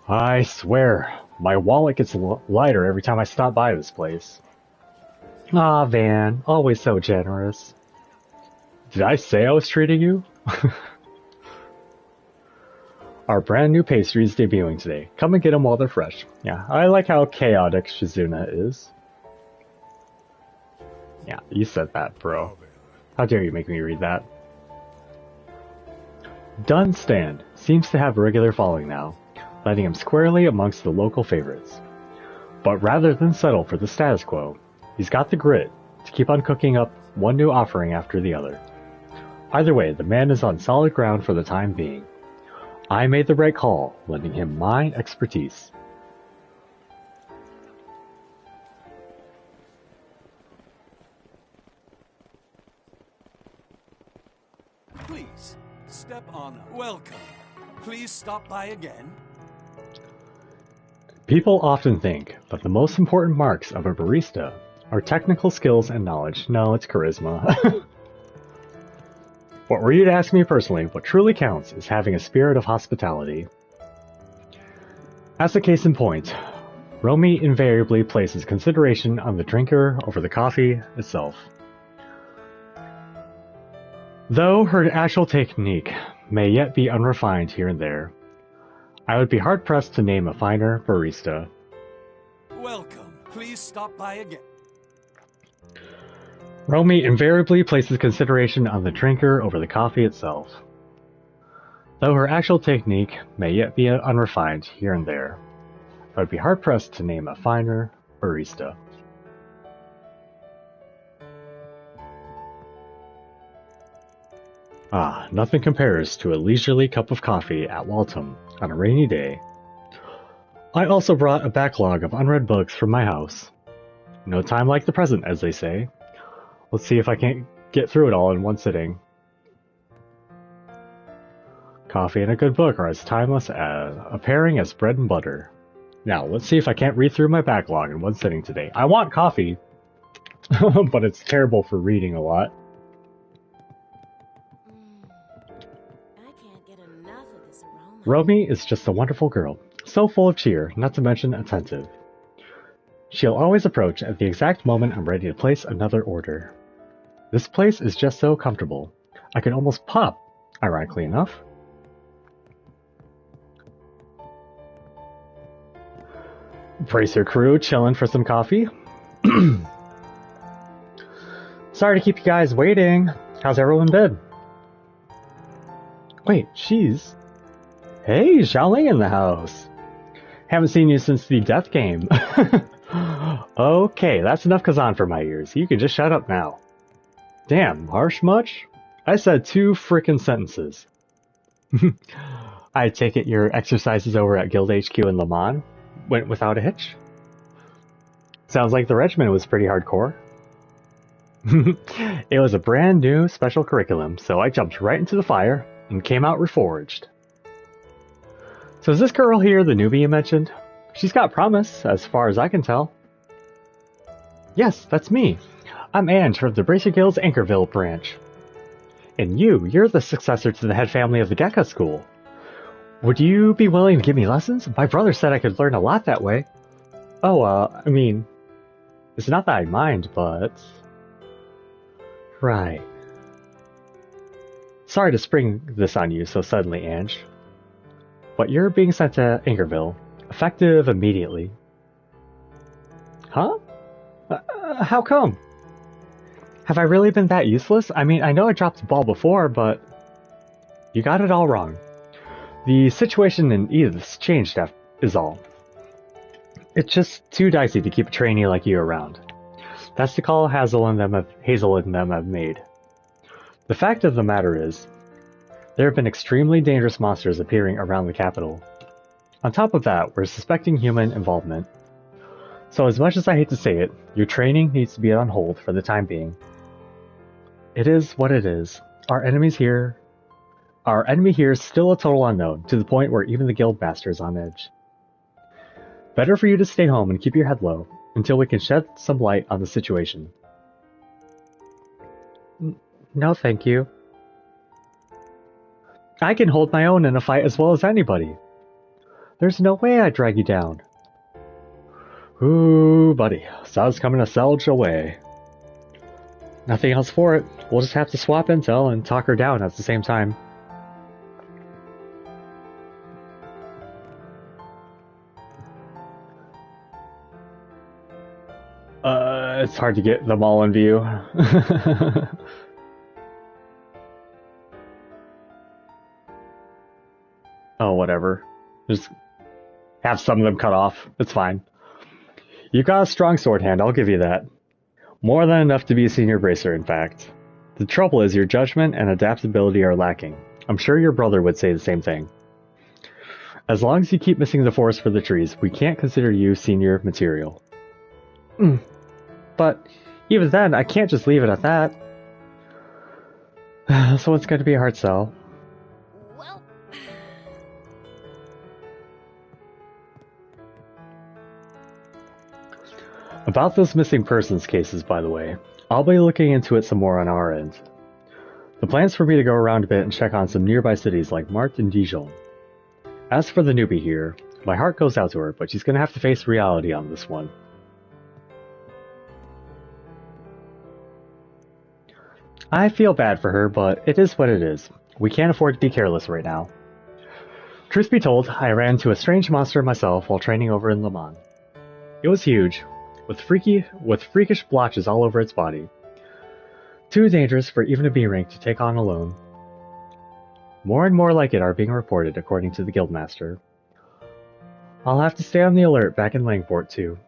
Speaker 1: I swear, my wallet gets lighter every time I stop by this place. Aw, Van, always so generous. Did I say I was treating you? Our brand new pastries debuting today. Come and get them while they're fresh. Yeah, I like how chaotic Shizuna is. Yeah, you said that, bro. How dare you make me read that? Dunstand seems to have a regular following now, landing him squarely amongst the local favorites. But rather than settle for the status quo, he's got the grit to keep on cooking up one new offering after the other. Either way, the man is on solid ground for the time being. I made the right call, lending him my expertise.
Speaker 4: Please, step on up. Welcome. Please stop by again.
Speaker 1: People often think that the most important marks of a barista or technical skills and knowledge. No, it's charisma. But were you to ask me personally, what truly counts is having a spirit of hospitality. As a case in point, Romy invariably places consideration on the drinker over the coffee itself. Though her actual technique may yet be unrefined here and there, I would be hard-pressed to name a finer barista.
Speaker 4: Welcome. Please stop by again.
Speaker 1: Romy invariably places consideration on the drinker over the coffee itself. Though her actual technique may yet be unrefined here and there, I would be hard-pressed to name a finer barista. Ah, nothing compares to a leisurely cup of coffee at Waltham on a rainy day. I also brought a backlog of unread books from my house. No time like the present, as they say. Let's see if I can't get through it all in one sitting. Coffee and a good book are as timeless as a pairing as bread and butter. Now, let's see if I can't read through my backlog in one sitting today. I want coffee, but it's terrible for reading a lot. Romy is just a wonderful girl, so full of cheer, not to mention attentive. She'll always approach at the exact moment I'm ready to place another order. This place is just so comfortable. I can almost pop, ironically enough. Bracer crew chilling for some coffee. Sorry to keep you guys waiting. How's everyone been? Wait, she's... Hey, Xiaoling in the house. Haven't seen you since the death game. Okay, that's enough Kazan for my ears. You can just shut up now. Damn, harsh much? I said 2 frickin' sentences. I take it your exercises over at Guild HQ in Le Mans went without a hitch? Sounds like the regimen was pretty hardcore. It was a brand new special curriculum, so I jumped right into the fire and came out reforged. So is this girl here the newbie you mentioned? She's got promise, as far as I can tell. Yes, that's me. I'm Ange from the Bracer Guild's Anchorville branch. And you're the successor to the head family of the Gekka School. Would you be willing to give me lessons? My brother said I could learn a lot that way. Oh, I mean, it's not that I mind, but... Right. Sorry to spring this on you so suddenly, Ange. But you're being sent to Anchorville, effective immediately. Huh? How come? Have I really been that useless? I mean, I know I dropped the ball before, but... You got it all wrong. The situation in Edith's changed, is all. It's just too dicey to keep a trainee like you around. That's the call Hazel and them have made. The fact of the matter is, there have been extremely dangerous monsters appearing around the capital. On top of that, we're suspecting human involvement. So as much as I hate to say it, your training needs to be on hold for the time being. It is what it is. Our enemy here is still a total unknown, to the point where even the Guildmaster is on edge. Better for you to stay home and keep your head low, until we can shed some light on the situation. No, thank you. I can hold my own in a fight as well as anybody. There's no way I'd drag you down. Ooh, buddy. Sa's coming to salvage away. Nothing else for it. We'll just have to swap intel and talk her down at the same time. It's hard to get them all in view. Oh, whatever. Just have some of them cut off. It's fine. You've got a strong sword hand, I'll give you that. More than enough to be a senior bracer, in fact. The trouble is your judgment and adaptability are lacking. I'm sure your brother would say the same thing. As long as you keep missing the forest for the trees, we can't consider you senior material. But even then, I can't just leave it at that. So it's going to be a hard sell.
Speaker 13: Well...
Speaker 1: About those missing persons cases, by the way, I'll be looking into it some more on our end. The plan's for me to go around a bit and check on some nearby cities like Marthe and Dijon. As for the newbie here, my heart goes out to her, but she's gonna have to face reality on this one. I feel bad for her, but it is what it is. We can't afford to be careless right now. Truth be told, I ran into a strange monster myself while training over in Le Mans. It was huge, with freakish blotches all over its body. Too dangerous for even a B-rank to take on alone. More and more like it are being reported, according to the Guildmaster. I'll have to stay on the alert back in Langport, too.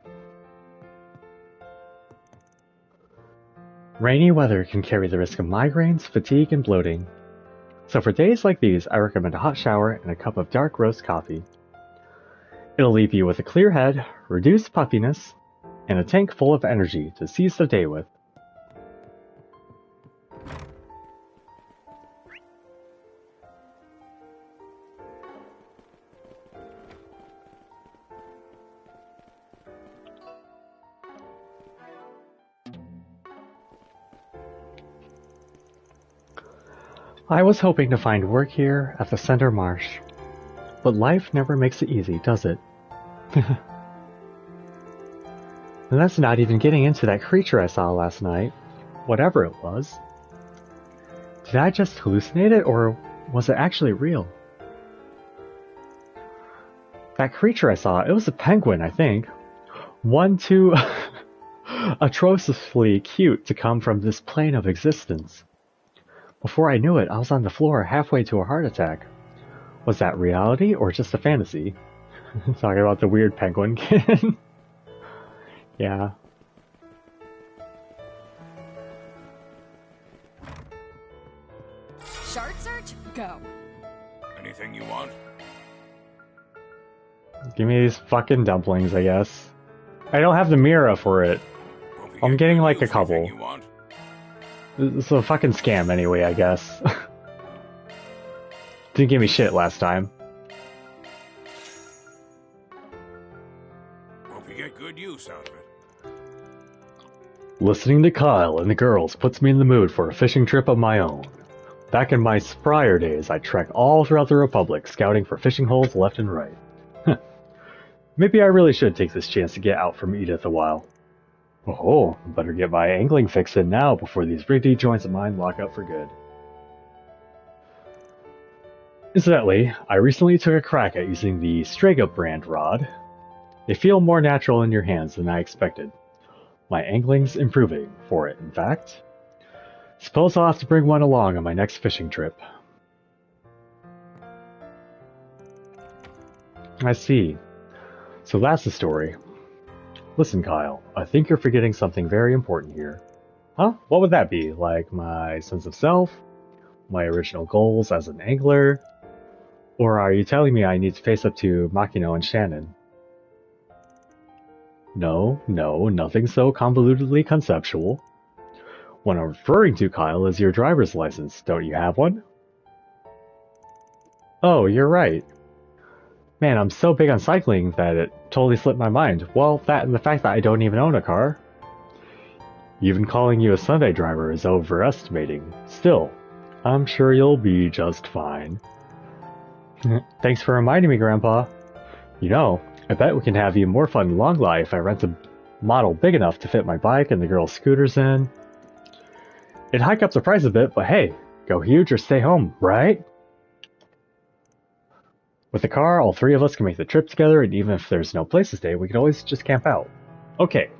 Speaker 1: Rainy weather can carry the risk of migraines, fatigue, and bloating. So for days like these, I recommend a hot shower and a cup of dark roast coffee. It'll leave you with a clear head, reduced puffiness, and a tank full of energy to seize the day with. I was hoping to find work here at the Center Marsh, but life never makes it easy, does it? And that's not even getting into that creature I saw last night, whatever it was. Did I just hallucinate it, or was it actually real? That creature I saw, it was a penguin, I think. One too atrociously cute to come from this plane of existence. Before I knew it, I was on the floor halfway to a heart attack. Was that reality or just a fantasy? Talking about the weird penguin kid. Yeah.
Speaker 19: Shard search? Go.
Speaker 4: Anything you want?
Speaker 1: Give me these fucking dumplings, I guess. I don't have the Mira for it. I'm getting like a couple. It's a fucking scam anyway, I guess. Didn't give me shit last time.
Speaker 4: Hope you get good use out of it.
Speaker 1: Listening to Kyle and the girls puts me in the mood for a fishing trip of my own. Back in my prior days, I trekked all throughout the Republic, scouting for fishing holes left and right. Maybe I really should take this chance to get out from Edith a while. Oh, better get my angling fix in now before these rickety joints of mine lock up for good. Incidentally, I recently took a crack at using the Strega brand rod. They feel more natural in your hands than I expected. My angling's improving for it, in fact. Suppose I'll have to bring one along on my next fishing trip. I see. So that's the story. Listen, Kyle, I think you're forgetting something very important here. Huh? What would that be? Like my sense of self? My original goals as an angler? Or are you telling me I need to face up to Makino and Shannon? No, nothing so convolutedly conceptual. What I'm referring to, Kyle, is your driver's license. Don't you have one? Oh, you're right. Man, I'm so big on cycling that it totally slipped my mind. Well, that and the fact that I don't even own a car. Even calling you a Sunday driver is overestimating. Still, I'm sure you'll be just fine. Thanks for reminding me, Grandpa. You know, I bet we can have even more fun in Longli if I rent a model big enough to fit my bike and the girls' scooters in. It'd hike up the price a bit, but hey, go huge or stay home, right? With the car, all three of us can make the trip together, and even if there's no place to stay, we can always just camp out. Okay,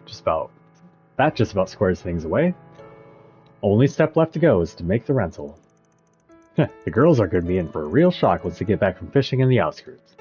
Speaker 1: that just about squares things away. Only step left to go is to make the rental. The girls are going to be in for a real shock once they get back from fishing in the outskirts.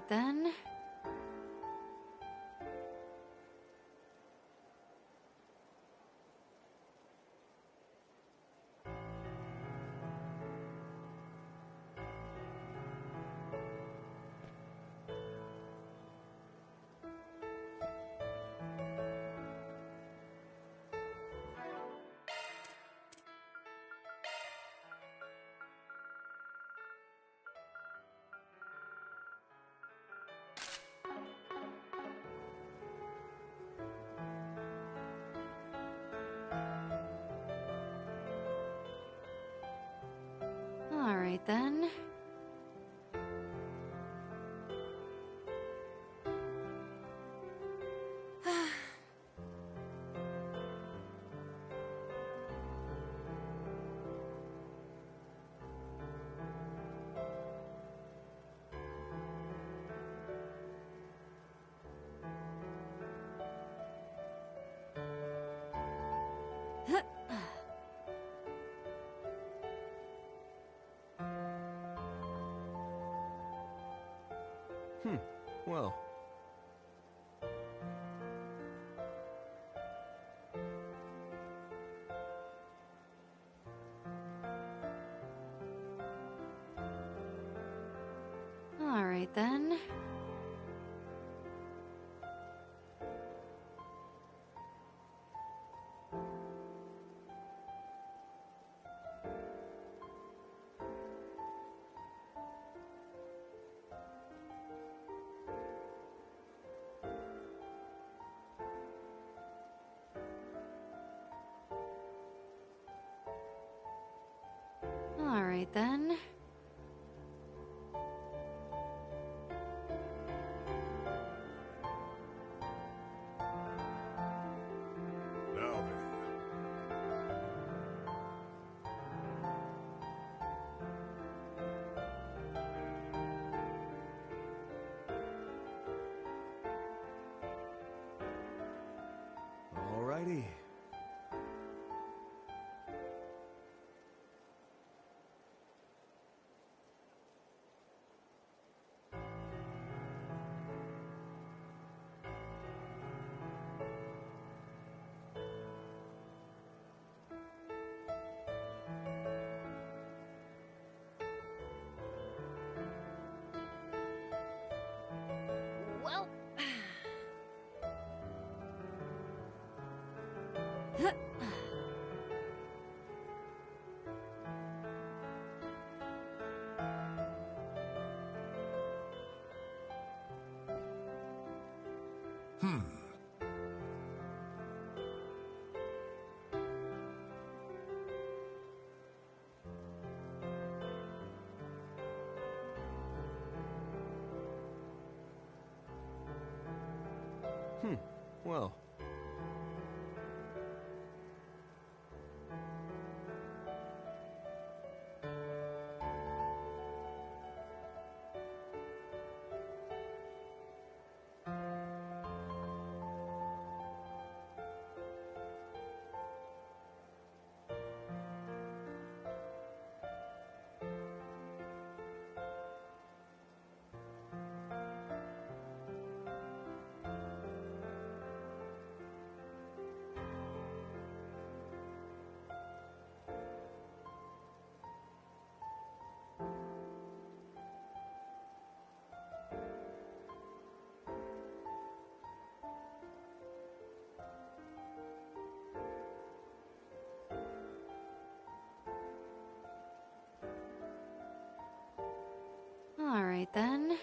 Speaker 13: Alright then. Alright then.
Speaker 12: Well.
Speaker 13: Alright then. Alright then.
Speaker 9: Now then.
Speaker 12: Alrighty.
Speaker 13: Well.
Speaker 12: Well.
Speaker 13: Alright then.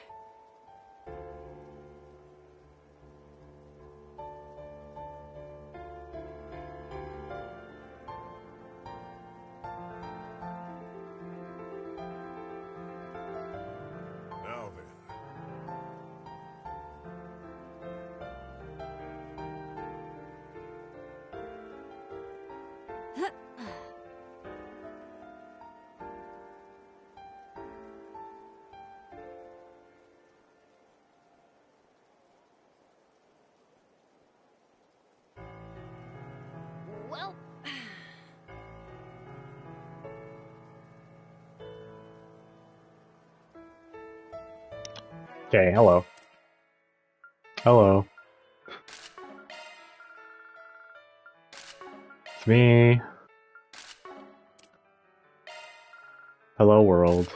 Speaker 9: Now then.
Speaker 1: Okay, hello. Hello. It's me. Hello, world.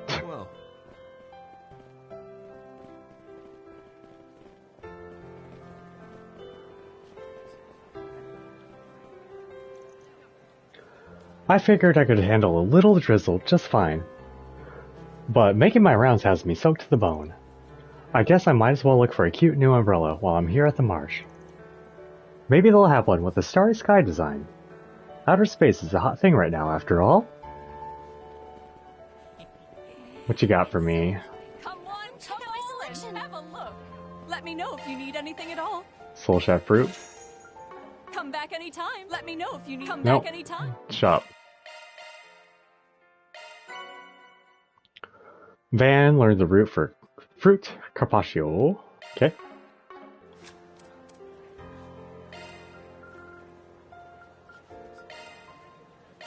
Speaker 12: Well.
Speaker 1: I figured I could handle a little drizzle just fine. But making my rounds has me soaked to the bone. I guess I might as well look for a cute new umbrella while I'm here at the marsh. Maybe they'll have one with a starry sky design. Outer space is a hot thing right now, after all. What you got for me?
Speaker 14: Come on, check out my selection. Have a look. Let me know if you need anything at all.
Speaker 1: Soul Chef fruit?
Speaker 14: Come back anytime. Let me know if you need. Come
Speaker 1: Nope.
Speaker 14: back anytime.
Speaker 1: Shop. Van learned the root for fruit carpaccio. Okay.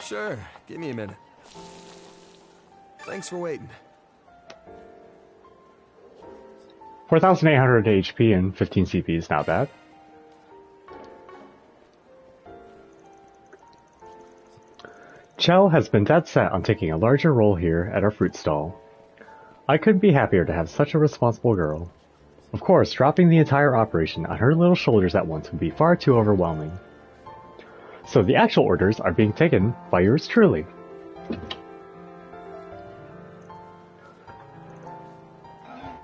Speaker 12: Sure, give me a minute. Thanks for waiting.
Speaker 1: 4,800 HP and 15 CP is not bad. Chell has been dead set on taking a larger role here at our fruit stall. I couldn't be happier to have such a responsible girl. Of course, dropping the entire operation on her little shoulders at once would be far too overwhelming. So the actual orders are being taken by yours truly.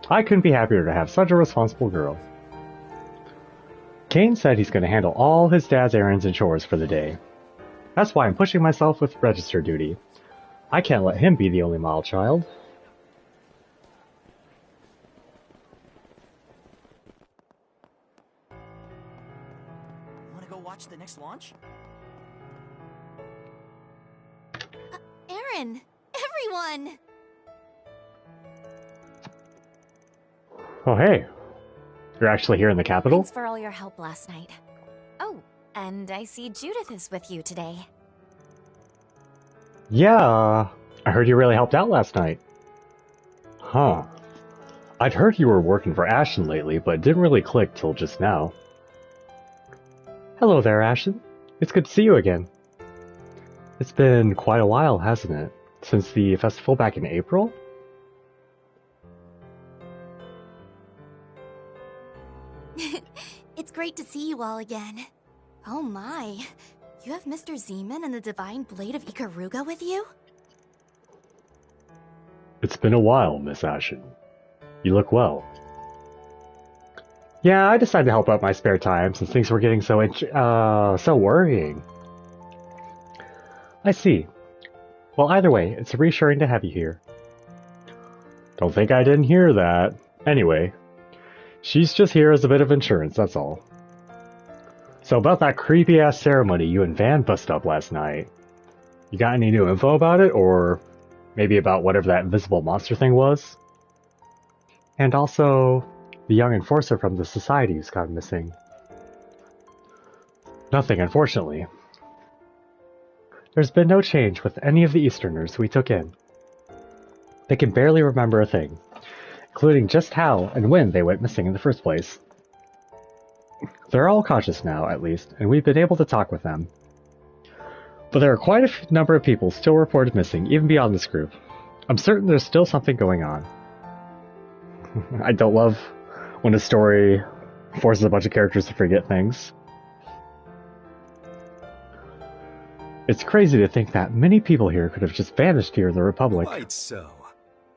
Speaker 1: I couldn't be happier to have such a responsible girl. Kane said he's going to handle all his dad's errands and chores for the day. That's why I'm pushing myself with register duty. I can't let him be the only mild child.
Speaker 5: Want to go watch the next launch?
Speaker 10: Aaron! Everyone!
Speaker 1: Oh hey, you're actually here in the capital?
Speaker 15: Thanks for all your help last night. Oh, and I see Judith is with you today.
Speaker 1: Yeah, I heard you really helped out last night. Huh. I'd heard you were working for Ashen lately, but it didn't really click till just now. Hello there, Ashen. It's good to see you again. It's been quite a while, hasn't it? Since the festival back in April?
Speaker 10: It's great to see you all again. Oh my, you have Mr. Zeman and the Divine Blade of Ikaruga with you?
Speaker 1: It's been a while, Miss Ashen. You look well. Yeah, I decided to help out my spare time since things were getting so worrying. I see. Well, either way, it's reassuring to have you here. Don't think I didn't hear that. Anyway, she's just here as a bit of insurance, that's all. So about that creepy-ass ceremony you and Van busted up last night. You got any new info about it, or maybe about whatever that invisible monster thing was? And also, the young enforcer from the society who's gone missing. Nothing, unfortunately. There's been no change with any of the Easterners we took in. They can barely remember a thing, including just how and when they went missing in the first place. They're all conscious now, at least, and we've been able to talk with them. But there are quite a number of people still reported missing, even beyond this group. I'm certain there's still something going on. I don't love when a story forces a bunch of characters to forget things. It's crazy to think that many people here could have just vanished here in the Republic.
Speaker 19: Quite so.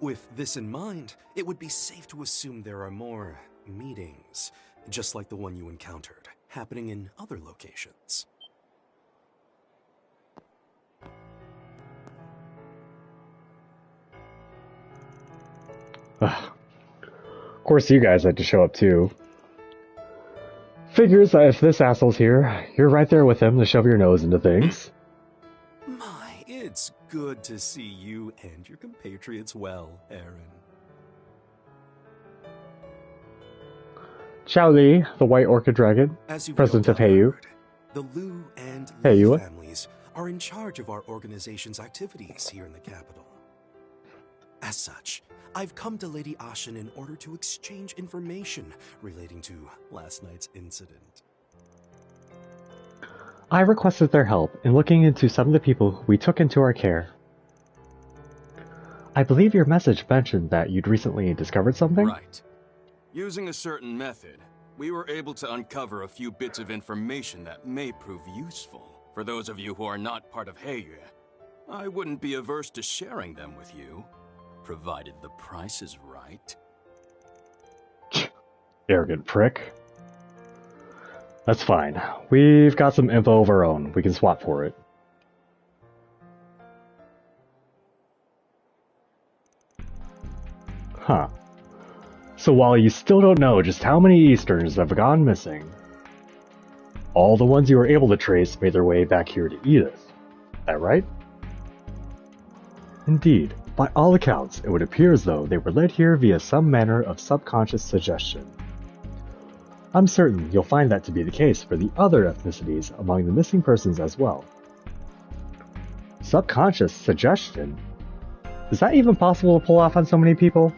Speaker 19: With this in mind, it would be safe to assume there are more meetings, just like the one you encountered, happening in other locations.
Speaker 1: Ugh. Of course you guys had to show up too. Figures that if this asshole's here, you're right there with him to shove your nose into things.
Speaker 19: My, it's good to see you and your compatriots well, Aaron.
Speaker 1: Xiao Li, the White Orchid Dragon,
Speaker 19: As you've
Speaker 1: president
Speaker 19: no
Speaker 1: of
Speaker 19: doubt
Speaker 1: Heyu.
Speaker 19: heard, the Lu and
Speaker 1: Heyu.
Speaker 19: Li families are in charge of our organization's activities here in the capital. As such, I've come to Lady Ashen in order to exchange information relating to last night's incident.
Speaker 1: I requested their help in looking into some of the people we took into our care. I believe your message mentioned that you'd recently discovered something?
Speaker 20: Right. Using a certain method, we were able to uncover a few bits of information that may prove useful. For those of you who are not part of Heiyue, I wouldn't be averse to sharing them with you, provided the price is right.
Speaker 1: Arrogant prick. That's fine. We've got some info of our own. We can swap for it. Huh. So while you still don't know just how many Easterns have gone missing, all the ones you were able to trace made their way back here to Edith. Is that right? Indeed. By all accounts, it would appear as though they were led here via some manner of subconscious suggestion. I'm certain you'll find that to be the case for the other ethnicities among the missing persons as well. Subconscious suggestion? Is that even possible to pull off on so many people?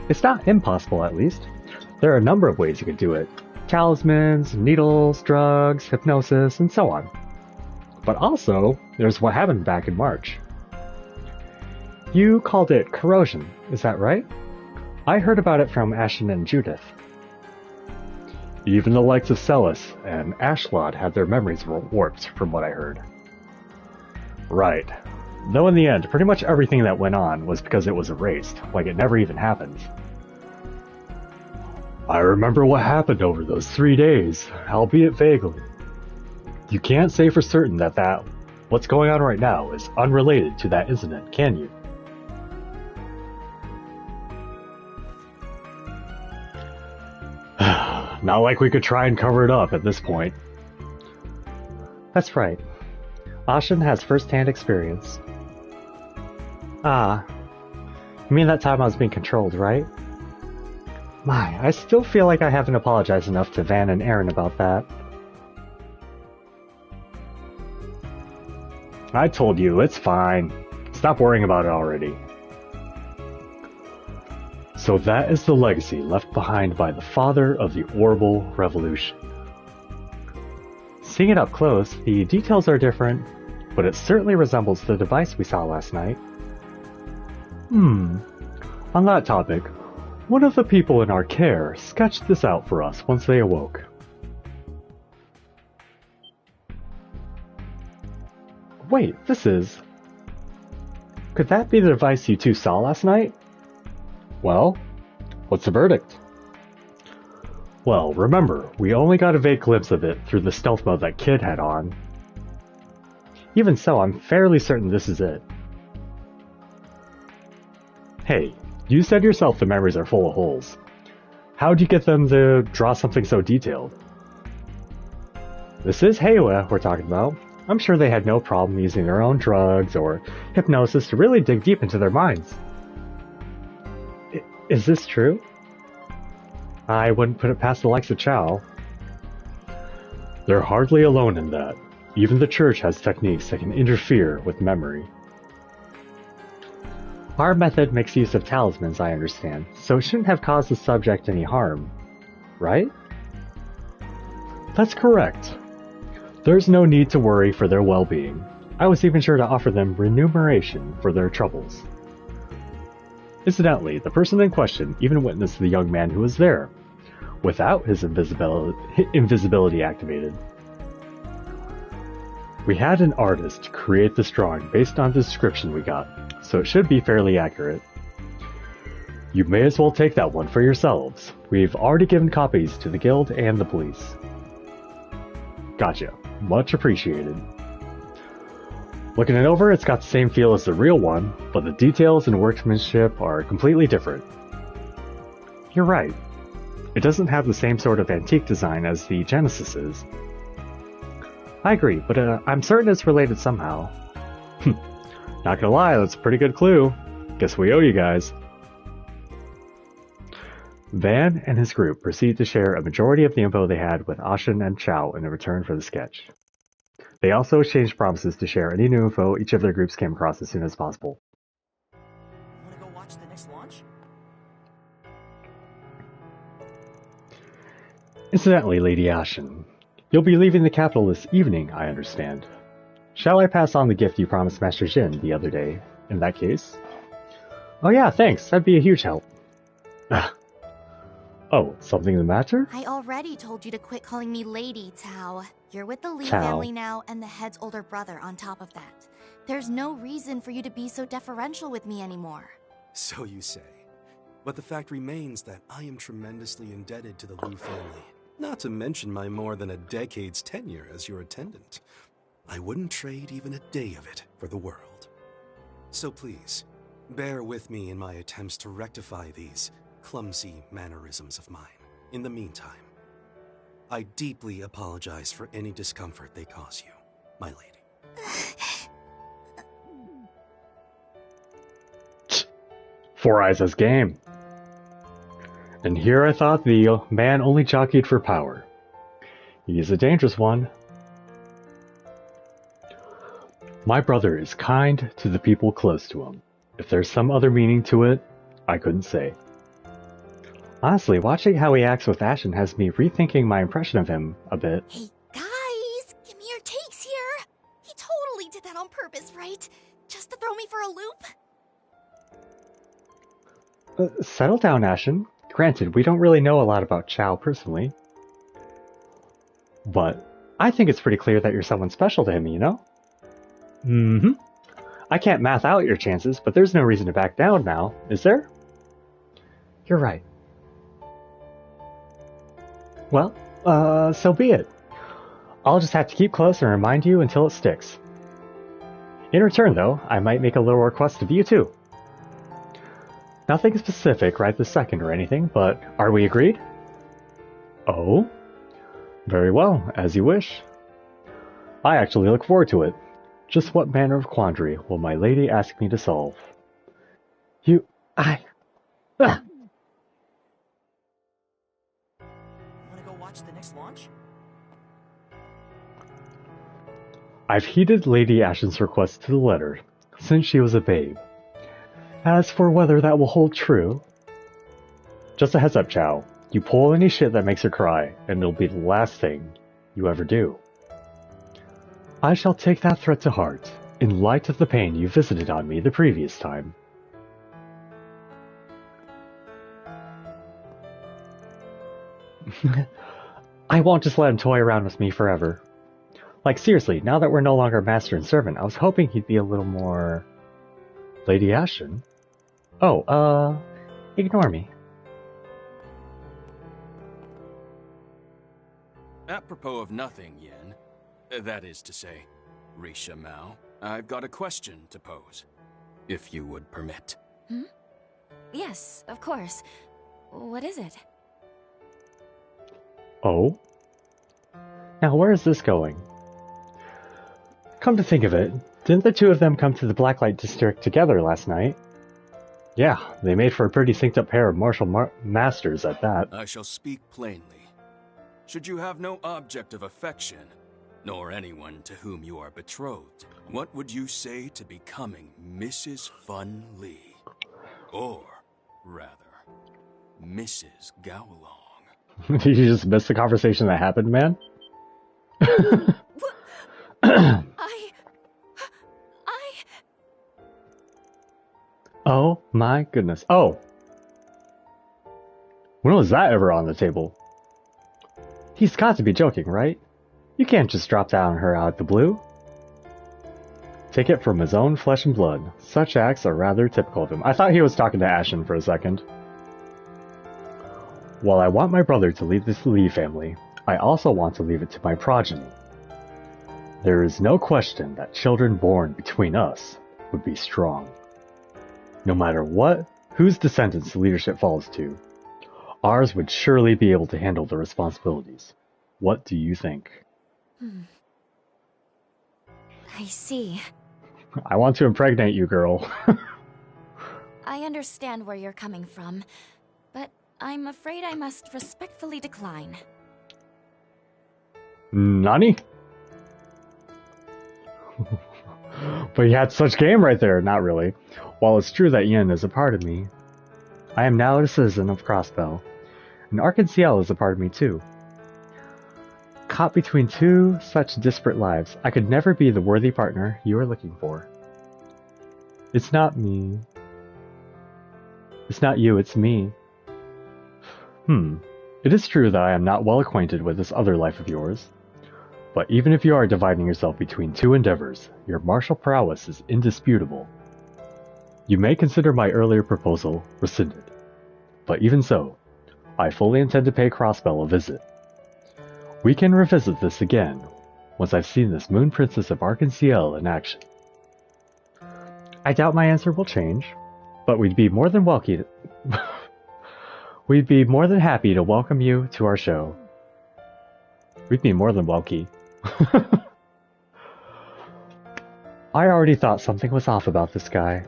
Speaker 1: It's not impossible, at least. There are a number of ways you could do it. Talismans, needles, drugs, hypnosis, and so on. But also, there's what happened back in March. You called it corrosion, is that right? I heard about it from Ashen and Judith. Even the likes of Celis and Ashlod had their memories warped, from what I heard. Right. Though in the end, pretty much everything that went on was because it was erased, like it never even happened. I remember what happened over those 3 days, albeit vaguely. You can't say for certain that what's going on right now is unrelated to that incident, can you? Not like we could try and cover it up at this point. That's right. Ashen has first-hand experience. Ah. You mean that time I was being controlled, right? My, I still feel like I haven't apologized enough to Van and Aaron about that. I told you, it's fine. Stop worrying about it already. So that is the legacy left behind by the father of the Orbital Revolution. Seeing it up close, the details are different, but it certainly resembles the device we saw last night. On that topic, one of the people in our care sketched this out for us once they awoke. Wait, this is... Could that be the device you two saw last night? Well, what's the verdict? Well, remember, we only got a vague glimpse of it through the stealth mode that Kid had on. Even so, I'm fairly certain this is it. Hey, you said yourself the memories are full of holes. How'd you get them to draw something so detailed? This is Heiyue we're talking about. I'm sure they had no problem using their own drugs or hypnosis to really dig deep into their minds. Is this true? I wouldn't put it past the likes of Chow. They're hardly alone in that. Even the church has techniques that can interfere with memory. Our method makes use of talismans, I understand, so it shouldn't have caused the subject any harm, right? That's correct. There's no need to worry for their well-being. I was even sure to offer them remuneration for their troubles. Incidentally, the person in question even witnessed the young man who was there, without his invisibility activated. We had an artist create this drawing based on the description we got, so it should be fairly accurate. You may as well take that one for yourselves. We've already given copies to the guild and the police. Gotcha. Much appreciated. Looking it over, it's got the same feel as the real one, but the details and workmanship are completely different. You're right. It doesn't have the same sort of antique design as the Genesis is. I agree, but I'm certain it's related somehow. Not gonna lie, that's a pretty good clue. Guess we owe you guys. Van and his group proceed to share a majority of the info they had with Ashen and Chow in return for the sketch. They also exchanged promises to share any new info each of their groups came across as soon as possible.
Speaker 8: Wanna go watch the next launch?
Speaker 1: Incidentally, Lady Ashen, you'll be leaving the capital this evening, I understand. Shall I pass on the gift you promised Master Jin the other day, in that case? Oh yeah, thanks. That'd be a huge help. Oh, something the matter?
Speaker 10: I already told you to quit calling me Lady, Tao. You're with the Lee
Speaker 1: Tao.
Speaker 10: family now, and the head's older brother on top of that. There's no reason for you to be so deferential with me anymore.
Speaker 19: So you say. But the fact remains that I am tremendously indebted to the Liu family. Not to mention my more than a decade's tenure as your attendant. I wouldn't trade even a day of it for the world. So please, bear with me in my attempts to rectify these clumsy mannerisms of mine. In the meantime, I deeply apologize for any discomfort they cause you, my lady.
Speaker 1: Four Eyes has game. And here I thought the man only jockeyed for power. He's a dangerous one. My brother is kind to the people close to him. If there's some other meaning to it, I couldn't say. Honestly, watching how he acts with Ashen has me rethinking my impression of him a bit.
Speaker 10: Hey, guys! Give me your takes here! He totally did that on purpose, right? Just to throw me for a loop?
Speaker 1: Settle down, Ashen. Granted, we don't really know a lot about Chao personally. But I think it's pretty clear that you're someone special to him, you know? Mm-hmm. I can't math out your chances, but there's no reason to back down now, is there? You're right. Well, so be it. I'll just have to keep close and remind you until it sticks. In return, though, I might make a little request of you, too. Nothing specific right this second or anything, but are we agreed? Oh? Very well, as you wish. I actually look forward to it. Just what manner of quandary will my lady ask me to solve?
Speaker 8: Wanna go watch the next launch?
Speaker 1: I've heeded Lady Ashen's request to the letter, since she was a babe. As for whether that will hold true... Just a heads up, Chao. You pull any shit that makes her cry, and it'll be the last thing you ever do. I shall take that threat to heart, in light of the pain you visited on me the previous time. I won't just let him toy around with me forever. Like, seriously, now that we're no longer master and servant, I was hoping he'd be a little more... Lady Ashen? Oh, ignore me.
Speaker 20: Apropos of nothing, Yen. That is to say, Risha Mao, I've got a question to pose, if you would permit.
Speaker 15: Hmm? Yes, of course. What is it?
Speaker 1: Oh? Now where is this going? Come to think of it, didn't the two of them come to the Blacklight District together last night? Yeah, they made for a pretty synced up pair of martial masters at that.
Speaker 20: I shall speak plainly. Should you have no object of affection, nor anyone to whom you are betrothed, what would you say to becoming Mrs. Fun Lee? Or, rather, Mrs. Gowlong?
Speaker 1: Did you just miss the conversation that happened, man? Oh my goodness. Oh! When was that ever on the table? He's got to be joking, right? You can't just drop that on her out of the blue. Take it from his own flesh and blood. Such acts are rather typical of him. I thought he was talking to Ashen for a second. While I want my brother to lead this Lee family, I also want to leave it to my progeny. There is no question that children born between us would be strong. No matter whose descendants the leadership falls to, ours would surely be able to handle the responsibilities. What do you think?
Speaker 15: I see.
Speaker 1: I want to impregnate you, girl.
Speaker 15: I understand where you're coming from, but I'm afraid I must respectfully decline.
Speaker 1: Nani? But you had such game right there. Not really. While it's true that Yin is a part of me, I am now a citizen of Crossbell, and Ark Ciel is a part of me too. Caught between two such disparate lives, I could never be the worthy partner you are looking for. It's not me. It's not you, it's me. It is true that I am not well acquainted with this other life of yours. But even if you are dividing yourself between two endeavors, your martial prowess is indisputable. You may consider my earlier proposal rescinded. But even so, I fully intend to pay Crossbell a visit. We can revisit this again, once I've seen this Moon Princess of Ark Ciel in action. I doubt my answer will change, but we'd be more than happy to welcome you to our show. We'd be more than welcome. I already thought something was off about this guy.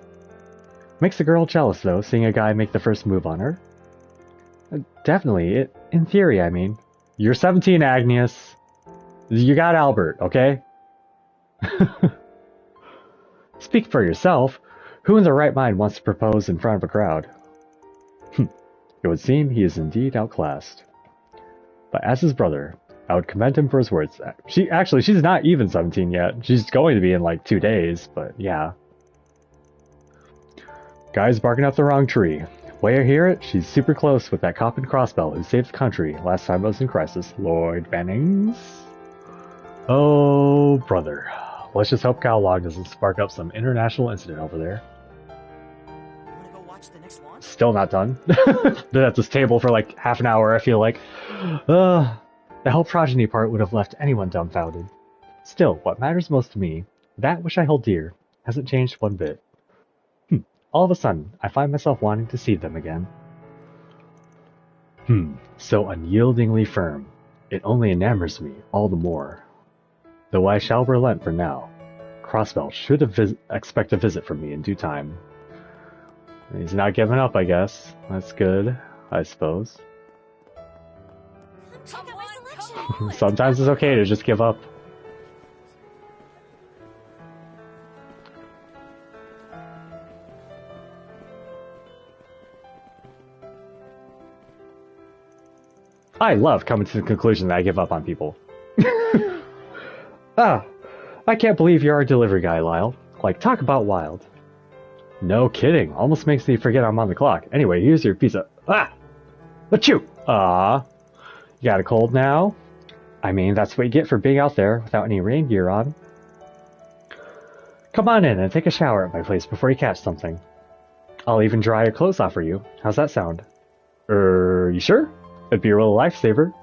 Speaker 1: Makes a girl jealous though, seeing a guy make the first move on her. Definitely, in theory, I mean. You're 17, Agnes. You got Albert, okay? Speak for yourself. Who in their right mind wants to propose in front of a crowd? It would seem he is indeed outclassed. But as his brother, I would commend him for his words. She's not even 17 yet. She's going to be in like 2 days, but yeah. Guy's barking up the wrong tree. Way I hear it, she's super close with that cop in Crossbell who saved the country last time I was in crisis, Lloyd Bannings. Oh, brother. Let's just hope Kyle Log doesn't spark up some international incident over there.
Speaker 3: Wanna go watch the next launch?
Speaker 1: Still not done. Been at this table for like half an hour, I feel like. The whole progeny part would have left anyone dumbfounded. Still, what matters most to me, that which I hold dear, hasn't changed one bit. All of a sudden, I find myself wanting to see them again. So unyieldingly firm. It only enamors me all the more. Though I shall relent for now. Crossbell should expect a visit from me in due time. He's not giving up, I guess. That's good, I suppose. Sometimes it's okay to just give up. I love coming to the conclusion that I give up on people. I can't believe you're our delivery guy, Lyle. Like, talk about wild. No kidding. Almost makes me forget I'm on the clock. Anyway, here's your pizza. Achoo! You got a cold now? I mean, that's what you get for being out there without any rain gear on. Come on in and take a shower at my place before you catch something. I'll even dry your clothes off for you. How's that sound? You sure? It'd be a real lifesaver.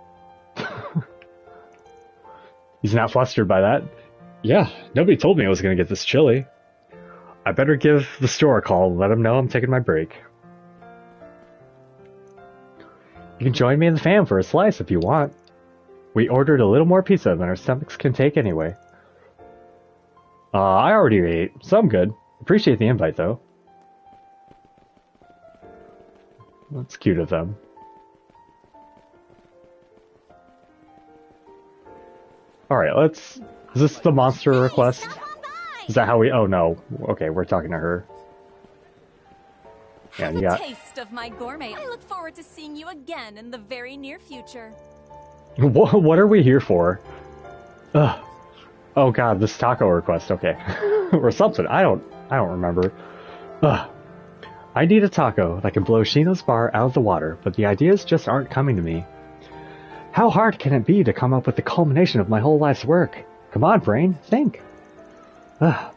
Speaker 1: He's not flustered by that. Yeah, nobody told me I was going to get this chilly. I better give the store a call and let them know I'm taking my break. You can join me in the fam for a slice if you want. We ordered a little more pizza than our stomachs can take anyway. I already ate, so I'm good. Appreciate the invite, though. That's cute of them. Alright, let's... Is this the monster request? Is that how we... Oh, no. Okay, we're talking to her. Yeah, you got...
Speaker 6: Taste of my gourmet. I look forward to seeing you again in the very near future.
Speaker 1: What are we here for? Ugh. Oh god, this taco request, okay. Or something, I don't remember. Ugh. I need a taco that can blow Shino's bar out of the water, but the ideas just aren't coming to me. How hard can it be to come up with the culmination of my whole life's work? Come on, brain, think. Ugh.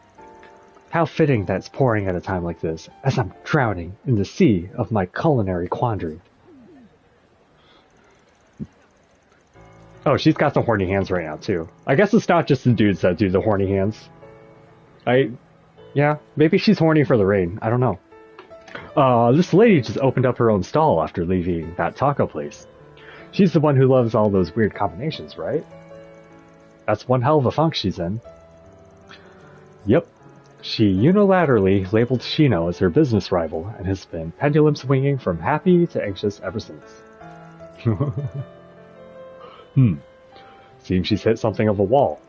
Speaker 1: How fitting that it's pouring at a time like this, as I'm drowning in the sea of my culinary quandary. Oh, she's got the horny hands right now, too. I guess it's not just the dudes that do the horny hands. Yeah, maybe she's horny for the rain. I don't know. This lady just opened up her own stall after leaving that taco place. She's the one who loves all those weird combinations, right? That's one hell of a funk she's in. Yep. She unilaterally labeled Shino as her business rival and has been pendulum swinging from happy to anxious ever since. Seems she's hit something of a wall.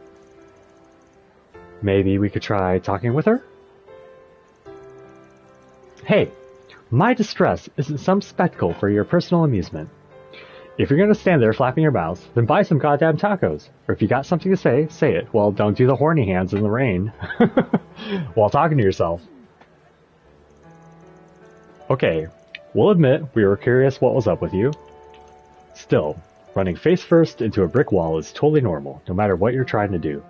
Speaker 1: Maybe we could try talking with her? Hey, my distress isn't some spectacle for your personal amusement. If you're gonna stand there flapping your mouth, then buy some goddamn tacos. Or if you got something to say it. Well, don't do the horny hands in the rain while talking to yourself. Okay, we'll admit we were curious what was up with you. Still, running face first into a brick wall is totally normal, no matter what you're trying to do.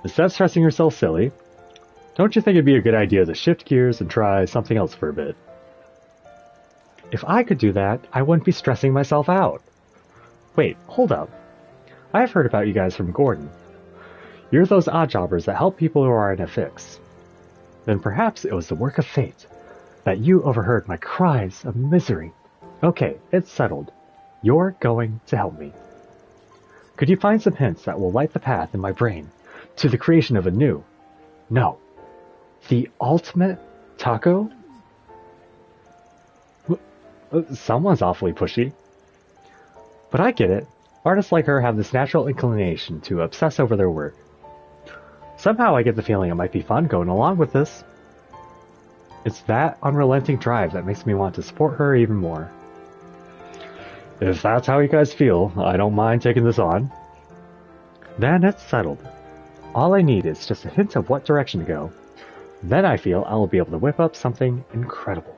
Speaker 1: Instead of stressing yourself silly, don't you think it'd be a good idea to shift gears and try something else for a bit? If I could do that, I wouldn't be stressing myself out. Wait, hold up. I've heard about you guys from Gordon. You're those oddjobbers that help people who are in a fix. Then perhaps it was the work of fate that you overheard my cries of misery. Okay, it's settled. You're going to help me. Could you find some hints that will light the path in my brain to the creation of a new, no, the ultimate taco? Someone's awfully pushy. But I get it. Artists like her have this natural inclination to obsess over their work. Somehow I get the feeling it might be fun going along with this. It's that unrelenting drive that makes me want to support her even more. If that's how you guys feel, I don't mind taking this on. Then it's settled. All I need is just a hint of what direction to go. Then I feel I will be able to whip up something incredible.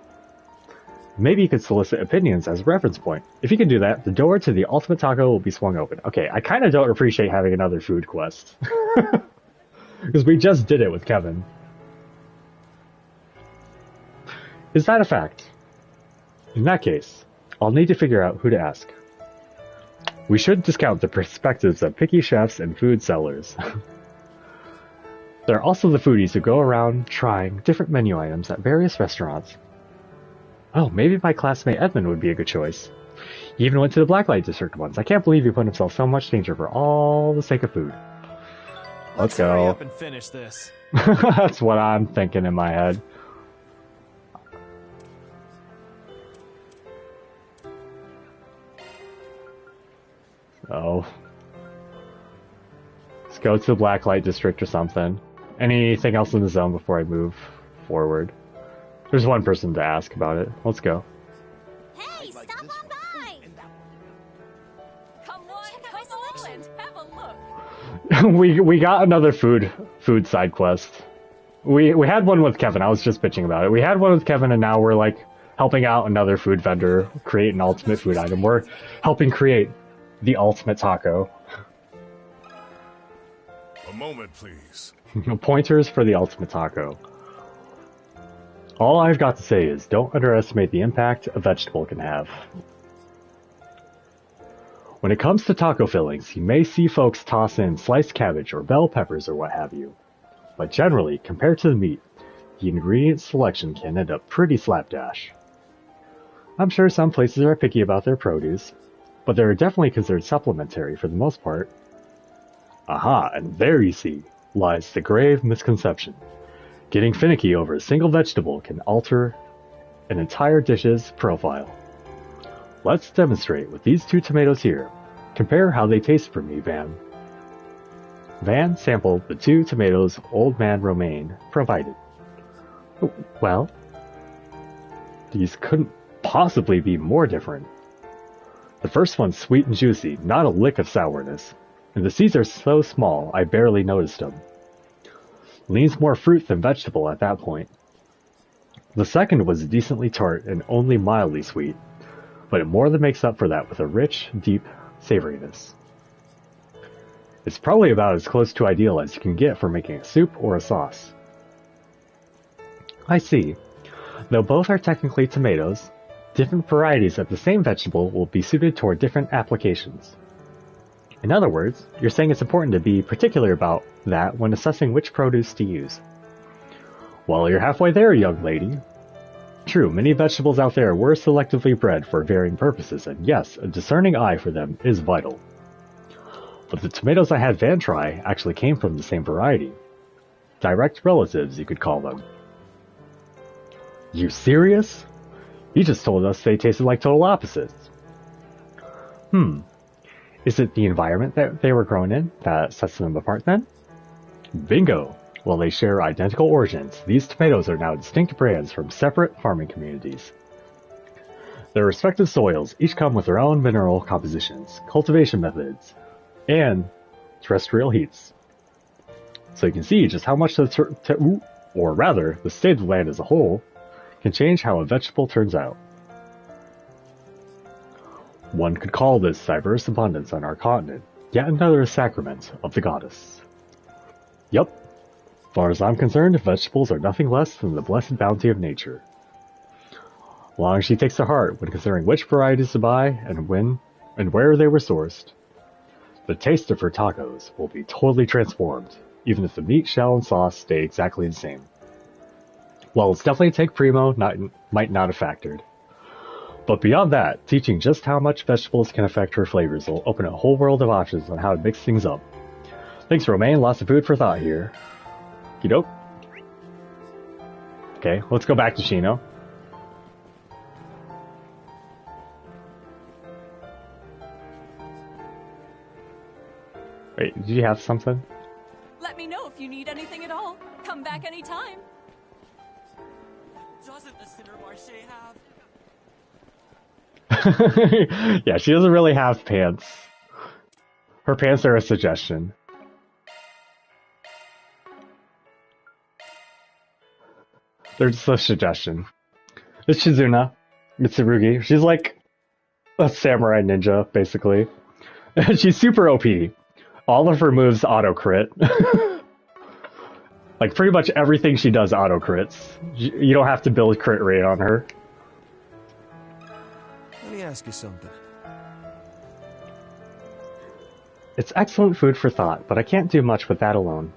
Speaker 1: Maybe you could solicit opinions as a reference point. If you can do that, the door to the ultimate taco will be swung open. Okay, I kind of don't appreciate having another food quest. Because we just did it with Kevin. Is that a fact? In that case, I'll need to figure out who to ask. We should discount the perspectives of picky chefs and food sellers. There are also the foodies who go around trying different menu items at various restaurants. Oh, maybe my classmate Edmund would be a good choice. He even went to the Blacklight District once. I can't believe he put himself so much danger for all the sake of food. Let's go.
Speaker 3: Hurry up and finish this.
Speaker 1: That's what I'm thinking in my head. Oh. Let's go to the Blacklight District or something. Anything else in the zone before I move forward? There's one person to ask about it. Let's go.
Speaker 6: Hey, stop on by! Come on, check out my selection. Have a look.
Speaker 1: we got another food side quest. We had one with Kevin. I was just bitching about it. We had one with Kevin, and now we're like helping out another food vendor create an ultimate food item. We're helping create the ultimate taco.
Speaker 4: A moment, please.
Speaker 1: Pointers for the ultimate taco. All I've got to say is, don't underestimate the impact a vegetable can have. When it comes to taco fillings, you may see folks toss in sliced cabbage or bell peppers or what have you. But generally, compared to the meat, the ingredient selection can end up pretty slapdash. I'm sure some places are picky about their produce, but they're definitely considered supplementary for the most part. Aha, and there you see, lies the grave misconception. Getting finicky over a single vegetable can alter an entire dish's profile. Let's demonstrate with these two tomatoes here. Compare how they taste for me, Van. Van sampled the two tomatoes Old Man Romaine provided. Well, these couldn't possibly be more different. The first one's sweet and juicy, not a lick of sourness, and the seeds are so small I barely noticed them. Leans more fruit than vegetable at that point. The second was decently tart and only mildly sweet, but it more than makes up for that with a rich, deep savoriness. It's probably about as close to ideal as you can get for making a soup or a sauce. I see. Though both are technically tomatoes, different varieties of the same vegetable will be suited toward different applications. In other words, you're saying it's important to be particular about that when assessing which produce to use. Well, you're halfway there, young lady. True, many vegetables out there were selectively bred for varying purposes, and yes, a discerning eye for them is vital. But the tomatoes I had Van try actually came from the same variety. Direct relatives, you could call them. You serious? You just told us they tasted like total opposites. Is it the environment that they were grown in that sets them apart then? Bingo! While they share identical origins, these tomatoes are now distinct brands from separate farming communities. Their respective soils each come with their own mineral compositions, cultivation methods, and terrestrial heats. So you can see just how much the state of the land as a whole can change how a vegetable turns out. One could call this diverse abundance on our continent yet another sacrament of the goddess. Yup, as far as I'm concerned, vegetables are nothing less than the blessed bounty of nature. Long she takes to heart when considering which varieties to buy and when and where they were sourced. The taste of her tacos will be totally transformed, even if the meat, shell, and sauce stay exactly the same. While it's definitely a take primo, might not have factored. But beyond that, teaching just how much vegetables can affect her flavors will open a whole world of options on how to mix things up. Thanks, Romaine. Lots of food for thought here. Okey-doke. Okay, let's go back to Shino. Wait, did you have something?
Speaker 6: Let me know if you need anything at all. Come back anytime.
Speaker 3: Doesn't the Sinner Marche have?
Speaker 1: Yeah, she doesn't really have pants. Her pants are a suggestion. They're just a suggestion. It's Shizuna Mitsurugi. She's like a samurai ninja, basically. She's super OP. All of her moves auto-crit. Like, pretty much everything she does auto-crits. You don't have to build crit rate on her.
Speaker 12: Let me ask you something.
Speaker 1: It's excellent food for thought, but I can't do much with that alone.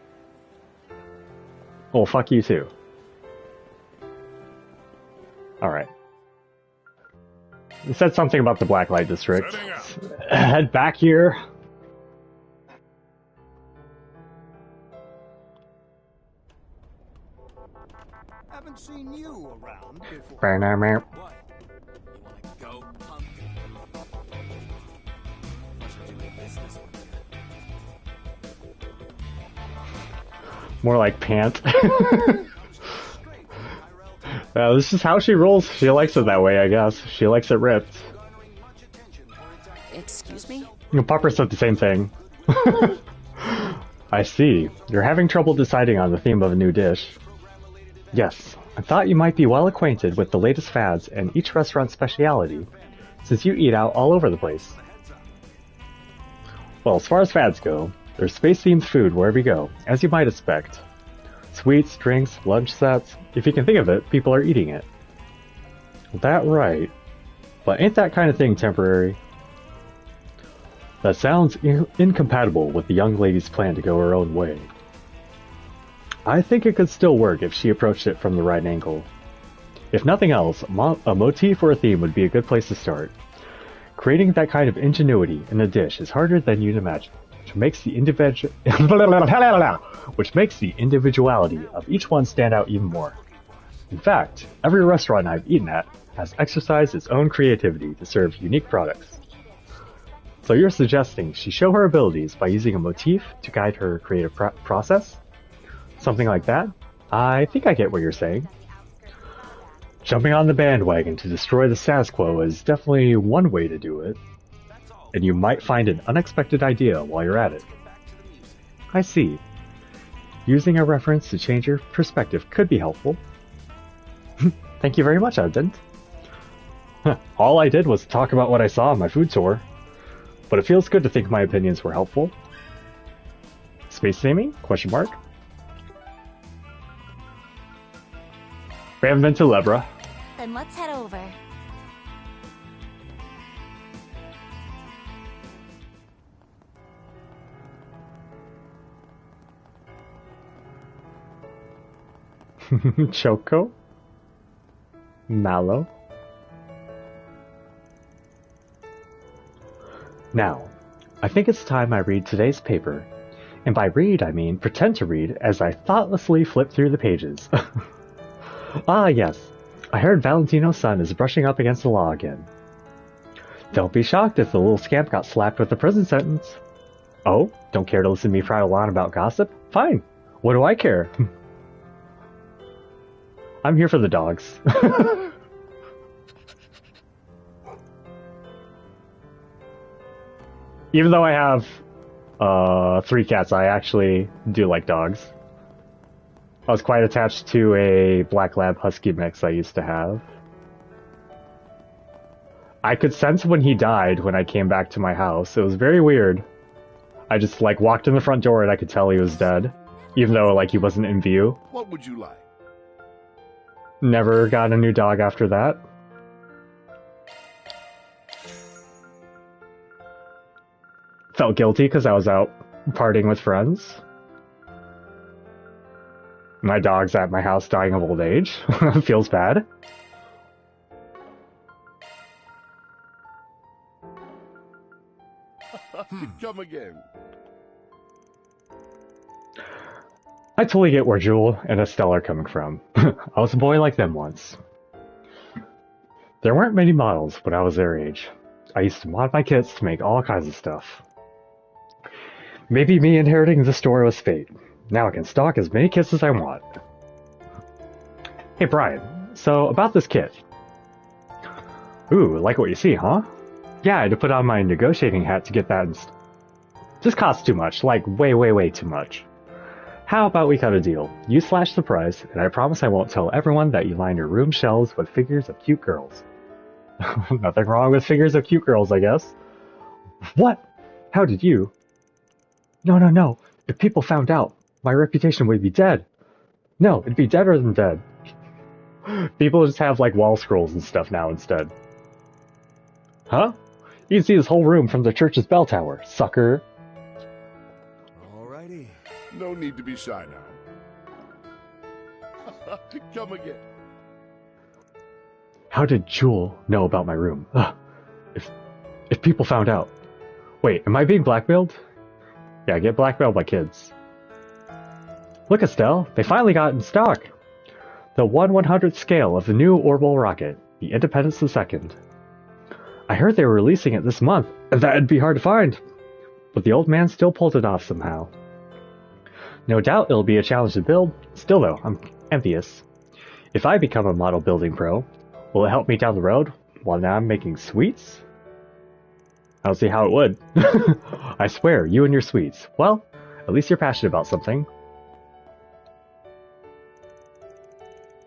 Speaker 1: Well, fuck you too. Alright. You said something about the Blacklight District. Head back here.
Speaker 11: Haven't seen you around before.
Speaker 1: More like pant. This is how she rolls. She likes it that way, I guess. She likes it ripped.
Speaker 5: Excuse me?
Speaker 1: Popper said the same thing. I see. You're having trouble deciding on the theme of a new dish. Yes, I thought you might be well acquainted with the latest fads and each restaurant's speciality, since you eat out all over the place. Well, as far as fads go, there's space-themed food wherever you go, as you might expect. Sweets, drinks, lunch sets. If you can think of it, people are eating it. That right. But ain't that kind of thing temporary? That sounds incompatible with the young lady's plan to go her own way. I think it could still work if she approached it from the right angle. If nothing else, a motif or a theme would be a good place to start. Creating that kind of ingenuity in a dish is harder than you'd imagine, which makes the individuality of each one stand out even more. In fact, every restaurant I've eaten at has exercised its own creativity to serve unique products. So you're suggesting she show her abilities by using a motif to guide her creative process? Something like that? I think I get what you're saying. Jumping on the bandwagon to destroy the status quo is definitely one way to do it. And you might find an unexpected idea while you're at it. I see. Using a reference to change your perspective could be helpful. Thank you very much, I didn't. All I did was talk about what I saw on my food tour. But it feels good to think my opinions were helpful. Space theming? Question mark. We haven't been to Lebra.
Speaker 15: Then let's head over.
Speaker 1: Choco? Mallow? Now, I think it's time I read today's paper. And by read, I mean pretend to read as I thoughtlessly flip through the pages. Ah, yes. I heard Valentino's son is brushing up against the law again. Don't be shocked if the little scamp got slapped with a prison sentence. Oh, don't care to listen to me prattle on about gossip? Fine. What do I care? I'm here for the dogs. Even though I have 3 cats, I actually do like dogs. I was quite attached to a Black Lab Husky mix I used to have. I could sense when he died when I came back to my house. It was very weird. I just like walked in the front door and I could tell he was dead, even though like he wasn't in view.
Speaker 4: What would you like?
Speaker 1: Never got a new dog after that. Felt guilty because I was out partying with friends. My dog's at my house dying of old age. Feels bad.
Speaker 4: Come again.
Speaker 1: I totally get where Jewel and Estelle are coming from. I was a boy like them once. There weren't many models when I was their age. I used to mod my kits to make all kinds of stuff. Maybe me inheriting the store was fate. Now I can stock as many kits as I want. Hey Brian, so about this kit. Ooh, like what you see, huh? Yeah, I had to put on my negotiating hat to get that This costs too much, like way too much. How about we cut a deal? You slash the price, and I promise I won't tell everyone that you line your room shelves with figures of cute girls. Nothing wrong with figures of cute girls, I guess. What? How did you? No. If people found out, my reputation would be dead. No, it'd be deader than dead. People just have like wall scrolls and stuff now instead. Huh? You can see this whole room from the church's bell tower, sucker.
Speaker 4: Alrighty. No need to be shy now. Come again.
Speaker 1: How did Jewel know about my room? Ugh. If people found out. Wait, am I being blackmailed? Yeah, I get blackmailed by kids. Look, Estelle, they finally got in stock. The 1/100th scale of the new orbital rocket, the Independence II. I heard they were releasing it this month, and that'd be hard to find. But the old man still pulled it off somehow. No doubt it'll be a challenge to build. Still though, I'm envious. If I become a model building pro, will it help me down the road while now I'm making sweets? I don't see how it would. I swear, you and your sweets. Well, at least you're passionate about something.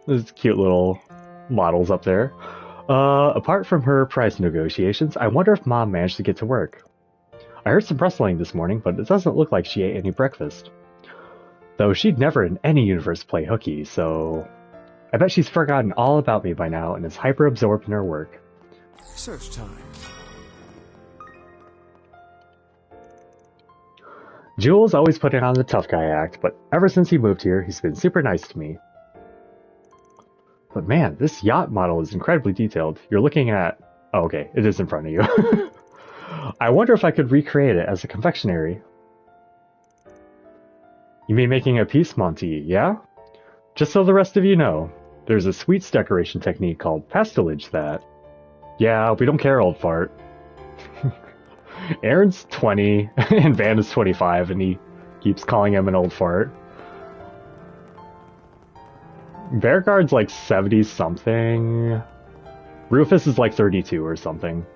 Speaker 1: There's cute little models up there. Apart from her price negotiations, I wonder if Mom managed to get to work. I heard some rustling this morning, but it doesn't look like she ate any breakfast. Though she'd never in any universe play hooky, so... I bet she's forgotten all about me by now and is hyper-absorbed in her work.
Speaker 19: Search time.
Speaker 1: Jules always putting on the tough guy act, but ever since he moved here, he's been super nice to me. But man, this yacht model is incredibly detailed. You're looking at... Oh, okay, it is in front of you. I wonder if I could recreate it as a confectionery. You mean making a peace Monty, yeah? Just so the rest of you know, there's a sweets decoration technique called pastelage that... Yeah, we don't care, old fart. Aaron's 20, and Van is 25, and he keeps calling him an old fart. Bearguard's like 70-something. Rufus is like 32 or something.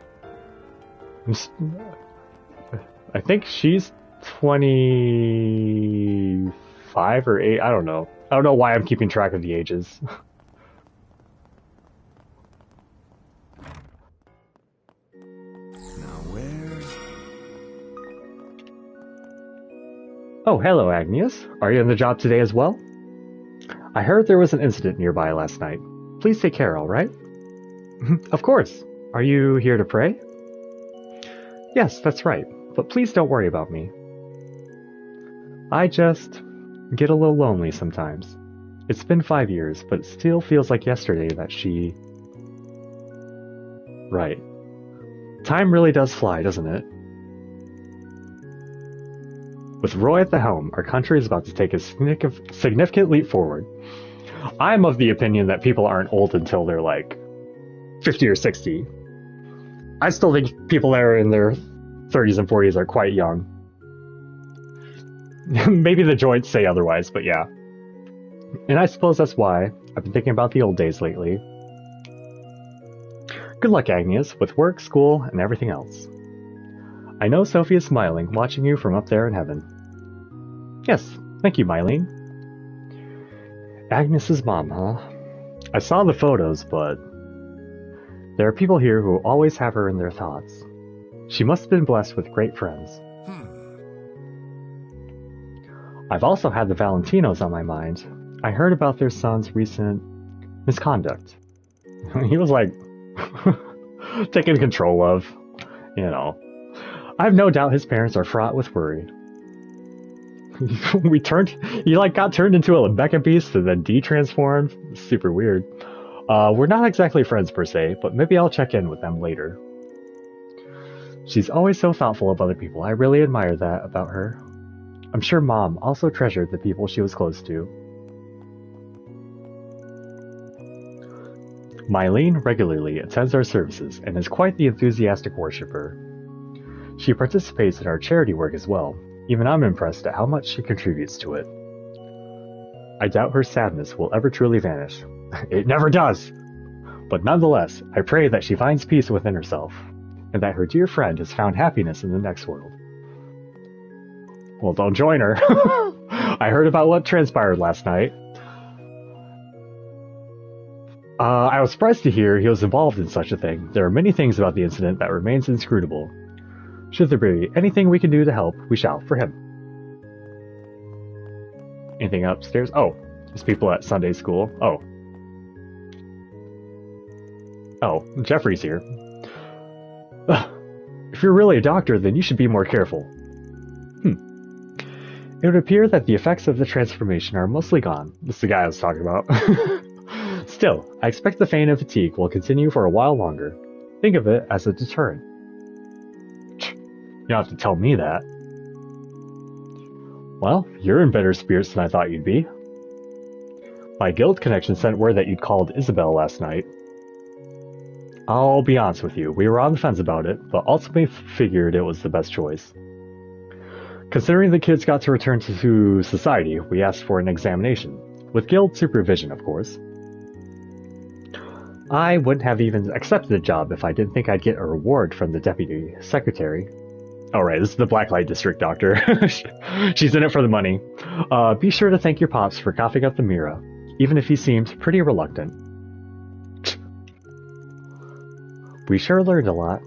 Speaker 1: I think she's 25 or 8, I don't know. I don't know why I'm keeping track of the ages. Oh, hello, Agnes. Are you on the job today as well? I heard there was an incident nearby last night. Please take care, alright? Of course. Are you here to pray? Yes, that's right. But please don't worry about me. I just get a little lonely sometimes. It's been 5 years, but it still feels like yesterday that she... Right. Time really does fly, doesn't it? With Roy at the helm, our country is about to take a significant leap forward. I'm of the opinion that people aren't old until they're like 50 or 60. I still think people that are in their 30s and 40s are quite young. Maybe the joints say otherwise, but yeah. And I suppose that's why I've been thinking about the old days lately. Good luck, Agnes, with work, school, and everything else. I know Sophie is smiling, watching you from up there in heaven. Yes, thank you, Mylene. Agnes's mom, huh? I saw the photos, but there are people here who always have her in their thoughts. She must have been blessed with great friends. I've also had the Valentinos on my mind. I heard about their son's recent misconduct. He was like taken control of, you know. I have no doubt his parents are fraught with worry. He like got turned into a Rebecca beast and then de-transformed. Super weird. We're not exactly friends per se, but maybe I'll check in with them later. She's always so thoughtful of other people. I really admire that about her. I'm sure Mom also treasured the people she was close to. Mylene regularly attends our services and is quite the enthusiastic worshipper. She participates in our charity work as well. Even I'm impressed at how much she contributes to it. I doubt her sadness will ever truly vanish. It never does! But nonetheless, I pray that she finds peace within herself, and that her dear friend has found happiness in the next world. Well, don't join her. I heard about what transpired last night. I was surprised to hear he was involved in such a thing. There are many things about the incident that remains inscrutable. Should there be anything we can do to help, we shall, for him. Anything upstairs? Oh, there's people at Sunday school. Oh, Jeffrey's here. If you're really a doctor, then you should be more careful. It would appear that the effects of the transformation are mostly gone. This is the guy I was talking about. Still, I expect the feign of fatigue will continue for a while longer. Think of it as a deterrent. You don't have to tell me that. Well, you're in better spirits than I thought you'd be. My guild connection sent word that you'd called Isabel last night. I'll be honest with you, we were on the fence about it, but ultimately figured it was the best choice. Considering the kids got to return to society, we asked for an examination. With guild supervision, of course. I wouldn't have even accepted the job if I didn't think I'd get a reward from the deputy secretary. Oh right, this is the Blacklight District doctor. She's in it for the money. Be sure to thank your pops for coughing up the Mira, even if he seemed pretty reluctant. We sure learned a lot,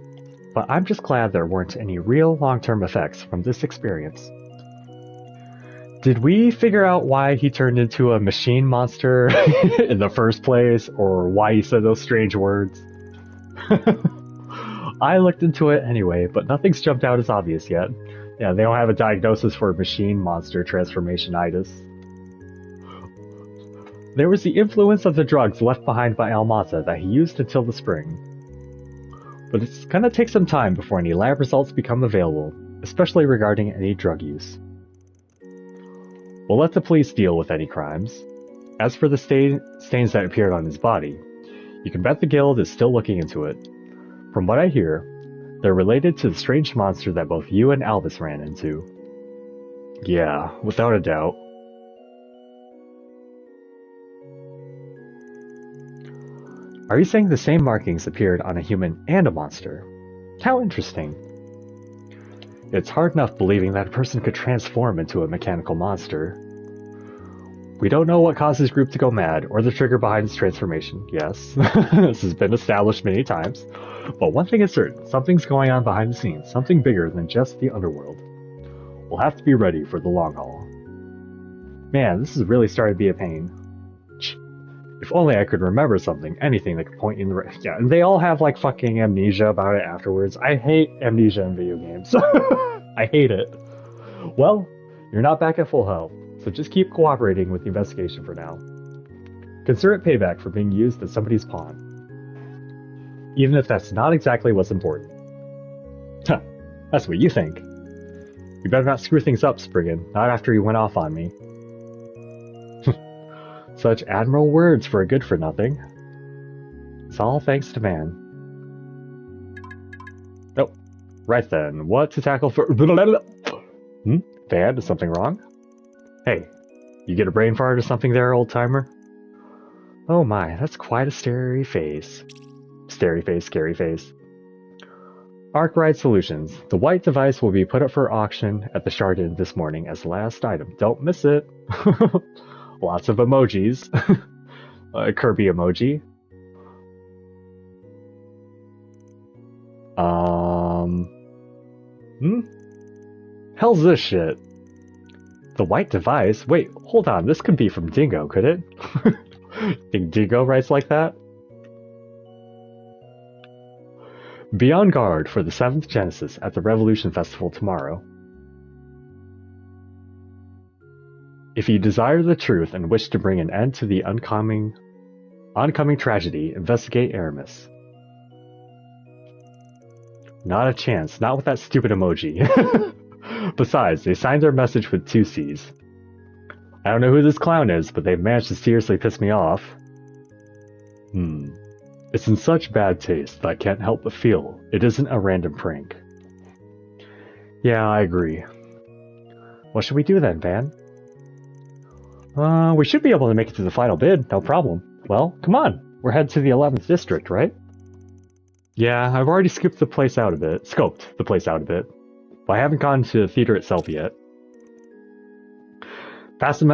Speaker 1: but I'm just glad there weren't any real long-term effects from this experience. Did we figure out why he turned into a machine monster in the first place, or why he said those strange words? I looked into it anyway, but nothing's jumped out as obvious yet. Yeah, they don't have a diagnosis for machine monster transformationitis. There was the influence of the drugs left behind by Almata that he used until the spring. But it's gonna take some time before any lab results become available, especially regarding any drug use. We'll let the police deal with any crimes. As for the stains that appeared on his body, you can bet the guild is still looking into it. From what I hear, they're related to the strange monster that both you and Albus ran into. Yeah, without a doubt. Are you saying the same markings appeared on a human and a monster? How interesting. It's hard enough believing that a person could transform into a mechanical monster. We don't know what caused his group to go mad, or the trigger behind its transformation, yes. This has been established many times. But one thing is certain, something's going on behind the scenes, something bigger than just the underworld. We'll have to be ready for the long haul. Man, this is really starting to be a pain. If only I could remember something, anything that could point you in the right... Yeah, and they all have like fucking amnesia about it afterwards. I hate amnesia in video games. I hate it. Well, you're not back at full health, so just keep cooperating with the investigation for now. Consider it payback for being used as somebody's pawn. Even if that's not exactly what's important. Huh, that's what you think. You better not screw things up, Spriggan, not after you went off on me. Such admirable words for a good-for-nothing. It's all thanks to man. Oh, right then, what to tackle for... Van, is something wrong? Hey, you get a brain fart or something there, old-timer? Oh my, that's quite a scary face. Scary face. Arkwright Solutions. The white device will be put up for auction at the Shard Inn this morning as the last item. Don't miss it. Lots of emojis. A Kirby emoji. Hell's this shit? The white device? Wait, hold on. This could be from Dingo, could it? Think Dingo writes like that? Be on guard for the 7th Genesis at the Revolution Festival tomorrow. If you desire the truth and wish to bring an end to the oncoming tragedy, investigate Aramis. Not a chance, not with that stupid emoji. Besides, they signed their message with 2 C's. I don't know who this clown is, but they've managed to seriously piss me off. It's in such bad taste that I can't help but feel it isn't a random prank. Yeah, I agree. What should we do then, Van? We should be able to make it to the final bid, no problem. Well, come on, we're headed to the 11th district, right? Yeah, I've already scoped the place out a bit, but I haven't gone to the theater itself yet. Pass the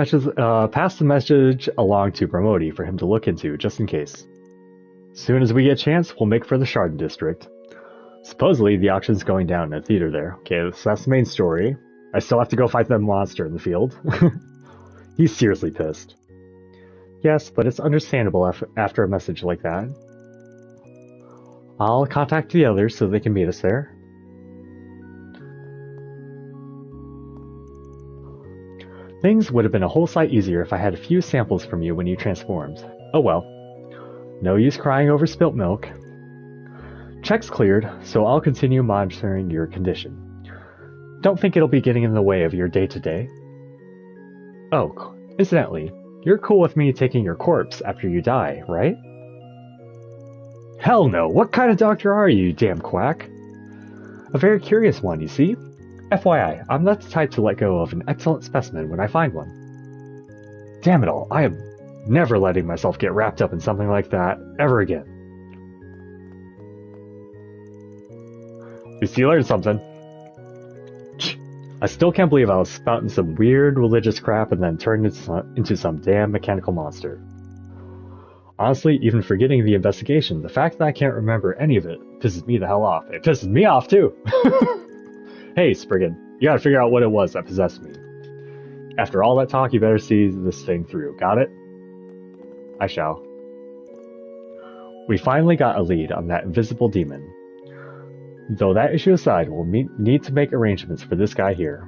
Speaker 1: message along to Bromody for him to look into, just in case. As soon as we get a chance, we'll make for the Shard District. Supposedly, the auction's going down in a theater there. Okay, so that's the main story. I still have to go fight that monster in the field. He's seriously pissed. Yes, but it's understandable after a message like that. I'll contact the others so they can meet us there. Things would have been a whole sight easier if I had a few samples from you when you transformed. Oh well. No use crying over spilt milk. Check's cleared, so I'll continue monitoring your condition. Don't think it'll be getting in the way of your day-to-day. Oh, incidentally, you're cool with me taking your corpse after you die, right? Hell no! What kind of doctor are you, damn quack? A very curious one, you see? FYI, I'm not the type to let go of an excellent specimen when I find one. Damn it all, I am never letting myself get wrapped up in something like that, ever again. You see, you learned something. I still can't believe I was spouting some weird religious crap and then turned into some damn mechanical monster. Honestly, even forgetting the investigation, the fact that I can't remember any of it pisses me the hell off. It pisses me off too! Hey, Spriggan, you gotta figure out what it was that possessed me. After all that talk, you better see this thing through. Got it? I shall. We finally got a lead on that invisible demon. Though that issue aside, we'll need to make arrangements for this guy here.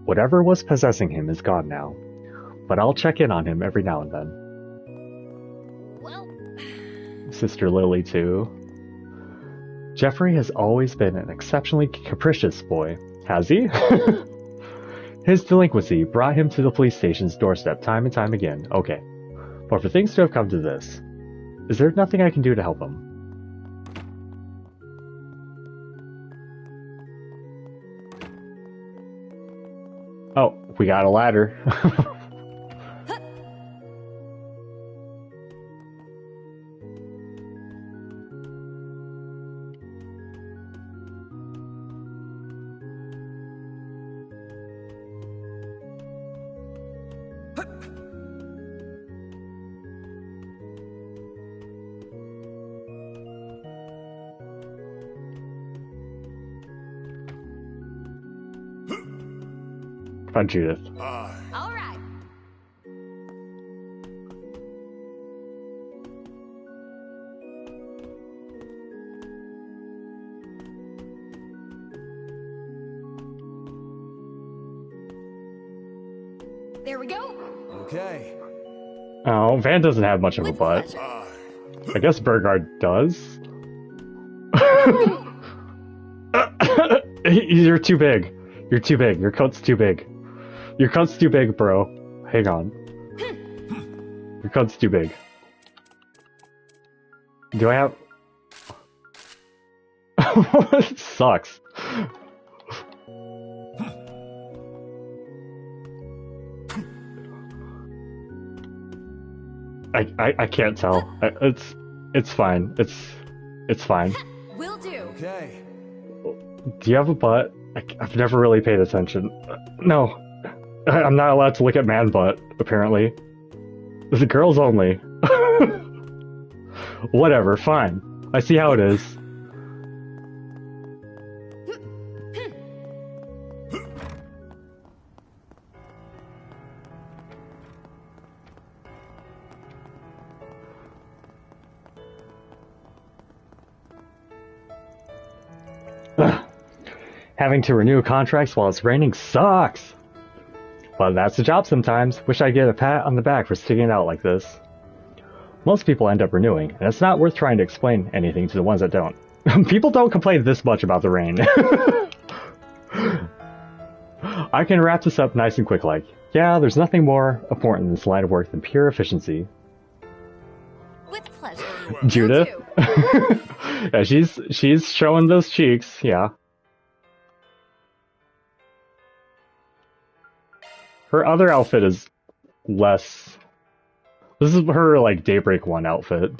Speaker 1: Whatever was possessing him is gone now, but I'll check in on him every now and then.
Speaker 15: Well...
Speaker 1: Sister Lily, too. Jeffrey has always been an exceptionally capricious boy, has he? His delinquency brought him to the police station's doorstep time and time again. Okay. But for things to have come to this, is there nothing I can do to help him? Oh, we got a ladder. Found Judith.
Speaker 15: All right. There we go.
Speaker 19: Okay.
Speaker 1: Oh, Van doesn't have much of a butt. I guess Burgard does. You're too big. You're too big. Your coat's too big. Your coat's too big, bro. Hang on. Your coat's too big. Do I have... It sucks. I can't tell. It's fine. It's fine.
Speaker 6: Will do.
Speaker 19: Okay.
Speaker 1: Do you have a butt? I've never really paid attention. No. I'm not allowed to look at man butt, apparently. The girls only. Whatever, fine. I see how it is. Having to renew contracts while it's raining sucks! But that's the job sometimes. Wish I'd get a pat on the back for sticking it out like this. Most people end up renewing, and it's not worth trying to explain anything to the ones that don't. People don't complain this much about the rain. I can wrap this up nice and quick like, yeah, there's nothing more important in this line of work than pure efficiency.
Speaker 13: With pleasure.
Speaker 1: Judith? Yeah, she's showing those cheeks, yeah. Her other outfit is less... This is her, like, Daybreak 1 outfit.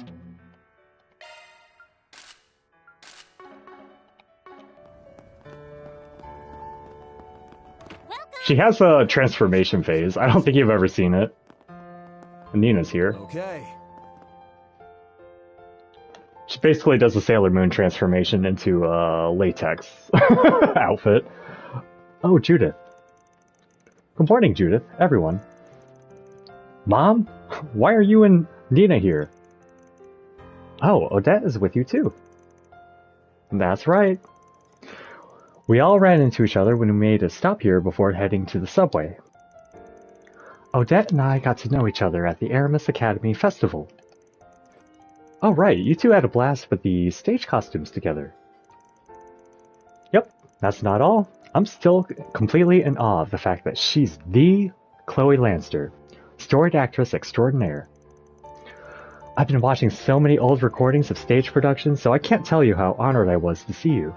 Speaker 1: She has a transformation phase. I don't think you've ever seen it. Nina's here.
Speaker 19: Okay.
Speaker 1: She basically does a Sailor Moon transformation into a latex outfit. Oh, Judith. Good morning, Judith. Everyone. Mom? Why are you and Nina here? Oh, Odette is with you too. That's right. We all ran into each other when we made a stop here before heading to the subway. Odette and I got to know each other at the Aramis Academy Festival. Oh right, you two had a blast with the stage costumes together. Yep, that's not all. I'm still completely in awe of the fact that she's the Chloe Lanster, storied actress extraordinaire. I've been watching so many old recordings of stage productions, so I can't tell you how honored I was to see you.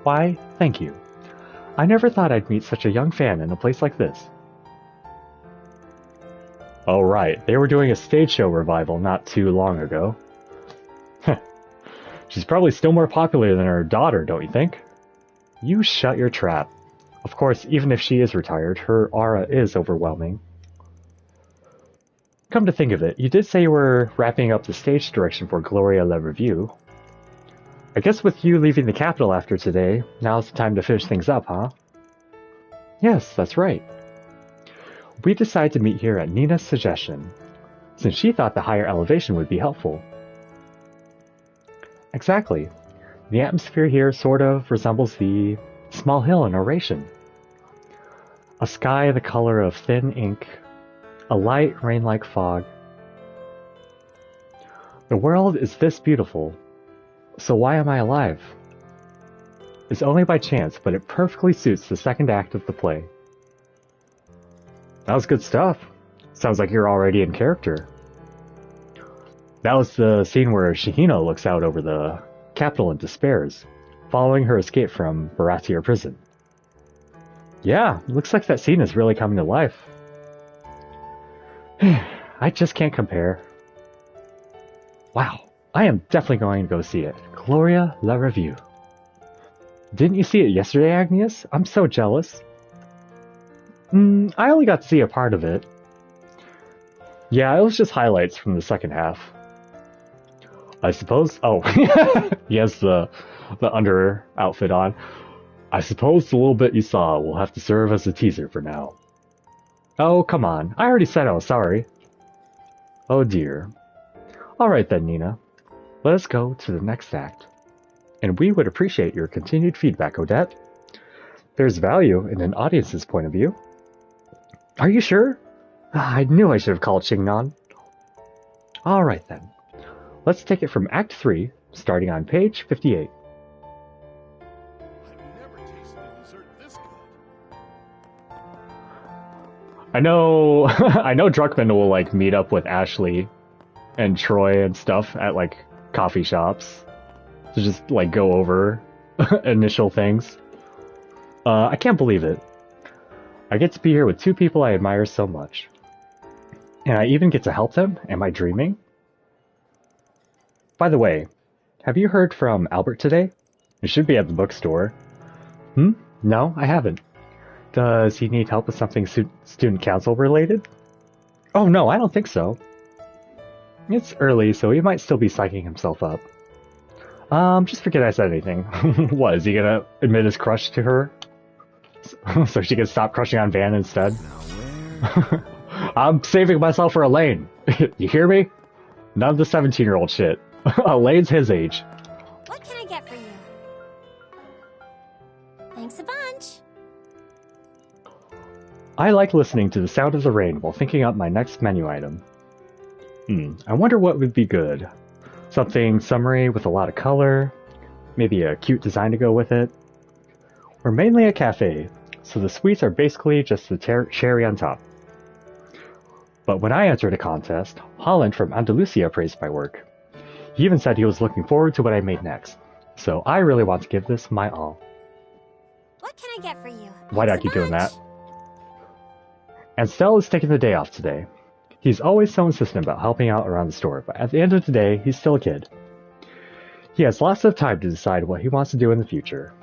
Speaker 1: Why, thank you. I never thought I'd meet such a young fan in a place like this. Oh right, they were doing a stage show revival not too long ago. She's probably still more popular than her daughter, don't you think? You shut your trap. Of course, even if she is retired, her aura is overwhelming. Come to think of it, you did say you were wrapping up the stage direction for Gloria La Revue. I guess with you leaving the capital after today, now's the time to finish things up, huh? Yes, that's right. We decided to meet here at Nina's suggestion, since she thought the higher elevation would be helpful. Exactly. The atmosphere here sort of resembles the small hill in Oration. A sky the color of thin ink, a light rain-like fog. The world is this beautiful, so why am I alive? It's only by chance, but it perfectly suits the second act of the play. That was good stuff. Sounds like you're already in character. That was the scene where Shihino looks out over the capital and despairs, following her escape from Baratier prison. Yeah, looks like that scene is really coming to life. I just can't compare. Wow, I am definitely going to go see it. Gloria La Revue. Didn't you see it yesterday, Agnes? I'm so jealous. I only got to see a part of it. Yeah, it was just highlights from the second half. I suppose... Oh, he has the under outfit on. I suppose the little bit you saw will have to serve as a teaser for now. Oh, come on. I already said I was sorry. Oh dear. Alright then, Nina. Let us go to the next act. And we would appreciate your continued feedback, Odette. There's value in an audience's point of view. Are you sure? I knew I should have called Xingnan. Alright then. Let's take it from Act 3, starting on page 58. I know Druckmann will like meet up with Ashley and Troy and stuff at like coffee shops to just like go over initial things. I can't believe it. I get to be here with two people I admire so much. And I even get to help them? Am I dreaming? By the way, have you heard from Albert today? It should be at the bookstore. No, I haven't. Does he need help with something student council related? Oh no, I don't think so. It's early, so he might still be psyching himself up. Just forget I said anything. What, is he gonna admit his crush to her? So she can stop crushing on Van instead? I'm saving myself for Elaine. You hear me? None of the 17-year-old shit. Elaine's his age.
Speaker 15: What can I get for you? Thanks a bunch.
Speaker 1: I like listening to the sound of the rain while thinking up my next menu item. I wonder what would be good. Something summery with a lot of color, maybe a cute design to go with it. We're mainly a cafe, so the sweets are basically just the cherry on top. But when I entered a contest, Holland from Andalusia praised my work. He even said he was looking forward to what I made next, so I really want to give this my all.
Speaker 15: What can I get for you?
Speaker 1: Why do I keep doing that? And Stell is taking the day off today. He's always so insistent about helping out around the store, but at the end of the day, he's still a kid. He has lots of time to decide what he wants to do in the future.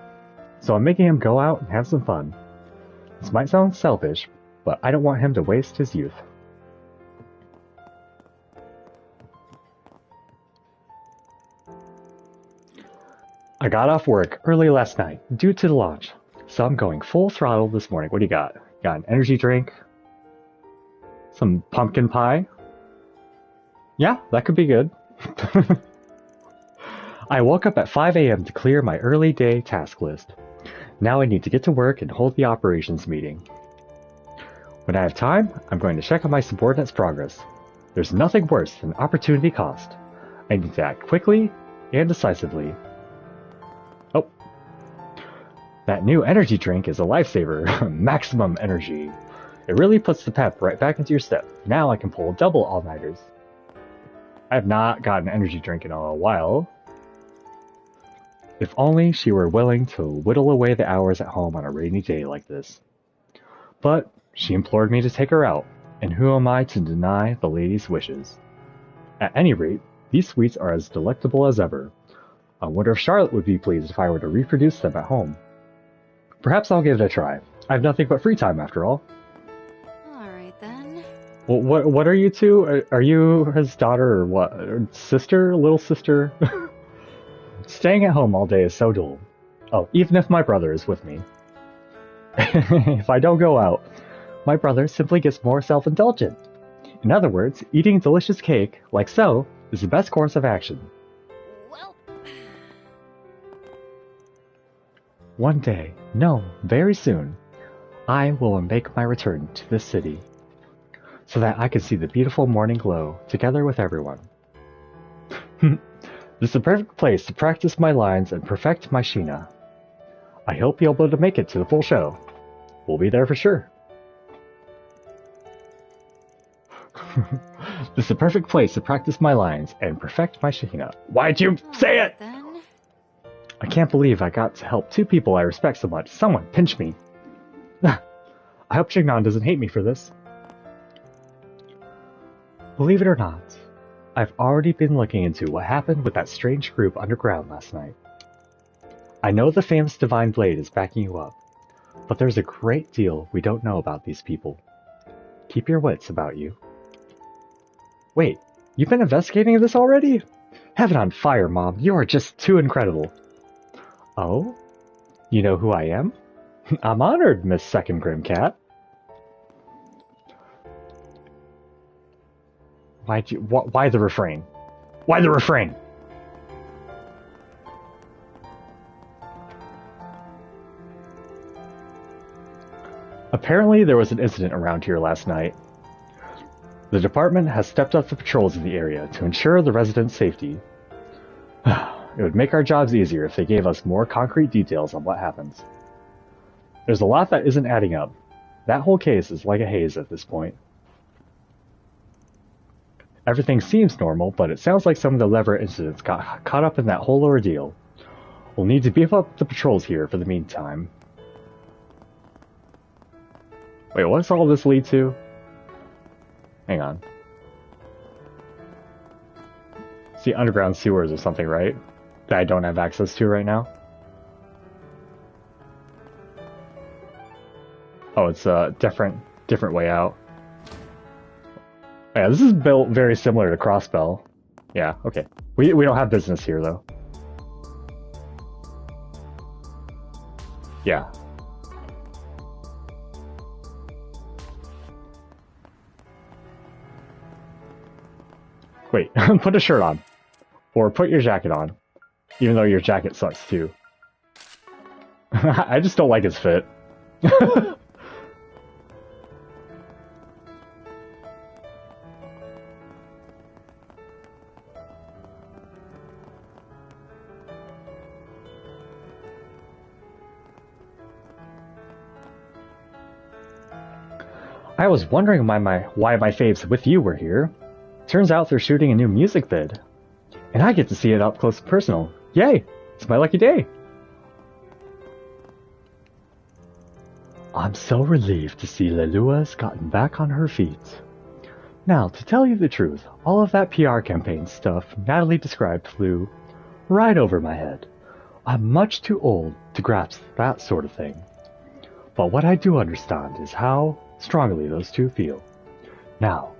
Speaker 1: So I'm making him go out and have some fun. This might sound selfish, but I don't want him to waste his youth. I got off work early last night due to the launch, so I'm going full throttle this morning. What do you got? Got an energy drink? Some pumpkin pie? Yeah, that could be good. I woke up at 5 a.m. to clear my early day task list. Now I need to get to work and hold the operations meeting. When I have time, I'm going to check on my subordinates' progress. There's nothing worse than opportunity cost. I need to act quickly and decisively. Oh. That new energy drink is a lifesaver. Maximum energy. It really puts the pep right back into your step. Now I can pull double all-nighters. I have not gotten an energy drink in a while. If only she were willing to whittle away the hours at home on a rainy day like this. But she implored me to take her out, and who am I to deny the lady's wishes? At any rate, these sweets are as delectable as ever. I wonder if Charlotte would be pleased if I were to reproduce them at home. Perhaps I'll give it a try. I have nothing but free time after all.
Speaker 13: Alright then.
Speaker 1: Well, what are you two? Are you his daughter or what? Or sister? Little sister? Staying at home all day is so dull. Oh, even if my brother is with me. If I don't go out, my brother simply gets more self-indulgent. In other words, eating delicious cake, like so, is the best course of action.
Speaker 15: Well...
Speaker 1: One day, no, very soon, I will make my return to this city, so that I can see the beautiful morning glow together with everyone. This is the perfect place to practice my lines and perfect my Sheena. I hope you'll be able to make it to the full show. We'll be there for sure. This is the perfect place to practice my lines and perfect my Sheena. Why'd you say it?
Speaker 13: Then.
Speaker 1: I can't believe I got to help two people I respect so much. Someone pinch me. I hope Chignon doesn't hate me for this. Believe it or not, I've already been looking into what happened with that strange group underground last night. I know the famous Divine Blade is backing you up, but there's a great deal we don't know about these people. Keep your wits about you. Wait, you've been investigating this already? Heaven on fire, Mom, you are just too incredible. Oh? You know who I am? I'm honored, Miss Second Grim Cat. Why the refrain? Why the refrain? Apparently there was an incident around here last night. The department has stepped up the patrols in the area to ensure the residents' safety. It would make our jobs easier if they gave us more concrete details on what happens. There's a lot that isn't adding up. That whole case is like a haze at this point. Everything seems normal, but it sounds like some of the Lever incidents got caught up in that whole ordeal. We'll need to beef up the patrols here for the meantime. Wait, what's all this lead to? Hang on. It's the underground sewers or something, right? That I don't have access to right now. Oh, it's a different way out. Yeah, this is built very similar to Crossbell. Yeah, okay. We don't have business here though. Yeah. Wait, put a shirt on. Or put your jacket on. Even though your jacket sucks too. I just don't like its fit. I was wondering why my faves with you were here. Turns out they're shooting a new music vid. And I get to see it up close and personal. Yay! It's my lucky day! I'm so relieved to see Lelua's gotten back on her feet. Now, to tell you the truth, all of that PR campaign stuff Natalie described flew right over my head. I'm much too old to grasp that sort of thing. But what I do understand is how strongly those two feel. Now,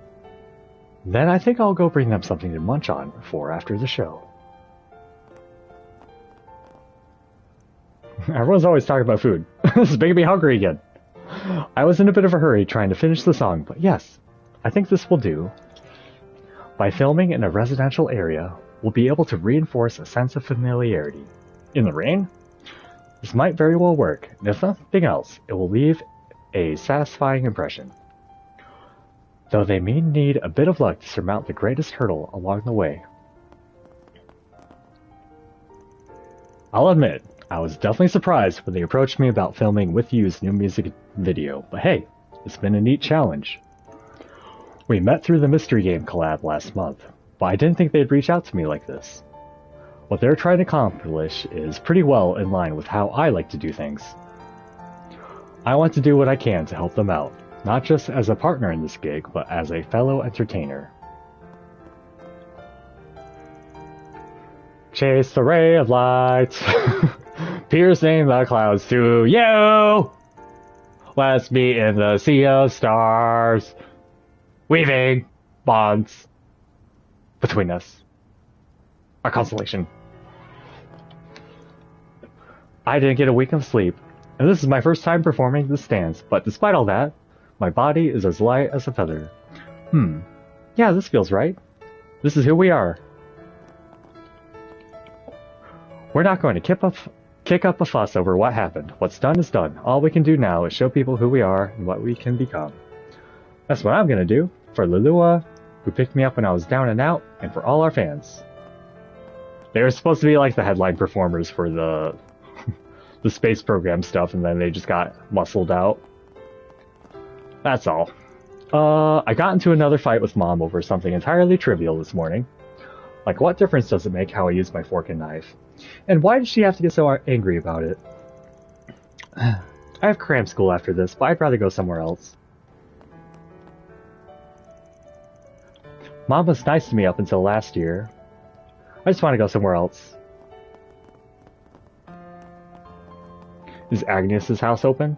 Speaker 1: then I think I'll go bring them something to munch on for after the show. Everyone's always talking about food. This is making me hungry again. I was in a bit of a hurry trying to finish the song, but yes, I think this will do. By filming in a residential area, we'll be able to reinforce a sense of familiarity. In the rain? This might very well work, and if nothing else, it will leave a satisfying impression. Though they may need a bit of luck to surmount the greatest hurdle along the way. I'll admit, I was definitely surprised when they approached me about filming With You's new music video, but hey, it's been a neat challenge. We met through the Mystery Game collab last month, but I didn't think they'd reach out to me like this. What they're trying to accomplish is pretty well in line with how I like to do things. I want to do what I can to help them out, not just as a partner in this gig, but as a fellow entertainer. Chase the ray of light, piercing the clouds to you. Let's meet in the sea of stars, weaving bonds between us. Our constellation. I didn't get a week of sleep, and this is my first time performing this dance, but despite all that, my body is as light as a feather. Yeah, this feels right. This is who we are. We're not going to kick up a fuss over what happened. What's done is done. All we can do now is show people who we are and what we can become. That's what I'm gonna do, for Lelua, who picked me up when I was down and out, and for all our fans. They were supposed to be like the headline performers for the the space program stuff, and then they just got muscled out. That's all. I got into another fight with Mom over something entirely trivial this morning. Like, what difference does it make how I use my fork and knife? And why does she have to get so angry about it? I have cram school after this, but I'd rather go somewhere else. Mom was nice to me up until last year. I just want to go somewhere else. Is Agnes's house open?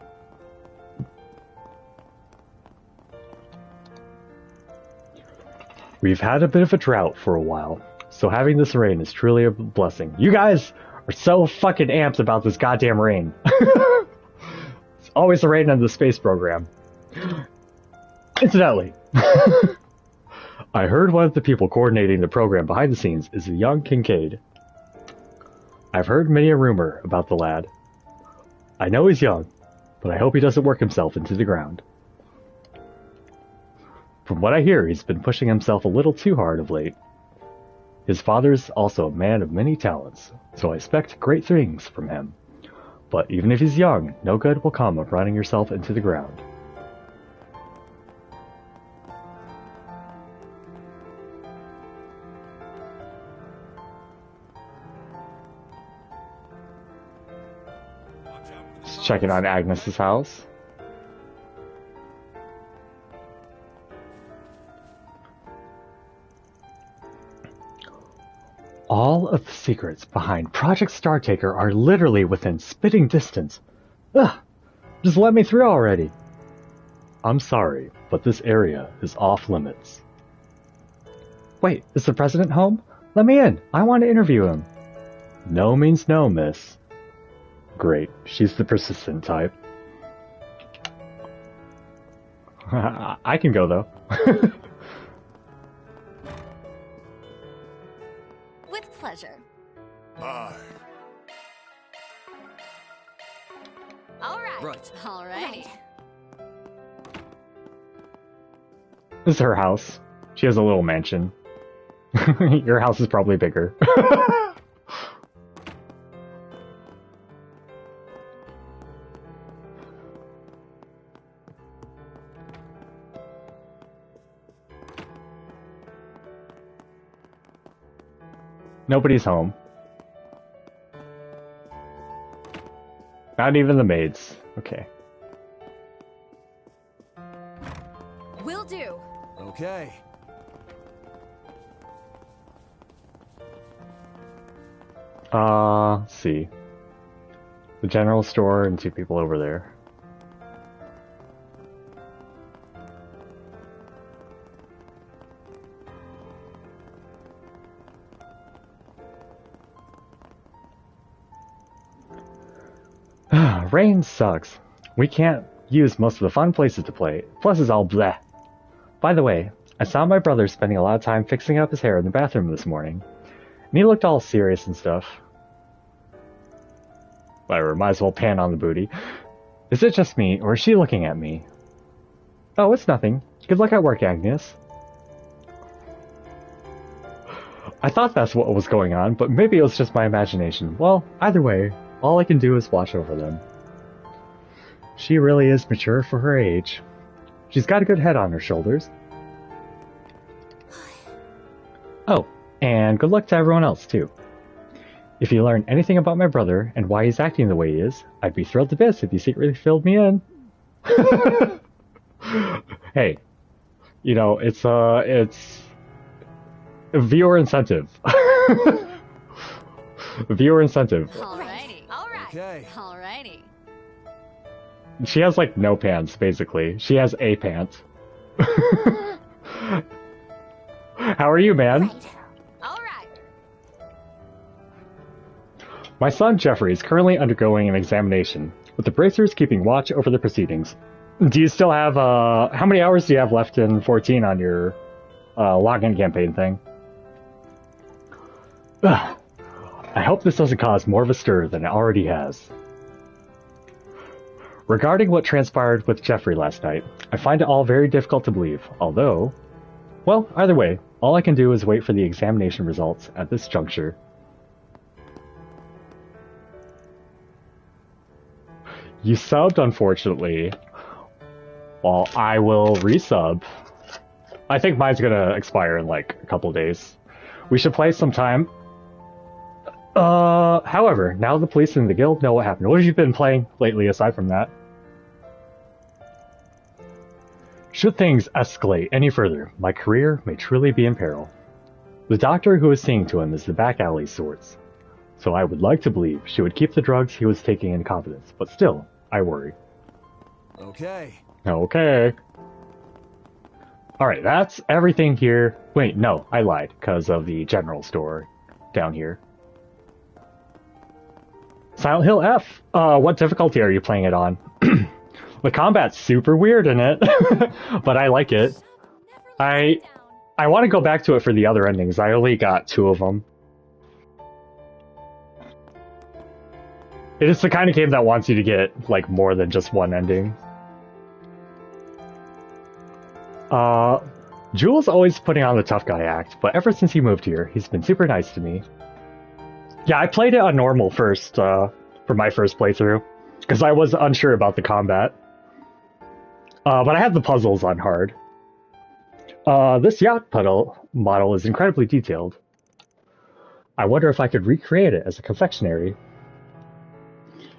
Speaker 1: We've had a bit of a drought for a while, so having this rain is truly a blessing. You guys are so fucking amped about this goddamn rain. It's always the rain on the space program. Incidentally, I heard one of the people coordinating the program behind the scenes is a young Kincaid. I've heard many a rumor about the lad. I know he's young, but I hope he doesn't work himself into the ground. From what I hear, he's been pushing himself a little too hard of late. His father's also a man of many talents, so I expect great things from him. But even if he's young, no good will come of running yourself into the ground. Just checking on Agnes's house. All of the secrets behind Project Startaker are literally within spitting distance. Ugh! Just let me through already! I'm sorry, but this area is off limits. Wait, is the president home? Let me in! I want to interview him! No means no, miss. Great, she's the persistent type. I can go, though.
Speaker 13: With pleasure.
Speaker 4: Bye.
Speaker 13: Alright.
Speaker 4: Right.
Speaker 13: Alright.
Speaker 1: This is her house. She has a little mansion. Your house is probably bigger. Nobody's home. Not even the maids. Okay.
Speaker 13: Will do.
Speaker 19: Okay.
Speaker 1: Let's see. The general store and 2 people over there. Rain sucks. We can't use most of the fun places to play. Plus it's all bleh. By the way, I saw my brother spending a lot of time fixing up his hair in the bathroom this morning. And he looked all serious and stuff. Whatever, might as well pan on the booty. Is it just me, or is she looking at me? Oh, it's nothing. Good luck at work, Agnes. I thought that's what was going on, but maybe it was just my imagination. Well, either way, all I can do is watch over them. She really is mature for her age. She's got a good head on her shoulders. Oh, and good luck to everyone else, too. If you learn anything about my brother and why he's acting the way he is, I'd be thrilled to bits if you secretly filled me in. Hey, you know, it's a viewer incentive. Viewer incentive.
Speaker 13: Alrighty. Alright.
Speaker 19: Okay.
Speaker 13: Alrighty.
Speaker 1: She has, like, no pants, basically. She has a pant. How are you, man?
Speaker 13: Alright.
Speaker 1: My son, Jeffrey, is currently undergoing an examination, with the bracers keeping watch over the proceedings. Do you still have, how many hours do you have left in 14 on your, login campaign thing? Ugh. I hope this doesn't cause more of a stir than it already has. Regarding what transpired with Jeffrey last night, I find it all very difficult to believe, although... Well, either way, all I can do is wait for the examination results at this juncture. You subbed, unfortunately. Well, I will resub. I think mine's gonna expire in like a couple days. We should play sometime. However, now the police and the guild know what happened. What have you been playing lately aside from that? Should things escalate any further, my career may truly be in peril. The doctor who is seeing to him is the back alley sorts, so I would like to believe she would keep the drugs he was taking in confidence, but still, I worry.
Speaker 19: Okay.
Speaker 1: Okay. Alright, that's everything here. Wait, no, I lied, because of the general store down here. Silent Hill F. What difficulty are you playing it on? The combat's super weird in it, but I like it. I want to go back to it for the other endings. I only got 2 of them. It is the kind of game that wants you to get, like, more than just one ending. Jules always putting on the tough guy act, but ever since he moved here, he's been super nice to me. Yeah, I played it on normal first, for my first playthrough, because I was unsure about the combat. But I had the puzzles on hard. This yacht model is incredibly detailed. I wonder if I could recreate it as a confectionery.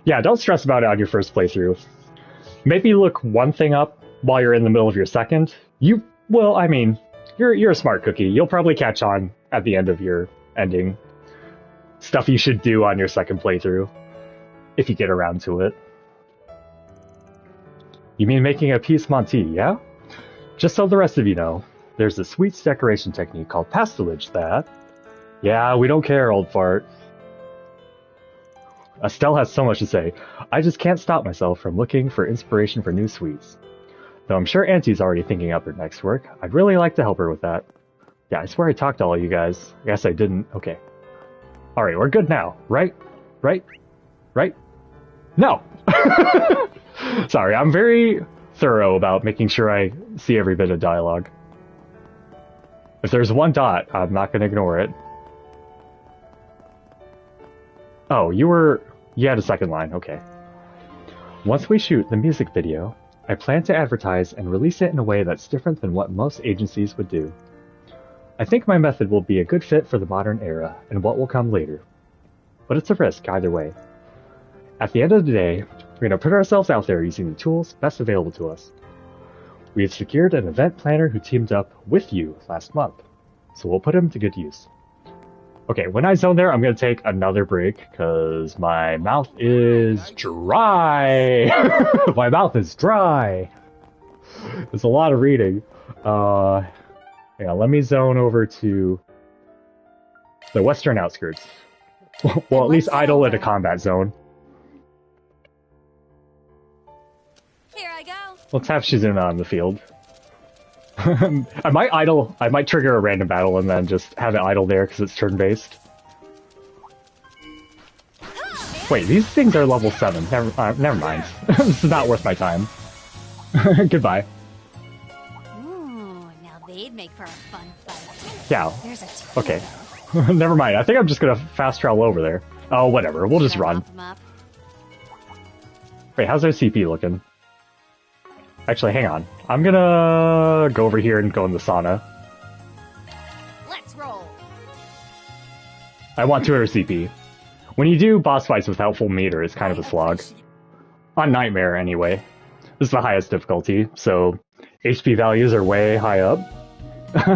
Speaker 1: Yeah, don't stress about it on your first playthrough. Maybe look one thing up while you're in the middle of your second. Well, I mean, you're a smart cookie. You'll probably catch on at the end of your ending. stuff you should do on your second playthrough, if you get around to it. You mean making a piecemonte, yeah? Just so the rest of you know, there's a sweets decoration technique called pastelage that... Yeah, we don't care, old fart. Estelle has so much to say. I just can't stop myself from looking for inspiration for new sweets. Though I'm sure Auntie's already thinking up her next work, I'd really like to help her with that. Yeah, I swear I talked to all you guys. I guess I didn't. Okay. Alright, we're good now. Right? Right? Right? No! Sorry, I'm very thorough about making sure I see every bit of dialogue. If there's one dot, I'm not going to ignore it. Oh, you had a second line, okay. Once we shoot the music video, I plan to advertise and release it in a way that's different than what most agencies would do. I think my method will be a good fit for the modern era and what will come later. But it's a risk either way. At the end of the day, we're going to put ourselves out there using the tools best available to us. We have secured an event planner who teamed up with you last month, so we'll put him to good use. Okay, when I zone there, I'm going to take another break, because my mouth is dry! My mouth is dry! There's a lot of reading. Yeah, let me zone over to the western outskirts. Well, at least idle in a combat zone.
Speaker 6: Here I go.
Speaker 1: Let's have Shizuna on the field. I might trigger a random battle and then just have it idle there because it's turn-based. Wait, these things are level 7. Never mind. This is not worth my time. Goodbye.
Speaker 13: Ooh, now they'd make for a fun fight.
Speaker 1: Yeah.
Speaker 13: There's a
Speaker 1: Okay. Never mind. I think I'm just gonna fast travel over there. Oh, whatever. We'll just run. Wait, how's our CP looking? Actually, hang on. I'm gonna go over here and go in the sauna.
Speaker 13: Let's roll.
Speaker 1: I want 200 CP. When you do boss fights without full meter, it's kind of a slog. On Nightmare, anyway. This is the highest difficulty, so HP values are way high up.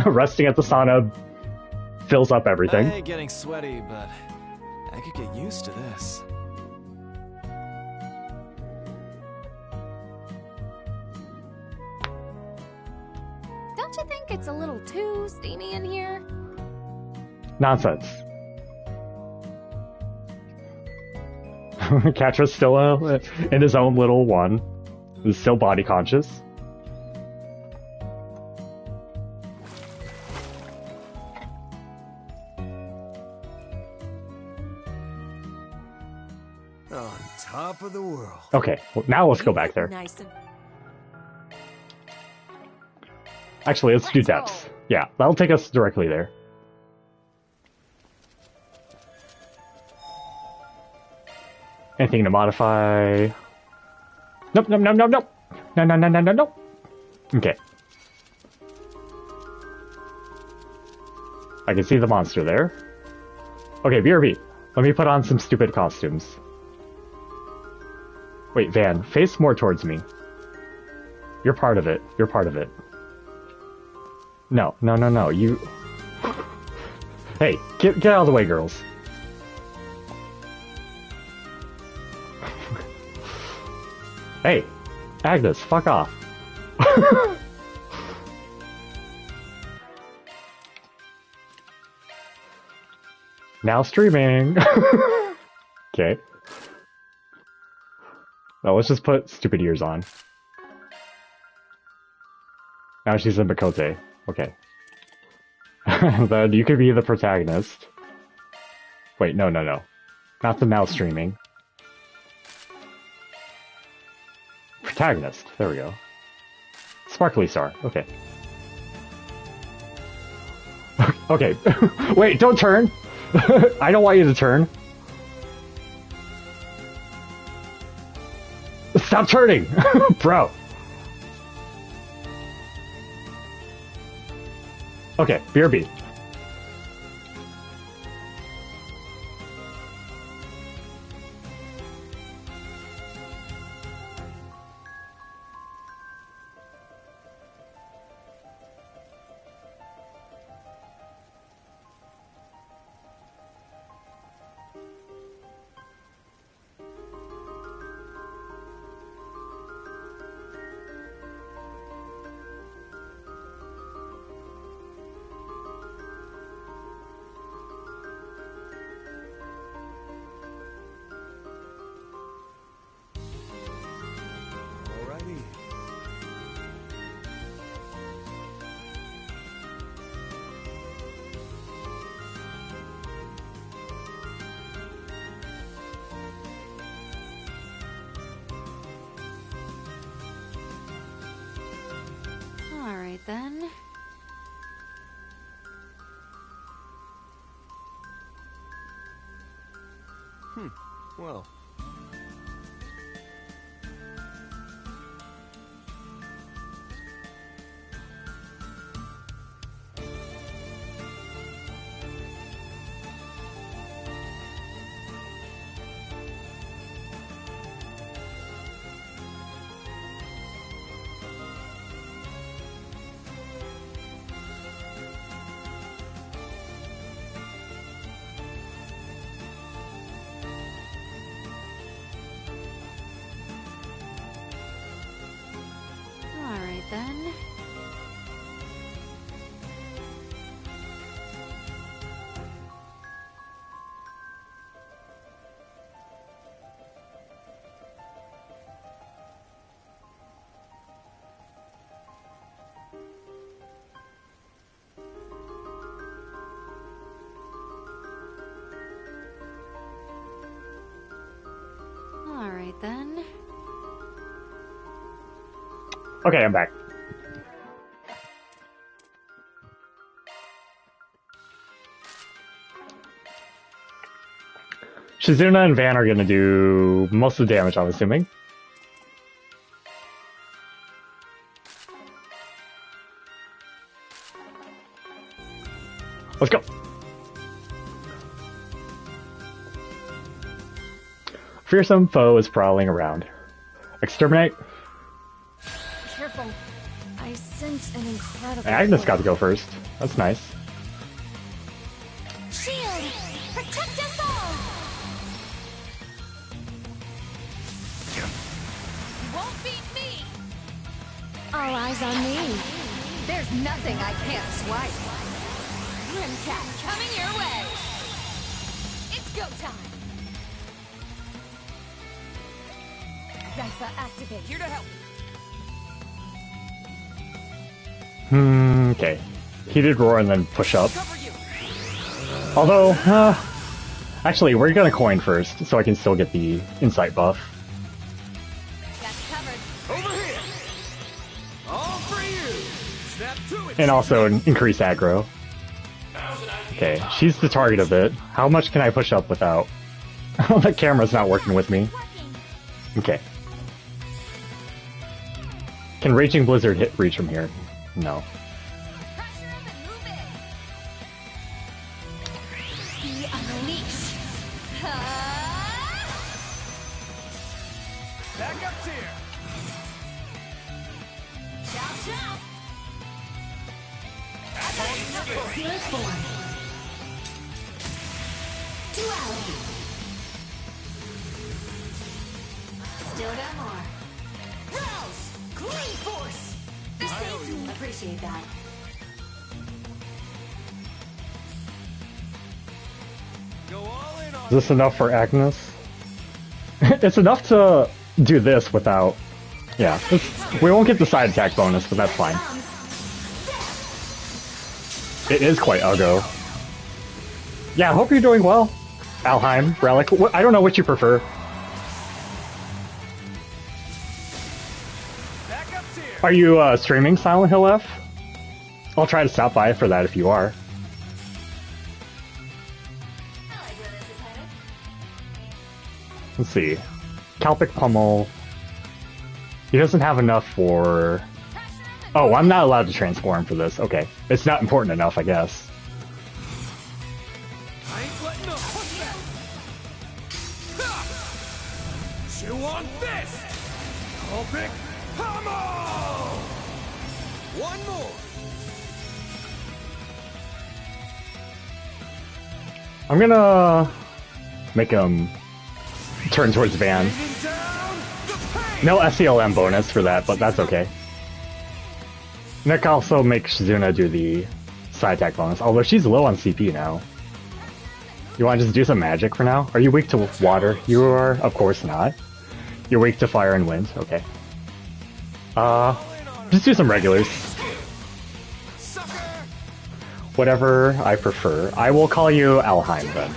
Speaker 1: Resting at the sauna fills up everything.
Speaker 12: I ain't getting sweaty, but I could get used to this.
Speaker 15: Don't you think it's a little too steamy in here?
Speaker 1: Nonsense. Catra's still in his own little one. He's still body conscious.
Speaker 11: On top of the world.
Speaker 1: Okay, well, now let's go back there.
Speaker 14: Nice and
Speaker 1: Actually, let's do depths. Yeah, that'll take us directly there. Anything to modify? Nope, nope, nope, nope, nope. No, no, no, no, no, no. Okay. I can see the monster there. Okay, BRB. Let me put on some stupid costumes. Wait, Van, face more towards me. You're part of it. You're part of it. No, no, no, no. You... Hey, get out of the way, girls. Hey, Agnes, fuck off. Now streaming. Okay. Now let's just put stupid ears on. Now she's in Bakote. Okay. Then you could be the protagonist. Wait, no, no, no. Not the now streaming. Protagonist. There we go. Sparkly Star. Okay. Okay. Wait, don't turn! I don't want you to turn. Stop turning! Bro! Okay, BRB.
Speaker 13: Alright then.
Speaker 18: Well.
Speaker 13: Alright then. Alright then.
Speaker 1: Okay, I'm back. Shizuna and Van are gonna do most of the damage, I'm assuming. Let's go! Fearsome foe is prowling around. Exterminate.
Speaker 15: Careful. I sense an incredible...
Speaker 1: Agnes got to go first. That's nice.
Speaker 15: Shield! Protect us all!
Speaker 7: You won't beat me!
Speaker 15: All eyes on me. There's nothing I can't swipe.
Speaker 7: Rimcat coming your way! It's go time! Zypha activate. Here to help.
Speaker 1: Okay. Heated roar and then push up. Although, actually, we're gonna coin first, so I can still get the insight buff.
Speaker 7: That's covered.
Speaker 4: Over here! All for you! Snap to it!
Speaker 1: And also increase aggro. Okay, she's the target of it. How much can I push up without... The camera's not working with me. Okay. Can Raging Blizzard hit reach from here? No.
Speaker 7: Be unleashed.
Speaker 4: Back up here!
Speaker 7: Chop chop.
Speaker 15: Zero form. Duality. Still got more.
Speaker 7: Rouse. Clean force.
Speaker 15: Appreciate that.
Speaker 4: Go all in on
Speaker 1: Is this enough for Agnes? It's enough to do this without... Yeah, we won't get the side attack bonus, but that's fine. It is quite uggo. Yeah, I hope you're doing well. Alheim, Relic, I don't know what you prefer. Are you streaming Silent Hill F? I'll try to stop by for that if you are. Let's see. Calpic Pummel. He doesn't have enough for... Oh, I'm not allowed to transform for this. Okay. It's not important enough, I guess.
Speaker 4: I ain't letting up. What's that? Ha! Chew on this! Calpic Pummel! One more!
Speaker 1: I'm gonna... make him turn towards Van. No SELM bonus for that, but that's okay. Nick also makes Shizuna do the side attack bonus, although she's low on CP now. You want to just do some magic for now? Are you weak to water? You are? Of course not. You're weak to fire and wind? Okay. Just do some regulars. Whatever I prefer. I will call you Alheim then.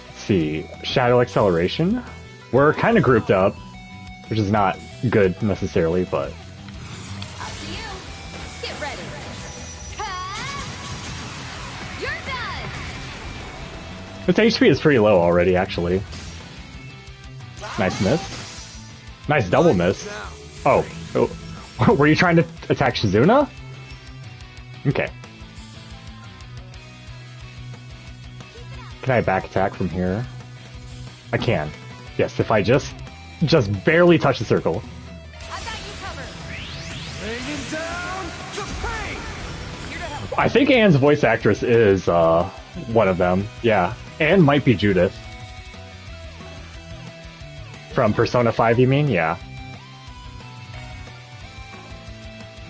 Speaker 1: Let's see. Shadow Acceleration. We're kind of grouped up. which is not good necessarily, but
Speaker 13: Up to you. Get ready. You're done.
Speaker 1: its HP is pretty low already, actually. Nice miss. Nice double miss. Oh, were you trying to attack Shizuna? Okay. Can I back attack from here? I can. Yes, if I just barely touch the circle. I think Anne's voice actress is one of them. Yeah, Anne might be Judith. From Persona 5, you mean? Yeah.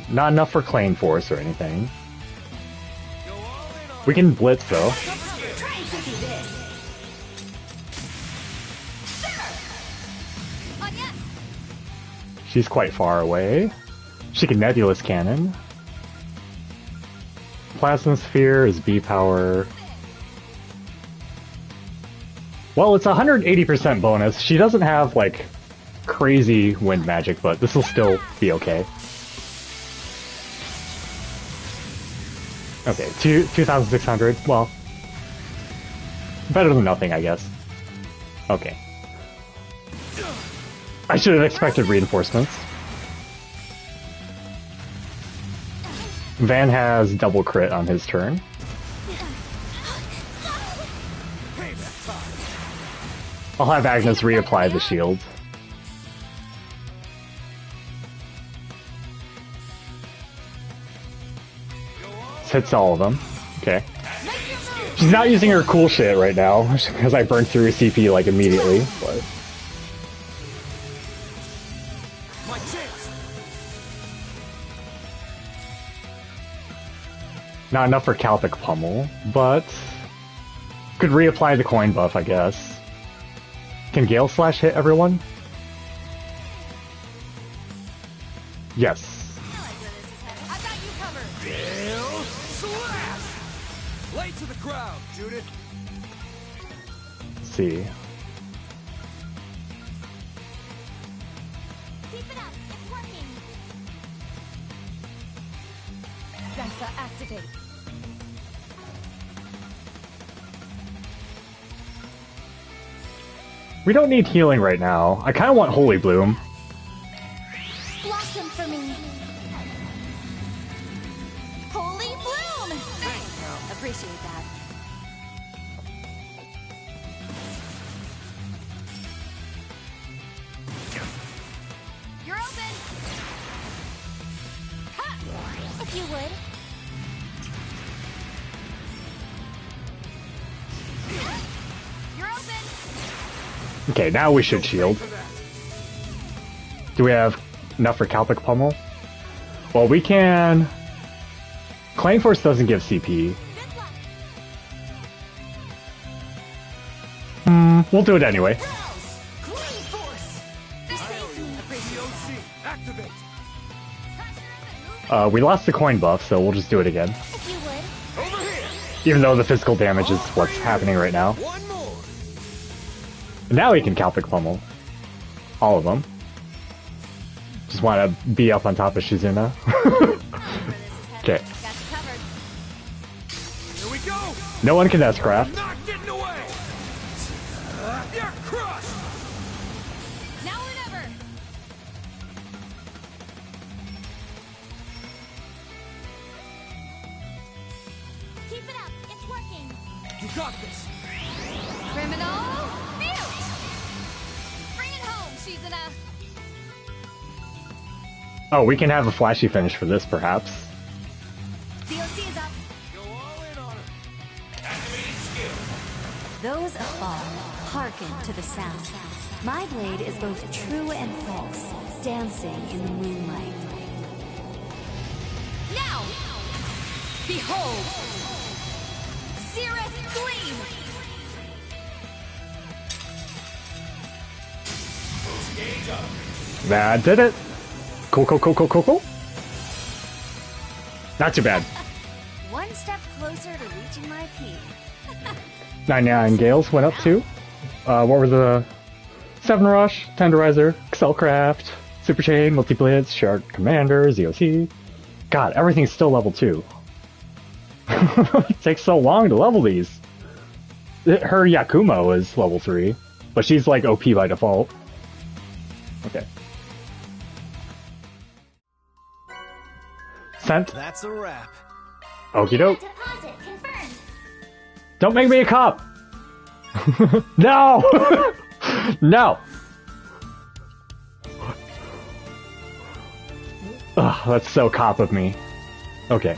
Speaker 1: Not enough for Claim Force or anything. We can blitz though. She's quite far away. She can Nebulous Cannon. Plasma Sphere is B power. Well, it's 180% bonus. She doesn't have, like, crazy wind magic, but this will still be okay. Okay, 2,600. Well, better than nothing, I guess. Okay. I should have expected reinforcements. Van has double crit on his turn. I'll have Agnes reapply the shield. This hits all of them. Okay. She's not using her cool shit right now, because I burned through her CP like immediately, but... Not enough for Calpic Pummel, but... Could reapply the coin buff, I guess. Can Gale Slash hit everyone? Yes.
Speaker 3: I got you covered. Gale Slash! Lay to the crowd, Judith.
Speaker 1: Let's see.
Speaker 6: Keep it up. It's working. Sensor activate.
Speaker 1: We don't need healing right now. I kind of want Holy Bloom.
Speaker 6: Blossom for me. Holy bloom!
Speaker 13: Thanks. Appreciate that.
Speaker 6: You're open. Ha! If you would. You're open.
Speaker 1: Okay, now we should shield. Do we have enough for Calpic Pummel? Well, we can... Claim Force doesn't give CP. We'll do it anyway. We lost the coin buff, so we'll just do it again. Even though the physical damage is what's happening right now. And now we can Calpic Pummel. All of them. Just want to be up on top of Shizuna. Okay.
Speaker 3: Here we go.
Speaker 1: No one can S-craft.
Speaker 3: Not getting away. You're crushed.
Speaker 6: Now or never. Keep it up. It's working.
Speaker 3: You got this.
Speaker 6: Criminal mute. Bring it home, Shizuna.
Speaker 1: Oh, we can have a flashy finish for this, perhaps.
Speaker 6: DOC is up.
Speaker 13: Those afar hearken to the sound. My blade is both true and false, dancing in the moonlight.
Speaker 6: Now, behold, Cirith Gleam.
Speaker 1: That did it. Cool. Not too bad.
Speaker 13: One step closer to reaching my peak.
Speaker 1: 99 Gales went up too. What were the 7 Rush, Tenderizer, Excelcraft, Super Chain, Multi-Blitz, Shark Commander, ZOC. God, everything's still level 2. It takes so long to level these. Her Yakumo is level 3, but she's like OP by default. Okay. Sent.
Speaker 18: That's a wrap.
Speaker 1: Okie doke. Don't make me a cop! No! No! Ugh, that's so cop of me. Okay.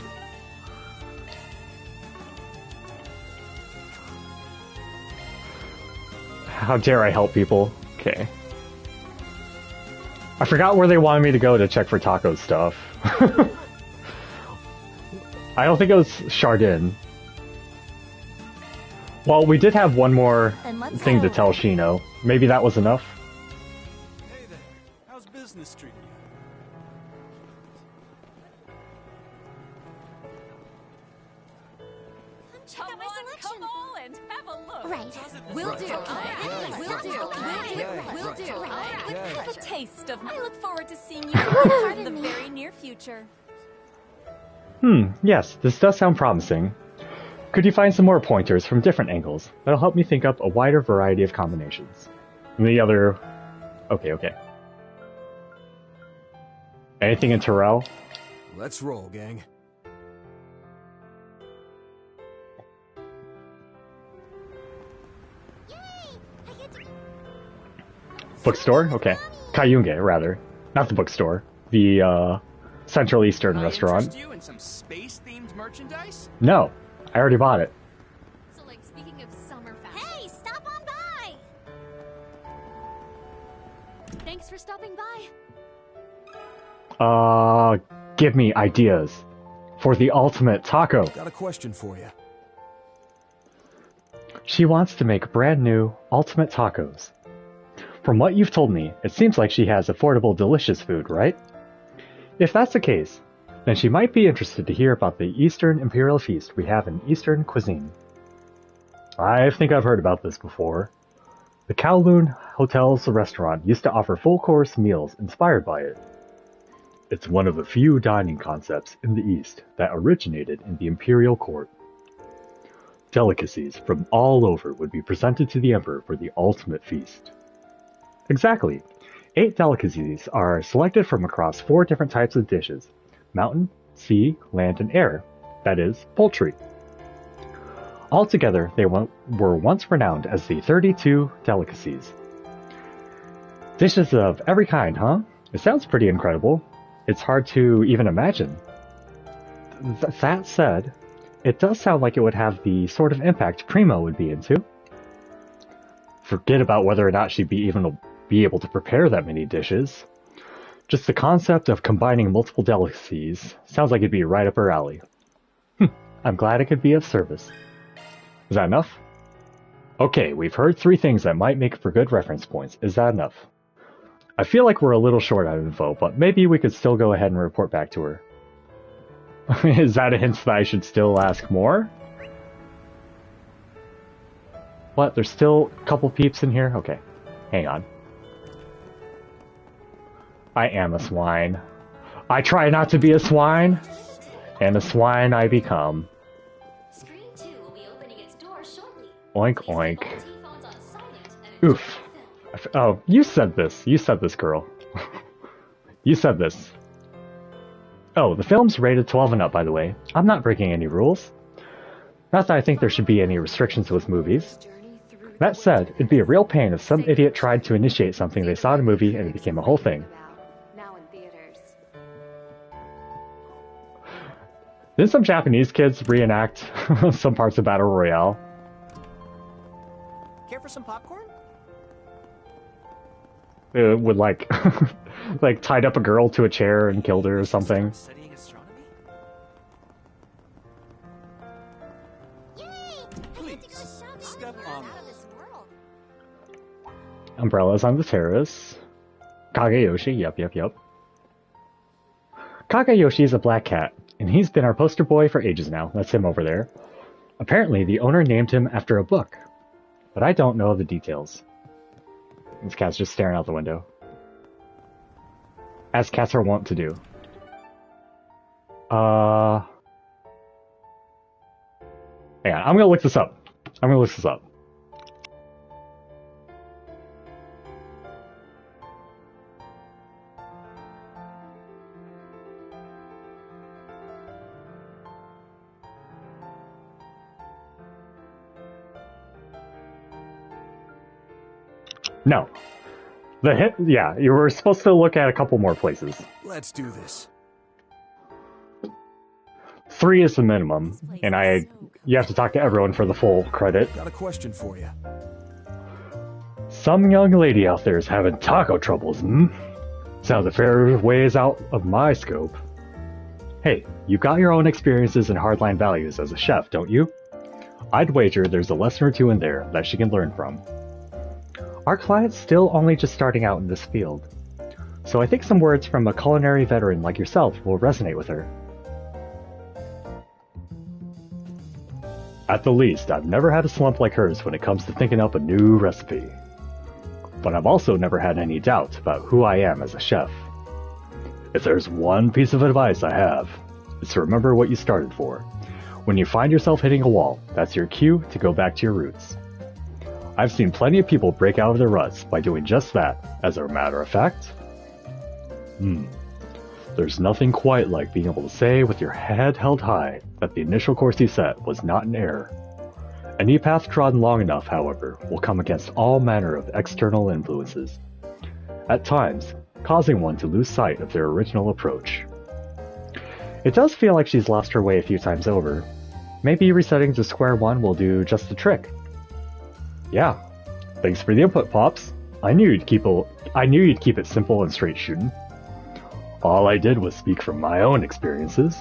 Speaker 1: How dare I help people? Okay. I forgot where they wanted me to go to check for taco stuff. I don't think it was Chardin. Well, we did have one more thing to tell Shino. Maybe that was enough?
Speaker 11: Hey there. How's business treating
Speaker 6: Check out my selection. Come on and have a look.
Speaker 15: Right. Will do. Will do.
Speaker 6: Have a taste of. I look forward to seeing you again in the very near future.
Speaker 1: Yes, this does sound promising. Could you find some more pointers from different angles that'll help me think up a wider variety of combinations? And the other... Okay. Anything in Terrell?
Speaker 18: Let's roll, gang.
Speaker 1: Bookstore? Okay. Kayunge, rather. Not the bookstore. The, Central Eastern restaurant.
Speaker 5: Interest you in some space-themed merchandise?
Speaker 1: No. I already bought it.
Speaker 15: So, like, speaking of summer fashion... Hey, stop on by! Thanks for stopping by.
Speaker 1: Give me ideas. For the ultimate taco.
Speaker 18: Got a question for you.
Speaker 1: She wants to make brand new, ultimate tacos. From what you've told me, it seems like she has affordable, delicious food, right? If that's the case, then she might be interested to hear about the Eastern Imperial Feast we have in Eastern cuisine. I think I've heard about this before. The Kowloon Hotel's restaurant used to offer full-course meals inspired by it. It's one of the few dining concepts in the East that originated in the Imperial Court. Delicacies from all over would be presented to the Emperor for the ultimate feast. Exactly. 8 delicacies are selected from across 4 different types of dishes: mountain, sea, land, and air. That is, poultry. Altogether, they were once renowned as the 32 delicacies. Dishes of every kind, huh? It sounds pretty incredible. It's hard to even imagine. That said, it does sound like it would have the sort of impact Primo would be into. Forget about whether or not she'd be able to prepare that many dishes. Just the concept of combining multiple delicacies sounds like it'd be right up her alley. I'm glad I could be of service. Is that enough? Okay, we've heard 3 things that might make for good reference points. Is that enough? I feel like we're a little short on info, but maybe we could still go ahead and report back to her. Is that a hint that I should still ask more? What? There's still a couple peeps in here? Okay, hang on. I am a swine. I try not to be a swine, and a swine I become.
Speaker 7: Screen 2 will be opening its doors shortly.
Speaker 1: Oink oink. Oof. Oh, you said this. You said this, girl. You said this. Oh, the film's rated 12 and up, by the way. I'm not breaking any rules. Not that I think there should be any restrictions with movies. That said, it'd be a real pain if some idiot tried to initiate something they saw in a movie and it became a whole thing. Didn't some Japanese kids reenact some parts of Battle Royale?
Speaker 5: Care for some popcorn?
Speaker 1: It would like, like tied up a girl to a chair and killed her or something.
Speaker 5: Studying astronomy?
Speaker 11: Please, step on.
Speaker 1: Umbrellas on the terrace. Kageyoshi, yep. Kageyoshi is a black cat, and he's been our poster boy for ages now. That's him over there. Apparently, the owner named him after a book, but I don't know the details. This cat's just staring out the window. As cats are wont to do. Hang on, I'm gonna look this up. No. The hit, yeah, you were supposed to look at a couple more places.
Speaker 18: Let's do this.
Speaker 1: 3 is the minimum, and you have to talk to everyone for the full credit.
Speaker 18: Got a question for you.
Speaker 1: Some young lady out there is having taco troubles, Sounds a fair ways out of my scope. Hey, you've got your own experiences and hardline values as a chef, don't you? I'd wager there's a lesson or two in there that she can learn from. Our client's still only just starting out in this field, so I think some words from a culinary veteran like yourself will resonate with her. At the least, I've never had a slump like hers when it comes to thinking up a new recipe. But I've also never had any doubt about who I am as a chef. If there's one piece of advice I have, it's to remember what you started for. When you find yourself hitting a wall, that's your cue to go back to your roots. I've seen plenty of people break out of their ruts by doing just that. As a matter of fact, there's nothing quite like being able to say with your head held high that the initial course you set was not an error. Any path trodden long enough, however, will come against all manner of external influences, at times causing one to lose sight of their original approach. It does feel like she's lost her way a few times over. Maybe resetting to square one will do just the trick. Yeah, thanks for the input, Pops. I knew you'd keep it simple and straight shooting. All I did was speak from my own experiences.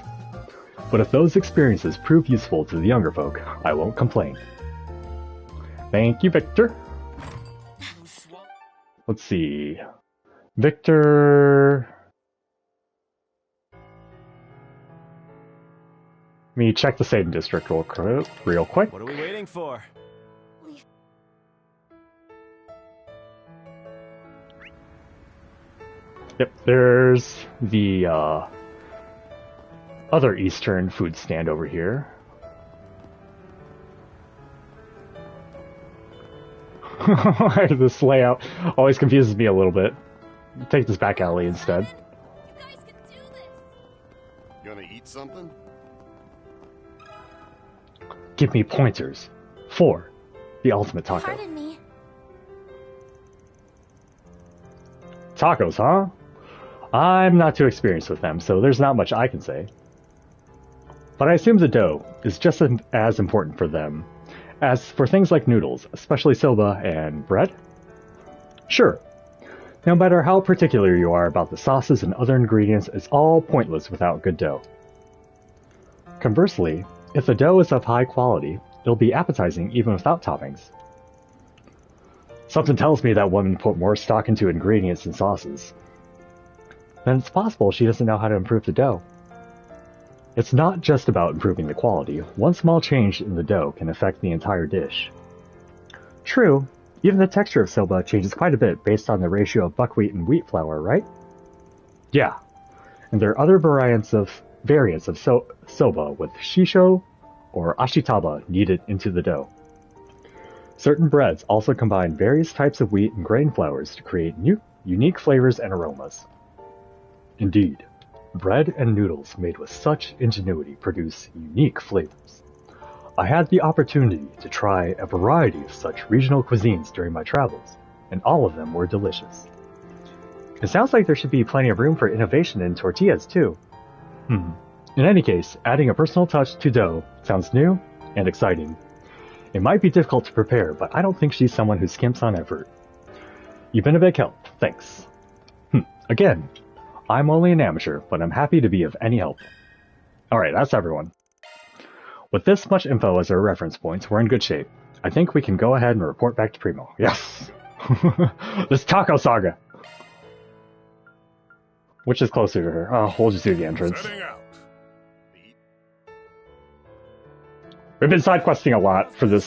Speaker 1: But if those experiences prove useful to the younger folk, I won't complain. Thank you, Victor. Let's see. Victor... Let me check the Satan District real quick.
Speaker 12: What are we waiting for?
Speaker 1: Yep, there's the other Eastern food stand over here. This layout always confuses me a little bit. Take this back alley instead.
Speaker 15: You guys can do this.
Speaker 21: Gonna eat something?
Speaker 1: Give me pointers. 4. The ultimate taco.
Speaker 10: Pardon me.
Speaker 1: Tacos, huh? I'm not too experienced with them, so there's not much I can say. But I assume the dough is just as important for them as for things like noodles, especially soba and bread? Sure. No matter how particular you are about the sauces and other ingredients, it's all pointless without good dough. Conversely, if the dough is of high quality, it'll be appetizing even without toppings. Something tells me that woman put more stock into ingredients and sauces. Then it's possible she doesn't know how to improve the dough. It's not just about improving the quality. One small change in the dough can affect the entire dish. True, even the texture of soba changes quite a bit based on the ratio of buckwheat and wheat flour, right? Yeah, and there are other variants of soba with shisho or ashitaba kneaded into the dough. Certain breads also combine various types of wheat and grain flours to create unique flavors and aromas. Indeed, bread and noodles made with such ingenuity produce unique flavors. I had the opportunity to try a variety of such regional cuisines during my travels, and all of them were delicious. It sounds like there should be plenty of room for innovation in tortillas too. In any case, adding a personal touch to dough sounds new and exciting. It might be difficult to prepare, but I don't think she's someone who skimps on effort. You've been a big help, thanks. Again, I'm only an amateur, but I'm happy to be of any help. Alright, that's everyone. With this much info as our reference points, we're in good shape. I think we can go ahead and report back to Primo. Yes! This taco saga! Which is closer to her? Oh, we'll just do the entrance. We've been side questing a lot for this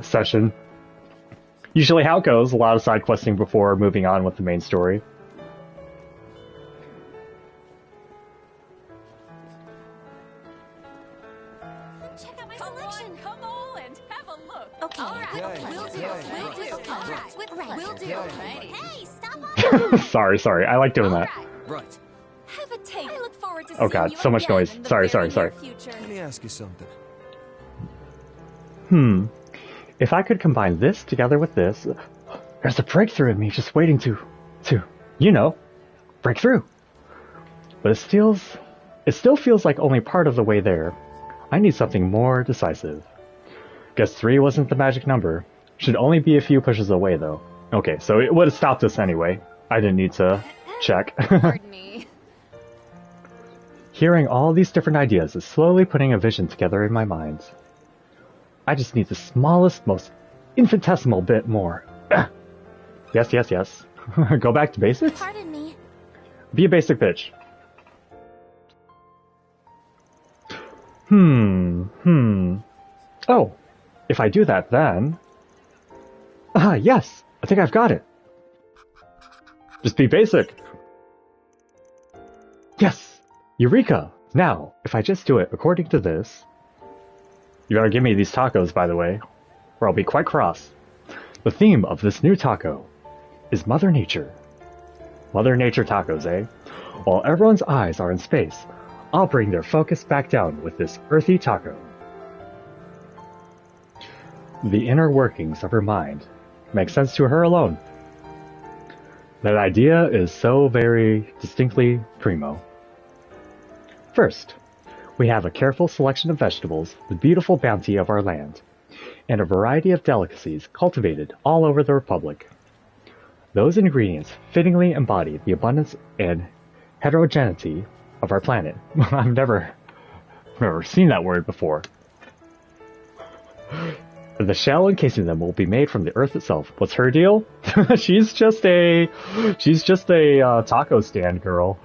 Speaker 1: session. Usually how it goes, a lot of side questing before moving on with the main story.
Speaker 6: Check out my selection. Come on and have a look.
Speaker 10: Okay.
Speaker 6: All right.
Speaker 10: Okay.
Speaker 6: We'll do.
Speaker 10: Okay.
Speaker 6: We'll do.
Speaker 10: Okay.
Speaker 6: All right. We'll do.
Speaker 10: Okay.
Speaker 6: Hey, stop on.
Speaker 1: Sorry, I like doing that.
Speaker 3: Right.
Speaker 6: Have a taste. I look forward to
Speaker 1: Oh
Speaker 6: seeing
Speaker 1: god,
Speaker 6: you
Speaker 1: so much
Speaker 6: again
Speaker 1: noise.
Speaker 6: in the
Speaker 1: Sorry.
Speaker 6: very near future.
Speaker 18: Let me ask you something.
Speaker 1: If I could combine this together with this, there's a breakthrough in me just waiting to, break through. But it still feels like only part of the way there. I need something more decisive. Guess 3 wasn't the magic number. Should only be a few pushes away though. Okay, so it would have stopped us anyway. I didn't need to check.
Speaker 13: Pardon me.
Speaker 1: Hearing all these different ideas is slowly putting a vision together in my mind. I just need the smallest, most infinitesimal bit more. Yes. Go back to basics?
Speaker 10: Pardon me.
Speaker 1: Be a basic bitch. Oh, if I do that then... yes! I think I've got it. Just be basic. Yes! Eureka! Now, if I just do it according to this... You better give me these tacos, by the way, or I'll be quite cross. The theme of this new taco is Mother Nature. Mother Nature tacos, eh? While everyone's eyes are in space, I'll bring their focus back down with this earthy taco. The inner workings of her mind make sense to her alone. That idea is so very distinctly primo. First, we have a careful selection of vegetables, the beautiful bounty of our land, and a variety of delicacies cultivated all over the Republic. Those ingredients fittingly embody the abundance and heterogeneity of our planet. I've never seen that word before. The shell encasing them will be made from the earth itself. What's her deal? she's just a taco stand girl.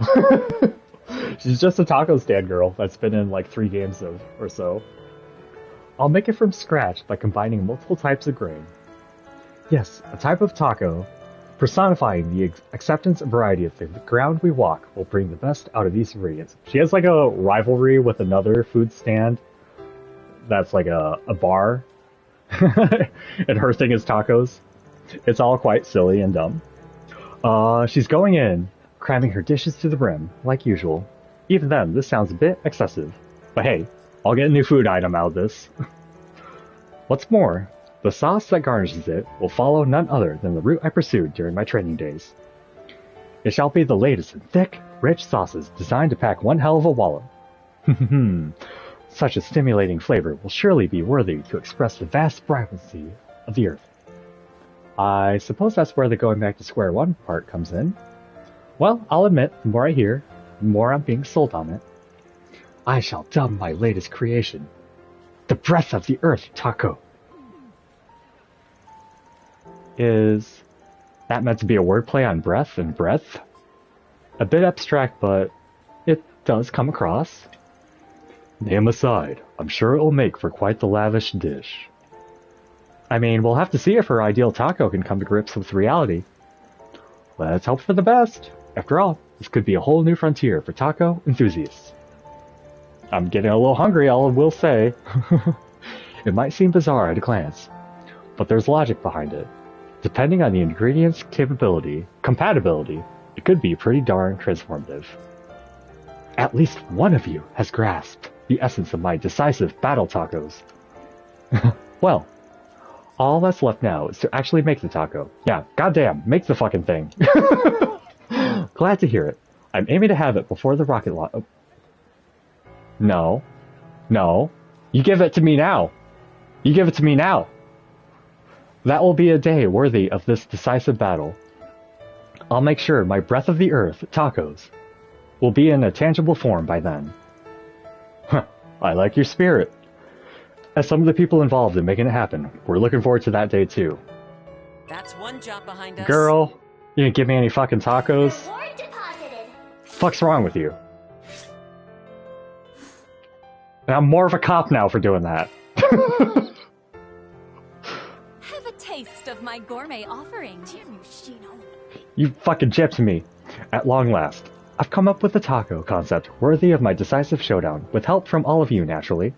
Speaker 1: She's just a taco stand girl that's been in like 3 games or so. I'll make it from scratch by combining multiple types of grain. Yes, a type of taco, personifying the acceptance and variety of the ground we walk, will bring the best out of these ingredients. She has like a rivalry with another food stand that's like a bar, and her thing is tacos. It's all quite silly and dumb. She's going in, cramming her dishes to the brim, like usual. Even then, this sounds a bit excessive. But hey, I'll get a new food item out of this. What's more, the sauce that garnishes it will follow none other than the route I pursued during my training days. It shall be the latest in thick, rich sauces designed to pack one hell of a wallop. Such a stimulating flavor will surely be worthy to express the vast vibrancy of the earth. I suppose that's where the going back to square one part comes in. Well, I'll admit, the more I hear, the more I'm being sold on it. I shall dub my latest creation the Breath of the Earth Taco. Is that meant to be a wordplay on breath and breath? A bit abstract, but it does come across. Name aside, I'm sure it'll make for quite the lavish dish. I mean, we'll have to see if her ideal taco can come to grips with reality. Let's hope for the best. After all, this could be a whole new frontier for taco enthusiasts. I'm getting a little hungry, I will say. It might seem bizarre at a glance, but there's logic behind it. Depending on the ingredients' compatibility, it could be pretty darn transformative. At least one of you has grasped the essence of my decisive battle tacos. Well, all that's left now is to actually make the taco. Yeah, goddamn, make the fucking thing. Glad to hear it. I'm aiming to have it before the rocket launch. Oh. No. You give it to me now. You give it to me now. That will be a day worthy of this decisive battle. I'll make sure my Breath of the Earth tacos will be in a tangible form by then. I like your spirit. As some of the people involved in making it happen, we're looking forward to that day too.
Speaker 14: That's one job behind us.
Speaker 1: Girl, you didn't give me any fucking tacos? Fuck's wrong with you? And I'm more of a cop now for doing that.
Speaker 6: Have a taste of of my gourmet offerings.
Speaker 1: You fucking gypped me. At long last, I've come up with a taco concept worthy of my decisive showdown, with help from all of you, naturally.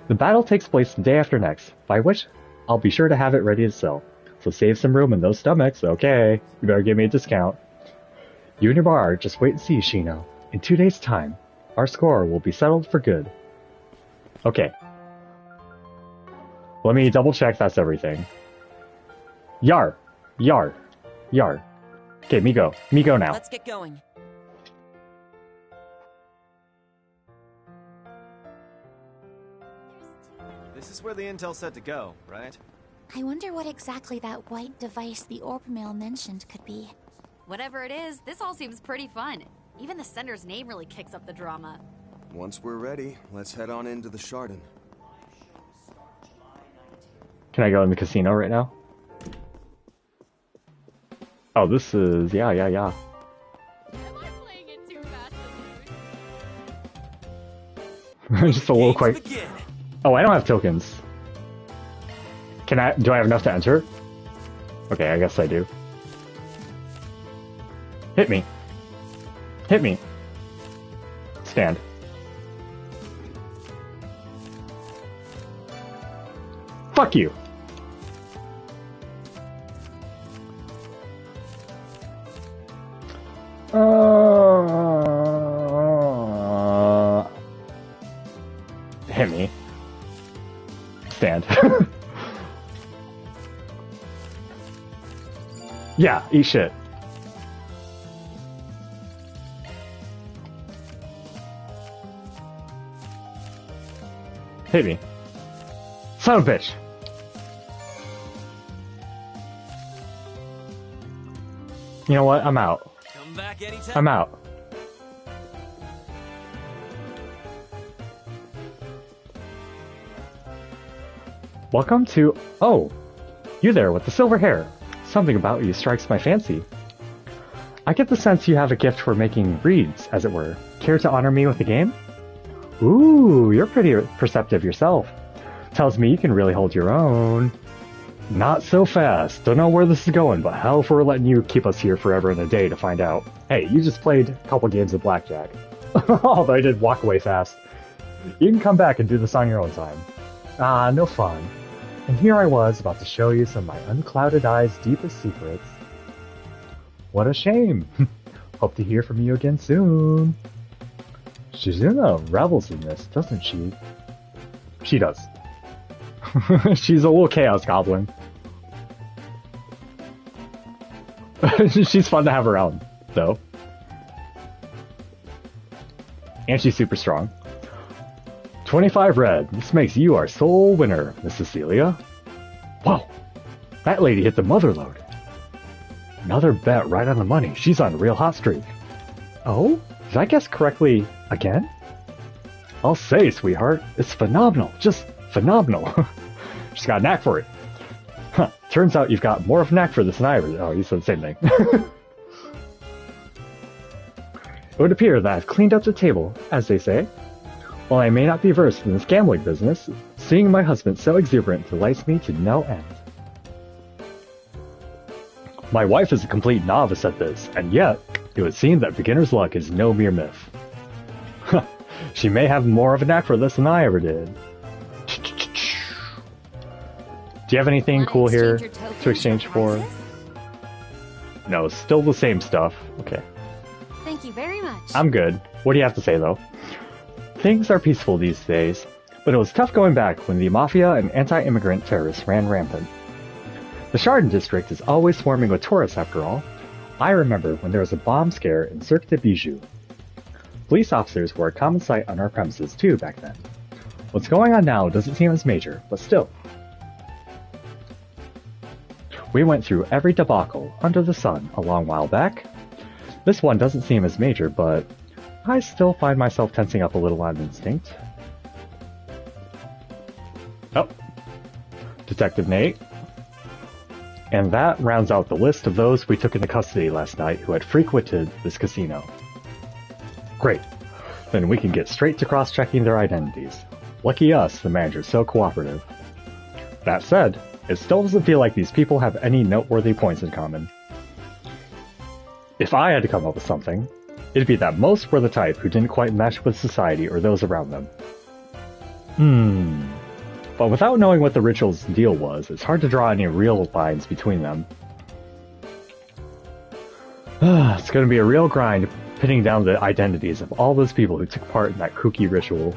Speaker 1: The battle takes place the day after next, by which I'll be sure to have it ready to sell. So save some room in those stomachs, okay? You better give me a discount. You and your bar, just wait and see, Shino. In 2 days' time, our score will be settled for good. Okay. Let me double check that's everything. Yar! Yar! Yar. Okay, me go. Me go now.
Speaker 14: Let's get going.
Speaker 12: This is where the intel's set to go, right?
Speaker 10: I wonder what exactly that white device the orb mail mentioned could be.
Speaker 13: Whatever it is, this all seems pretty fun. Even the sender's name really kicks up the drama.
Speaker 12: Once we're ready, let's head on into the Chardon.
Speaker 1: Can I go in the casino right now? Oh, this is... yeah.
Speaker 15: Am I playing it too fast?
Speaker 1: Just a little quick. Oh, I don't have tokens. Do I have enough to enter? Okay, I guess I do. Hit me. Hit me. Stand. Fuck you. Hit me. Stand. Yeah, eat shit. Hit me. Son of a bitch. You know what? I'm out.
Speaker 3: Come back anytime.
Speaker 1: I'm out. Welcome to... Oh! You there with the silver hair. Something about you strikes my fancy. I get the sense you have a gift for making reeds, as it were. Care to honor me with a game? Ooh, you're pretty perceptive yourself. Tells me you can really hold your own. Not so fast. Don't know where this is going, but hell for letting you keep us here forever and a day to find out. Hey, you just played a couple games of blackjack. Although I did walk away fast. You can come back and do this on your own time. Ah, no fun. And here I was, about to show you some of my unclouded eyes' deepest secrets. What a shame. Hope to hear from you again soon. Shizuna revels in this, doesn't she? She does. She's a little chaos goblin. She's fun to have around, though. And she's super strong. 25 red. This makes you our sole winner, Miss Cecilia. Whoa! That lady hit the mother load. Another bet right on the money. She's on a real hot streak. Oh? Did I guess correctly again? I'll say, sweetheart, it's phenomenal. Just phenomenal. She's got a knack for it. Huh. Turns out you've got more of a knack for this than I ever did. Oh, you said the same thing. It would appear that I've cleaned up the table, as they say. While I may not be versed in this gambling business, seeing my husband so exuberant delights me to no end. My wife is a complete novice at this, and yet, it would seem that beginner's luck is no mere myth. She may have more of a knack for this than I ever did. Do you have anything cool here to exchange for? No, still the same stuff. Okay.
Speaker 10: Thank you very much.
Speaker 1: I'm good. What do you have to say, though? Things are peaceful these days, but it was tough going back when the Mafia and anti-immigrant terrorists ran rampant. The Chardon district is always swarming with tourists, after all. I remember when there was a bomb scare in Cirque de Bijou. Police officers were a common sight on our premises, too, back then. What's going on now doesn't seem as major, but still. We went through every debacle under the sun a long while back. This one doesn't seem as major, but I still find myself tensing up a little on instinct. Oh. Detective Nate. And that rounds out the list of those we took into custody last night who had frequented this casino. Great. Then we can get straight to cross-checking their identities. Lucky us, the manager's so cooperative. That said, it still doesn't feel like these people have any noteworthy points in common. If I had to come up with something, it'd be that most were the type who didn't quite mesh with society or those around them. But without knowing what the ritual's deal was, it's hard to draw any real lines between them. It's gonna be a real grind pinning down the identities of all those people who took part in that kooky ritual.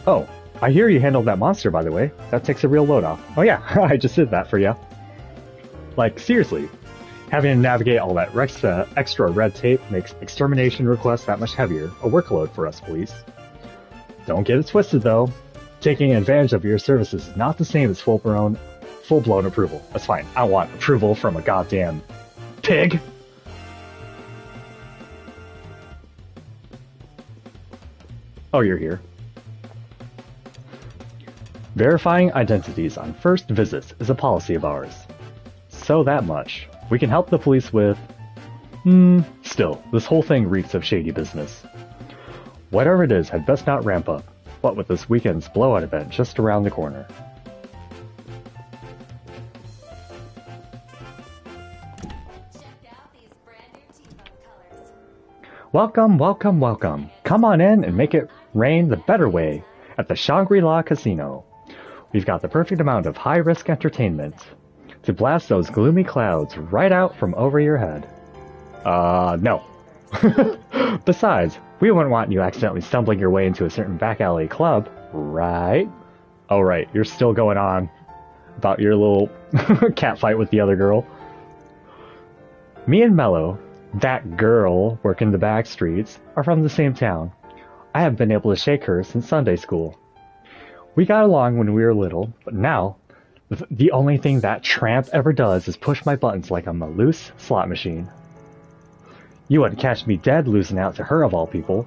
Speaker 1: Oh, I hear you handled that monster, by the way. That takes a real load off. Oh yeah, I just did that for you. Like, seriously, having to navigate all that extra red tape makes extermination requests that much heavier, a workload for us police. Don't get it twisted, though. Taking advantage of your services is not the same as full-blown approval. That's fine. I want approval from a goddamn pig. Oh, you're here. Verifying identities on first visits is a policy of ours. So that much. We can help the police with... Still, this whole thing reeks of shady business. Whatever it is had best not ramp up. What with this weekend's blowout event just around the corner. Welcome, welcome, welcome. Come on in and make it rain the better way at the Shangri-La Casino. We've got the perfect amount of high-risk entertainment to blast those gloomy clouds right out from over your head. No. Besides, we wouldn't want you accidentally stumbling your way into a certain back alley club, right? Oh right, you're still going on about your little cat fight with the other girl. Me and Mello, that girl working the back streets, are from the same town. I haven't been able to shake her since Sunday school. We got along when we were little, but now, the only thing that tramp ever does is push my buttons like I'm a loose slot machine. You wouldn't catch me dead losing out to her of all people.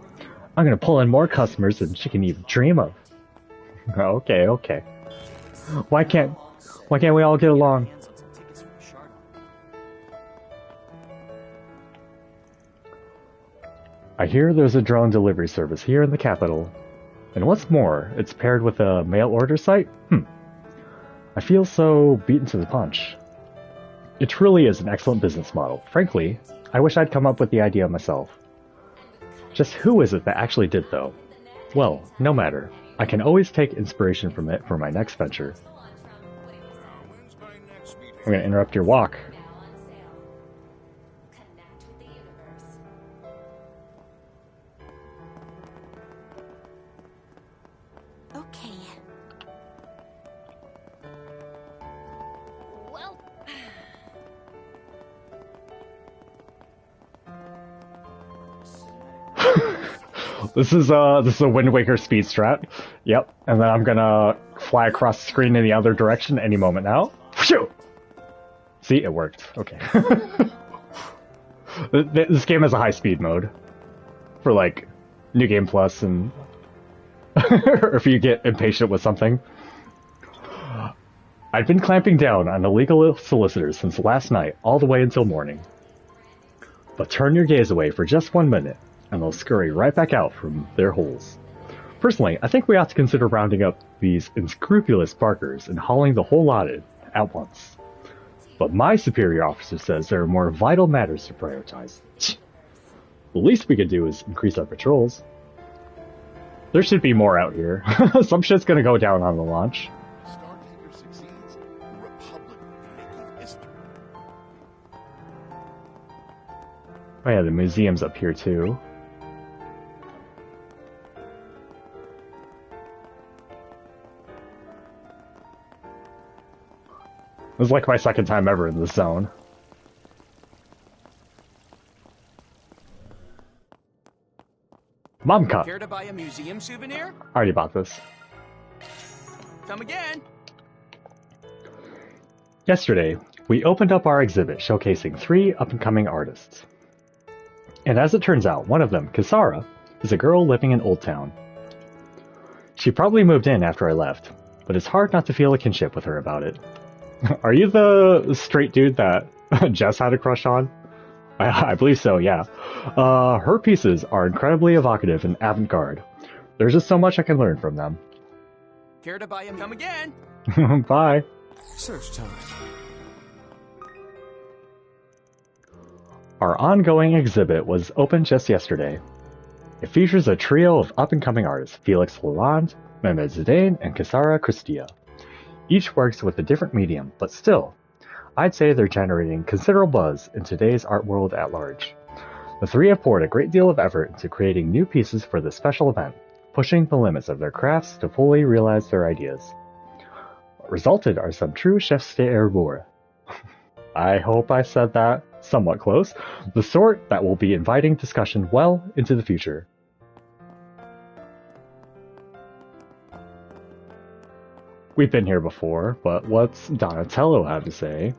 Speaker 1: I'm gonna pull in more customers than she can even dream of. Okay. Why can't we all get along? I hear there's a drone delivery service here in the capital. And what's more, it's paired with a mail order site? I feel so beaten to the punch. It truly is an excellent business model. Frankly, I wish I'd come up with the idea myself. Just who is it that actually did, though? Well, no matter. I can always take inspiration from it for my next venture. I'm gonna interrupt your walk.
Speaker 15: Okay. Well...
Speaker 1: This is a Wind Waker speed strat. Yep, and then I'm gonna fly across the screen in the other direction any moment now. Phew! See, it worked. Okay. This game has a high speed mode for like New Game Plus, and or if you get impatient with something. I've been clamping down on illegal solicitors since last night, all the way until morning. But turn your gaze away for just 1 minute, and they'll scurry right back out from their holes. Personally, I think we ought to consider rounding up these unscrupulous barkers and hauling the whole lot in at once. But my superior officer says there are more vital matters to prioritize. The least we could do is increase our patrols. There should be more out here. Some shit's gonna go down on the launch. Oh yeah, the museum's up here too. This is like my second time ever in this zone. Mom cup.
Speaker 5: Care to buy a museum souvenir?
Speaker 1: I already bought this.
Speaker 5: Come again.
Speaker 1: Yesterday, we opened up our exhibit showcasing 3 up-and-coming artists. And as it turns out, one of them, Kisara, is a girl living in Old Town. She probably moved in after I left, but it's hard not to feel a kinship with her about it. Are you the straight dude that Jess had a crush on? I believe so, yeah. Her pieces are incredibly evocative and avant-garde. There's just so much I can learn from them.
Speaker 5: Care to buy him? Come again.
Speaker 1: Bye.
Speaker 18: Search time.
Speaker 1: Our ongoing exhibit was opened just yesterday. It features a trio of up-and-coming artists, Felix Lalande, Mehmet Zidane, and Kisara Christia. Each works with a different medium, but still, I'd say they're generating considerable buzz in today's art world at large. The three have poured a great deal of effort into creating new pieces for this special event, pushing the limits of their crafts to fully realize their ideas. What resulted are some true chefs d'oeuvre. I hope I said that somewhat close, the sort that will be inviting discussion well into the future. We've been here before, but what's Donatello have to say?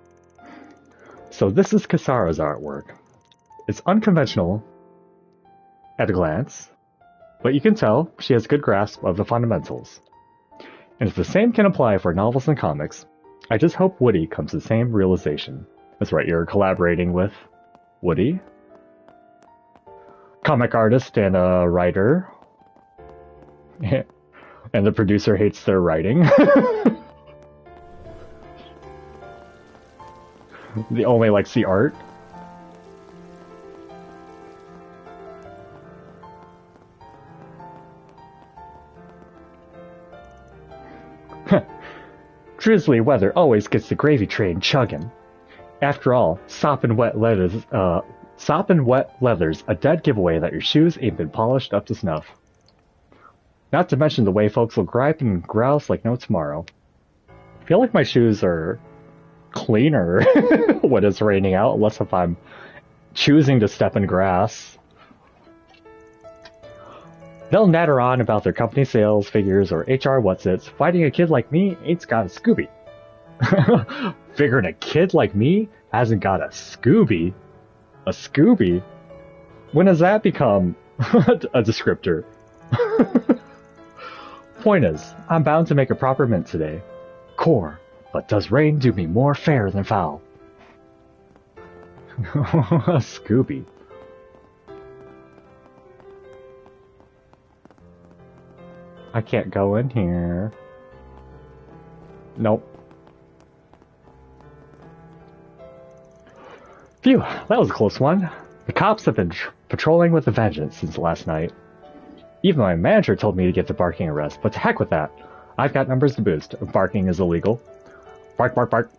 Speaker 1: So this is Kisara's artwork. It's unconventional at a glance, but you can tell she has a good grasp of the fundamentals. And if the same can apply for novels and comics, I just hope Woody comes to the same realization. That's right, you're collaborating with Woody, comic artist and a writer, and the producer hates their writing. They only likes the art. Drizzly weather always gets the gravy train chugging. After all, sop and wet leather's a dead giveaway that your shoes ain't been polished up to snuff. Not to mention the way folks will gripe and grouse like no tomorrow. I feel like my shoes are cleaner when it's raining out, unless if I'm choosing to step in grass. They'll natter on about their company sales figures or HR whatsits. Fighting a kid like me ain't got a Scooby. Figuring a kid like me hasn't got a Scooby? A Scooby? When does that become a descriptor? Point is, I'm bound to make a proper mint today. Core, but does rain do me more fair than foul? A Scooby. I can't go in here. Nope. Phew, that was a close one. The cops have been patrolling with a vengeance since last night. Even my manager told me to get the barking arrest, but to heck with that. I've got numbers to boost. Barking is illegal. Bark, bark, bark.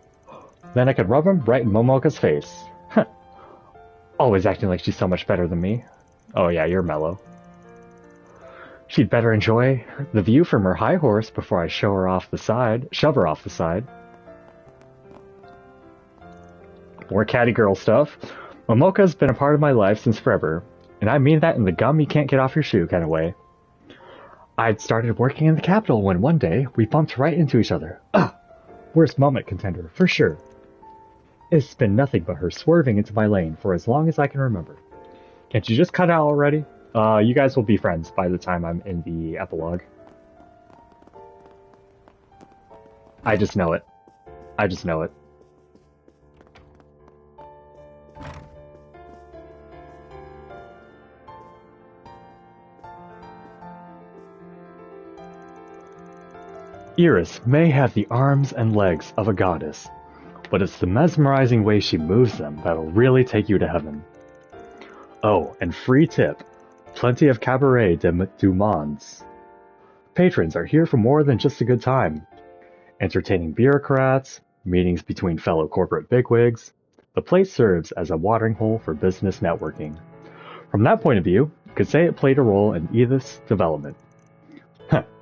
Speaker 1: Then I could rub him right in Momoka's face. Huh. Always acting like she's so much better than me. Oh yeah, you're mellow. She'd better enjoy the view from her high horse before I shove her off the side. More catty girl stuff. Momoka's been a part of my life since forever, and I mean that in the gum you can't get off your shoe kind of way. I'd started working in the capital when one day we bumped right into each other. Worst moment contender, for sure. It's been nothing but her swerving into my lane for as long as I can remember. Can't you just cut out already? You guys will be friends by the time I'm in the epilogue. I just know it. I just know it. Iris may have the arms and legs of a goddess, but it's the mesmerizing way she moves them that'll really take you to heaven. Oh, and free tip. Plenty of Cabaret du Monde. Patrons are here for more than just a good time. Entertaining bureaucrats, meetings between fellow corporate bigwigs. The place serves as a watering hole for business networking. From that point of view, you could say it played a role in Edith's development.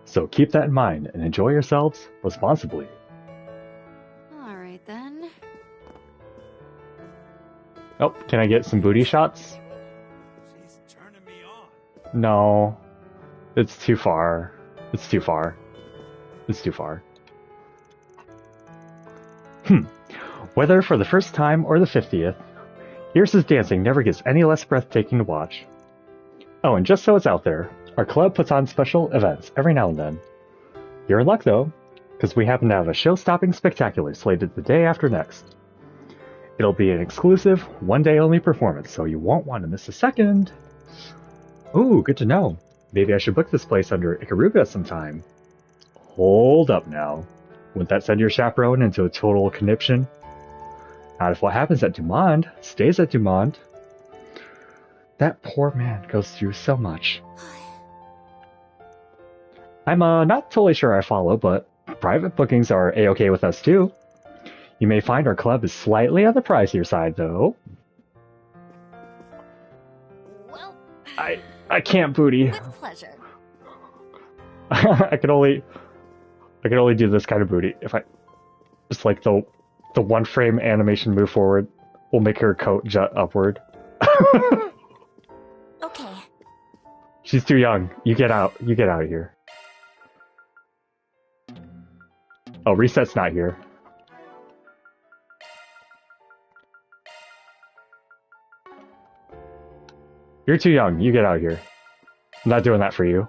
Speaker 1: So keep that in mind and enjoy yourselves responsibly.
Speaker 13: Alright then.
Speaker 1: Oh, can I get some booty shots? No. It's too far. It's too far. It's too far. Whether for the first time or the 50th, Iris' dancing never gets any less breathtaking to watch. Oh, and just so it's out there, our club puts on special events every now and then. You're in luck though, because we happen to have a show-stopping spectacular slated the day after next. It'll be an exclusive, one-day-only performance, so you won't want to miss a second. Ooh, good to know. Maybe I should book this place under Ikaruga sometime. Hold up now. Wouldn't that send your chaperone into a total conniption? Not if what happens at Dumont stays at Dumont. That poor man goes through so much. I'm not totally sure I follow, but private bookings are a-okay with us too. You may find our club is slightly on the pricier side, though.
Speaker 13: Well,
Speaker 1: I can't booty.
Speaker 13: with pleasure.
Speaker 1: I can only do this kind of booty if I just like the one frame animation move forward will make her coat jut upward.
Speaker 6: Okay.
Speaker 1: She's too young. You get out. You get out of here. Oh, Reset's not here. You're too young. You get out of here. I'm not doing that for you.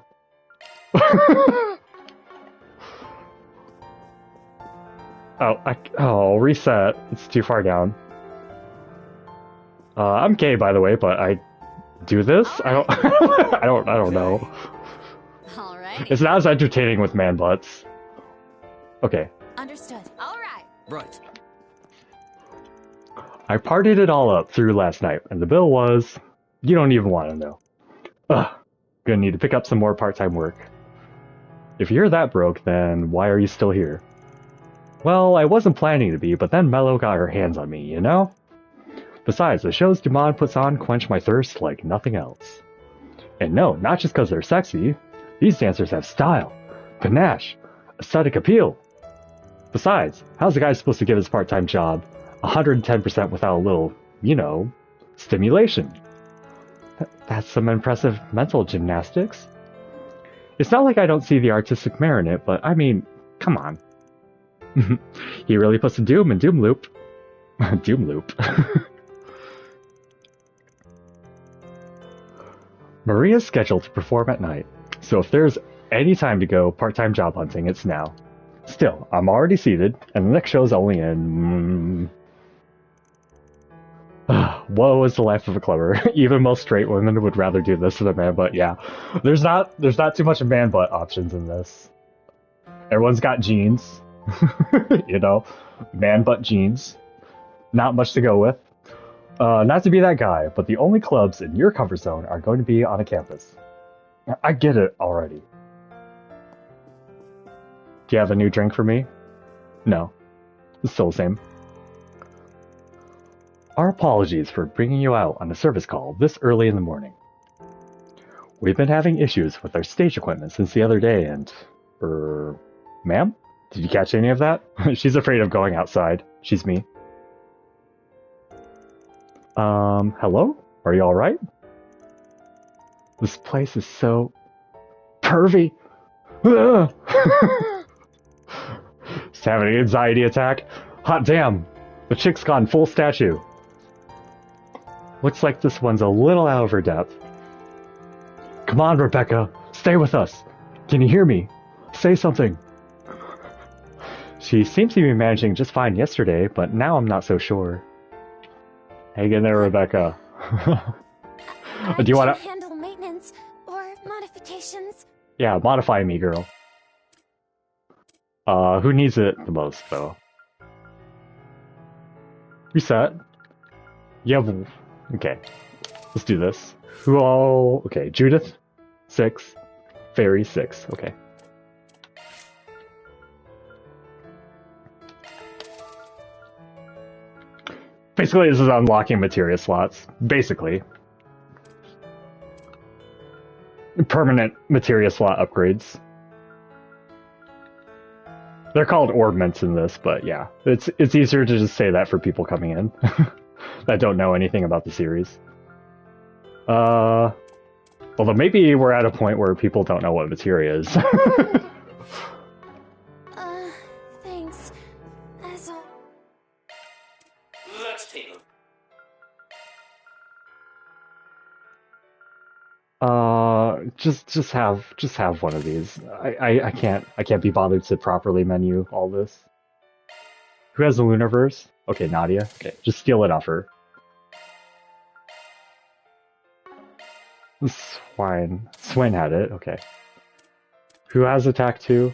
Speaker 1: Reset. It's too far down. I'm gay, by the way, but I do this. I don't. I don't know.
Speaker 13: Alright.
Speaker 1: It's not as entertaining with man butts. Okay.
Speaker 6: Understood.
Speaker 13: Alright.
Speaker 3: Right.
Speaker 1: I partied it all up through last night, and the bill was... You don't even want to know. Ugh. Gonna need to pick up some more part-time work. If you're that broke, then why are you still here? Well, I wasn't planning to be, but then Mello got her hands on me, you know? Besides, the shows Dumont puts on quench my thirst like nothing else. And no, not just because they're sexy. These dancers have style, panache, aesthetic appeal. Besides, how's a guy supposed to give his part-time job 110% without a little, you know, stimulation? That's some impressive mental gymnastics. It's not like I don't see the artistic merit in it, but I mean, come on. He really puts the doom in Doom Loop. Doom Loop. Maria's scheduled to perform at night, so if there's any time to go part-time job hunting, it's now. Still, I'm already seated, and the next show's only in... Woe is the life of a clubber. Even most straight women would rather do this than a man butt. Yeah, there's not too much of man butt options in this. Everyone's got jeans, you know, man butt jeans. Not much to go with. Not to be that guy, but the only clubs in your comfort zone are going to be on a campus. I get it already. Do you have a new drink for me? No, it's still the same. Our apologies for bringing you out on a service call this early in the morning. We've been having issues with our stage equipment since the other day and... Ma'am? Did you catch any of that? She's afraid of going outside. She's me. Hello? Are you alright? This place is so... pervy! Just having an anxiety attack. Hot damn! The chick's gone full statue. Looks like this one's a little out of her depth. Come on, Rebecca. Stay with us. Can you hear me? Say something. She seems to be managing just fine yesterday, but now I'm not so sure. Hang in there, Rebecca. Do you want to
Speaker 6: handle maintenance or modifications?
Speaker 1: Yeah, modify me, girl. Who needs it the most, though? Reset. You have... Okay. Let's do this. Who all... Okay, Judith, 6. Fairy, 6. Okay. Basically, this is unlocking materia slots. Basically. Permanent materia slot upgrades. They're called orbments in this, but yeah. It's easier to just say that for people coming in that don't know anything about the series. Although maybe we're at a point where people don't know what materia is.
Speaker 6: Thanks. As a...
Speaker 8: Let's take a...
Speaker 1: Just have one of these. I can't be bothered to properly menu all this. Who has the Lunarverse? Okay, Nadia. Okay, just steal it off her. Swine had it. Okay. Who has attack 2?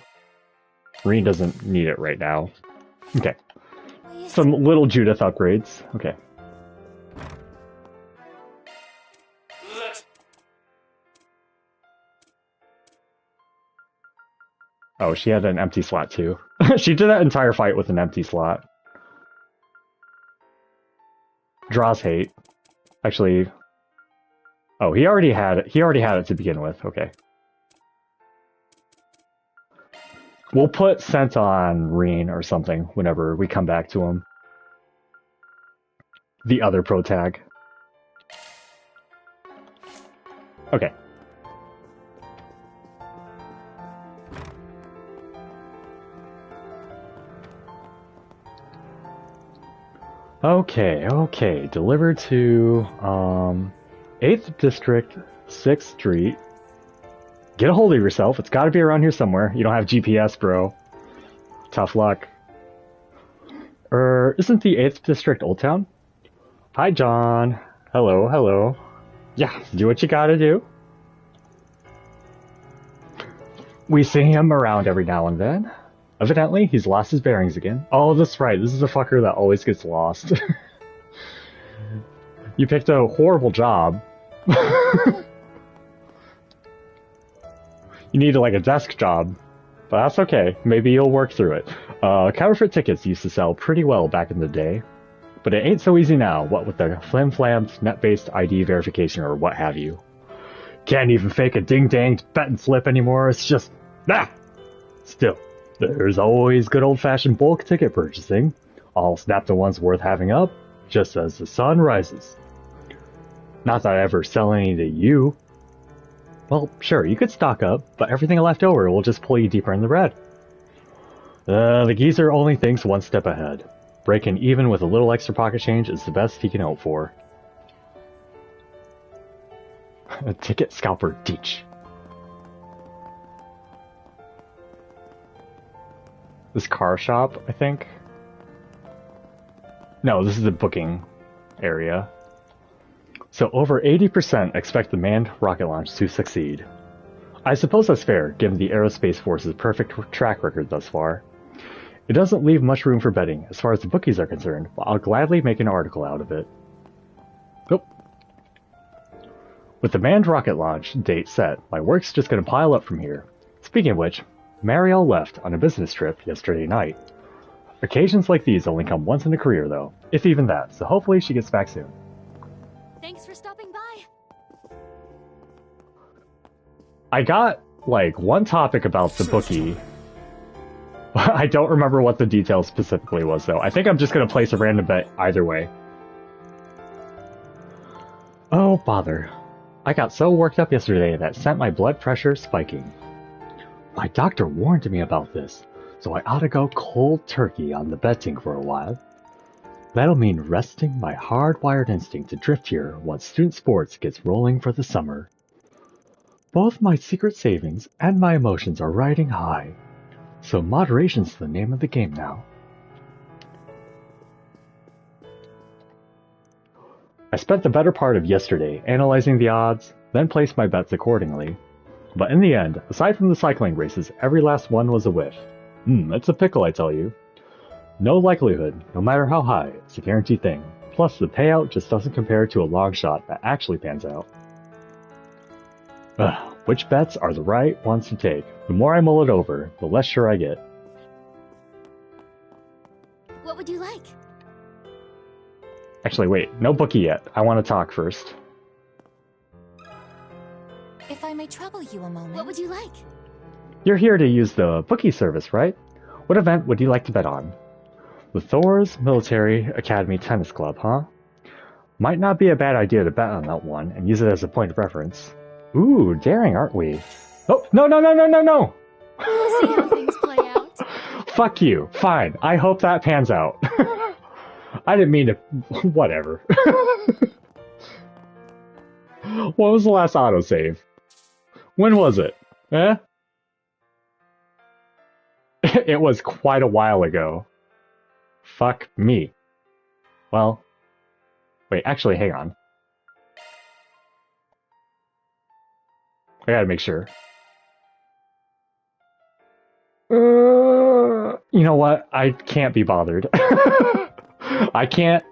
Speaker 1: Rean doesn't need it right now. Okay. Some little Judith upgrades. Okay. Oh, she had an empty slot too. She did that entire fight with an empty slot. Draws hate. Actually, oh, he already had it. He already had it to begin with. Okay. We'll put scent on Rean or something whenever we come back to him. The other pro tag. Okay. Okay. Delivered to 8th District, 6th Street. Get a hold of yourself. It's gotta be around here somewhere. You don't have GPS, bro. Tough luck. Isn't the 8th District Old Town? Hi, John. Hello. Yeah, do what you gotta do. We see him around every now and then. Evidently, he's lost his bearings again. Oh, that's right. This is a fucker that always gets lost. You picked a horrible job. You need like a desk job. But that's okay. Maybe you'll work through it. Counterfeit tickets used to sell pretty well back in the day. But it ain't so easy now, what with the flim-flammed net-based ID verification or what have you. Can't even fake a ding-danged bet and slip anymore. It's just... ah! Still. There's always good old-fashioned bulk ticket purchasing. I'll snap the ones worth having up, just as the sun rises. Not that I ever sell any to you. Well, sure, you could stock up, but everything left over will just pull you deeper in the red. The geezer only thinks one step ahead. Breaking even with a little extra pocket change is the best he can hope for. A ticket scalper Deech. This car shop, I think? No, this is the booking area. So over 80% expect the manned rocket launch to succeed. I suppose that's fair, given the Aerospace Force's perfect track record thus far. It doesn't leave much room for betting, as far as the bookies are concerned, but I'll gladly make an article out of it. Nope. With the manned rocket launch date set, my work's just gonna pile up from here. Speaking of which, Marielle left on a business trip yesterday night. Occasions like these only come once in a career, though, if even that, so hopefully she gets back soon.
Speaker 15: Thanks for stopping by.
Speaker 1: I got, like, one topic about the bookie. I don't remember what the details specifically was, though. I think I'm just gonna place a random bet either way. Oh, bother. I got so worked up yesterday that sent my blood pressure spiking. My doctor warned me about this, so I ought to go cold turkey on the betting for a while. That'll mean resting my hardwired instinct to drift here once student sports gets rolling for the summer. Both my secret savings and my emotions are riding high, so moderation's the name of the game now. I spent the better part of yesterday analyzing the odds, then placed my bets accordingly. But in the end, aside from the cycling races, every last one was a whiff. It's a pickle, I tell you. No likelihood, no matter how high, it's a guaranteed thing. Plus, the payout just doesn't compare to a long shot that actually pans out. Which bets are the right ones to take? The more I mull it over, the less sure I get.
Speaker 15: What would you like?
Speaker 1: Actually, wait, no bookie yet. I want to talk first.
Speaker 10: If I may trouble you a moment.
Speaker 15: What would you like?
Speaker 1: You're here to use the bookie service, right? What event would you like to bet on? The Thor's Military Academy Tennis Club, huh? Might not be a bad idea to bet on that one and use it as a point of reference. Ooh, daring, aren't we? Oh, no!
Speaker 15: See how things play out.
Speaker 1: Fuck you. Fine. I hope that pans out. I didn't mean to... Whatever. What was the last autosave? When was it? Eh? It was quite a while ago. Fuck me. Well... Wait, actually, hang on. I gotta make sure. You know what? I can't be bothered. I can't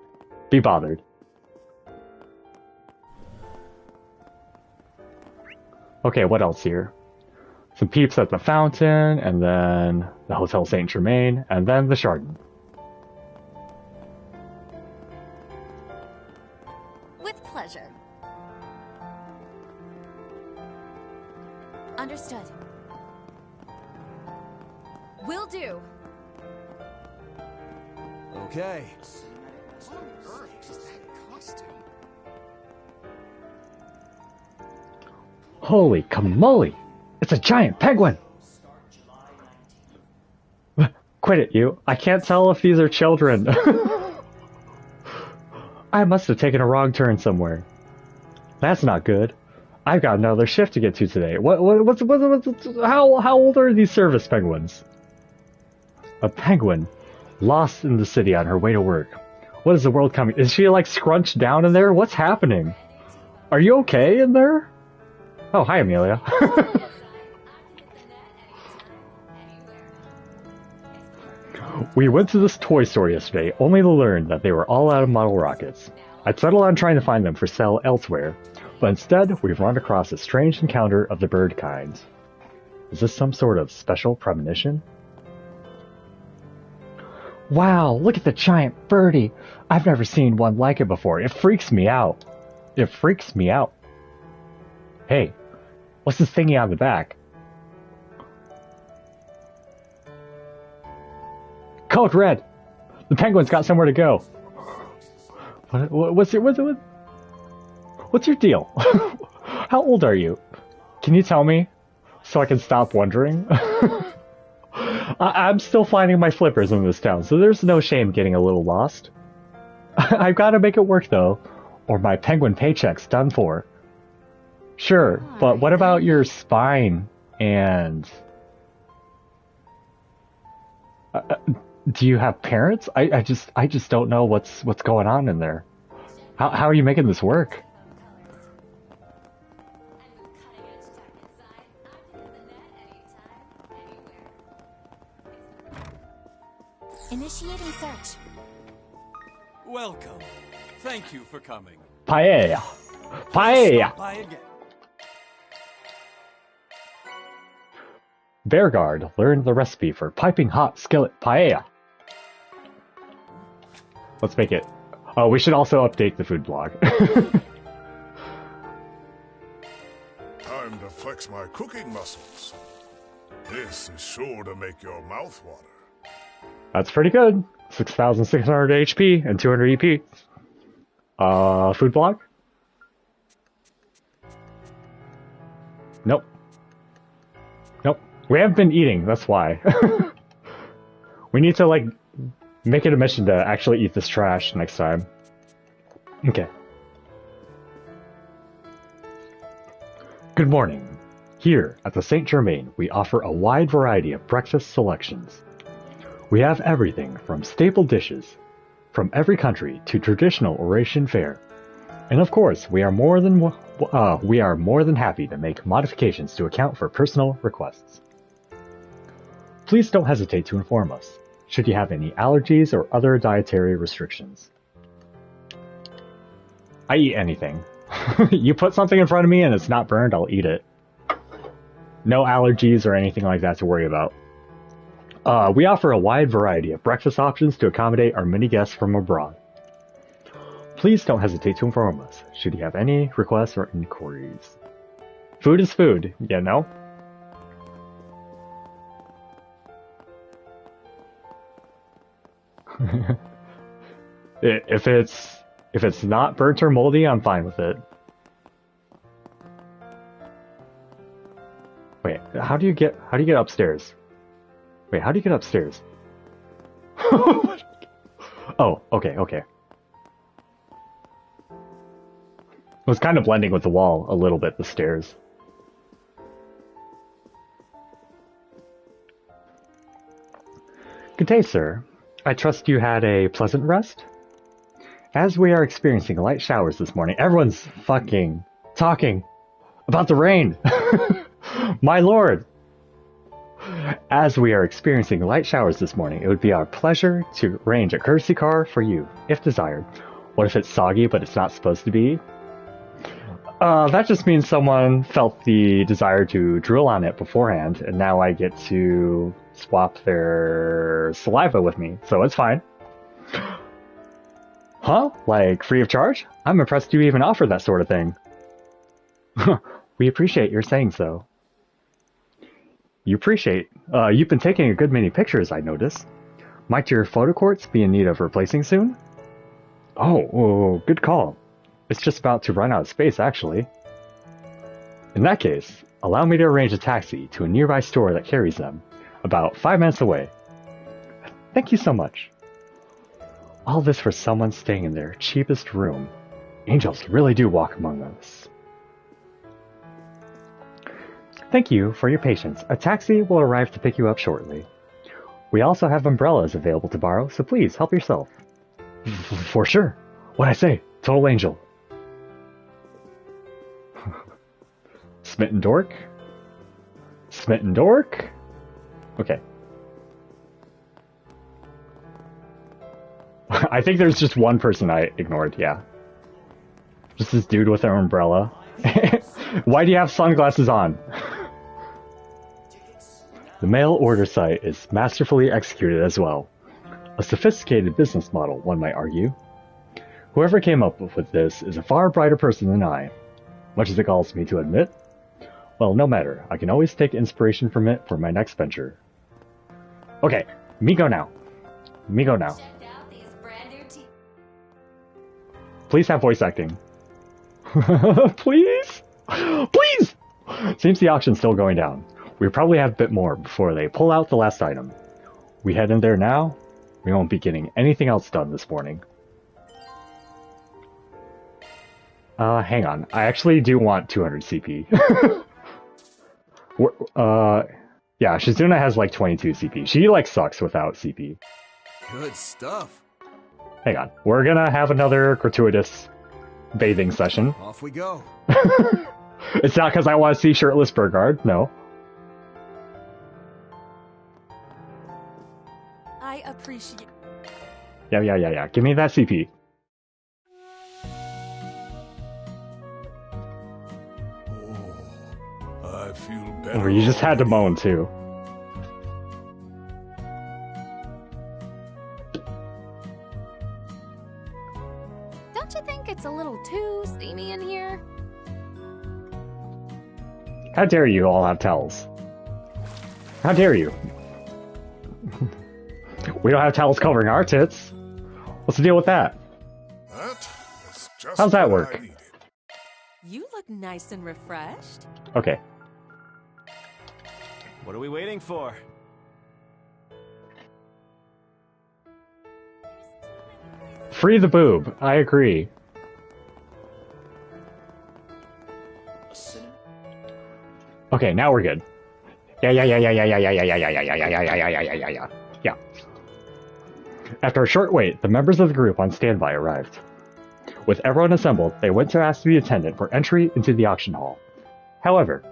Speaker 1: be bothered. Okay, what else here? Some peeps at the fountain, and then the Hotel Saint Germain, and then the Chardon.
Speaker 13: With pleasure.
Speaker 15: Understood. Will do.
Speaker 18: Okay.
Speaker 1: Holy camole! It's a giant penguin! Quit it, you. I can't tell if these are children. I must have taken a wrong turn somewhere. That's not good. I've got another shift to get to today. How old are these service penguins? A penguin lost in the city on her way to work. What is the world coming? Is she like scrunched down in there? What's happening? Are you okay in there? Oh, hi, Amelia. We went to this toy store yesterday, only to learn that they were all out of model rockets. I'd settled on trying to find them for sale elsewhere, but instead we've run across a strange encounter of the bird kind. Is this some sort of special premonition? Wow, look at the giant birdie! I've never seen one like it before. It freaks me out. It freaks me out. Hey, what's this thingy on the back? Code red! The penguin's got somewhere to go. What's your deal? How old are you? Can you tell me? So I can stop wondering? I'm still finding my flippers in this town, so there's no shame getting a little lost. I've got to make it work though, or my penguin paycheck's done for. Sure, but what about your spine and... do you have parents? I just don't know what's going on in there. How are you making this work?
Speaker 15: Initiating search.
Speaker 4: Welcome. Thank you for coming.
Speaker 1: Paella. Paella.
Speaker 4: Stop by again.
Speaker 1: Bearguard learned the recipe for piping hot skillet paella. Let's make it. Oh, we should also update the food blog.
Speaker 21: Time to flex my cooking muscles. This is sure to make your mouth water.
Speaker 1: That's pretty good. 6,600 HP and 200 EP. Food blog? Nope. Nope. We haven't been eating, that's why. We need to, like, make it a mission to actually eat this trash next time. Okay. Good morning. Here at the Saint Germain, we offer a wide variety of breakfast selections. We have everything from staple dishes from every country to traditional Eurasian fare. And of course, we are more than happy to make modifications to account for personal requests. Please don't hesitate to inform us, should you have any allergies or other dietary restrictions. I eat anything. You put something in front of me and it's not burned, I'll eat it. No allergies or anything like that to worry about. We offer a wide variety of breakfast options to accommodate our many guests from abroad. Please don't hesitate to inform us, should you have any requests or inquiries. Food is food, you know? If it's not burnt or moldy, I'm fine with it. Wait, how do you get upstairs? Wait, how do you get upstairs? Oh, okay. It was kind of blending with the wall a little bit, the stairs. Good day, sir. I trust you had a pleasant rest? As we are experiencing light showers this morning, everyone's fucking talking about the rain. My lord! As we are experiencing light showers this morning, it would be our pleasure to arrange a courtesy car for you, if desired. What if it's soggy, but it's not supposed to be? That just means someone felt the desire to drool on it beforehand, and now I get to swap their saliva with me, so it's fine. Huh? Like, free of charge? I'm impressed you even offer that sort of thing. We appreciate your saying so. You've been taking a good many pictures, I notice. Might your photo quartz be in need of replacing soon? Oh, good call. It's just about to run out of space, actually. In that case, allow me to arrange a taxi to a nearby store that carries them, about 5 minutes away. Thank you so much. All this for someone staying in their cheapest room. Angels really do walk among us. Thank you for your patience. A taxi will arrive to pick you up shortly. We also have umbrellas available to borrow, so please help yourself. For sure. What'd I say? Total angel. Smitten dork? Smitten dork? Okay. I think there's just one person I ignored, yeah. Just this dude with an umbrella. Why do you have sunglasses on? The mail order site is masterfully executed as well. A sophisticated business model, one might argue. Whoever came up with this is a far brighter person than I. Much as it galls me to admit. Well, no matter. I can always take inspiration from it for my next venture. Okay, me go now. Me go now. Please have voice acting. Please? Please! Seems the auction's still going down. We probably have a bit more before they pull out the last item. We head in there now. We won't be getting anything else done this morning. Hang on. I actually do want 200 CP. Yeah, Shizuna has like 22 CP. She like sucks without CP.
Speaker 12: Good stuff.
Speaker 1: Hang on. We're gonna have another gratuitous bathing session.
Speaker 12: Off we go.
Speaker 1: It's not because I want to see shirtless Burgard, no.
Speaker 6: I appreciate...
Speaker 1: Yeah. Give me that CP.
Speaker 21: I feel better.
Speaker 1: Or you just had to moan, too.
Speaker 15: Don't you think it's a little too steamy in here?
Speaker 1: How dare you all have towels? How dare you? We don't have towels covering our tits. What's the deal with that? How's that work?
Speaker 6: You look nice and refreshed.
Speaker 1: Okay.
Speaker 12: What are we waiting for?
Speaker 1: Free the boob. I agree. Okay, now we're good. Yeah. After a short wait, the members of the group on standby arrived. With everyone assembled, they went to ask the attendant for entry into the auction hall. However,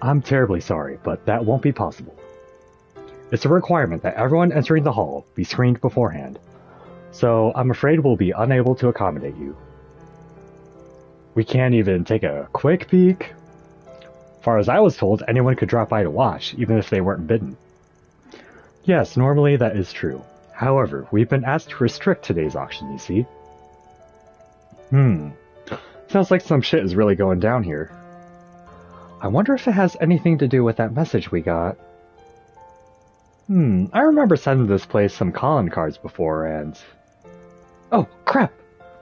Speaker 1: I'm terribly sorry, but that won't be possible. It's a requirement that everyone entering the hall be screened beforehand, so I'm afraid we'll be unable to accommodate you. We can't even take a quick peek. Far as I was told, anyone could drop by to watch, even if they weren't bidden. Yes, normally that is true. However, we've been asked to restrict today's auction, you see. Sounds like some shit is really going down here. I wonder if it has anything to do with that message we got. I remember sending this place some calling cards before and... Oh, crap!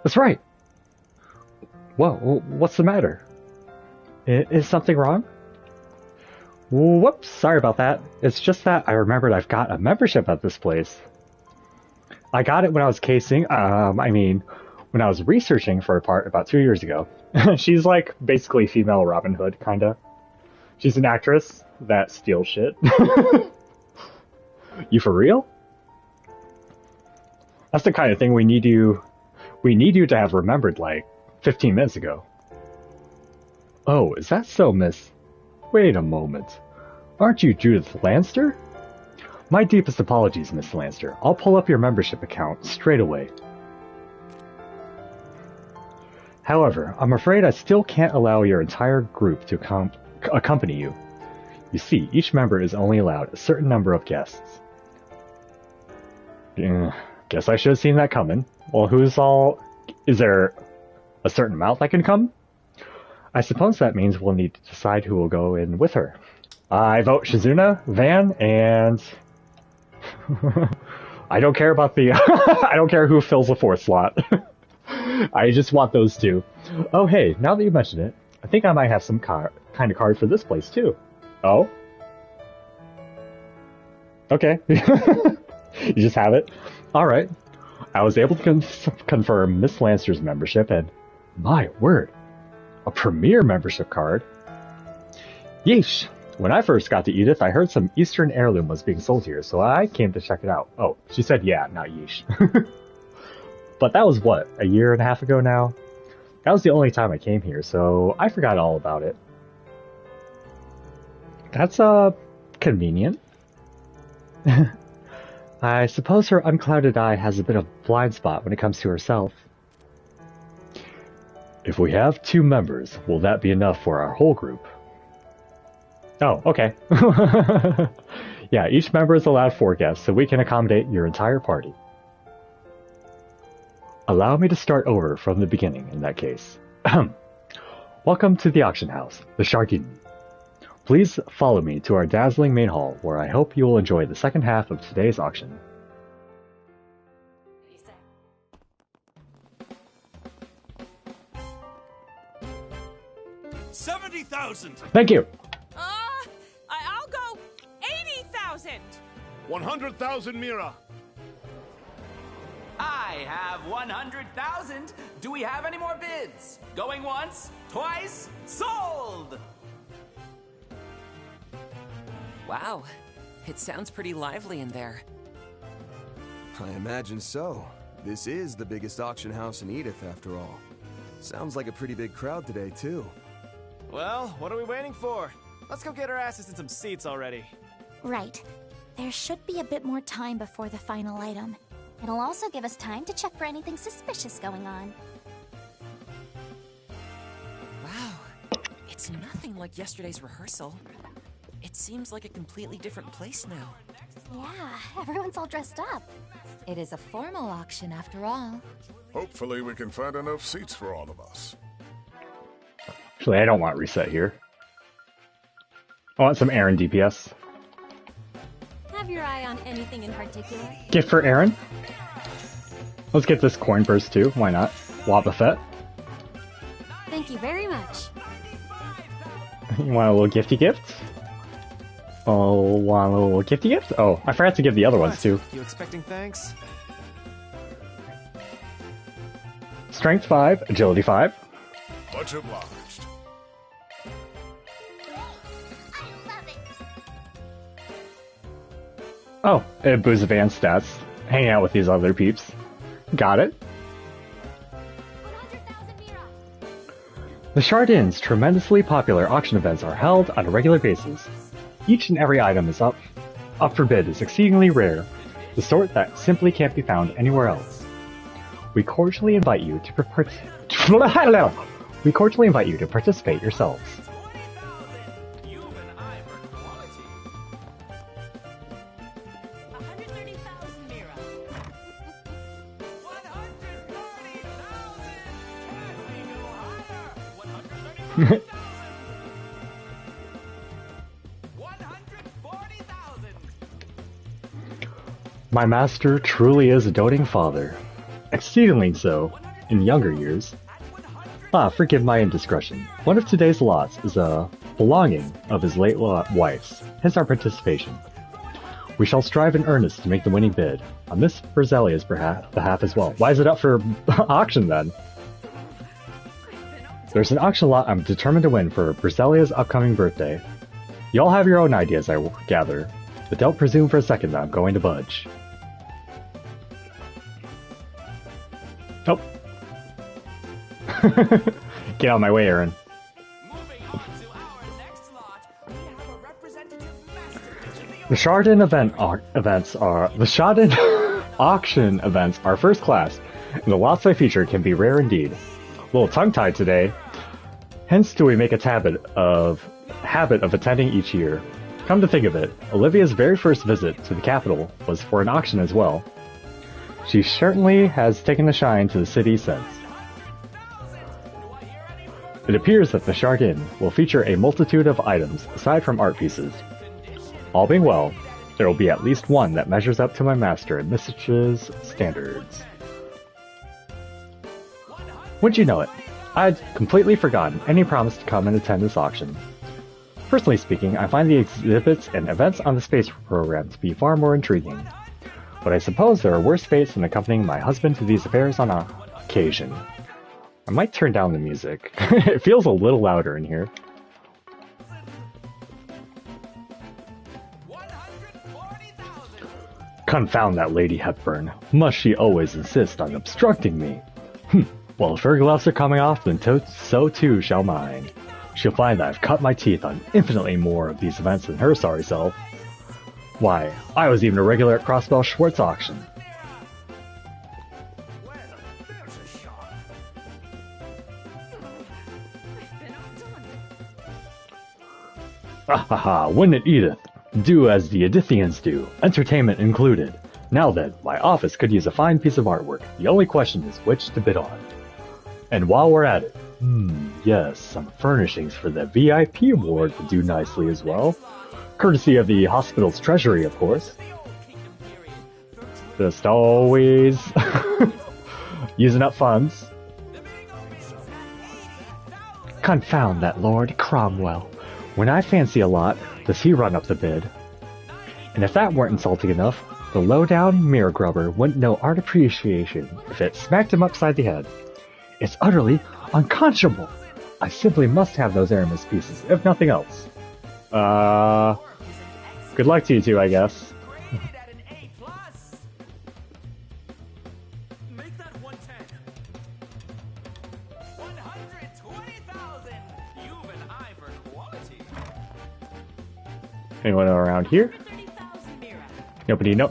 Speaker 1: That's right! Whoa, what's the matter? Is something wrong? Whoops, sorry about that. It's just that I remembered I've got a membership at this place. I got it when I was casing, when I was researching for a part about 2 years ago. She's like basically female Robin Hood, kinda. She's an actress that steals shit. You for real? That's the kind of thing we need you to have remembered like 15 minutes ago. Oh, is that so, miss? Wait a moment. Aren't you Judith Lanster? My deepest apologies, Miss Lanster. I'll pull up your membership account straight away. However, I'm afraid I still can't allow your entire group to accompany you. You see, each member is only allowed a certain number of guests. Guess I should have seen that coming. Well, who's all... Is there a certain amount that can come? I suppose that means we'll need to decide who will go in with her. I vote Shizuna, Van, and... I don't care about the... I don't care who fills the fourth slot. I just want those two. Oh, hey, now that you mention it, I think I might have some kind of card for this place, too. Oh? Okay. You just have it? Alright. I was able to confirm Miss Lancer's membership, and my word, a premier membership card? Yeesh. When I first got to Edith, I heard some Eastern heirloom was being sold here, so I came to check it out. Oh, she said yeah, not yeesh. But that was what, a year and a half ago now? That was the only time I came here, so I forgot all about it. That's, convenient. I suppose her unclouded eye has a bit of blind spot when it comes to herself. If we have 2 members, will that be enough for our whole group? Oh, okay. Yeah, each member is allowed 4 guests, so we can accommodate your entire party. Allow me to start over from the beginning in that case. Welcome to the auction house, the Sharkin. Please follow me to our dazzling main hall, where I hope you will enjoy the second half of today's auction.
Speaker 4: $70,000.
Speaker 1: Thank you.
Speaker 14: I'll go 80,000.
Speaker 4: 100,000, Mira.
Speaker 2: I have 100,000. Do we have any more bids? Going once, twice, sold!
Speaker 14: Wow, it sounds pretty lively in there.
Speaker 12: I imagine so. This is the biggest auction house in Edith, after all. Sounds like a pretty big crowd today, too.
Speaker 22: Well, what are we waiting for? Let's go get our asses in some seats already.
Speaker 23: Right. There should be a bit more time before the final item. It'll also give us time to check for anything suspicious going on.
Speaker 14: Wow, it's nothing like yesterday's rehearsal. It seems like a completely different place now.
Speaker 23: Yeah, everyone's all dressed up.
Speaker 13: It is a formal auction after all.
Speaker 21: Hopefully we can find enough seats for all of us.
Speaker 1: Actually, I don't want reset here. I want some Aaron DPS.
Speaker 6: Have your eye on anything in particular?
Speaker 1: Gift for Aaron? Let's get this coin purse too, why not? Wobbuffet.
Speaker 6: Thank you very much.
Speaker 1: You want a little gifty gift? Oh, want a little gifty gift? Oh, I forgot to give the other ones too.
Speaker 22: You expecting thanks?
Speaker 1: Strength 5, Agility 5.
Speaker 21: Much obliged.
Speaker 1: Oh, it boosts advanced stats. Hanging out with these other peeps. Got it. The Shardin's tremendously popular auction events are held on a regular basis. Each and every item is up for bid is exceedingly rare, the sort that simply can't be found anywhere else. We cordially invite you to participate yourselves. My master truly is a doting father. Exceedingly so, in younger years. Forgive my indiscretion. One of today's lots is a belonging of his late wife's, hence our participation. We shall strive in earnest to make the winning bid, on Miss Berzelia's behalf as well. Why is it up for auction then? There's an auction lot I'm determined to win for Berzelia's upcoming birthday. You all have your own ideas, I gather, but don't presume for a second that I'm going to budge. Oh. Get out of my way, Aaron. The Chardon auction events are first class, and the lots I feature can be rare indeed. A little tongue-tied today, hence do we make a habit of attending each year. Come to think of it, Olivia's very first visit to the capital was for an auction as well. She certainly has taken a shine to the city since. It appears that the Chardon will feature a multitude of items aside from art pieces. All being well, there will be at least one that measures up to my master and Mrs.'s standards. Wouldn't you know it, I'd completely forgotten any promise to come and attend this auction. Personally speaking, I find the exhibits and events on the space program to be far more intriguing. But I suppose there are worse fates than accompanying my husband to these affairs on occasion. I might turn down the music. It feels a little louder in here. Confound that Lady Hepburn. Must she always insist on obstructing me? Well, if her gloves are coming off, then so too shall mine. She'll find that I've cut my teeth on infinitely more of these events than her sorry self. Why, I was even a regular at Crossbell Schwartz auction. Ahaha, wouldn't it, Edith? Do as the Edithians do, entertainment included. Now then, my office could use a fine piece of artwork. The only question is which to bid on. And while we're at it, yes, some furnishings for the VIP award would do nicely as well. Courtesy of the hospital's treasury, of course. Just always using up funds. Confound that Lord Cromwell. When I fancy a lot, does he run up the bid? And if that weren't insulting enough, the low-down mirror grubber wouldn't know art appreciation if it smacked him upside the head. It's utterly unconscionable. I simply must have those Aramis pieces, if nothing else. Good luck to you two, I guess. Anyone around here? Nobody, nope.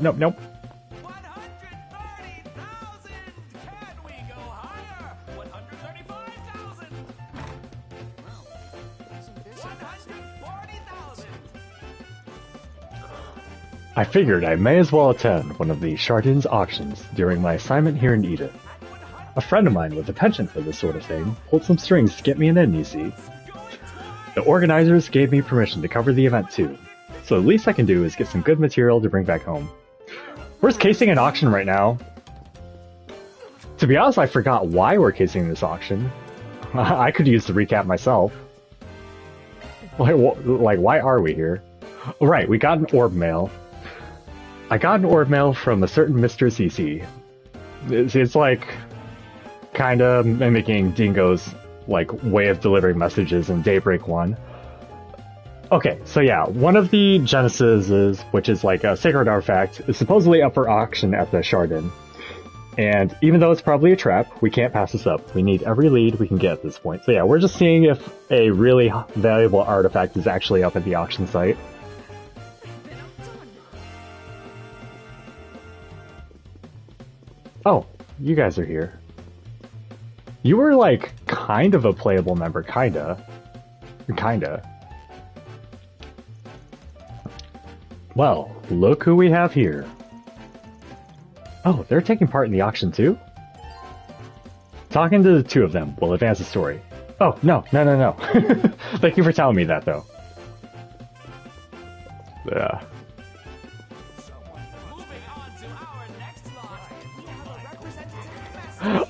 Speaker 1: I figured I may as well attend one of the Chardon's auctions during my assignment here in Edith. A friend of mine with a penchant for this sort of thing pulled some strings to get me an in, you see. The organizers gave me permission to cover the event too, so the least I can do is get some good material to bring back home. We're casing an auction right now. To be honest, I forgot why we're casing this auction. I could use the recap myself. Like, why are we here? Right, we got an orb mail. I got an orb mail from a certain Mr. CC. It's like kind of mimicking Dingo's like way of delivering messages in Daybreak 1. Okay, so yeah, one of the Genesises, which is like a sacred artifact, is supposedly up for auction at the Chardon. And even though it's probably a trap, we can't pass this up. We need every lead we can get at this point. So yeah, we're just seeing if a really valuable artifact is actually up at the auction site. Oh, you guys are here. You were like kind of a playable member, kinda. Well, look who we have here. Oh, they're taking part in the auction too? Talking to the two of them will advance the story. Oh, no. Thank you for telling me that, though. Yeah.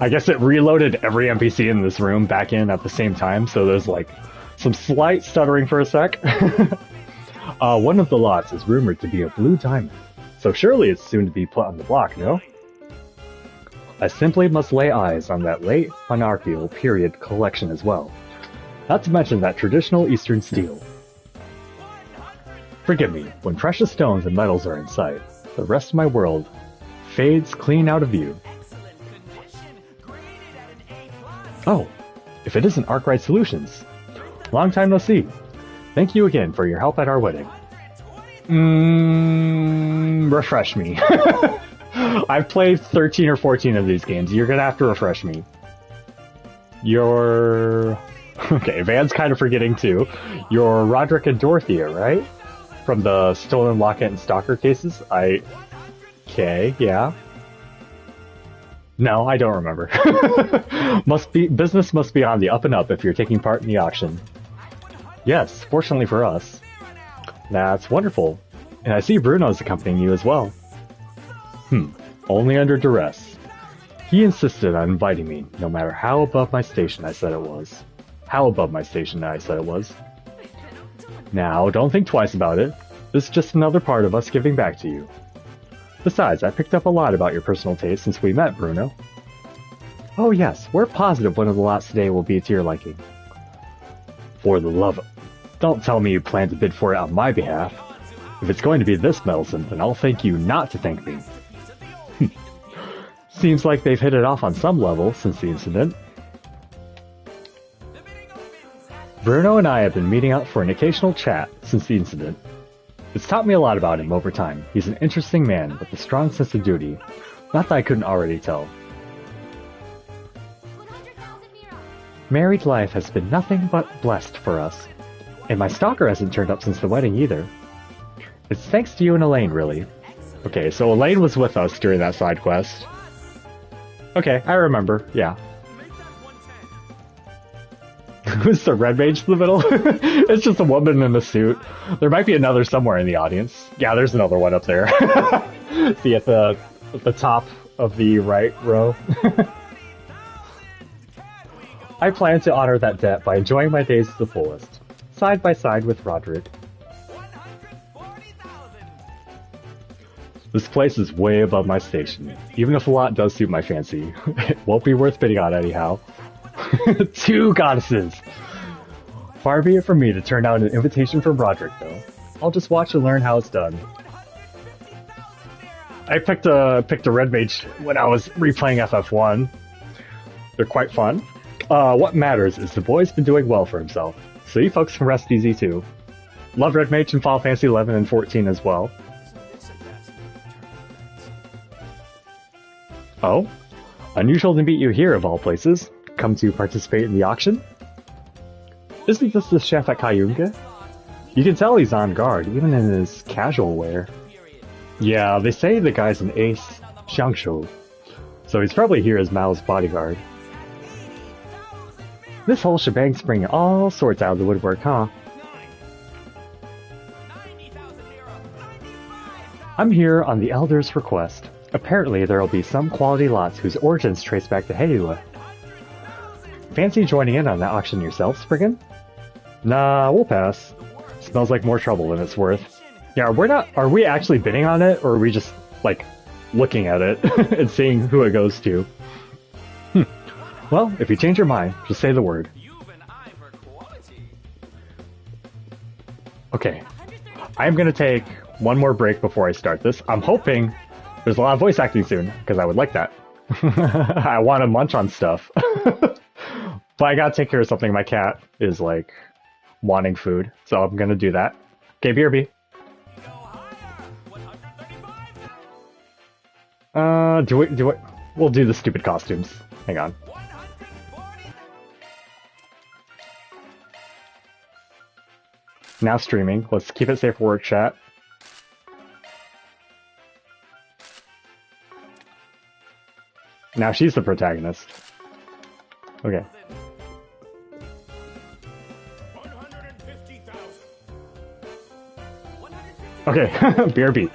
Speaker 1: I guess it reloaded every NPC in this room back in at the same time, so there's like some slight stuttering for a sec. One of the lots is rumored to be a blue diamond, so surely it's soon to be put on the block, no? I simply must lay eyes on that late monarchical period collection as well. Not to mention that traditional Eastern steel. Forgive me, when precious stones and metals are in sight, the rest of my world fades clean out of view. Oh, if it isn't Arkwright Solutions. Long time no see. Thank you again for your help at our wedding. Refresh me. I've played 13 or 14 of these games. You're gonna have to refresh me. You're... Okay, Van's kind of forgetting too. You're Roderick and Dorothea, right? From the Stolen Locket and Stalker cases? Okay, yeah. No, I don't remember. Business must be on the up and up if you're taking part in the auction. Yes, fortunately for us. That's wonderful. And I see Bruno's accompanying you as well. Only under duress. He insisted on inviting me, no matter how above my station I said it was. How above my station I said it was. Now, don't think twice about it. This is just another part of us giving back to you. Besides, I picked up a lot about your personal taste since we met, Bruno. Oh yes, we're positive one of the lots today will be to your liking. For the love of... Don't tell me you plan to bid for it on my behalf. If it's going to be this meddlesome, then I'll thank you not to thank me. Seems like they've hit it off on some level since the incident. Bruno and I have been meeting up for an occasional chat since the incident. It's taught me a lot about him over time. He's an interesting man with a strong sense of duty. Not that I couldn't already tell. Married life has been nothing but blessed for us. And my stalker hasn't turned up since the wedding either. It's thanks to you and Elaine, really. Okay, so Elaine was with us during that side quest. Okay, I remember, yeah. Who's the red mage in the middle? It's just a woman in a suit. There might be another somewhere in the audience. Yeah, there's another one up there. See at the top of the right row. I plan to honor that debt by enjoying my days to the fullest, side by side with Roderick. This place is way above my station. Even if a lot does suit my fancy, it won't be worth bidding on anyhow. 2 goddesses! Far be it from me to turn down an invitation from Roderick, though. I'll just watch and learn how it's done. I picked a red mage when I was replaying FF1. They're quite fun. What matters is the boy's been doing well for himself, so you folks can rest easy too. Love red mage in Final Fantasy 11 and 14 as well. Oh? Unusual to meet you here of all places. Come to participate in the auction? Isn't this the chef at Kayunga? You can tell he's on guard, even in his casual wear. Yeah, they say the guy's an ace, Xiangshou, so he's probably here as Mao's bodyguard. This whole shebang's bringing all sorts out of the woodwork, huh? I'm here on the Elder's request. Apparently there will be some quality lots whose origins trace back to Heiyue. Fancy joining in on that auction yourself, Spriggan? Nah, we'll pass. Smells like more trouble than it's worth. Yeah, are we actually bidding on it, or are we just, like, looking at it and seeing who it goes to? Well, if you change your mind, just say the word. Okay. I'm gonna take one more break before I start this. I'm hoping there's a lot of voice acting soon, because I would like that. I want to munch on stuff. But I gotta take care of something. My cat is, like, wanting food, so I'm gonna do that. Okay, BRB. We'll do the stupid costumes. Hang on. Now streaming. Let's keep it safe for work chat. Now she's the protagonist. Okay. Okay, BRB.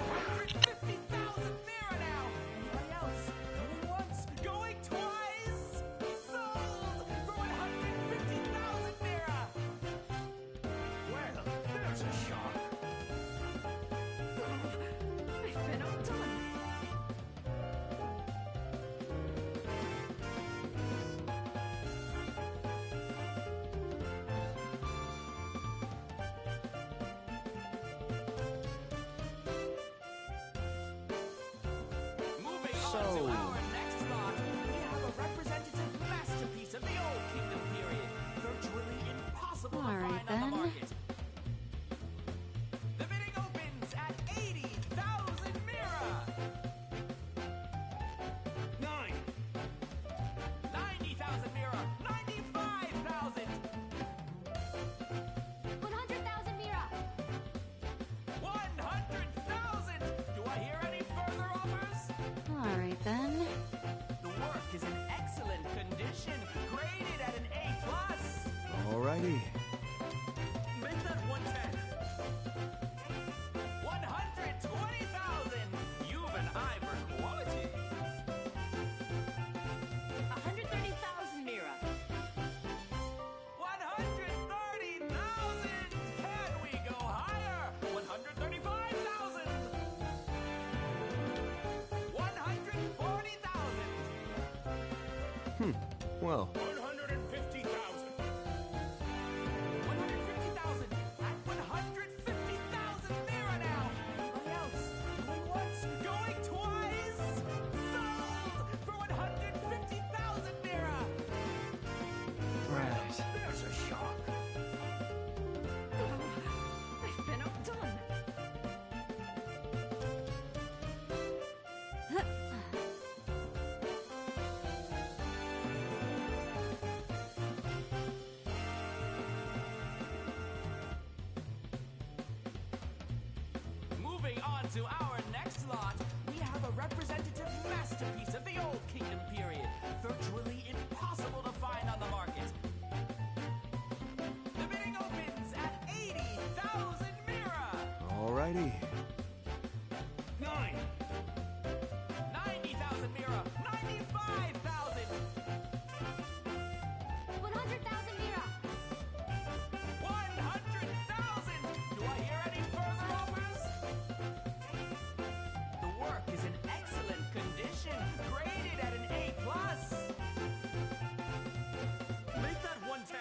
Speaker 12: Alrighty.
Speaker 2: Make that 110. 120,000. You've an eye for quality.
Speaker 15: 130,000, Mira.
Speaker 2: 130,000. Can we go higher? 135,000. 140,000.
Speaker 12: Well,
Speaker 2: 150,000. 150,000 at 150,000 Mira now. Anybody else? Going once, going twice. Sold for 150,000 Mira.
Speaker 12: right.
Speaker 2: There's a shock.
Speaker 15: I've been outdone.
Speaker 2: Moving on to our next lot, we have a representative masterpiece of the Old Kingdom period, virtually impossible to find on the market. The bidding opens at 80,000 Mira.
Speaker 12: Alrighty.
Speaker 2: 9. 90,000 Mira. 95,000.
Speaker 15: 100,000, Mira.
Speaker 2: 100,000. Do I hear any further offers? The work is in excellent condition, graded at an A+. Make that 110.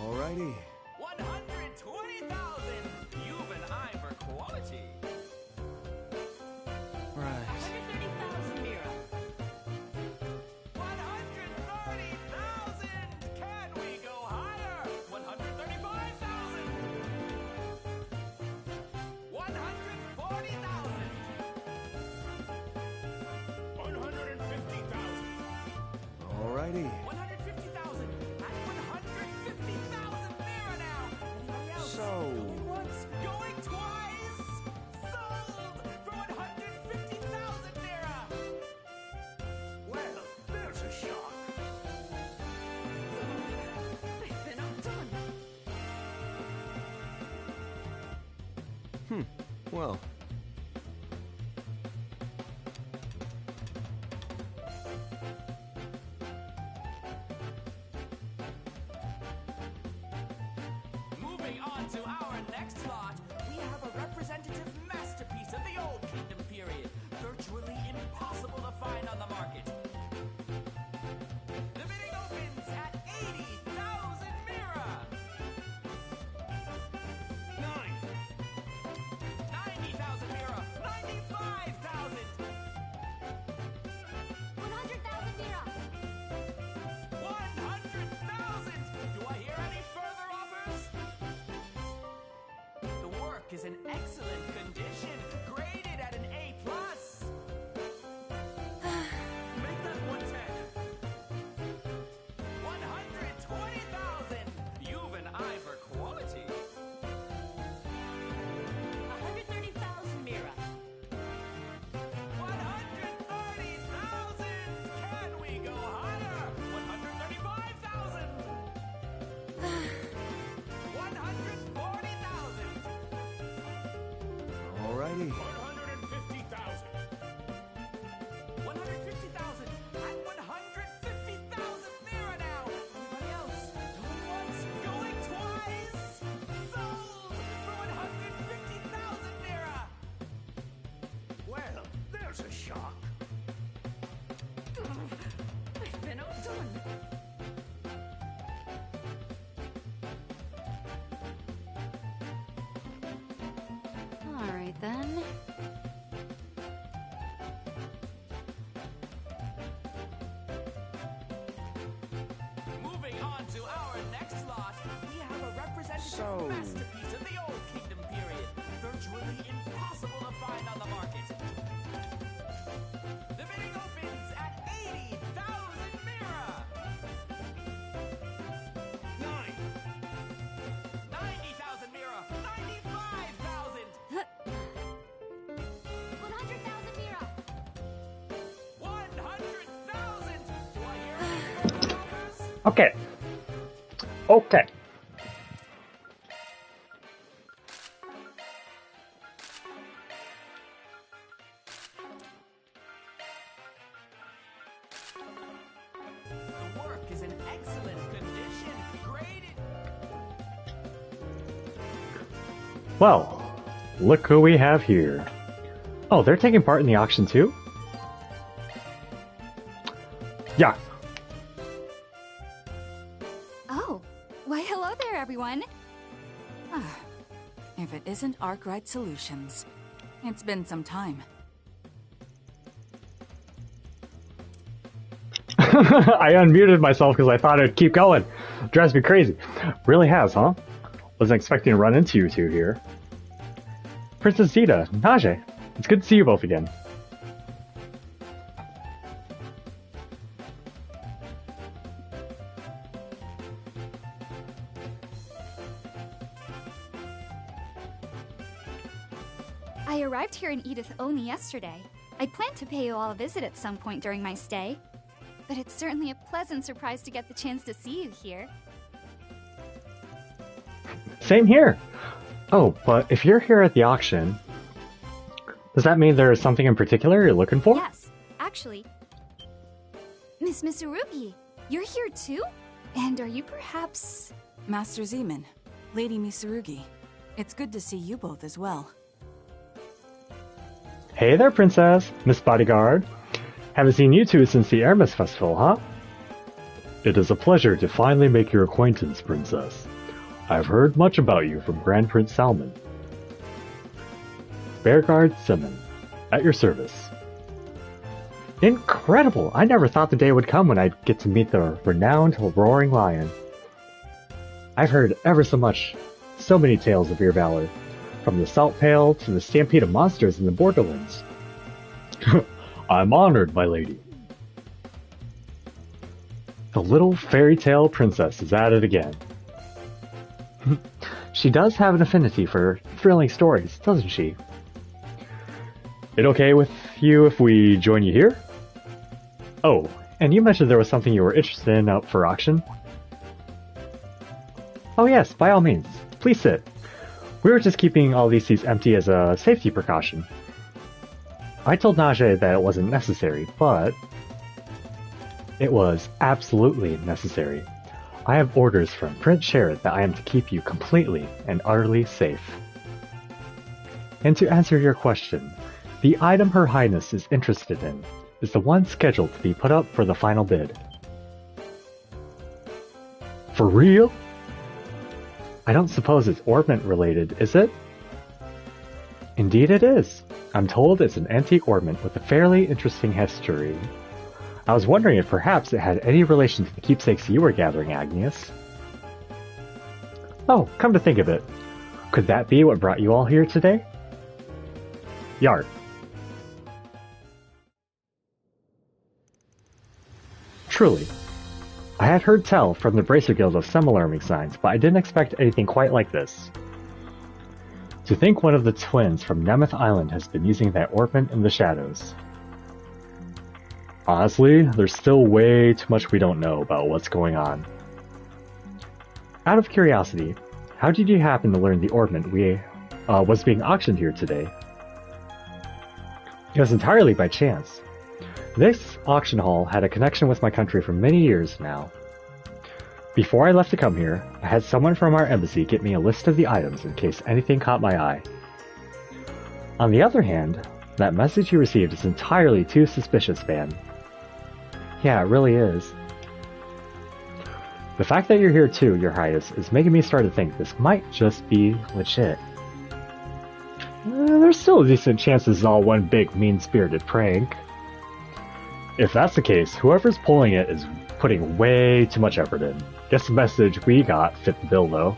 Speaker 12: Alrighty.
Speaker 2: 120,000. You've an eye for quality.
Speaker 12: Right.
Speaker 15: 130,000, Mira.
Speaker 2: 130,000. Can we go higher? 135,000. 140,000. 150,000.
Speaker 12: Alrighty.
Speaker 2: 150,000 at 150,000 Mira now. Anybody else?
Speaker 12: So-
Speaker 2: Going once, going twice. Sold for 150,000 Mira.
Speaker 11: Well, there's a shock.
Speaker 15: I've been outdone.
Speaker 12: Well.
Speaker 2: Moving on to our next lot, we have a representative masterpiece of the Old Kingdom period, virtually impossible to find on the market. The bidding opens at 80,000 Mira.
Speaker 11: 9.
Speaker 2: 90,000 Mira. 95,000.
Speaker 15: 100,000, Mira.
Speaker 2: 100,000. Do I hear any further offers? The work is in excellent condition, graded at an A+. Make that 110. 120,000. You've an eye for quality.
Speaker 15: 130,000, Mira.
Speaker 2: 130,000. Can we go higher? 135,000. 140,000.
Speaker 12: Alrighty.
Speaker 2: 150,000. 150,000 at 150,000 Mira now. Anybody else? Going once, going twice. Sold for 150,000 Mira.
Speaker 11: Well, there's a shock.
Speaker 15: I've been outdone.
Speaker 13: Alright then.
Speaker 2: Moving on to our next lot, we have a representative
Speaker 12: So-
Speaker 2: masterpiece of the Old Kingdom period, virtually impossible to find on the market. The bidding opens at 80,000 Mira.
Speaker 11: 9.
Speaker 2: 90,000 Mira. 95,000.
Speaker 15: 100,000, Mira.
Speaker 2: 100,000. Do I hear any further offers?
Speaker 1: Okay. Okay.
Speaker 2: The work is in excellent condition. Graded.
Speaker 1: Well, look who we have here. Oh, they're taking part in the auction too? Yeah.
Speaker 9: Oh, why hello there, everyone. If it isn't Arkwright Solutions. It's been some time.
Speaker 1: I unmuted myself because I thought it'd keep going. Drives me crazy. Really has, huh? Wasn't expecting to run into you two here. Princess Zeta, Najee, it's good to see you both again.
Speaker 15: I arrived here in Edith only yesterday. I planned to pay you all a visit at some point during my stay. But it's certainly a pleasant surprise to get the chance to see you here.
Speaker 1: Same here. Oh, but if you're here at the auction, does that mean there is something in particular you're looking for?
Speaker 15: Yes, actually. Miss Misurugi, you're here too? And are you perhaps...
Speaker 9: Master Zeman, Lady Misurugi. It's good to see you both as well.
Speaker 1: Hey there, Princess, Miss Bodyguard. Haven't seen you two since the Hermes Festival, huh? It is a pleasure to finally make your acquaintance, Princess. I've heard much about you from Grand Prince Salmon. Bearguard Simon, at your service. Incredible! I never thought the day would come when I'd get to meet the renowned Roaring Lion. I've heard ever so much, so many tales of your valor, from the Salt Pail to the stampede of monsters in the Borderlands. I'm honored, my lady. The little fairy tale princess is at it again. She does have an affinity for thrilling stories, doesn't she? It okay with you if we join you here? Oh, and you mentioned there was something you were interested in up for auction? Oh yes, by all means. Please sit. We were just keeping all these seats empty as a safety precaution. I told Najee that it wasn't necessary, but it was absolutely necessary. I have orders from Prince Sherrod that I am to keep you completely and utterly safe. And to answer your question, the item Her Highness is interested in is the one scheduled to be put up for the final bid. For real? I don't suppose it's ornament related, is it? Indeed it is. I'm told it's an antique ornament with a fairly interesting history. I was wondering if perhaps it had any relation to the keepsakes you were gathering, Agnes. Oh, come to think of it, could that be what brought you all here today? Yard. Truly. I had heard tell from the Bracer Guild of some alarming signs, but I didn't expect anything quite like this. To think one of the twins from Nemeth Island has been using that ornament in the shadows. Honestly, there's still way too much we don't know about what's going on. Out of curiosity, how did you happen to learn the ornament was being auctioned here today? It was entirely by chance. This auction hall had a connection with my country for many years now. Before I left to come here, I had someone from our embassy get me a list of the items in case anything caught my eye. On the other hand, that message you received is entirely too suspicious, man. Yeah, it really is. The fact that you're here too, Your Highness, is making me start to think this might just be legit. There's still a decent chance this is all one big mean-spirited prank. If that's the case, whoever's pulling it is putting way too much effort in. Guess the message we got fit the bill, though.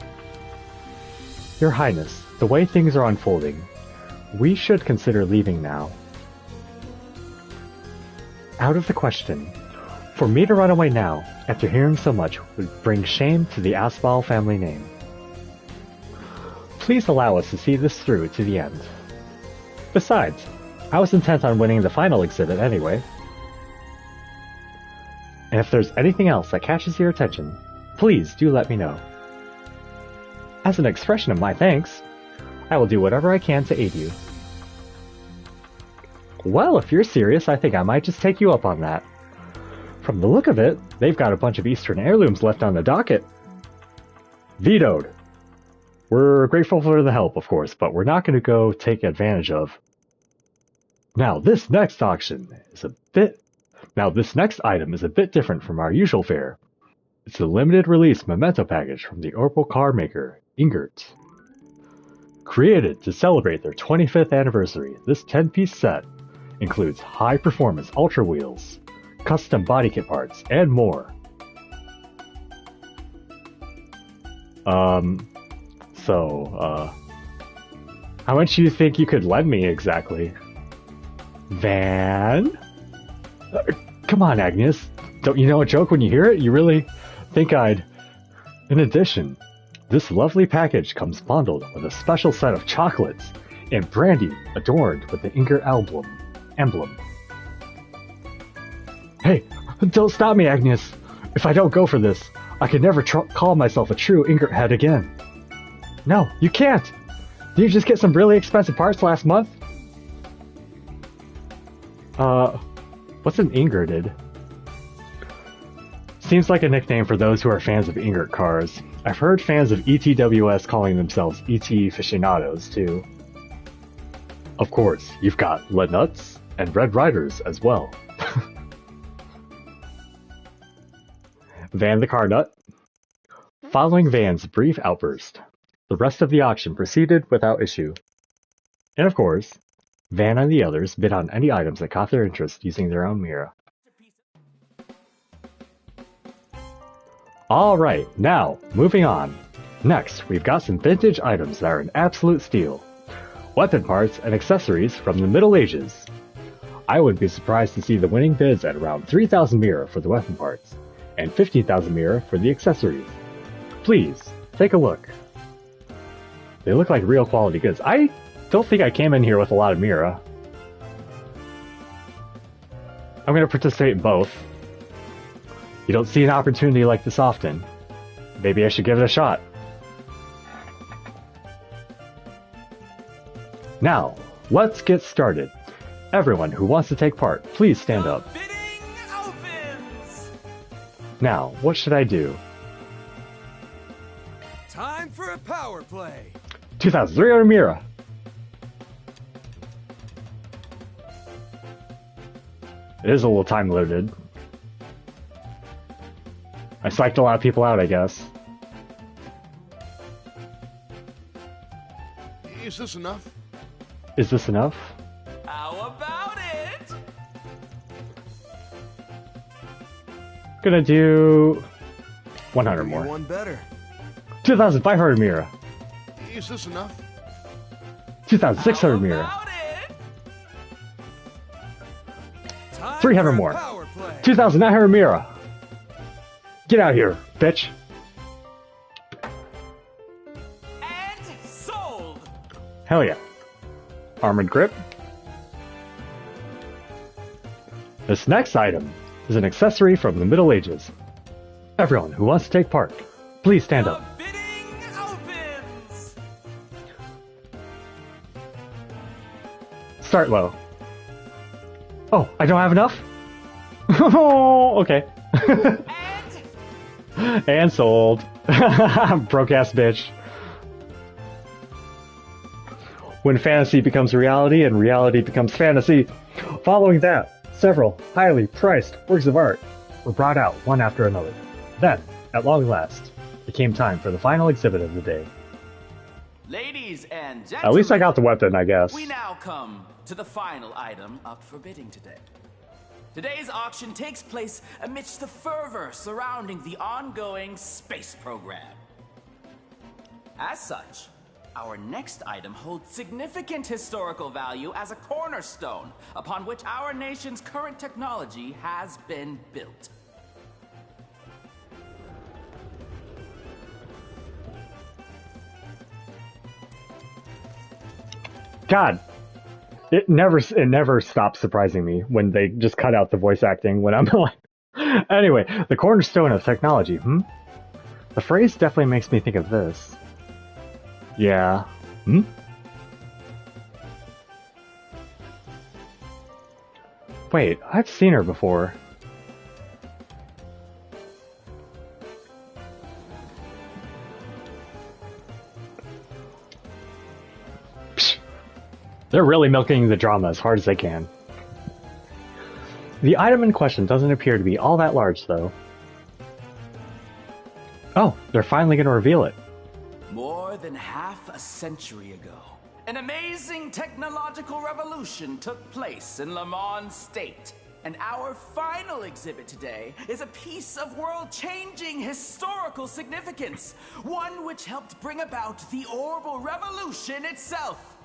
Speaker 1: Your Highness, the way things are unfolding, we should consider leaving now. Out of the question. For me to run away now, after hearing so much, would bring shame to the Aspal family name. Please allow us to see this through to the end. Besides, I was intent on winning the final exhibit anyway. And if there's anything else that catches your attention, please do let me know. As an expression of my thanks, I will do whatever I can to aid you. Well, if you're serious, I think I might just take you up on that. From the look of it, they've got a bunch of Eastern heirlooms left on the docket. Vetoed. We're grateful for the help, of course, but we're not going to go take advantage of. Now, this next item is a bit different from our usual fare. It's a limited release memento package from the Orbital car maker, Ingert. Created to celebrate their 25th anniversary, this 10-piece set includes high-performance Ultra wheels, custom body kit parts, and more. How much do you think you could lend me exactly? Van? Come on, Agnes. Don't you know a joke when you hear it? You really think I'd... In addition, this lovely package comes bundled with a special set of chocolates and brandy adorned with the Ingert emblem. Hey, don't stop me, Agnes. If I don't go for this, I could never call myself a true Ingert head again. No, you can't! Did you just get some really expensive parts last month? What's an Ingerted? Seems like a nickname for those who are fans of Ingert cars. I've heard fans of ETWS calling themselves ET aficionados, too. Of course, you've got Lenuts and Red Riders as well. Van the Car Nut. Following Van's brief outburst, the rest of the auction proceeded without issue. And of course, Van and the others bid on any items that caught their interest using their own Mira. Alright, now, moving on. Next, we've got some vintage items that are an absolute steal. Weapon parts and accessories from the Middle Ages. I wouldn't be surprised to see the winning bids at around 3,000 Mira for the weapon parts, and 15,000 Mira for the accessories. Please, take a look. They look like real quality goods. I don't think I came in here with a lot of Mira. I'm going to participate in both. You don't see an opportunity like this often. Maybe I should give it a shot. Now, let's get started. Everyone who wants to take part, please stand up. Now, what should I do?
Speaker 4: Time for a power play.
Speaker 1: 2,300 Mira. It is a little time limited. I psyched a lot of people out, I guess.
Speaker 21: Is this enough?
Speaker 1: Is this enough?
Speaker 2: How about it?
Speaker 1: Gonna do 100 more.
Speaker 12: One better.
Speaker 1: 2,500 Mira.
Speaker 21: Is this enough?
Speaker 1: 2,600 Mira. 300 more. 2,900 Mira. Get out of here, bitch.
Speaker 2: And sold.
Speaker 1: Hell yeah. Armored grip. This next item is an accessory from the Middle Ages. Everyone who wants to take part, please stand up. Start low. Oh, I don't have enough? Oh, okay. And sold. Broke ass bitch. When fantasy becomes reality and reality becomes fantasy, following that, several highly priced works of art were brought out one after another. Then, at long last, it came time for the final exhibit of the day.
Speaker 2: Ladies and gentlemen,
Speaker 1: At least I got the weapon, I guess.
Speaker 2: we now come to the final item up for bidding today. Today's auction takes place amidst the fervor surrounding the ongoing space program. As such, our next item holds significant historical value as a cornerstone upon which our nation's current technology has been built.
Speaker 1: God, it never stops surprising me when they just cut out the voice acting when I'm like... Anyway, the cornerstone of technology, The phrase definitely makes me think of this. Yeah. Hmm? Wait, I've seen her before. Psh. They're really milking the drama as hard as they can. The item in question doesn't appear to be all that large, though. Oh, they're finally going to reveal it.
Speaker 2: More than half a century ago, an amazing technological revolution took place in Lamont State. And our final exhibit today is a piece of world-changing historical significance. One which helped bring about the Orbital Revolution itself.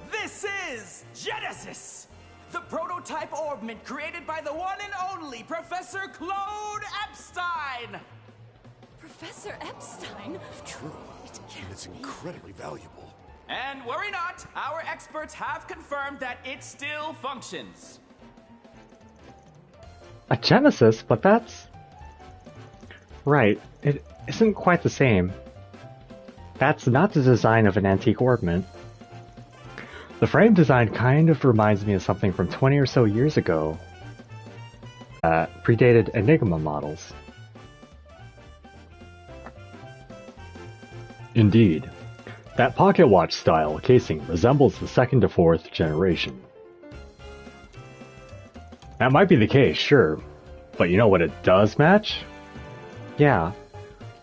Speaker 2: This is Genesis! The prototype orbment created by the one and only Professor Claude Epstein!
Speaker 6: Professor Epstein?
Speaker 4: True. It's incredibly valuable.
Speaker 2: And worry not, our experts have confirmed that it still functions.
Speaker 1: A Genesis? But that's... Right, it isn't quite the same. That's not the design of an antique orbment. The frame design kind of reminds me of something from 20 or so years ago. Predated Enigma models. Indeed. That pocket watch style casing resembles the second to fourth generation. That might be the case, sure. But you know what it does match? Yeah.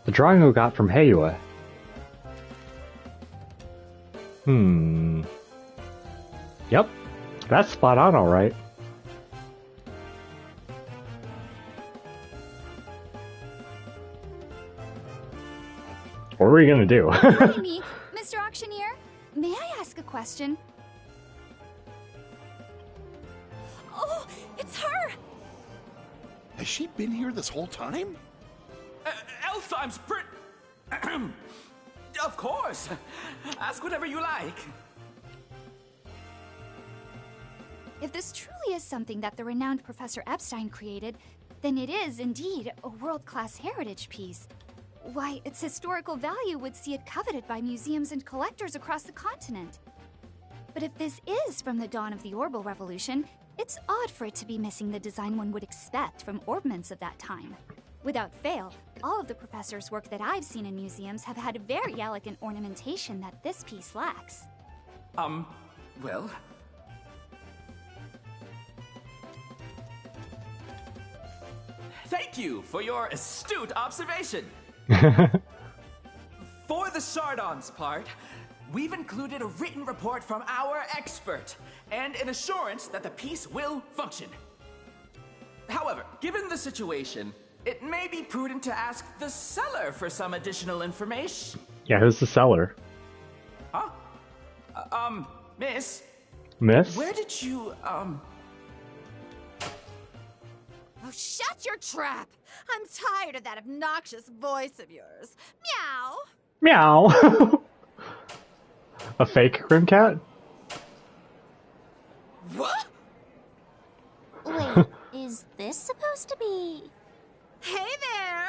Speaker 1: The drawing we got from Heiwa. Yep. That's spot on, alright. What are we gonna do?
Speaker 15: Pardon me, Mr. Auctioneer. May I ask a question?
Speaker 6: Oh, it's her!
Speaker 4: Has she been here this whole time?
Speaker 2: Elfheim's Of course! Ask whatever you like.
Speaker 15: If this truly is something that the renowned Professor Epstein created, then it is, indeed, a world-class heritage piece. Why, its historical value would see it coveted by museums and collectors across the continent. But if this is from the dawn of the Orbital Revolution, it's odd for it to be missing the design one would expect from orbments of that time. Without fail, all of the professor's work that I've seen in museums have had very elegant ornamentation that this piece lacks.
Speaker 2: Well... Thank you for your astute observation. For the Chardon's part, we've included a written report from our expert and an assurance that the piece will function. However, given the situation, it may be prudent to ask the seller for some additional information.
Speaker 1: Yeah, who's the seller?
Speaker 2: Huh? Miss?
Speaker 1: Miss?
Speaker 2: Where did you,
Speaker 6: Oh, shut your trap! I'm tired of that obnoxious voice of yours. Meow!
Speaker 1: Meow! A fake Grimcat?
Speaker 6: What?
Speaker 23: Wait, is this supposed to be...
Speaker 6: Hey there!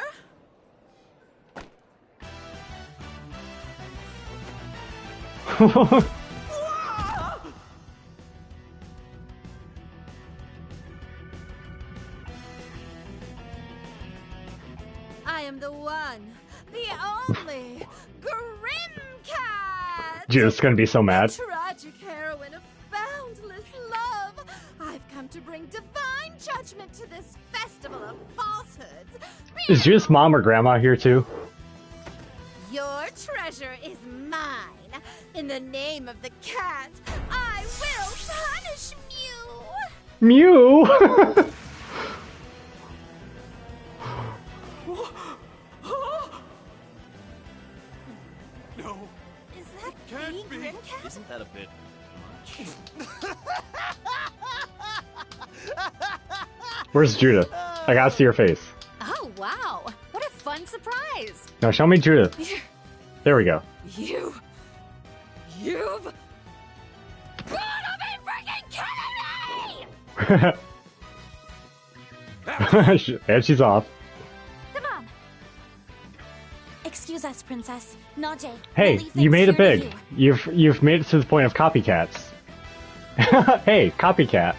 Speaker 6: I am the one, the only, Grimcat!
Speaker 1: Judith's gonna be so mad.
Speaker 6: Tragic heroine of boundless love. I've come to bring divine judgment to this festival of falsehoods.
Speaker 1: Is Judith's mom or grandma here too?
Speaker 6: Your treasure is mine. In the name of the cat, I will punish
Speaker 1: Mew!
Speaker 4: No.
Speaker 6: Is that
Speaker 4: Can't be.
Speaker 6: Grimcat?
Speaker 22: Isn't that a bit much?
Speaker 1: Where's Judith? I gotta see her face.
Speaker 13: Oh, wow. What a fun surprise.
Speaker 1: Now show me Judith. There we go.
Speaker 6: You've gotta be freaking kidding me!
Speaker 1: And she's off.
Speaker 15: Come on.
Speaker 23: Excuse us, Princess. Najee.
Speaker 1: Hey,
Speaker 23: Lily
Speaker 1: you
Speaker 23: thinks
Speaker 1: made it
Speaker 23: here
Speaker 1: big.
Speaker 23: you.
Speaker 1: You've made it to the point of copycats. Hey, copycat.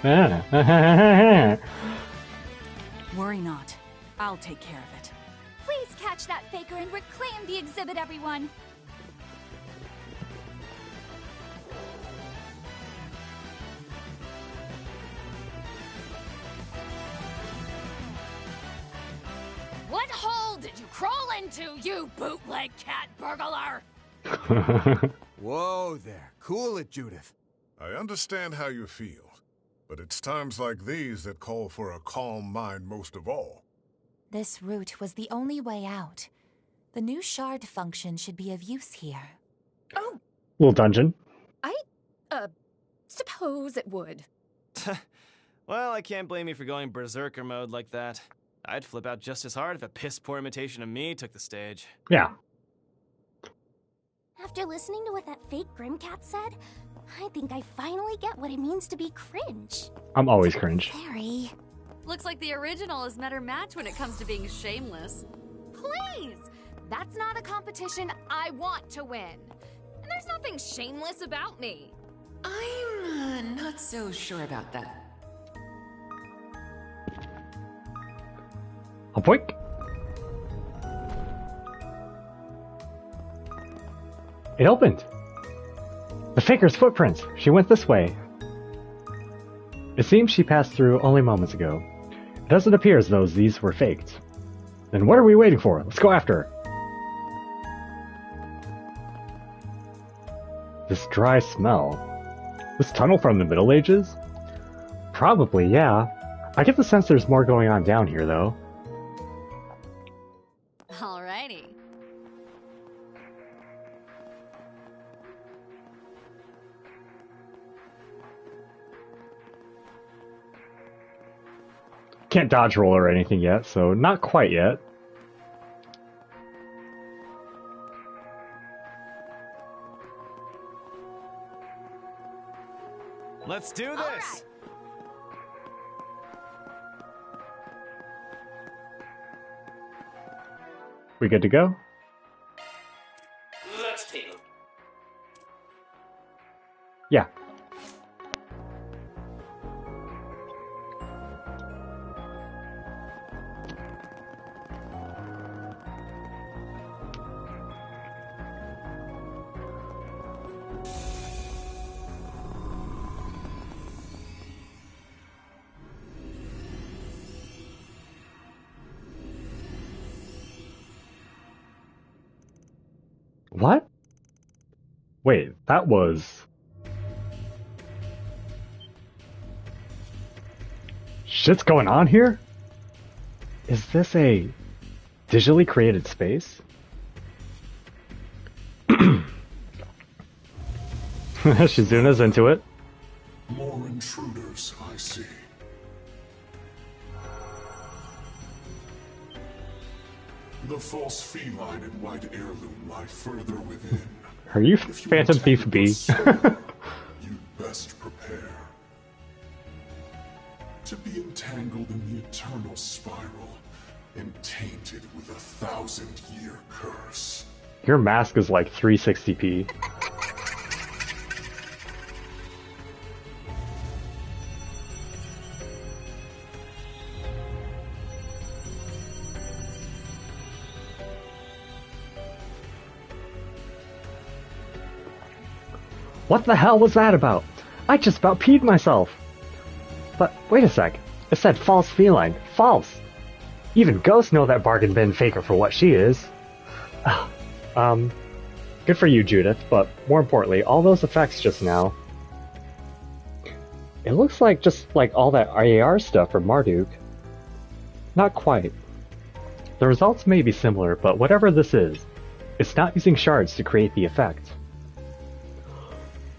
Speaker 9: Worry not. I'll take care of it.
Speaker 15: Please catch that faker and reclaim the exhibit, everyone.
Speaker 16: What hole did you crawl into, you bootleg cat burglar?
Speaker 18: Whoa there. Cool it, Judith.
Speaker 21: I understand how you feel, but it's times like these that call for a calm mind most of all.
Speaker 23: This route was the only way out. The new shard function should be of use here.
Speaker 6: Oh,
Speaker 1: Little dungeon.
Speaker 6: I, suppose it would.
Speaker 22: Well, I can't blame you for going berserker mode like that. I'd flip out just as hard if a piss-poor imitation of me took the stage.
Speaker 1: Yeah.
Speaker 23: After listening to what that fake Grimcat said, I think I finally get what it means to be cringe.
Speaker 1: I'm always cringe.
Speaker 23: Very.
Speaker 13: Looks like the original has met her match when it comes to being shameless.
Speaker 6: Please! That's not a competition I want to win. And there's nothing shameless about me.
Speaker 14: I'm not so sure about that.
Speaker 1: A boink. It opened. The faker's footprints. She went this way. It seems she passed through only moments ago. It doesn't appear as though these were faked. Then what are we waiting for? Let's go after her. This dry smell. This tunnel from the Middle Ages? Probably, yeah. I get the sense there's more going on down here, though.
Speaker 13: Alrighty.
Speaker 1: Can't dodge roll or anything yet, so not quite yet.
Speaker 22: Let's do this!
Speaker 1: We good to go?
Speaker 2: Let's take a
Speaker 1: Yeah. What? Wait, that was... Shit's going on here? Is this a digitally created space? Shizuna's into it.
Speaker 21: More intruders, I see. The false feline and white heirloom lie further within.
Speaker 1: Are you Phantom Thief B?
Speaker 21: You'd best prepare to be entangled in the eternal spiral and tainted with a 1,000-year curse.
Speaker 1: Your mask is like 360p. What the hell was that about? I just about peed myself. But wait a sec. It said false feline. False. Even ghosts know that bargain bin faker for what she is. Good for you, Judith, but more importantly, all those effects just now. It looks like just like all that IAR stuff from Marduk. Not quite. The results may be similar, but whatever this is, it's not using shards to create the effect.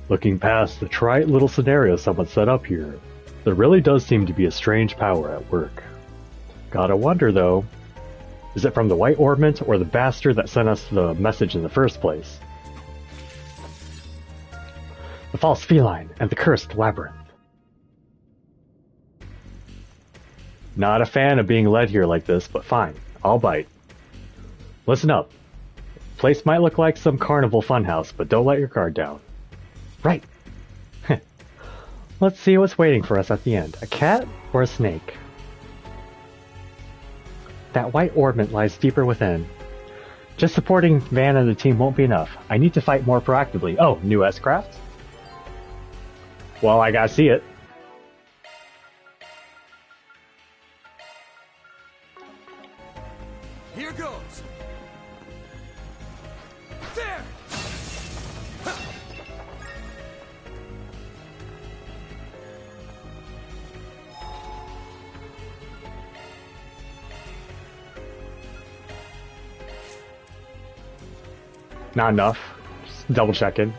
Speaker 1: Looking past the trite little scenario someone set up here, there really does seem to be a strange power at work. Gotta wonder though, is it from the White Orbment or the bastard that sent us the message in the first place? The false feline and the cursed labyrinth. Not a fan of being led here like this, but fine, I'll bite. Listen up. Place might look like some carnival funhouse, but don't let your guard down. Right. Let's see what's waiting for us at the end. A cat or a snake? That white orbment lies deeper within. Just supporting Van and the team won't be enough. I need to fight more proactively. Oh, new S-Craft? Well, I gotta see it.
Speaker 8: Here goes. There.
Speaker 1: Not enough. Just double checking.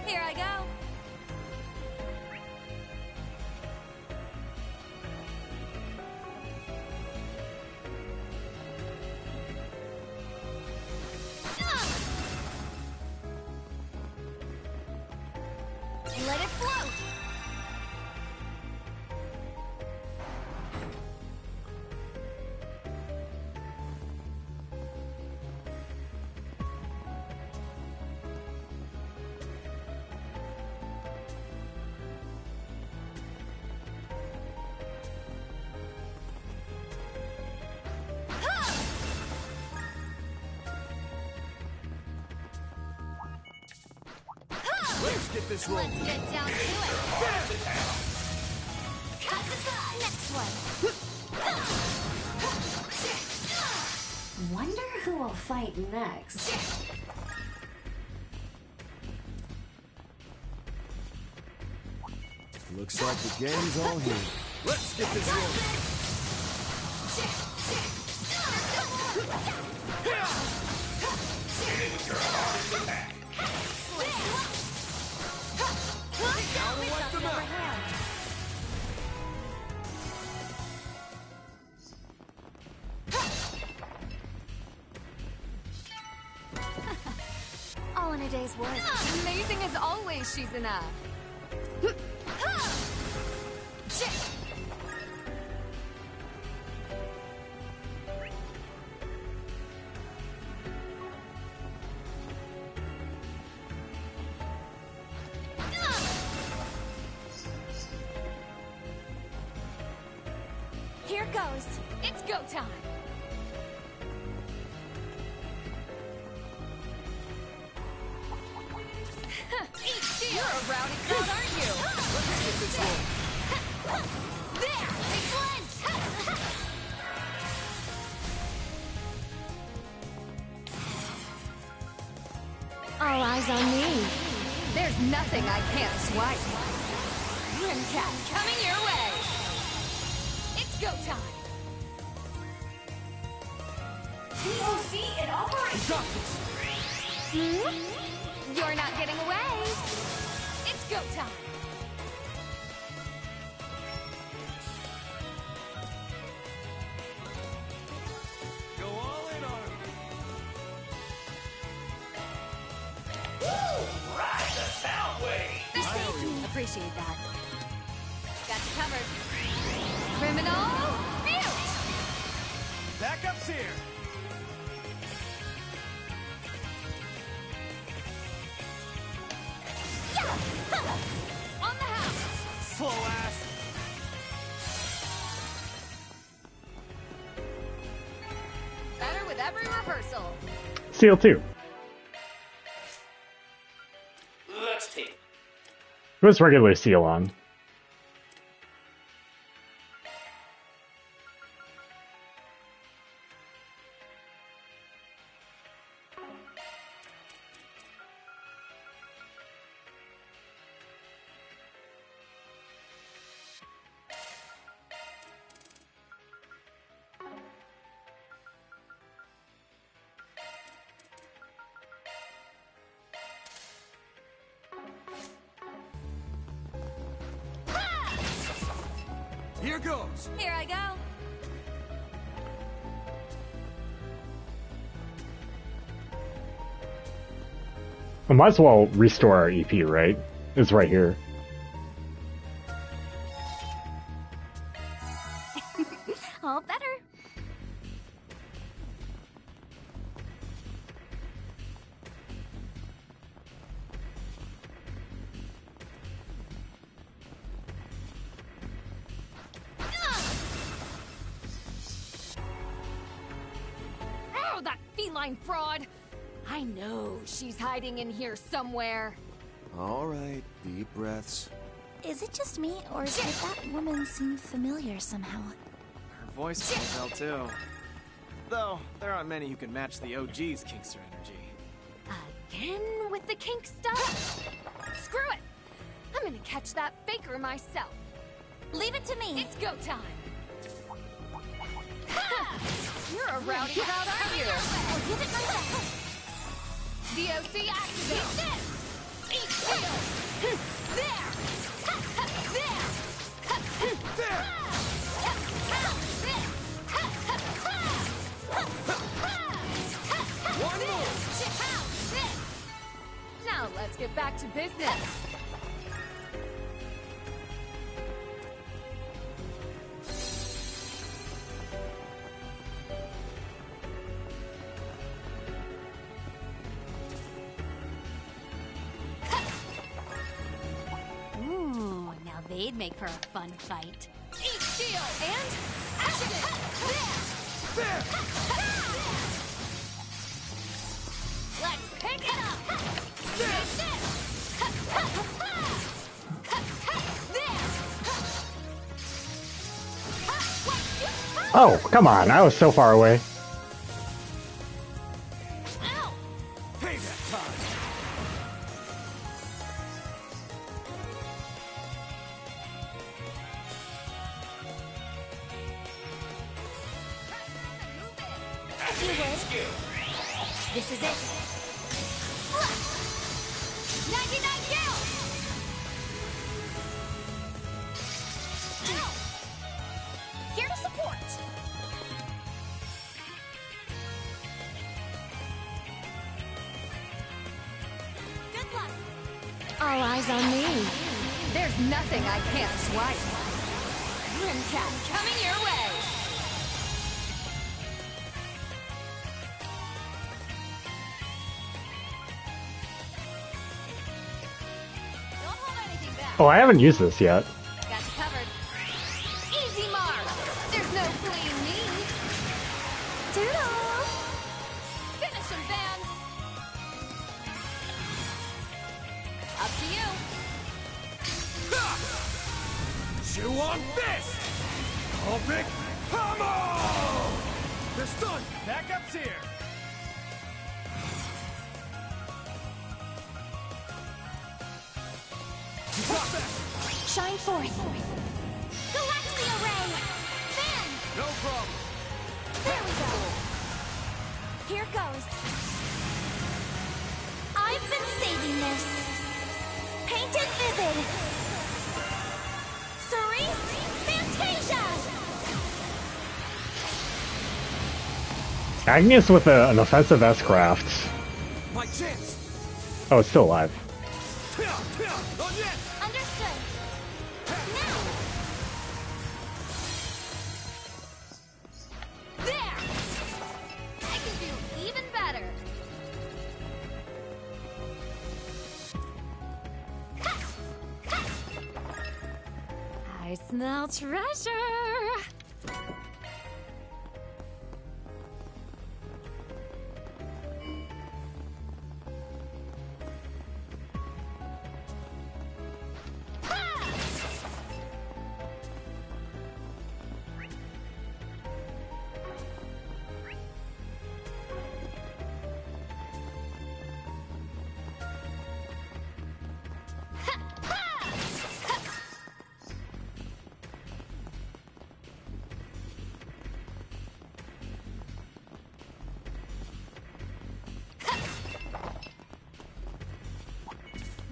Speaker 13: Here I go. Let it float.
Speaker 8: Let's get this rolling.
Speaker 7: Let's get down to it. Cut the side.
Speaker 23: Next one.
Speaker 7: Wonder who will fight next.
Speaker 12: Looks like the game's all here.
Speaker 8: Let's get this rolling.
Speaker 23: All in a day's work.
Speaker 16: Amazing as always, Shizuna.
Speaker 23: Here goes.
Speaker 16: It's go time. You're a rowdy crowd, aren't you?
Speaker 8: Let's get this rolling.
Speaker 16: There! Big flinch!
Speaker 23: All eyes on me.
Speaker 16: There's nothing I can't swipe. Rimcat coming your way. It's go time.
Speaker 7: POC in operation.
Speaker 16: You're not getting away. It's go time.
Speaker 8: Go all in on him.
Speaker 4: Woo! Ride the sound wave!
Speaker 16: Appreciate that. Got you covered. Criminal mute!
Speaker 8: Backup's here.
Speaker 16: On the house!
Speaker 8: Slow ass.
Speaker 16: Better with every rehearsal.
Speaker 1: Seal 2.
Speaker 4: Let's take.
Speaker 1: Who has regular seal on?
Speaker 8: Here goes.
Speaker 13: Here I go.
Speaker 1: We might as well restore our EP, right? It's right here.
Speaker 16: airline fraud! I know she's hiding in here somewhere.
Speaker 12: All right, deep breaths.
Speaker 23: Is it just me, or did that woman seem familiar somehow?
Speaker 22: Her voice rings a bell too. Though, there aren't many who can match the OG's Kinkster energy.
Speaker 16: Again with the kink stuff? Screw it! I'm gonna catch that faker myself.
Speaker 23: Leave it to me.
Speaker 16: It's go time. Ha! You're a rowdy crowd, aren't you?
Speaker 23: I'll give it my best.
Speaker 16: VOC activate. Eat shield. There. There. There.
Speaker 22: One more.
Speaker 16: Now let's get back to business.
Speaker 13: Ooh, now they'd make for a fun fight.
Speaker 16: Eat shield and activate. There. Let's pick it up.
Speaker 1: Oh, come on, I was so far away.
Speaker 4: Payback time.
Speaker 23: This is it.
Speaker 16: 99 kills.
Speaker 23: Here to support. Good luck.
Speaker 16: All eyes on me. There's nothing I can't swipe. Rimcat coming your way.
Speaker 13: Don't hold anything back.
Speaker 1: Oh, I haven't used this yet.
Speaker 13: Got you covered.
Speaker 16: Easy mark. There's no fleeing me.
Speaker 23: Toodles.
Speaker 16: Finish him, Van. Up to you.
Speaker 4: Chew on this! Cosmic Hammer! They're stunned! Backup's here! Drop that!
Speaker 23: Shine forth. Galaxia Ray. Fan.
Speaker 4: No problem!
Speaker 23: There we go. Here goes. I've been saving this. Painted vivid. Cerise Fantasia.
Speaker 1: Agnes with an offensive S-craft.
Speaker 4: My chance!
Speaker 1: Oh, it's still alive.
Speaker 4: Not yet!
Speaker 23: Understood. Now.
Speaker 16: There. I can do even better. I smell treasure.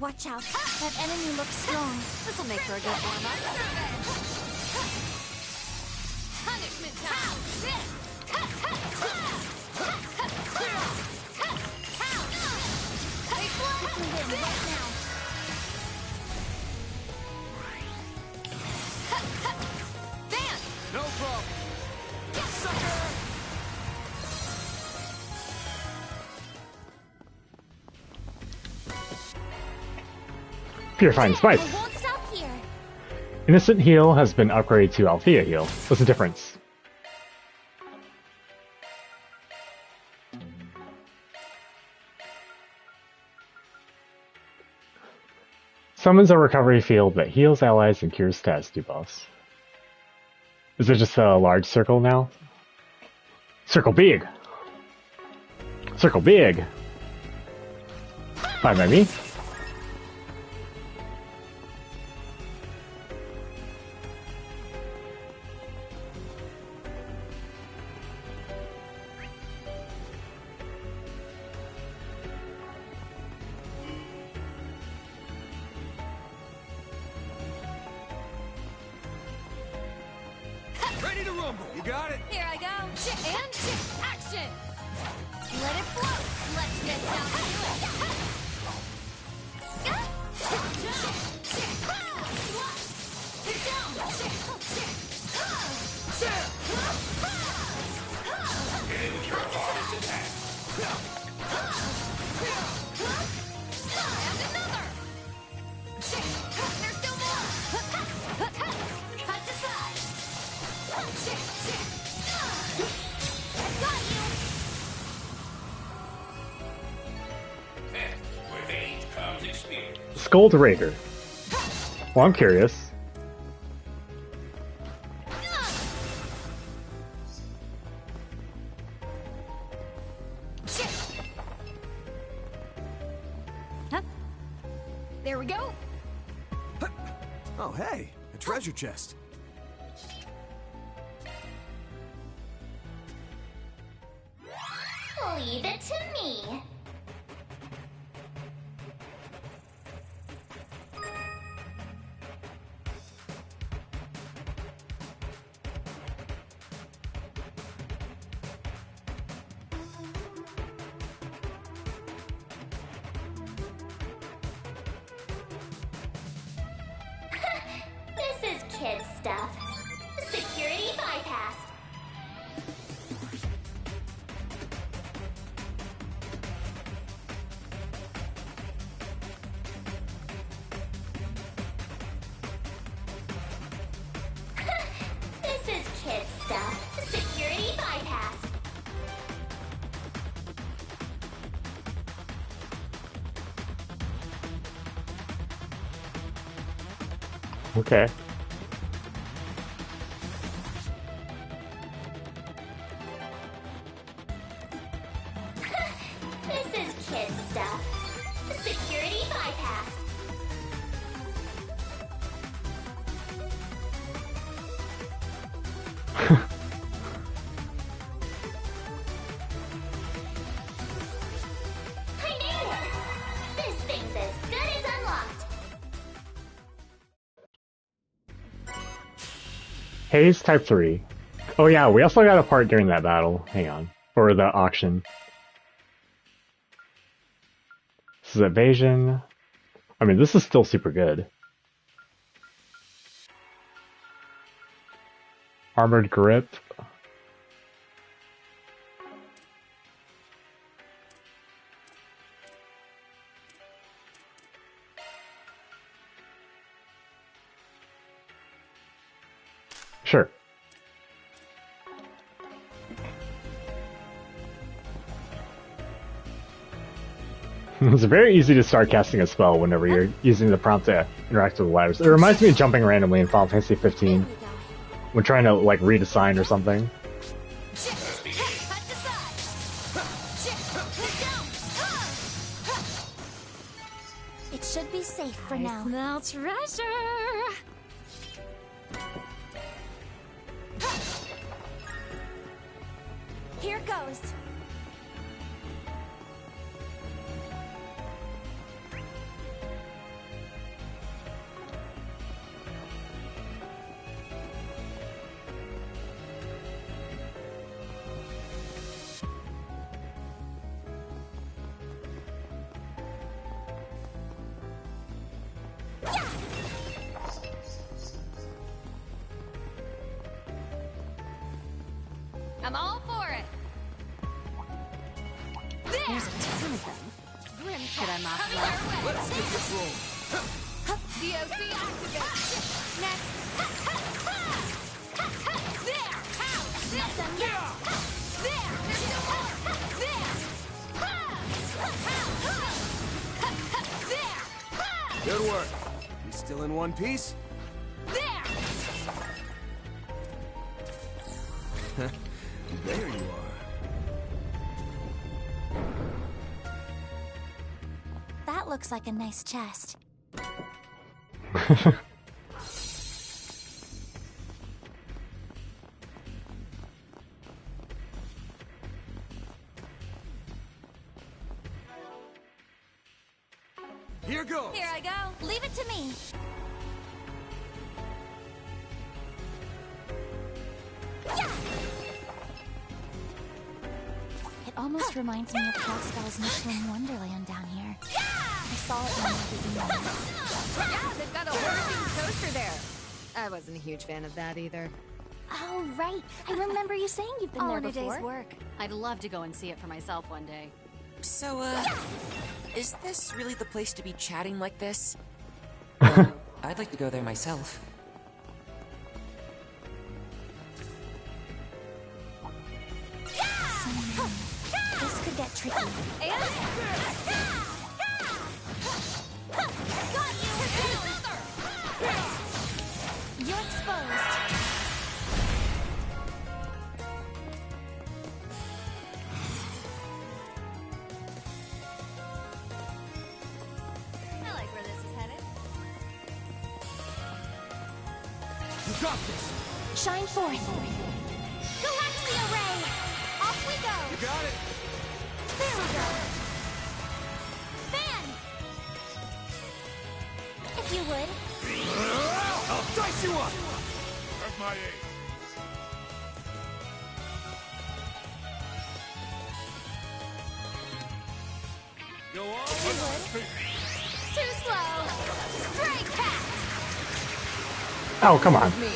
Speaker 23: Watch out. That enemy looks strong.
Speaker 13: This'll make for a good warm-up.
Speaker 16: Punishment time.
Speaker 23: We can win right now.
Speaker 16: Van.
Speaker 4: No problem! Sucker!
Speaker 1: Purifying Spice.
Speaker 23: I won't stop here.
Speaker 1: Innocent Heal has been upgraded to Althea Heal. What's the difference? Summons a recovery field that heals allies and cures status debuffs. Is it just a large circle now? Circle big! Circle big! Fine by me.
Speaker 3: Ready to rumble. You got it.
Speaker 16: Here I go. And action. Let it flow. Let's get down to it.
Speaker 4: With age comes experience.
Speaker 1: Scold Raider. Well, I'm curious.
Speaker 15: There we go.
Speaker 12: Oh, hey, a treasure chest.
Speaker 23: Leave it to me. This is kid stuff. Security bypass. This is kid stuff. Security bypass.
Speaker 1: Okay.
Speaker 23: This is kid stuff. Security bypass. I nailed it! This thing's as good as unlocked.
Speaker 1: Haze Type 3. Oh yeah, we also got a part during that battle. Hang on. For the auction. This is evasion. I mean, this is still super good. Armored grip. Sure. It's very easy to start casting a spell whenever you're using the prompt to interact with the ladders. It reminds me of jumping randomly in Final Fantasy 15 when trying to like read a sign or something.
Speaker 23: It should be safe for
Speaker 16: I
Speaker 23: now.
Speaker 16: smell treasure.
Speaker 23: Here goes.
Speaker 16: I'm all for it.
Speaker 9: There's a ton of them.
Speaker 16: Should I mop them up?
Speaker 3: Let's get this rolling.
Speaker 16: DOC activate. Next. There. How?
Speaker 23: Nothing.
Speaker 16: There. There's still more. There.
Speaker 3: Good work.
Speaker 12: Still in one piece?
Speaker 16: There!
Speaker 12: There you are.
Speaker 23: That looks like a nice chest.
Speaker 12: Here goes!
Speaker 23: Here I go. Leave it to me. It almost reminds me of Pascal's Michelin Wonderland down here. I saw it in the magazine once.
Speaker 16: Yeah, they've got a horror-themed coaster there. I wasn't a huge fan of that either.
Speaker 23: Oh, right. I remember you saying you've been
Speaker 13: All
Speaker 23: there
Speaker 13: in a
Speaker 23: before.
Speaker 13: day's work. I'd love to go and see it for myself one day.
Speaker 14: So, is this really the place to be chatting like this? I'd like to go there myself.
Speaker 23: This could get tricky. You're exposed.
Speaker 13: I like where this is headed.
Speaker 12: You got this!
Speaker 23: Shine forth. Galaxia Ray! Off we go!
Speaker 12: You got it!
Speaker 23: There we go! Fan! If you would.
Speaker 12: I'll dice you up!
Speaker 4: Have my aid. Go on.
Speaker 23: If you would.
Speaker 16: Too slow! Stray cat!
Speaker 1: Oh, come on.
Speaker 16: Me.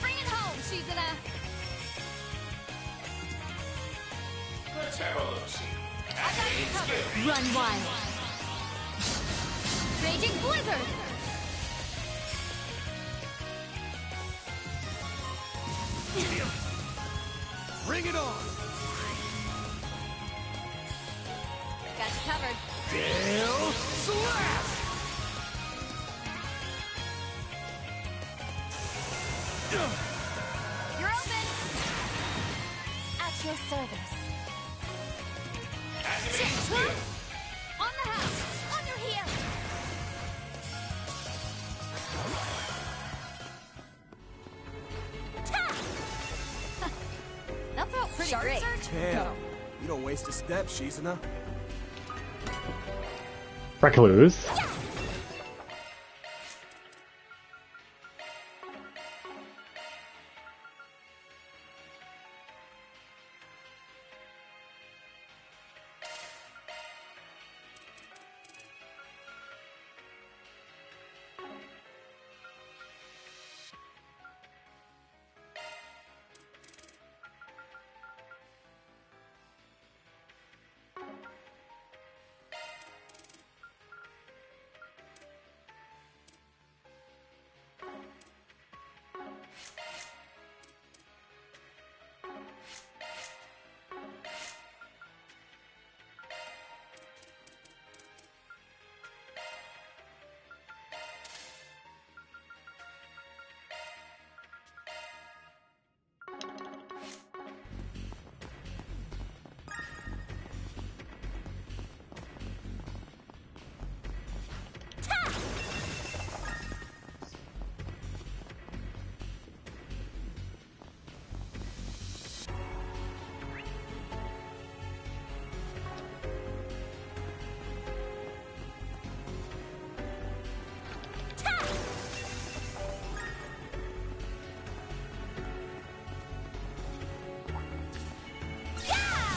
Speaker 16: Bring it home, Shizuna!
Speaker 4: Let's have a look-see.
Speaker 16: I got you covered. Run wild. Raging blizzard!
Speaker 12: Bring it on!
Speaker 16: Got you covered.
Speaker 12: Gale Slash!
Speaker 16: You're open!
Speaker 23: At your service.
Speaker 16: On the house! On your heel!
Speaker 13: That felt pretty
Speaker 16: Shark
Speaker 13: great.
Speaker 16: search?
Speaker 12: Damn. You don't waste a step, Shizuna.
Speaker 1: Recluse.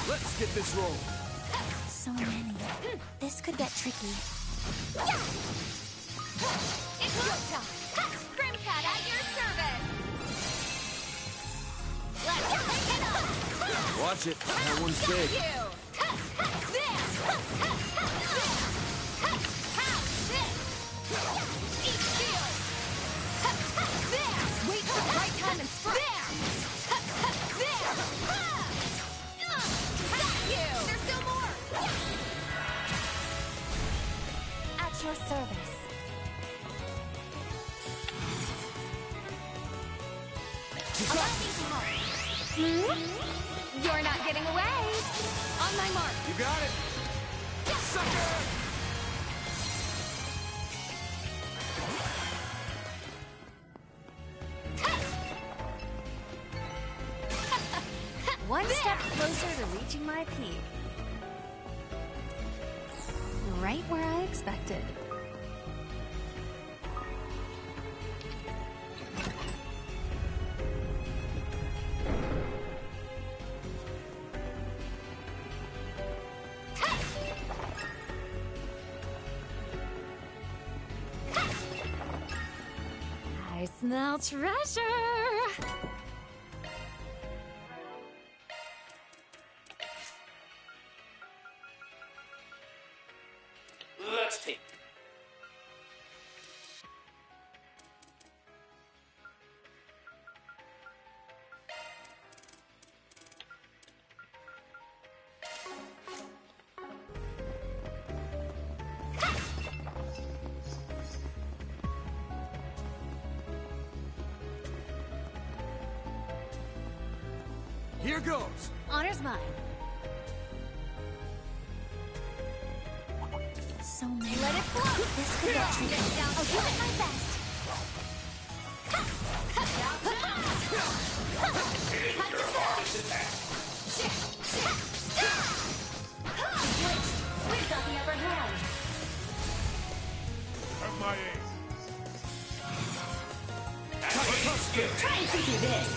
Speaker 12: Let's get this rolling.
Speaker 23: So many. This could get tricky.
Speaker 16: It's go time! Grimcat at your service! Let's take it up!
Speaker 12: Watch it. That one's
Speaker 16: Got
Speaker 12: big.
Speaker 16: you! There! How's this? Eat shield! There! Wait for the right time and strike! There! Got you! There's still more!
Speaker 23: At your service.
Speaker 16: You're not getting away. On my mark.
Speaker 8: You got it. Sucker!
Speaker 13: One step closer to reaching my peak. Right where I expected. I smell treasure!
Speaker 2: Let's take.
Speaker 8: Here goes.
Speaker 13: Honor's mine.
Speaker 23: So many.
Speaker 16: Let it flow.
Speaker 23: This could get tricky.
Speaker 16: I'll give it my best.
Speaker 2: Your hardest attack.
Speaker 16: We've got the upper hand.
Speaker 4: Have my aim.
Speaker 16: Try and see through this.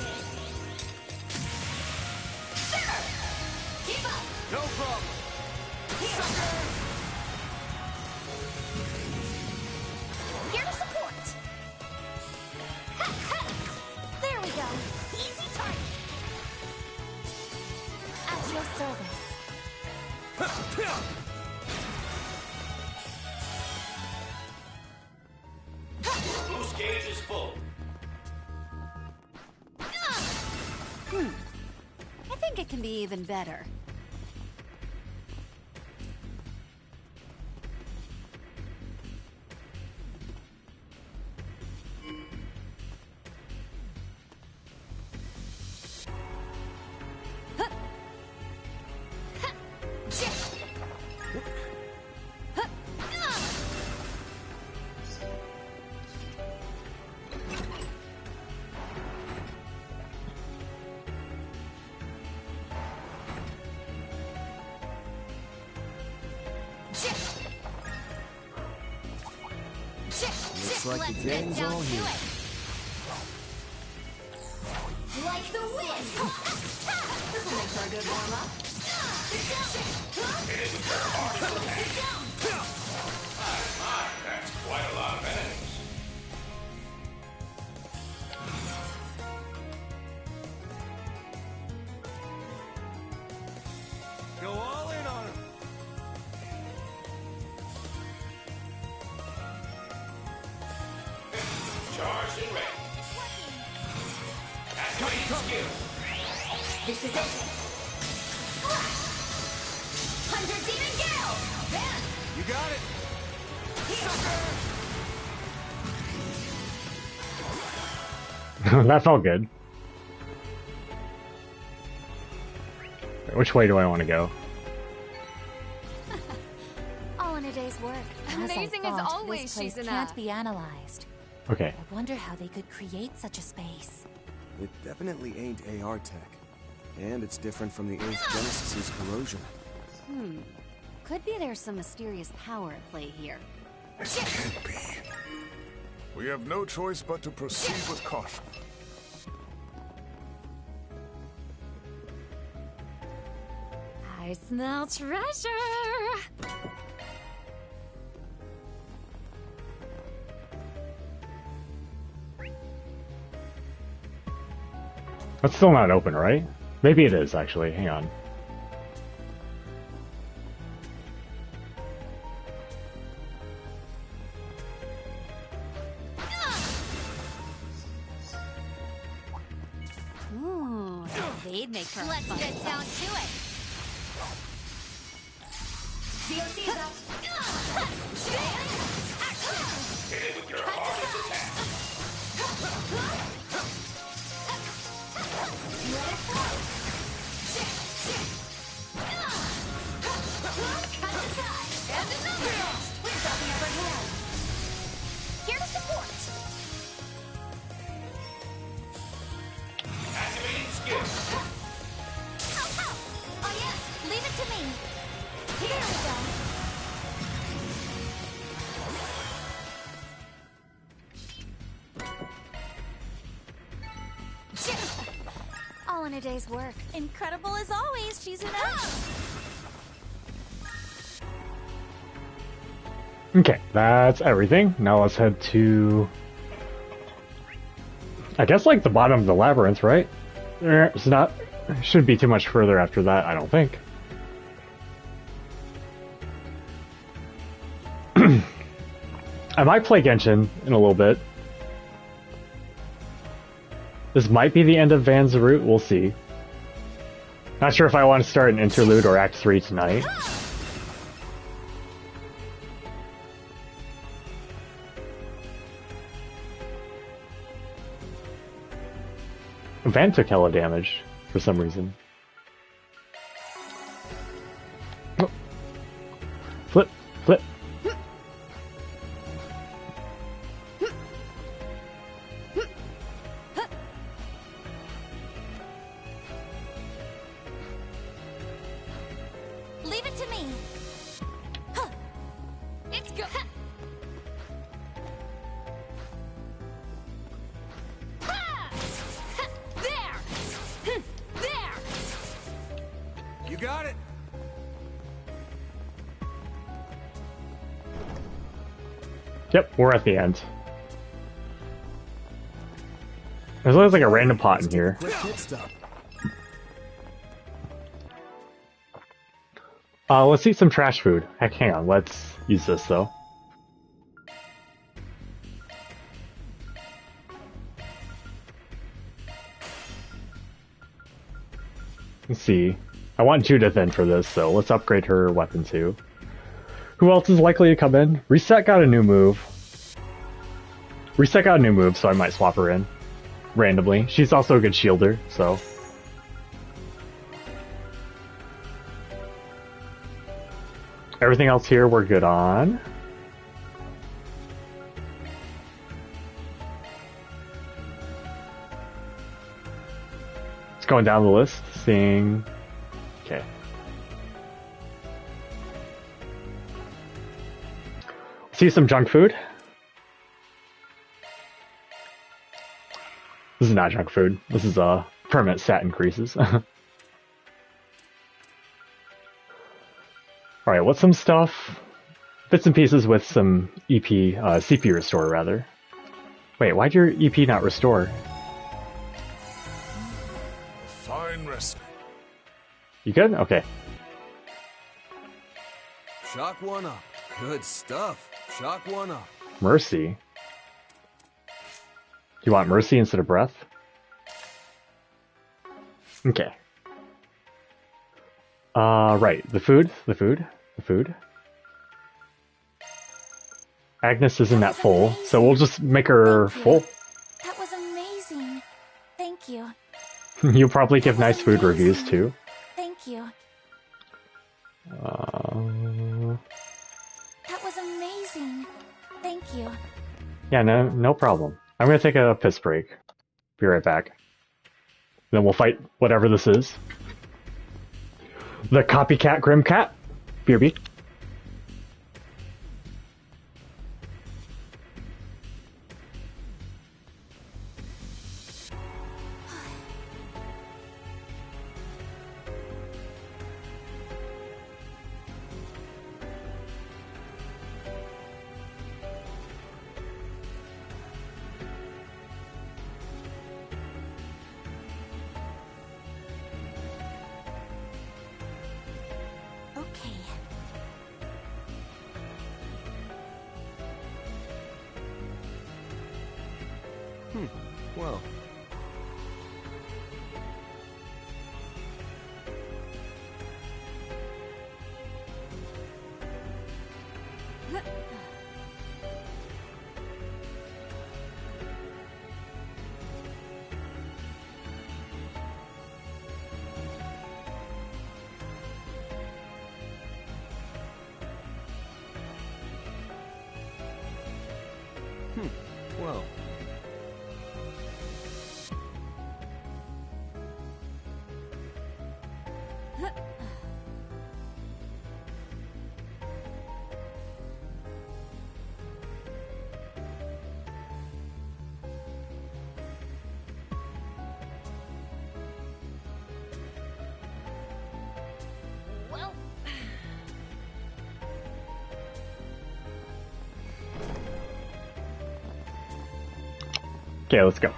Speaker 16: Keep up.
Speaker 8: No problem.
Speaker 23: Here to support. There we go. Easy target. At your service.
Speaker 2: Loose gauge is full.
Speaker 13: I think it can be even better.
Speaker 12: Looks like the game's all here.
Speaker 16: Like the wind. This will make for a good warm-up. Sit down.
Speaker 2: That's quite a lot of enemies.
Speaker 8: Go all in on him.
Speaker 2: Charged and ready. Activate skill.
Speaker 16: This is it. 100 demon gales. Then.
Speaker 8: You got it.
Speaker 1: That felt good. Which way do I want to go?
Speaker 13: All in a day's work.
Speaker 16: Amazing as always,
Speaker 23: this place
Speaker 16: Shizuna.
Speaker 23: can't be analyzed.
Speaker 1: Okay.
Speaker 23: I wonder how they could create such a space.
Speaker 12: It definitely ain't AR tech. And it's different from the 8th Genesis's corrosion.
Speaker 13: Could be there's some mysterious power at play here.
Speaker 21: It can't be. We have no choice but to proceed with caution.
Speaker 13: I smell treasure!
Speaker 1: That's still not open, right? Maybe it is, actually. Hang on.
Speaker 13: Ooh, they'd make for a
Speaker 16: Let's
Speaker 13: fun
Speaker 16: get
Speaker 13: fight.
Speaker 16: down to it. DOC's up.
Speaker 2: Hit it with your hardest attack.
Speaker 23: in a day's work? Incredible as always, Shizuna.
Speaker 1: Okay, that's everything. Now let's head to... I guess like the bottom of the labyrinth, right? It's not... Shouldn't be too much further after that, I don't think. I might play Genshin in a little bit. This might be the end of Van's route, we'll see. Not sure if I want to start an interlude or Act 3 tonight. Van took hella damage for some reason. Oh. Flip, flip.
Speaker 23: Leave it to me.
Speaker 16: It's go.
Speaker 18: You got it.
Speaker 1: Yep, we're at the end. There's always like a random pot in here.
Speaker 18: Quick pit stop.
Speaker 1: Let's eat some trash food. Heck, hang on, let's use this though. Let's see. I want Judith in for this, so let's upgrade her weapon too. Who else is likely to come in? Reset got a new move. Reset got a new move, so I might swap her in. Randomly. She's also a good shielder, so... Everything else here we're good on. Just going down the list, seeing... Okay. See some junk food. This is not junk food. This is permanent stat increases. Alright, what's some stuff? Bits and pieces with some EP, CP restore rather. Wait, why'd your EP not restore?
Speaker 21: Fine recipe.
Speaker 1: You good? Okay.
Speaker 12: Shock one up. Good stuff. Shock one up.
Speaker 1: Mercy. You want mercy instead of breath? Okay. Right. The food. Agnes isn't at full, so we'll just make her full.
Speaker 23: That was amazing. Thank you.
Speaker 1: You'll probably give nice food reviews too.
Speaker 23: Thank you. That was amazing. Thank you.
Speaker 1: Yeah, no problem. I'm gonna take a piss break. Be right back. Then we'll fight whatever this is. The copycat Grimcat. BRB.
Speaker 12: Well. Well.
Speaker 1: Okay, let's go.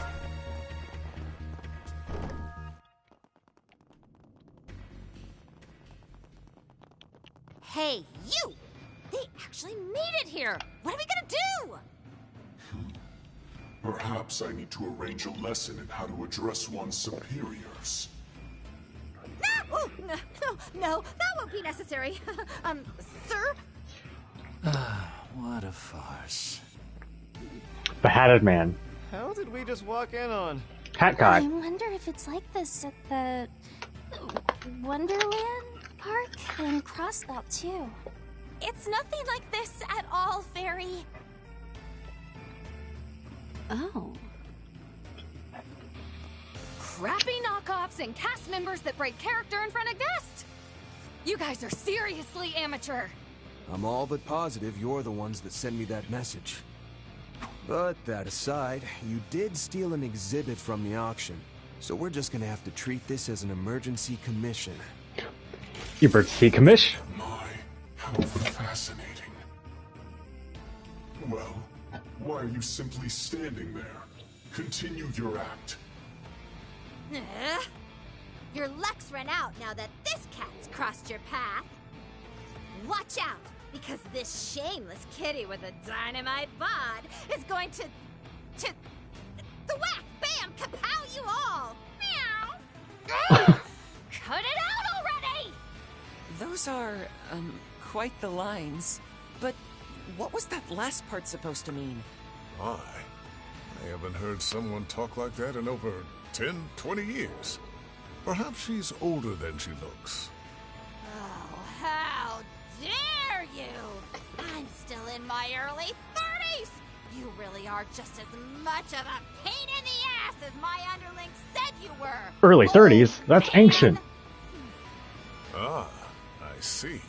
Speaker 16: Hey, you! They actually made it here! What are we gonna do?
Speaker 21: Perhaps I need to arrange a lesson in how to address one's superiors.
Speaker 6: No! Oh, no, that won't be necessary. Sir?
Speaker 3: What a farce.
Speaker 1: The Hatted Man.
Speaker 22: How did we just walk in on?
Speaker 1: Hat guy.
Speaker 23: I wonder if it's like this at the Wonderland Park and Crossbelt too.
Speaker 16: It's nothing like this at all, Fairy.
Speaker 9: Oh.
Speaker 16: Crappy knockoffs and cast members that break character in front of guests. You guys are seriously amateur.
Speaker 12: I'm all but positive you're the ones that sent me that message. But that aside, you did steal an exhibit from the auction, so we're just gonna have to treat this as an emergency commission.
Speaker 1: Emergency commission?
Speaker 21: My, how fascinating. Well, why are you simply standing there? Continue your act.
Speaker 6: Your luck's run out now that this cat's crossed your path. Watch out, because this shameless kitty with a dynamite bod is going to the whack, bam, kapow you all! Meow!
Speaker 16: Cut it out already!
Speaker 14: Those are, quite the lines. But what was that last part supposed to mean?
Speaker 21: I haven't heard someone talk like that in over 10, 20 years. Perhaps she's older than she looks.
Speaker 6: Oh, how dare you! I'm still in my early 30s! You really are just as much of a pain in the ass as my underlings said you were!
Speaker 1: Early 30s? That's ancient.
Speaker 21: Ah, I see.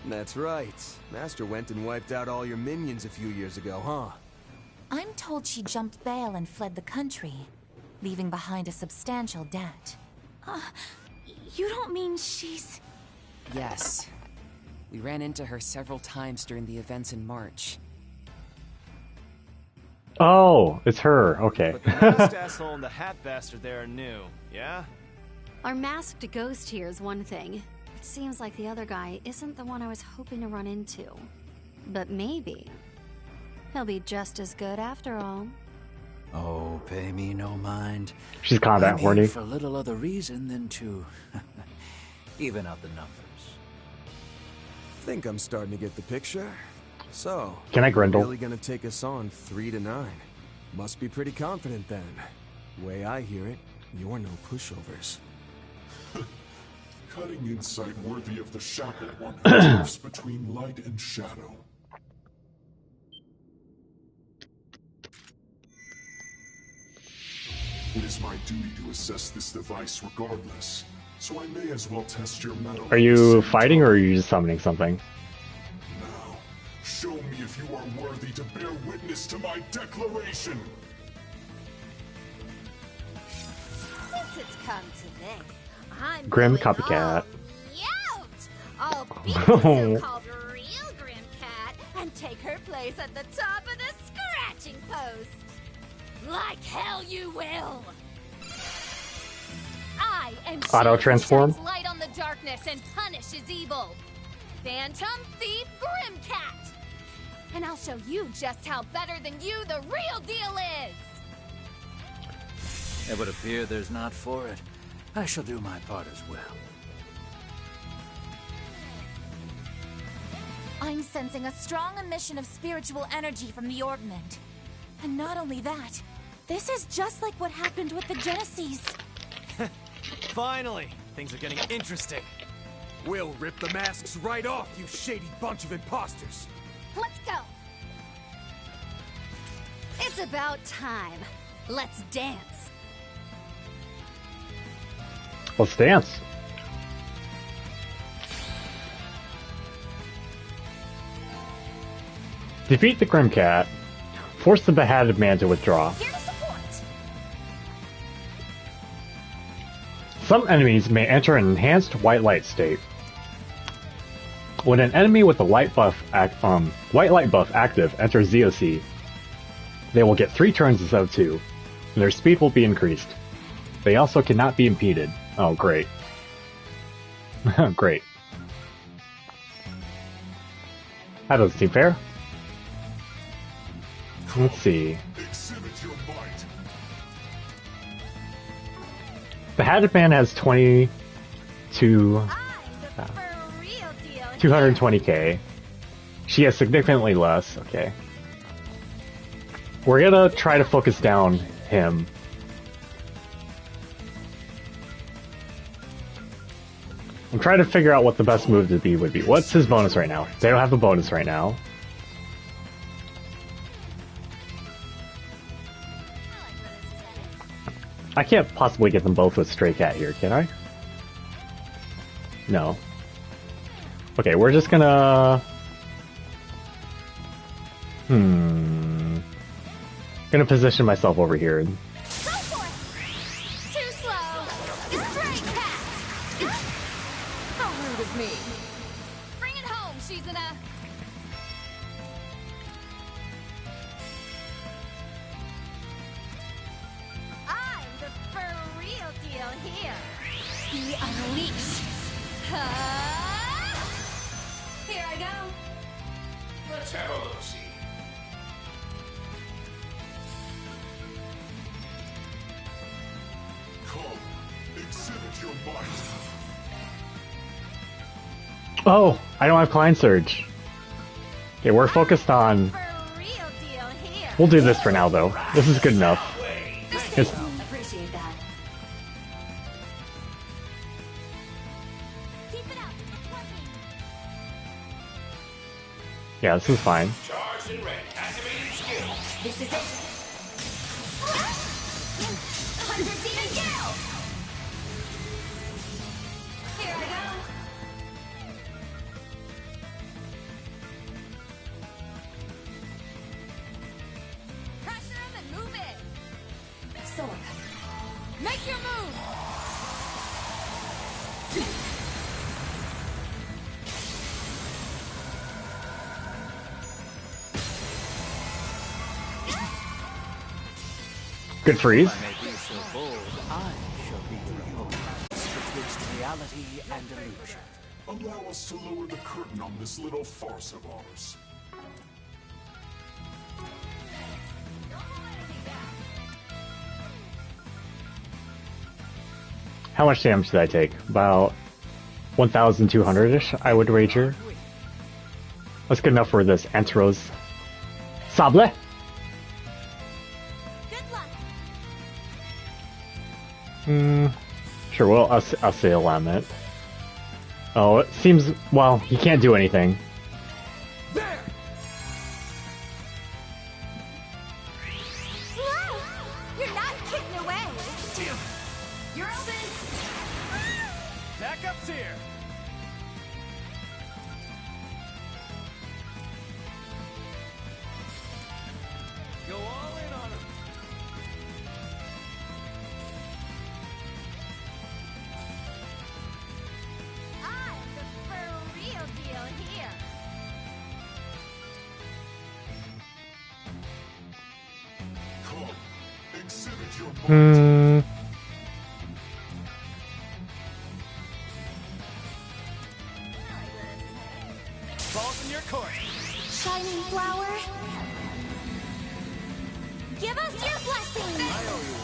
Speaker 12: That's right. Master went and wiped out all your minions a few years ago, huh?
Speaker 23: I'm told she jumped bail and fled the country, leaving behind a substantial debt. You don't mean she's...
Speaker 14: Yes. We ran into her several times during the events in March.
Speaker 1: Oh, it's her. Okay.
Speaker 22: But the masked asshole and the hat bastard there are new, yeah?
Speaker 13: Our masked ghost here is one thing. It seems like the other guy isn't the one I was hoping to run into. But maybe he'll be just as good after all.
Speaker 3: Oh, pay me no mind.
Speaker 1: She's combat
Speaker 3: I'm
Speaker 1: horny.
Speaker 3: here for little other reason than to even out the numbers.
Speaker 12: Think I'm starting to get the picture. So,
Speaker 1: Can I grindle?
Speaker 12: Really gonna take us on 3-9? Must be pretty confident then. Way I hear it, you're no pushovers.
Speaker 21: Cutting insight worthy of the shackled one who drifts between light and shadow. It is my duty to assess this device regardless, so I may as well test your mettle.
Speaker 1: Are you fighting or are you just summoning something?
Speaker 21: Now, show me if you are worthy to bear witness to my declaration.
Speaker 6: Since it's come to this, I'm
Speaker 1: Grim
Speaker 6: going
Speaker 1: copycat.
Speaker 6: all out. I'll beat the so-called real Grim Cat and take her place at the top of the scratching post.
Speaker 16: Like hell you will! I am
Speaker 1: Auto
Speaker 16: she who
Speaker 1: transform?
Speaker 16: shines light on the darkness and punishes evil. Phantom Thief Grimcat! And I'll show you just how better than you the real deal is!
Speaker 3: It would appear there's not for it. I shall do my part as well.
Speaker 23: I'm sensing a strong emission of spiritual energy from the Ordnance. And not only that, this is just like what happened with the Genesis.
Speaker 22: Finally! Things are getting interesting.
Speaker 8: We'll rip the masks right off, you shady bunch of imposters!
Speaker 16: Let's go! It's about time. Let's dance.
Speaker 1: Let's dance. Defeat the Grimcat. Force the beheaded man to withdraw.
Speaker 16: Here to support!
Speaker 1: Some enemies may enter an enhanced white light state. When an enemy with a white light buff active enters ZOC, They will get 3 turns instead of 2, and their speed will be increased. They also cannot be impeded. Oh, great. Great. That doesn't seem fair. Let's see. The Hatted Man has 220k. She has significantly less. Okay. We're gonna try to focus down him. I'm trying to figure out what the best move to be would be. What's his bonus right now? They don't have a bonus right now. I can't possibly get them both with Stray Cat here, can I? No. Okay, we're just gonna... Gonna position myself over here. Oh, I don't have Klein Surge. Okay, we're focused on... We'll do this for now, though. This is good enough.
Speaker 23: Appreciate that.
Speaker 1: Yeah, this is fine.
Speaker 23: This is it. 100 demon gals. Here I go.
Speaker 16: Pressure him and move in.
Speaker 23: Sora.
Speaker 16: Make your move.
Speaker 1: Good freeze.
Speaker 2: By making so bold, I shall be your hope betwixt reality and illusion.
Speaker 21: Allow us to lower the curtain on this little farce of ours.
Speaker 1: How much damage did I take? About 1,200-ish, I would wager. That's good enough for this Anteros Sable. Sure, well, I'll say Lament. Oh, it seems... Well, he can't do anything.
Speaker 16: There. You're not getting away.
Speaker 23: You're open.
Speaker 3: Backup's here. Go all in on him.
Speaker 16: I'm the for real deal here.
Speaker 21: Come, exhibit your
Speaker 3: Ball's in your court.
Speaker 15: Shining flower.
Speaker 16: Give us your blessing.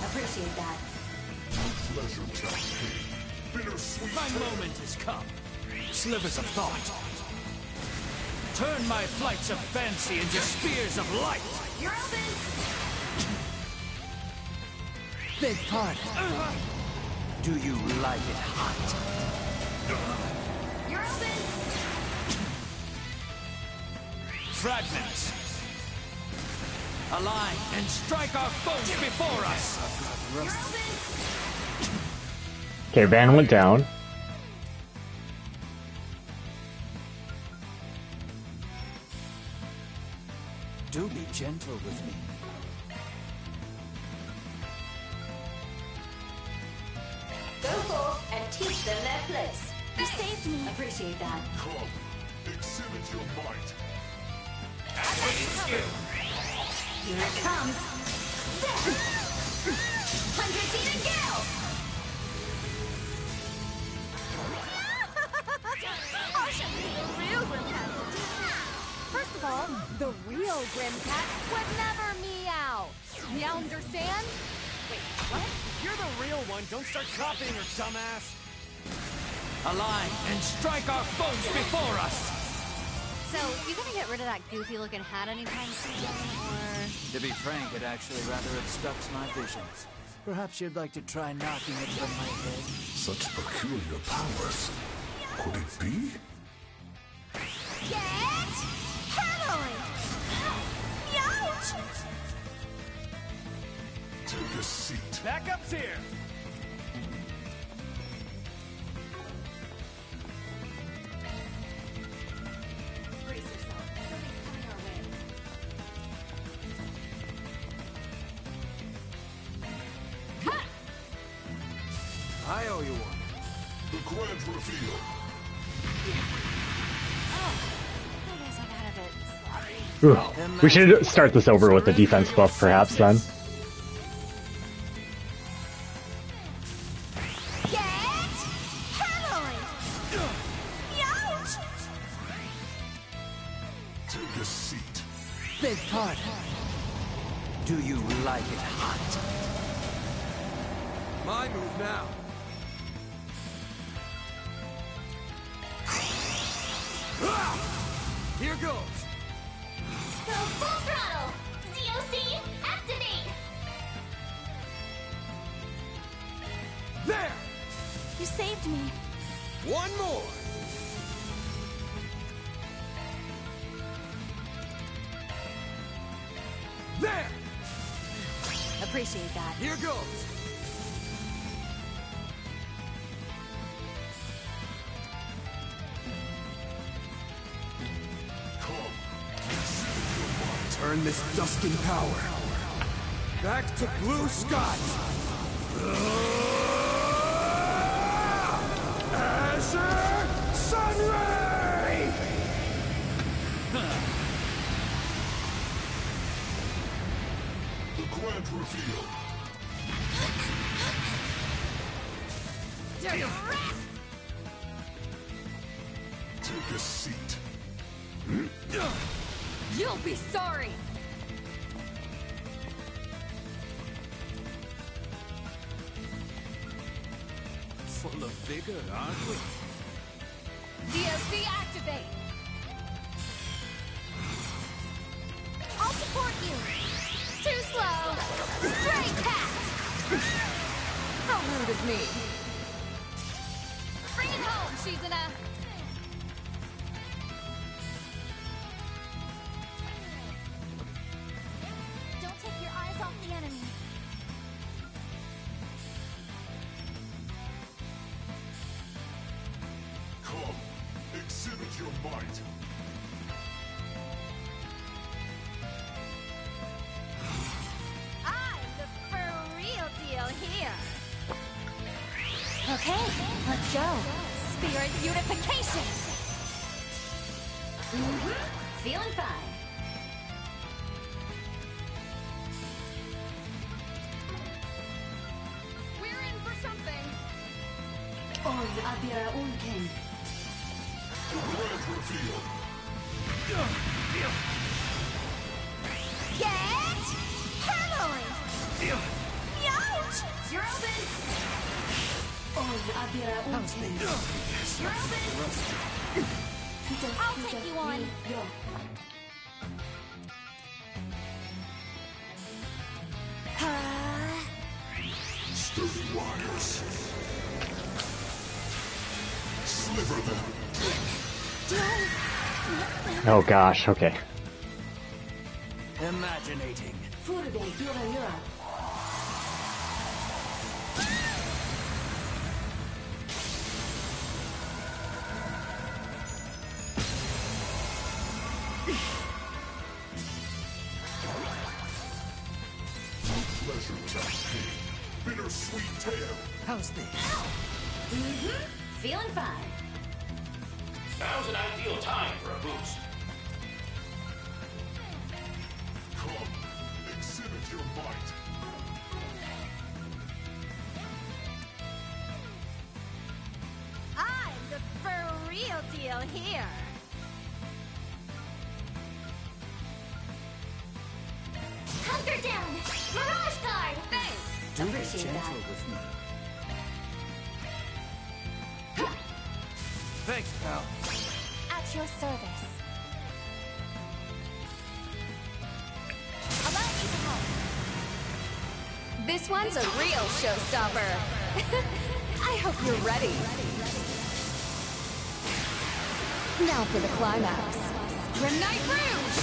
Speaker 23: Appreciate that.
Speaker 3: My moment has come. Slivers of thought. Turn my flights of fancy into spears of light.
Speaker 23: You're open.
Speaker 2: Beg pardon. Do you like it hot?
Speaker 23: You're open.
Speaker 3: Fragments. Align and strike our foes before us.
Speaker 23: You're open.
Speaker 1: Okay, Van went down.
Speaker 2: Do be gentle with me.
Speaker 7: Go forth and teach them their place.
Speaker 15: You saved me.
Speaker 23: Appreciate that.
Speaker 21: Come, exhibit your might.
Speaker 16: Here it comes. There. 100 Demon Gales!
Speaker 6: I'll show you the real Grimcat.
Speaker 16: First of all, the real Grimcat would never meow. You understand?
Speaker 3: Wait, what? If you're the real one, don't start copying her, dumbass.
Speaker 2: Align and strike our foes before us!
Speaker 13: So, you gonna get rid of that goofy-looking hat anytime soon, or...?
Speaker 2: To be frank, it actually rather obstructs my visions. Perhaps you'd like to try knocking it from my head?
Speaker 21: Such peculiar powers. Could it be?
Speaker 6: Get hammered! Ouch!
Speaker 21: Take a seat.
Speaker 3: Backup's here!
Speaker 13: Brace yourself. Something's coming our way.
Speaker 12: I owe you one.
Speaker 21: The grand reveal.
Speaker 13: Oh, I guess I got a bit sloppy.
Speaker 1: Ooh. We should start this over with the defense buff, perhaps, then.
Speaker 6: Get hammered! Ouch!
Speaker 21: Take a seat.
Speaker 2: Beg pardon. Do you like it hot?
Speaker 12: My move now. Here goes.
Speaker 16: Go full throttle! COC, activate!
Speaker 12: There!
Speaker 23: You saved me.
Speaker 12: One more! There!
Speaker 13: Appreciate that.
Speaker 12: Here goes. Turn this dusking power back to blue skies. Azure Sunray!
Speaker 21: The grand reveal. Take a seat.
Speaker 16: You'll be sorry!
Speaker 4: Full of vigor, aren't we?
Speaker 16: DSC, activate! I'll support you! Too slow! Stray cat! How rude of me! Bring it home, Shizuna!
Speaker 6: Don't take your eyes off the enemy.
Speaker 21: Come, exhibit your might.
Speaker 6: I'm the for real deal here.
Speaker 23: Okay, let's go.
Speaker 16: Spirit unification! Feeling fine. We're in for something.
Speaker 13: Oi, Abira Unken.
Speaker 21: The grand reveal.
Speaker 6: Get hammered! Ouch!
Speaker 16: You're open!
Speaker 13: Oi, Abira Unken.
Speaker 16: You're open!
Speaker 6: I'll take you on.
Speaker 13: Yo.
Speaker 21: Sturdy wires. Sliver them.
Speaker 1: Oh gosh, okay.
Speaker 2: Imaginating.
Speaker 13: Furbe, Yura Yura.
Speaker 21: Pleasure without pain. Bittersweet tale.
Speaker 2: How's this?
Speaker 16: Feeling fine.
Speaker 4: Now's an ideal time for a boost.
Speaker 21: Come,
Speaker 6: here.
Speaker 7: Hunker down! Mirage Guard! Thanks!
Speaker 11: Do be
Speaker 7: Appreciate
Speaker 11: gentle
Speaker 7: that.
Speaker 11: with me.
Speaker 3: Thanks, pal.
Speaker 23: At your service.
Speaker 16: Allow me to help. This one's a real showstopper. I hope you're ready. Now for the climax. Grim Knight Rouge!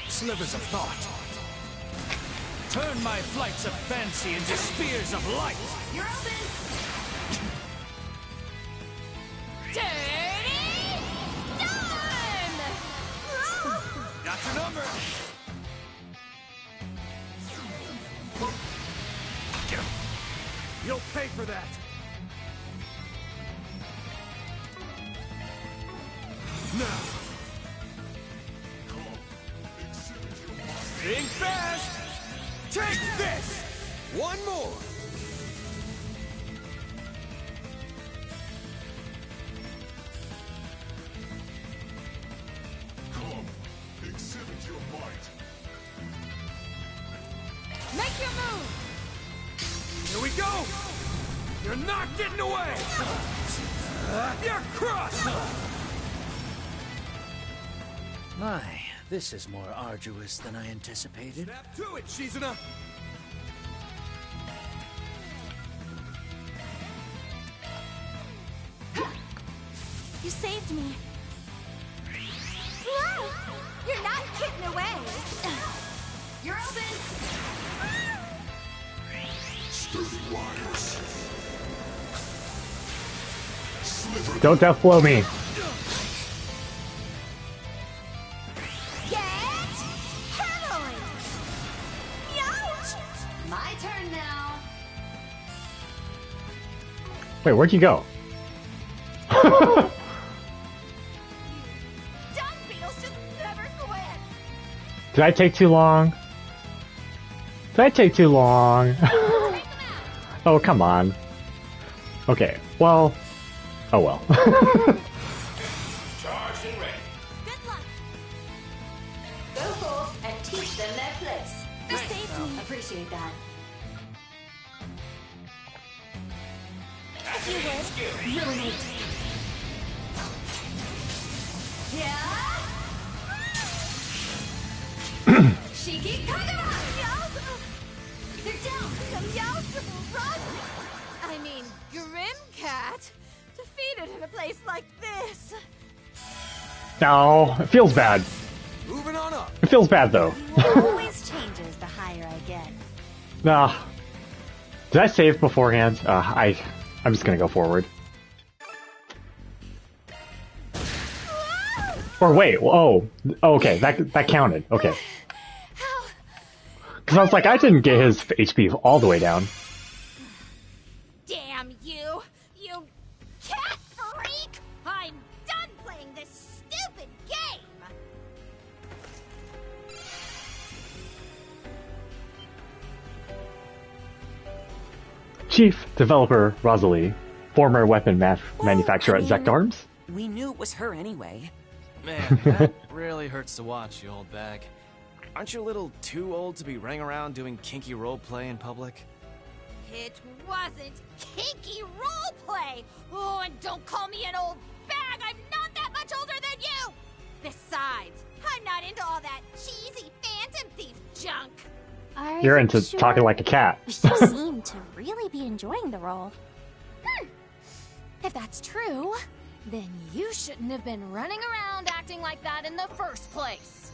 Speaker 4: Slivers of thought. Turn my flights of fancy into spears of light.
Speaker 16: You're open! Dirty Storm!
Speaker 4: Got your number. You'll pay for that. Now. Think fast. Take this.
Speaker 12: One more.
Speaker 21: Come, exhibit your might.
Speaker 16: Make your move!
Speaker 4: Here we go. You're not getting away. You're crushed.
Speaker 11: My, this is more arduous than I anticipated.
Speaker 4: Snap to it, Shizuna.
Speaker 23: You saved me.
Speaker 6: Whoa! You're not getting away.
Speaker 16: You're open!
Speaker 21: Sturdy wires. Sliver.
Speaker 1: Don't death blow me.
Speaker 6: Get hammered! Youch!
Speaker 16: My turn now.
Speaker 1: Wait, where'd you go?
Speaker 6: Dung beetles just never quit.
Speaker 1: Did I take too long? Did I take too long? Oh, come on. Okay, well. Oh well.
Speaker 2: Charged and ready.
Speaker 6: Good luck.
Speaker 7: Go forth and teach them their place.
Speaker 23: You saved me.
Speaker 16: Appreciate that.
Speaker 7: If you would.
Speaker 16: Ruinate. Yeah? Shiki Kagura!
Speaker 6: They're down. I mean, Grimcat. Defeated in a place like this.
Speaker 1: No, it feels bad.
Speaker 12: Moving on up.
Speaker 1: It feels bad though.
Speaker 23: Always changes the higher I get.
Speaker 1: Nah. Did I save beforehand? I'm just gonna go forward. Or wait, oh, okay, that counted. Okay. Because I was like, I didn't get his HP all the way down.
Speaker 6: Damn you! You cat freak! I'm done playing this stupid game!
Speaker 1: Chief Developer Rosalie, former weapon manufacturer at Zect Arms.
Speaker 14: We knew it was her anyway.
Speaker 22: Man, that really hurts to watch, you old bag. Aren't you a little too old to be running around doing kinky roleplay in public?
Speaker 6: It wasn't kinky roleplay! Oh, and don't call me an old bag! I'm not that much older than you! Besides, I'm not into all that cheesy Phantom Thief junk!
Speaker 23: Are
Speaker 1: You're
Speaker 23: you
Speaker 1: into
Speaker 23: sure?
Speaker 1: talking like a cat.
Speaker 23: You seem to really be enjoying the role.
Speaker 16: If that's true, then you shouldn't have been running around acting like that in the first place.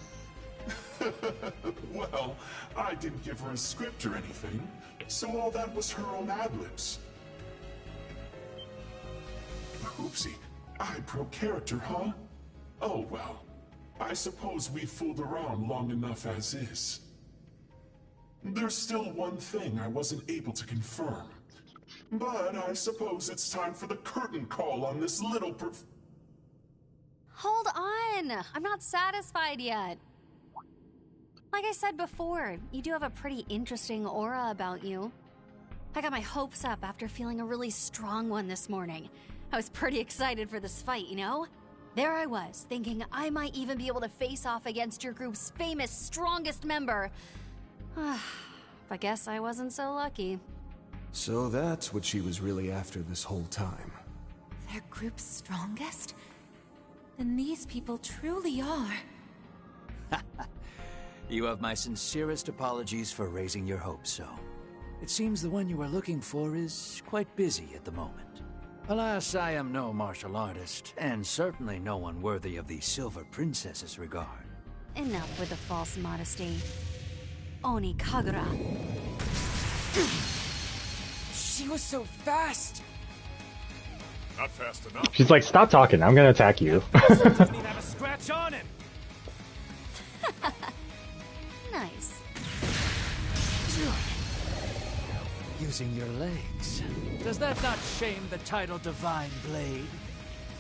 Speaker 21: Well, I didn't give her a script or anything, so all that was her own ad-libs. Oopsie, I broke character, huh? Oh well, I suppose we fooled around long enough as is. There's still one thing I wasn't able to confirm. But I suppose it's time for the curtain call on this little
Speaker 13: Hold on! I'm not satisfied yet. Like I said before, you do have a pretty interesting aura about you. I got my hopes up after feeling a really strong one this morning. I was pretty excited for this fight, you know? There I was, thinking I might even be able to face off against your group's famous strongest member. I guess I wasn't so lucky.
Speaker 12: So that's what she was really after this whole time.
Speaker 23: Their group's strongest? Then these people truly are.
Speaker 11: You have my sincerest apologies for raising your hopes so. It seems the one you are looking for is quite busy at the moment. Alas, I am no martial artist, and certainly no one worthy of the Silver Princess's regard.
Speaker 13: Enough with the false modesty. Oni Kagura.
Speaker 3: She was so fast!
Speaker 4: Not fast enough.
Speaker 1: She's like, stop talking, I'm gonna attack you.
Speaker 3: Doesn't even have a scratch on him!
Speaker 13: Nice.
Speaker 11: Using your legs. Does that not shame the title Divine Blade?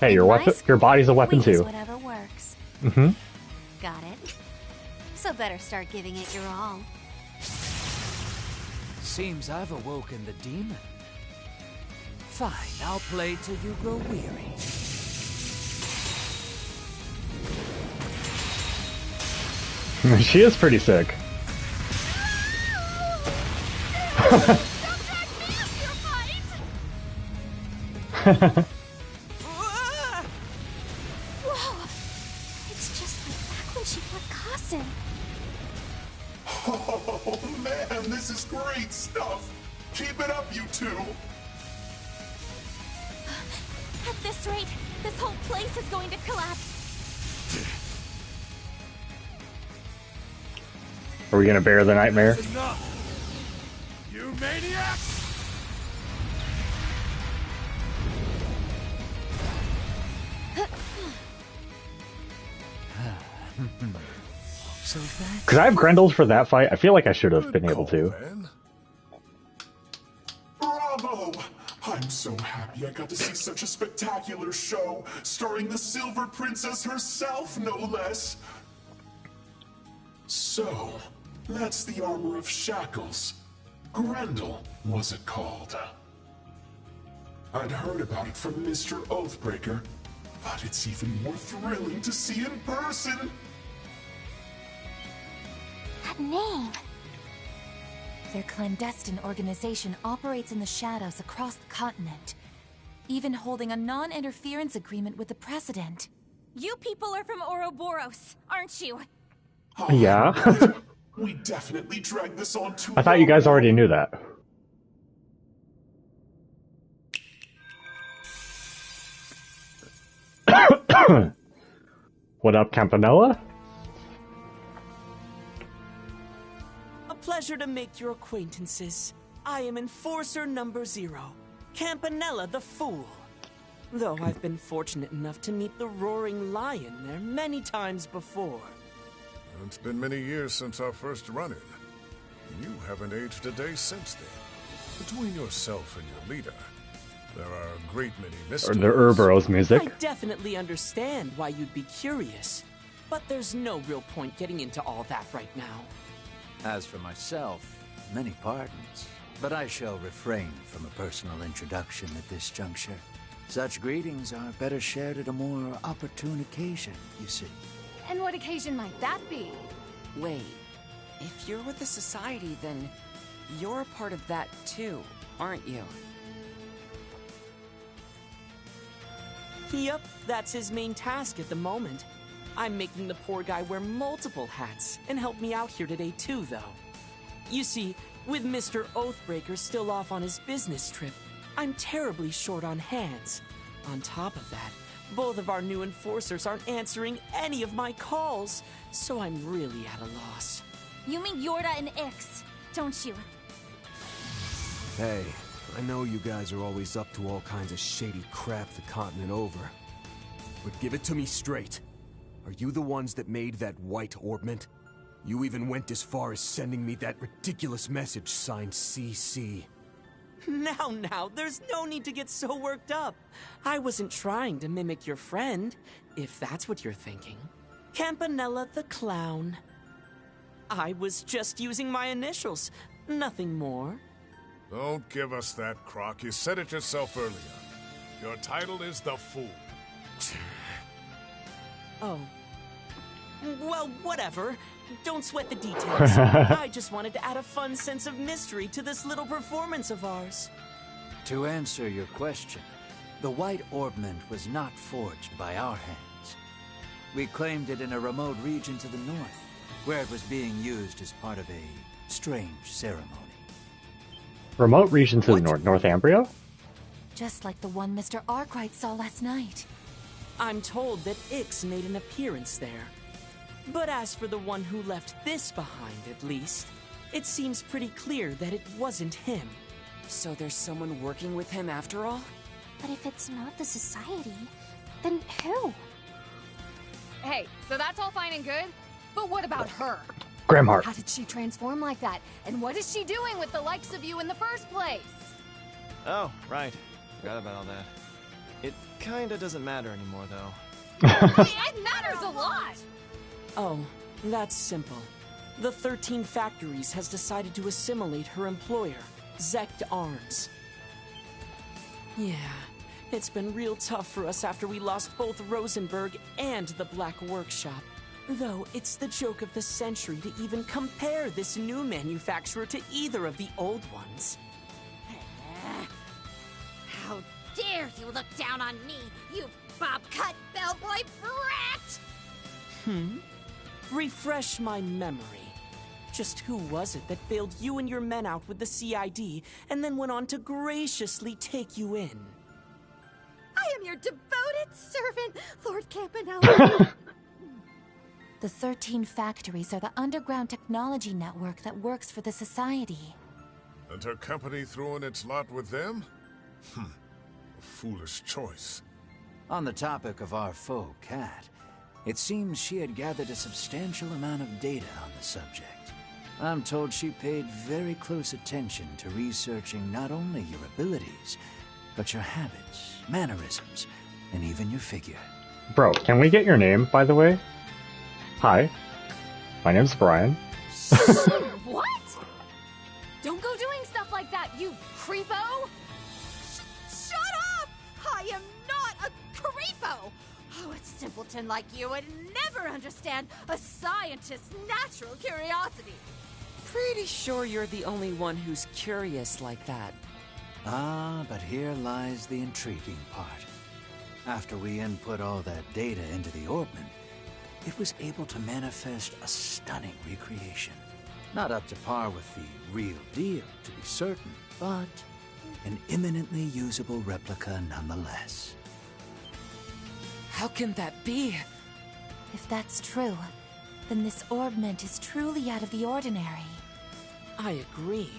Speaker 1: Hey, your weapon, your body's a weapon too.
Speaker 13: Whatever works.
Speaker 1: Mm-hmm.
Speaker 13: Got it. So better start giving it your all.
Speaker 11: Seems I've awoken the demon. Fine, I'll play till you grow weary.
Speaker 1: She is pretty sick.
Speaker 15: Whoa! It's just like back when she fought Kasen.
Speaker 21: Oh man, this is great stuff. Keep it up, you two.
Speaker 15: At this rate, this whole place is going to collapse.
Speaker 1: Are we gonna bear the nightmare?
Speaker 4: Enough! You maniacs!
Speaker 11: So that...
Speaker 1: Because I have Grendels for that fight. I feel like I should have been able to.
Speaker 21: Bravo! I'm so happy I got to see such a spectacular show, starring the Silver Princess herself, no less. So, that's the Armor of Shackles. Grendel, was it called? I'd heard about it from Mr. Oathbreaker, but it's even more thrilling to see in person.
Speaker 15: That name.
Speaker 23: Their clandestine organization operates in the shadows across the continent, even holding a non-interference agreement with the President.
Speaker 15: You people are from Ouroboros, aren't you?
Speaker 1: Yeah.
Speaker 21: We definitely dragged this on too
Speaker 1: I thought you guys already knew that. What up, Campanella?
Speaker 17: A pleasure to make your acquaintances. I am Enforcer Number 0, Campanella the Fool. Though I've been fortunate enough to meet the Roaring Lion there many times before.
Speaker 4: It's been many years since our first run-in. You haven't aged a day since then. Between yourself and your leader, there are a great many
Speaker 1: Or
Speaker 4: mysteries.
Speaker 1: the Ouroboros music.
Speaker 17: I definitely understand why you'd be curious, but there's no real point getting into all that right now.
Speaker 11: As for myself, many pardons, but I shall refrain from a personal introduction at this juncture. Such greetings are better shared at a more opportune occasion, you see.
Speaker 16: And what occasion might that be?
Speaker 14: Wait, if you're with the Society, then you're a part of that too, aren't you?
Speaker 17: Yep, that's his main task at the moment. I'm making the poor guy wear multiple hats and help me out here today too, though. You see, with Mr. Oathbreaker still off on his business trip, I'm terribly short on hands. On top of that, both of our new enforcers aren't answering any of my calls, so I'm really at a loss.
Speaker 15: You mean Yorda and Ix, don't you?
Speaker 12: Hey, I know you guys are always up to all kinds of shady crap the continent over. But give it to me straight. Are you the ones that made that white orbment? You even went as far as sending me that ridiculous message signed CC.
Speaker 17: Now, there's no need to get so worked up. I wasn't trying to mimic your friend, if that's what you're thinking. Campanella the Clown. I was just using my initials, nothing more.
Speaker 4: Don't give us that, Croc. You said it yourself earlier. Your title is the Fool.
Speaker 17: Oh. Well, whatever. Don't sweat the details. I just wanted to add a fun sense of mystery to this little performance of ours.
Speaker 11: To answer your question, the White Orbment was not forged by our hands. We claimed it in a remote region to the north, where it was being used as part of a strange ceremony.
Speaker 1: Remote region to the north, Northumbria?
Speaker 23: Just like the one Mr. Arkwright saw last night.
Speaker 17: I'm told that Ix made an appearance there. But as for the one who left this behind, at least, it seems pretty clear that it wasn't him.
Speaker 14: So there's someone working with him after all?
Speaker 15: But if it's not the Society, then who?
Speaker 16: Hey, so that's all fine and good, but what about her?
Speaker 1: Grimheart.
Speaker 16: How did she transform like that? And what is she doing with the likes of you in the first place?
Speaker 22: Oh, right. Forgot about all that. It kinda doesn't matter anymore, though.
Speaker 16: It matters a lot!
Speaker 17: Oh, that's simple. The 13 Factories has decided to assimilate her employer, Zect Arms. Yeah, it's been real tough for us after we lost both Rosenberg and the Black Workshop. Though it's the joke of the century to even compare this new manufacturer to either of the old ones.
Speaker 6: How dare you look down on me, you bob-cut bellboy brat!
Speaker 17: Refresh my memory. Just who was it that bailed you and your men out with the CID and then went on to graciously take you in?
Speaker 6: I am your devoted servant, Lord Campanella.
Speaker 23: The 13 Factories are the underground technology network that works for the Society.
Speaker 4: And her company threw in its lot with them? A foolish choice.
Speaker 11: On the topic of our foe, Cat, it seems she had gathered a substantial amount of data on the subject. I'm told she paid very close attention to researching not only your abilities, but your habits, mannerisms, and even your figure.
Speaker 1: Bro, can we get your name, by the way? Hi, my name's Brian.
Speaker 16: What? Don't go doing stuff like that, you creepo!
Speaker 6: Shut up! I am not a creepo! Oh, a simpleton like you would never understand a scientist's natural curiosity.
Speaker 14: Pretty sure you're the only one who's curious like that.
Speaker 11: Ah, but here lies the intriguing part. After we input all that data into the Orbment, it was able to manifest a stunning recreation. Not up to par with the real deal, to be certain, but an eminently usable replica nonetheless.
Speaker 14: How can that be?
Speaker 23: If that's true, then this Orbment is truly out of the ordinary.
Speaker 17: I agree.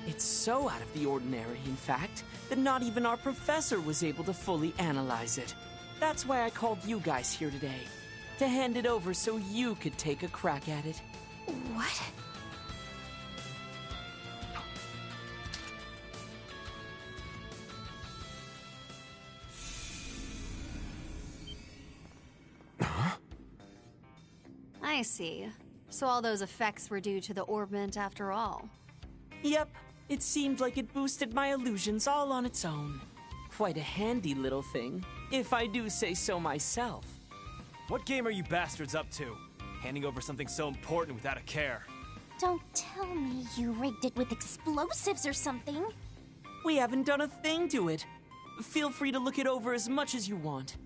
Speaker 17: It's so out of the ordinary, in fact, that not even our professor was able to fully analyze it. That's why I called you guys here today, to hand it over so you could take a crack at it.
Speaker 15: What?
Speaker 13: I see. So all those effects were due to the Orbment after all.
Speaker 17: Yep, it seemed like it boosted my illusions all on its own. Quite a handy little thing, if I do say so myself.
Speaker 22: What game are you bastards up to? Handing over something so important without a care.
Speaker 15: Don't tell me you rigged it with explosives or something.
Speaker 17: We haven't done a thing to it. Feel free to look it over as much as you want.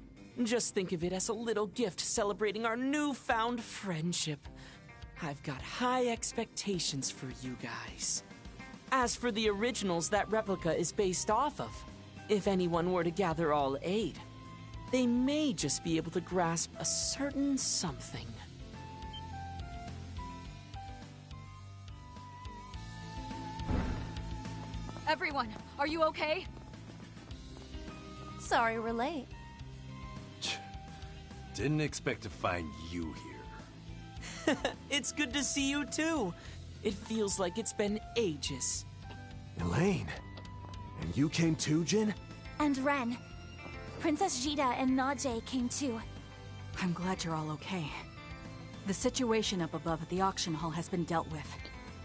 Speaker 17: Just think of it as a little gift celebrating our newfound friendship. I've got high expectations for you guys. As for the originals that replica is based off of, if anyone were to gather all 8, they may just be able to grasp a certain something.
Speaker 16: Everyone, are you okay?
Speaker 15: Sorry we're late.
Speaker 5: Didn't expect to find you here.
Speaker 17: It's good to see you too. It feels like it's been ages.
Speaker 12: Elaine, and you came too, Jin?
Speaker 15: And Ren. Princess Jita and Najee came too.
Speaker 9: I'm glad you're all okay. The situation up above at the auction hall has been dealt with.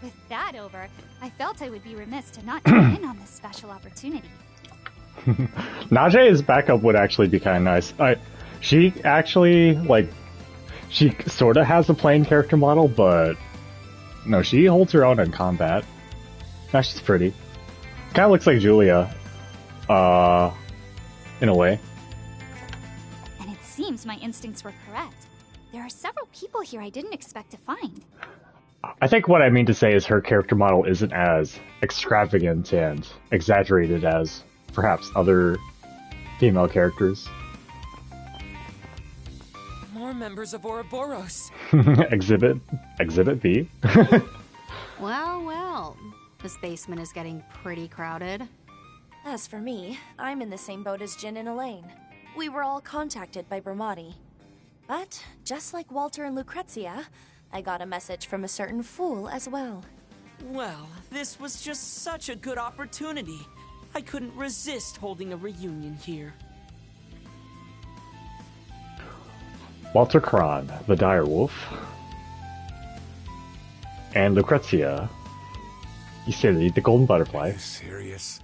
Speaker 15: With that over, I felt I would be remiss to not join in on this special opportunity.
Speaker 1: Naje's backup would actually be kind of nice. She actually, like, she sort of has a plain character model, but no, she holds her own in combat. That's just pretty. Kind of looks like Julia, in a way.
Speaker 15: And it seems my instincts were correct. There are several people here I didn't expect to find.
Speaker 1: I think what I mean to say is her character model isn't as extravagant and exaggerated as perhaps other female characters.
Speaker 17: More members of Ouroboros.
Speaker 1: Exhibit B.
Speaker 13: Well, well. This basement is getting pretty crowded.
Speaker 10: As for me, I'm in the same boat as Jin and Elaine. We were all contacted by Brahmati. But, just like Walter and Lucrezia, I got a message from a certain fool as well.
Speaker 17: Well, this was just such a good opportunity. I couldn't resist holding a reunion here.
Speaker 1: Walter Kron, the direwolf, and Lucrezia. You say the golden butterfly.
Speaker 5: Are you serious?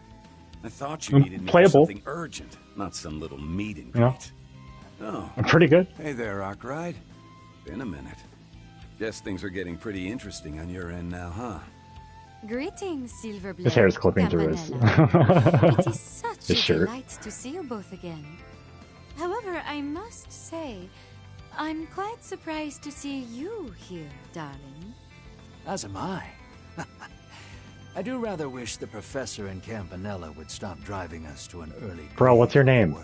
Speaker 5: I thought you needed me
Speaker 1: Playable.
Speaker 5: for something urgent, not some little meet and
Speaker 1: You know?
Speaker 5: greet. Oh,
Speaker 1: I'm pretty good.
Speaker 5: Hey there, Arkwright. Been a minute. Guess things are getting pretty interesting on your end now, huh?
Speaker 13: Greetings, Silverblade.
Speaker 1: His hair is clipping through his
Speaker 13: It is such
Speaker 1: his
Speaker 13: a
Speaker 1: shirt.
Speaker 13: delight to see you both again. However, I must say, I'm quite surprised to see you here, darling.
Speaker 11: As am I. I do rather wish the professor and Campanella would stop driving us to an early
Speaker 1: Bro, what's your name?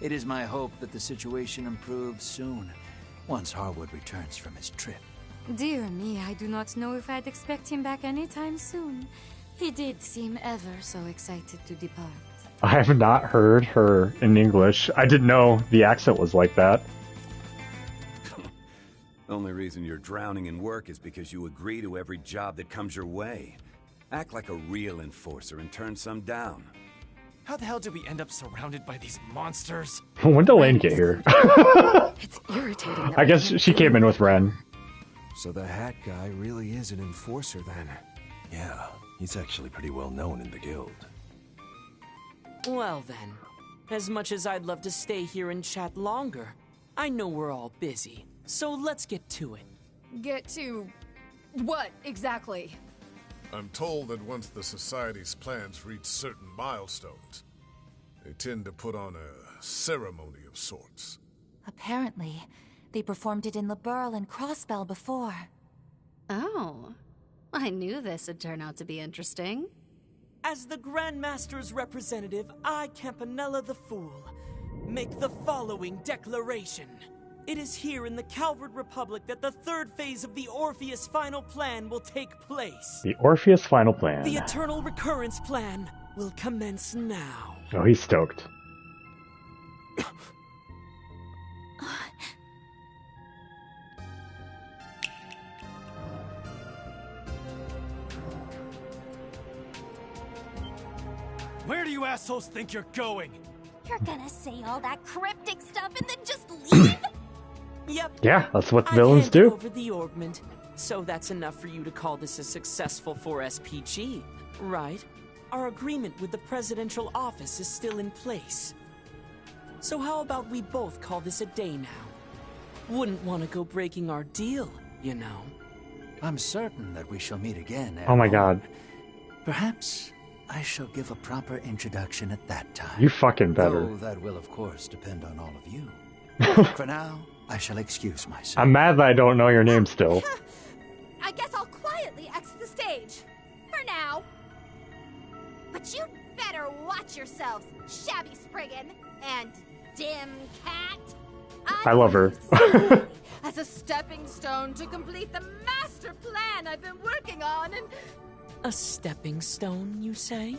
Speaker 11: It is my hope that the situation improves soon, once Harwood returns from his trip.
Speaker 13: Dear me, I do not know if I'd expect him back anytime soon. He did seem ever so excited to depart.
Speaker 1: I have not heard her in English. I didn't know the accent was like that.
Speaker 5: The only reason you're drowning in work is because you agree to every job that comes your way. Act like a real enforcer and turn some down.
Speaker 22: How the hell did we end up surrounded by these monsters?
Speaker 1: When did Elaine get here?
Speaker 10: It's irritating.
Speaker 1: I guess she came in with Ren.
Speaker 12: So the hat guy really is an enforcer then.
Speaker 19: Yeah, he's actually pretty well known in the guild.
Speaker 17: Well then, as much as I'd love to stay here and chat longer, I know we're all busy, so let's get to it.
Speaker 16: Get to what exactly?
Speaker 4: I'm told that once the Society's plans reach certain milestones, they tend to put on a ceremony of sorts.
Speaker 23: Apparently, they performed it in Liberl and Crossbell before.
Speaker 13: Oh, I knew this would turn out to be interesting.
Speaker 17: As the Grandmaster's representative, I, Campanella the Fool, make the following declaration. It is here in the Calvard Republic that the third phase of the Orpheus Final Plan will take place.
Speaker 1: The Orpheus Final Plan.
Speaker 17: The Eternal Recurrence Plan will commence now.
Speaker 1: Oh, he's stoked.
Speaker 3: Where do you assholes think you're going?
Speaker 6: You're gonna say all that cryptic stuff and then just leave?
Speaker 17: Yep.
Speaker 1: Yeah, that's what
Speaker 17: I've
Speaker 1: villains
Speaker 17: handed
Speaker 1: do.
Speaker 17: over the augment, so that's enough for you to call this a successful 4SPG, right? Our agreement with the presidential office is still in place. So how about we both call this a day now? Wouldn't want to go breaking our deal, you know.
Speaker 11: I'm certain that we shall meet again.
Speaker 1: Oh my
Speaker 11: Errol.
Speaker 1: god.
Speaker 11: Perhaps I shall give a proper introduction at that time.
Speaker 1: You fucking better.
Speaker 11: Though that will, of course, depend on all of you. For now, I shall excuse myself.
Speaker 1: I'm mad that I don't know your name still.
Speaker 6: I guess I'll quietly exit the stage. For now. But you'd better watch yourselves, Shabby Spriggan and Dim Cat.
Speaker 1: I love her.
Speaker 16: As a stepping stone to complete the master plan I've been working on and...
Speaker 17: A stepping stone, you say?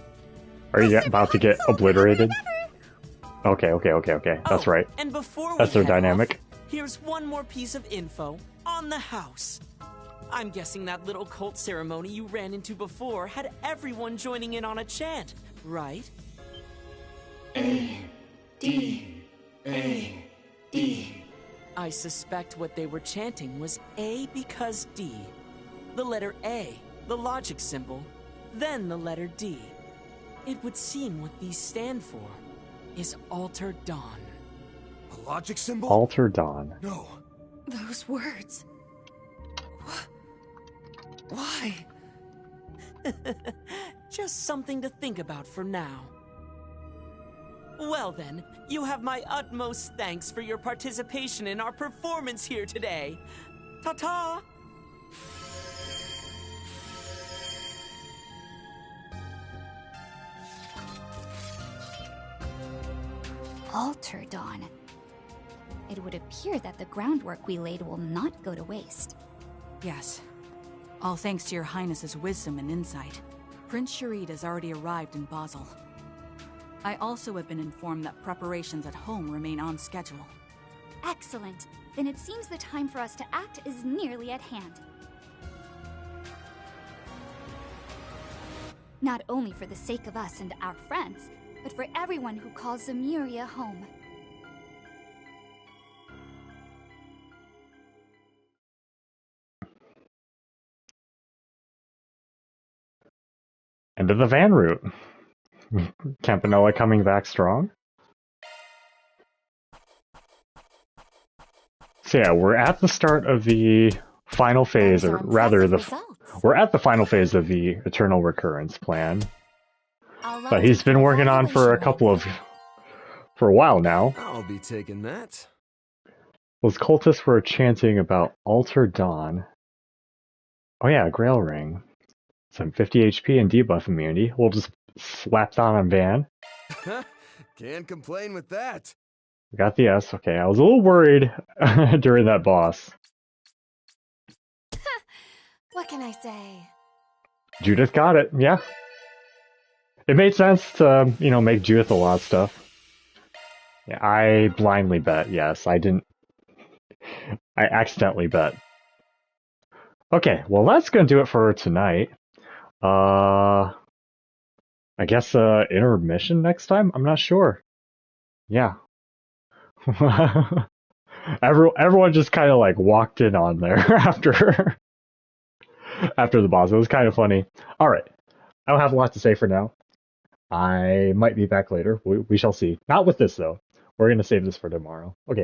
Speaker 1: Are you about to get obliterated? Okay. That's right.
Speaker 17: And before
Speaker 1: That's
Speaker 17: we
Speaker 1: their
Speaker 17: head
Speaker 1: dynamic.
Speaker 17: off, here's one more piece of info on the house. I'm guessing that little cult ceremony you ran into before had everyone joining in on a chant, right? A-D-A-D. I suspect what they were chanting was A because D. The letter A, the logic symbol, then the letter D. It would seem what these stand for is Alter Dawn.
Speaker 12: A logic symbol?
Speaker 1: Alter Dawn.
Speaker 12: No.
Speaker 23: Those words.
Speaker 17: Why? Just something to think about for now. Well then, you have my utmost thanks for your participation in our performance here today. Ta-ta!
Speaker 15: Alter Dawn. It would appear that the groundwork we laid will not go to waste.
Speaker 9: Yes. All thanks to your Highness's wisdom and insight. Prince Sharid has already arrived in Basel. I also have been informed that preparations at home remain on schedule.
Speaker 15: Excellent. Then it seems the time for us to act is nearly at hand. Not only for the sake of us and our friends, but for everyone who calls Zemuria home.
Speaker 1: End of the van route. Campanella coming back strong. So yeah, we're at the start of the final phase, or rather, we're at the final phase of the Eternal Recurrence plan. But he's been working on for a while now.
Speaker 12: I'll be taking that.
Speaker 1: Those cultists were chanting about Alter Dawn. Oh yeah, Grail Ring. Some 50 HP and debuff immunity. We'll just slap that on Van.
Speaker 12: Can't complain with that.
Speaker 1: We got the S. Okay, I was a little worried during that boss.
Speaker 13: What can I say?
Speaker 1: Judith got it, yeah. It made sense to, make Judith a lot of stuff. Yeah, I blindly bet, yes. I accidentally bet. Okay, well that's gonna do it for tonight. I guess intermission next time? I'm not sure. Yeah. Everyone just kind of like walked in on there after the boss. It was kind of funny. All right. I don't have a lot to say for now. I might be back later. We shall see. Not with this though. We're going to save this for tomorrow. Okay.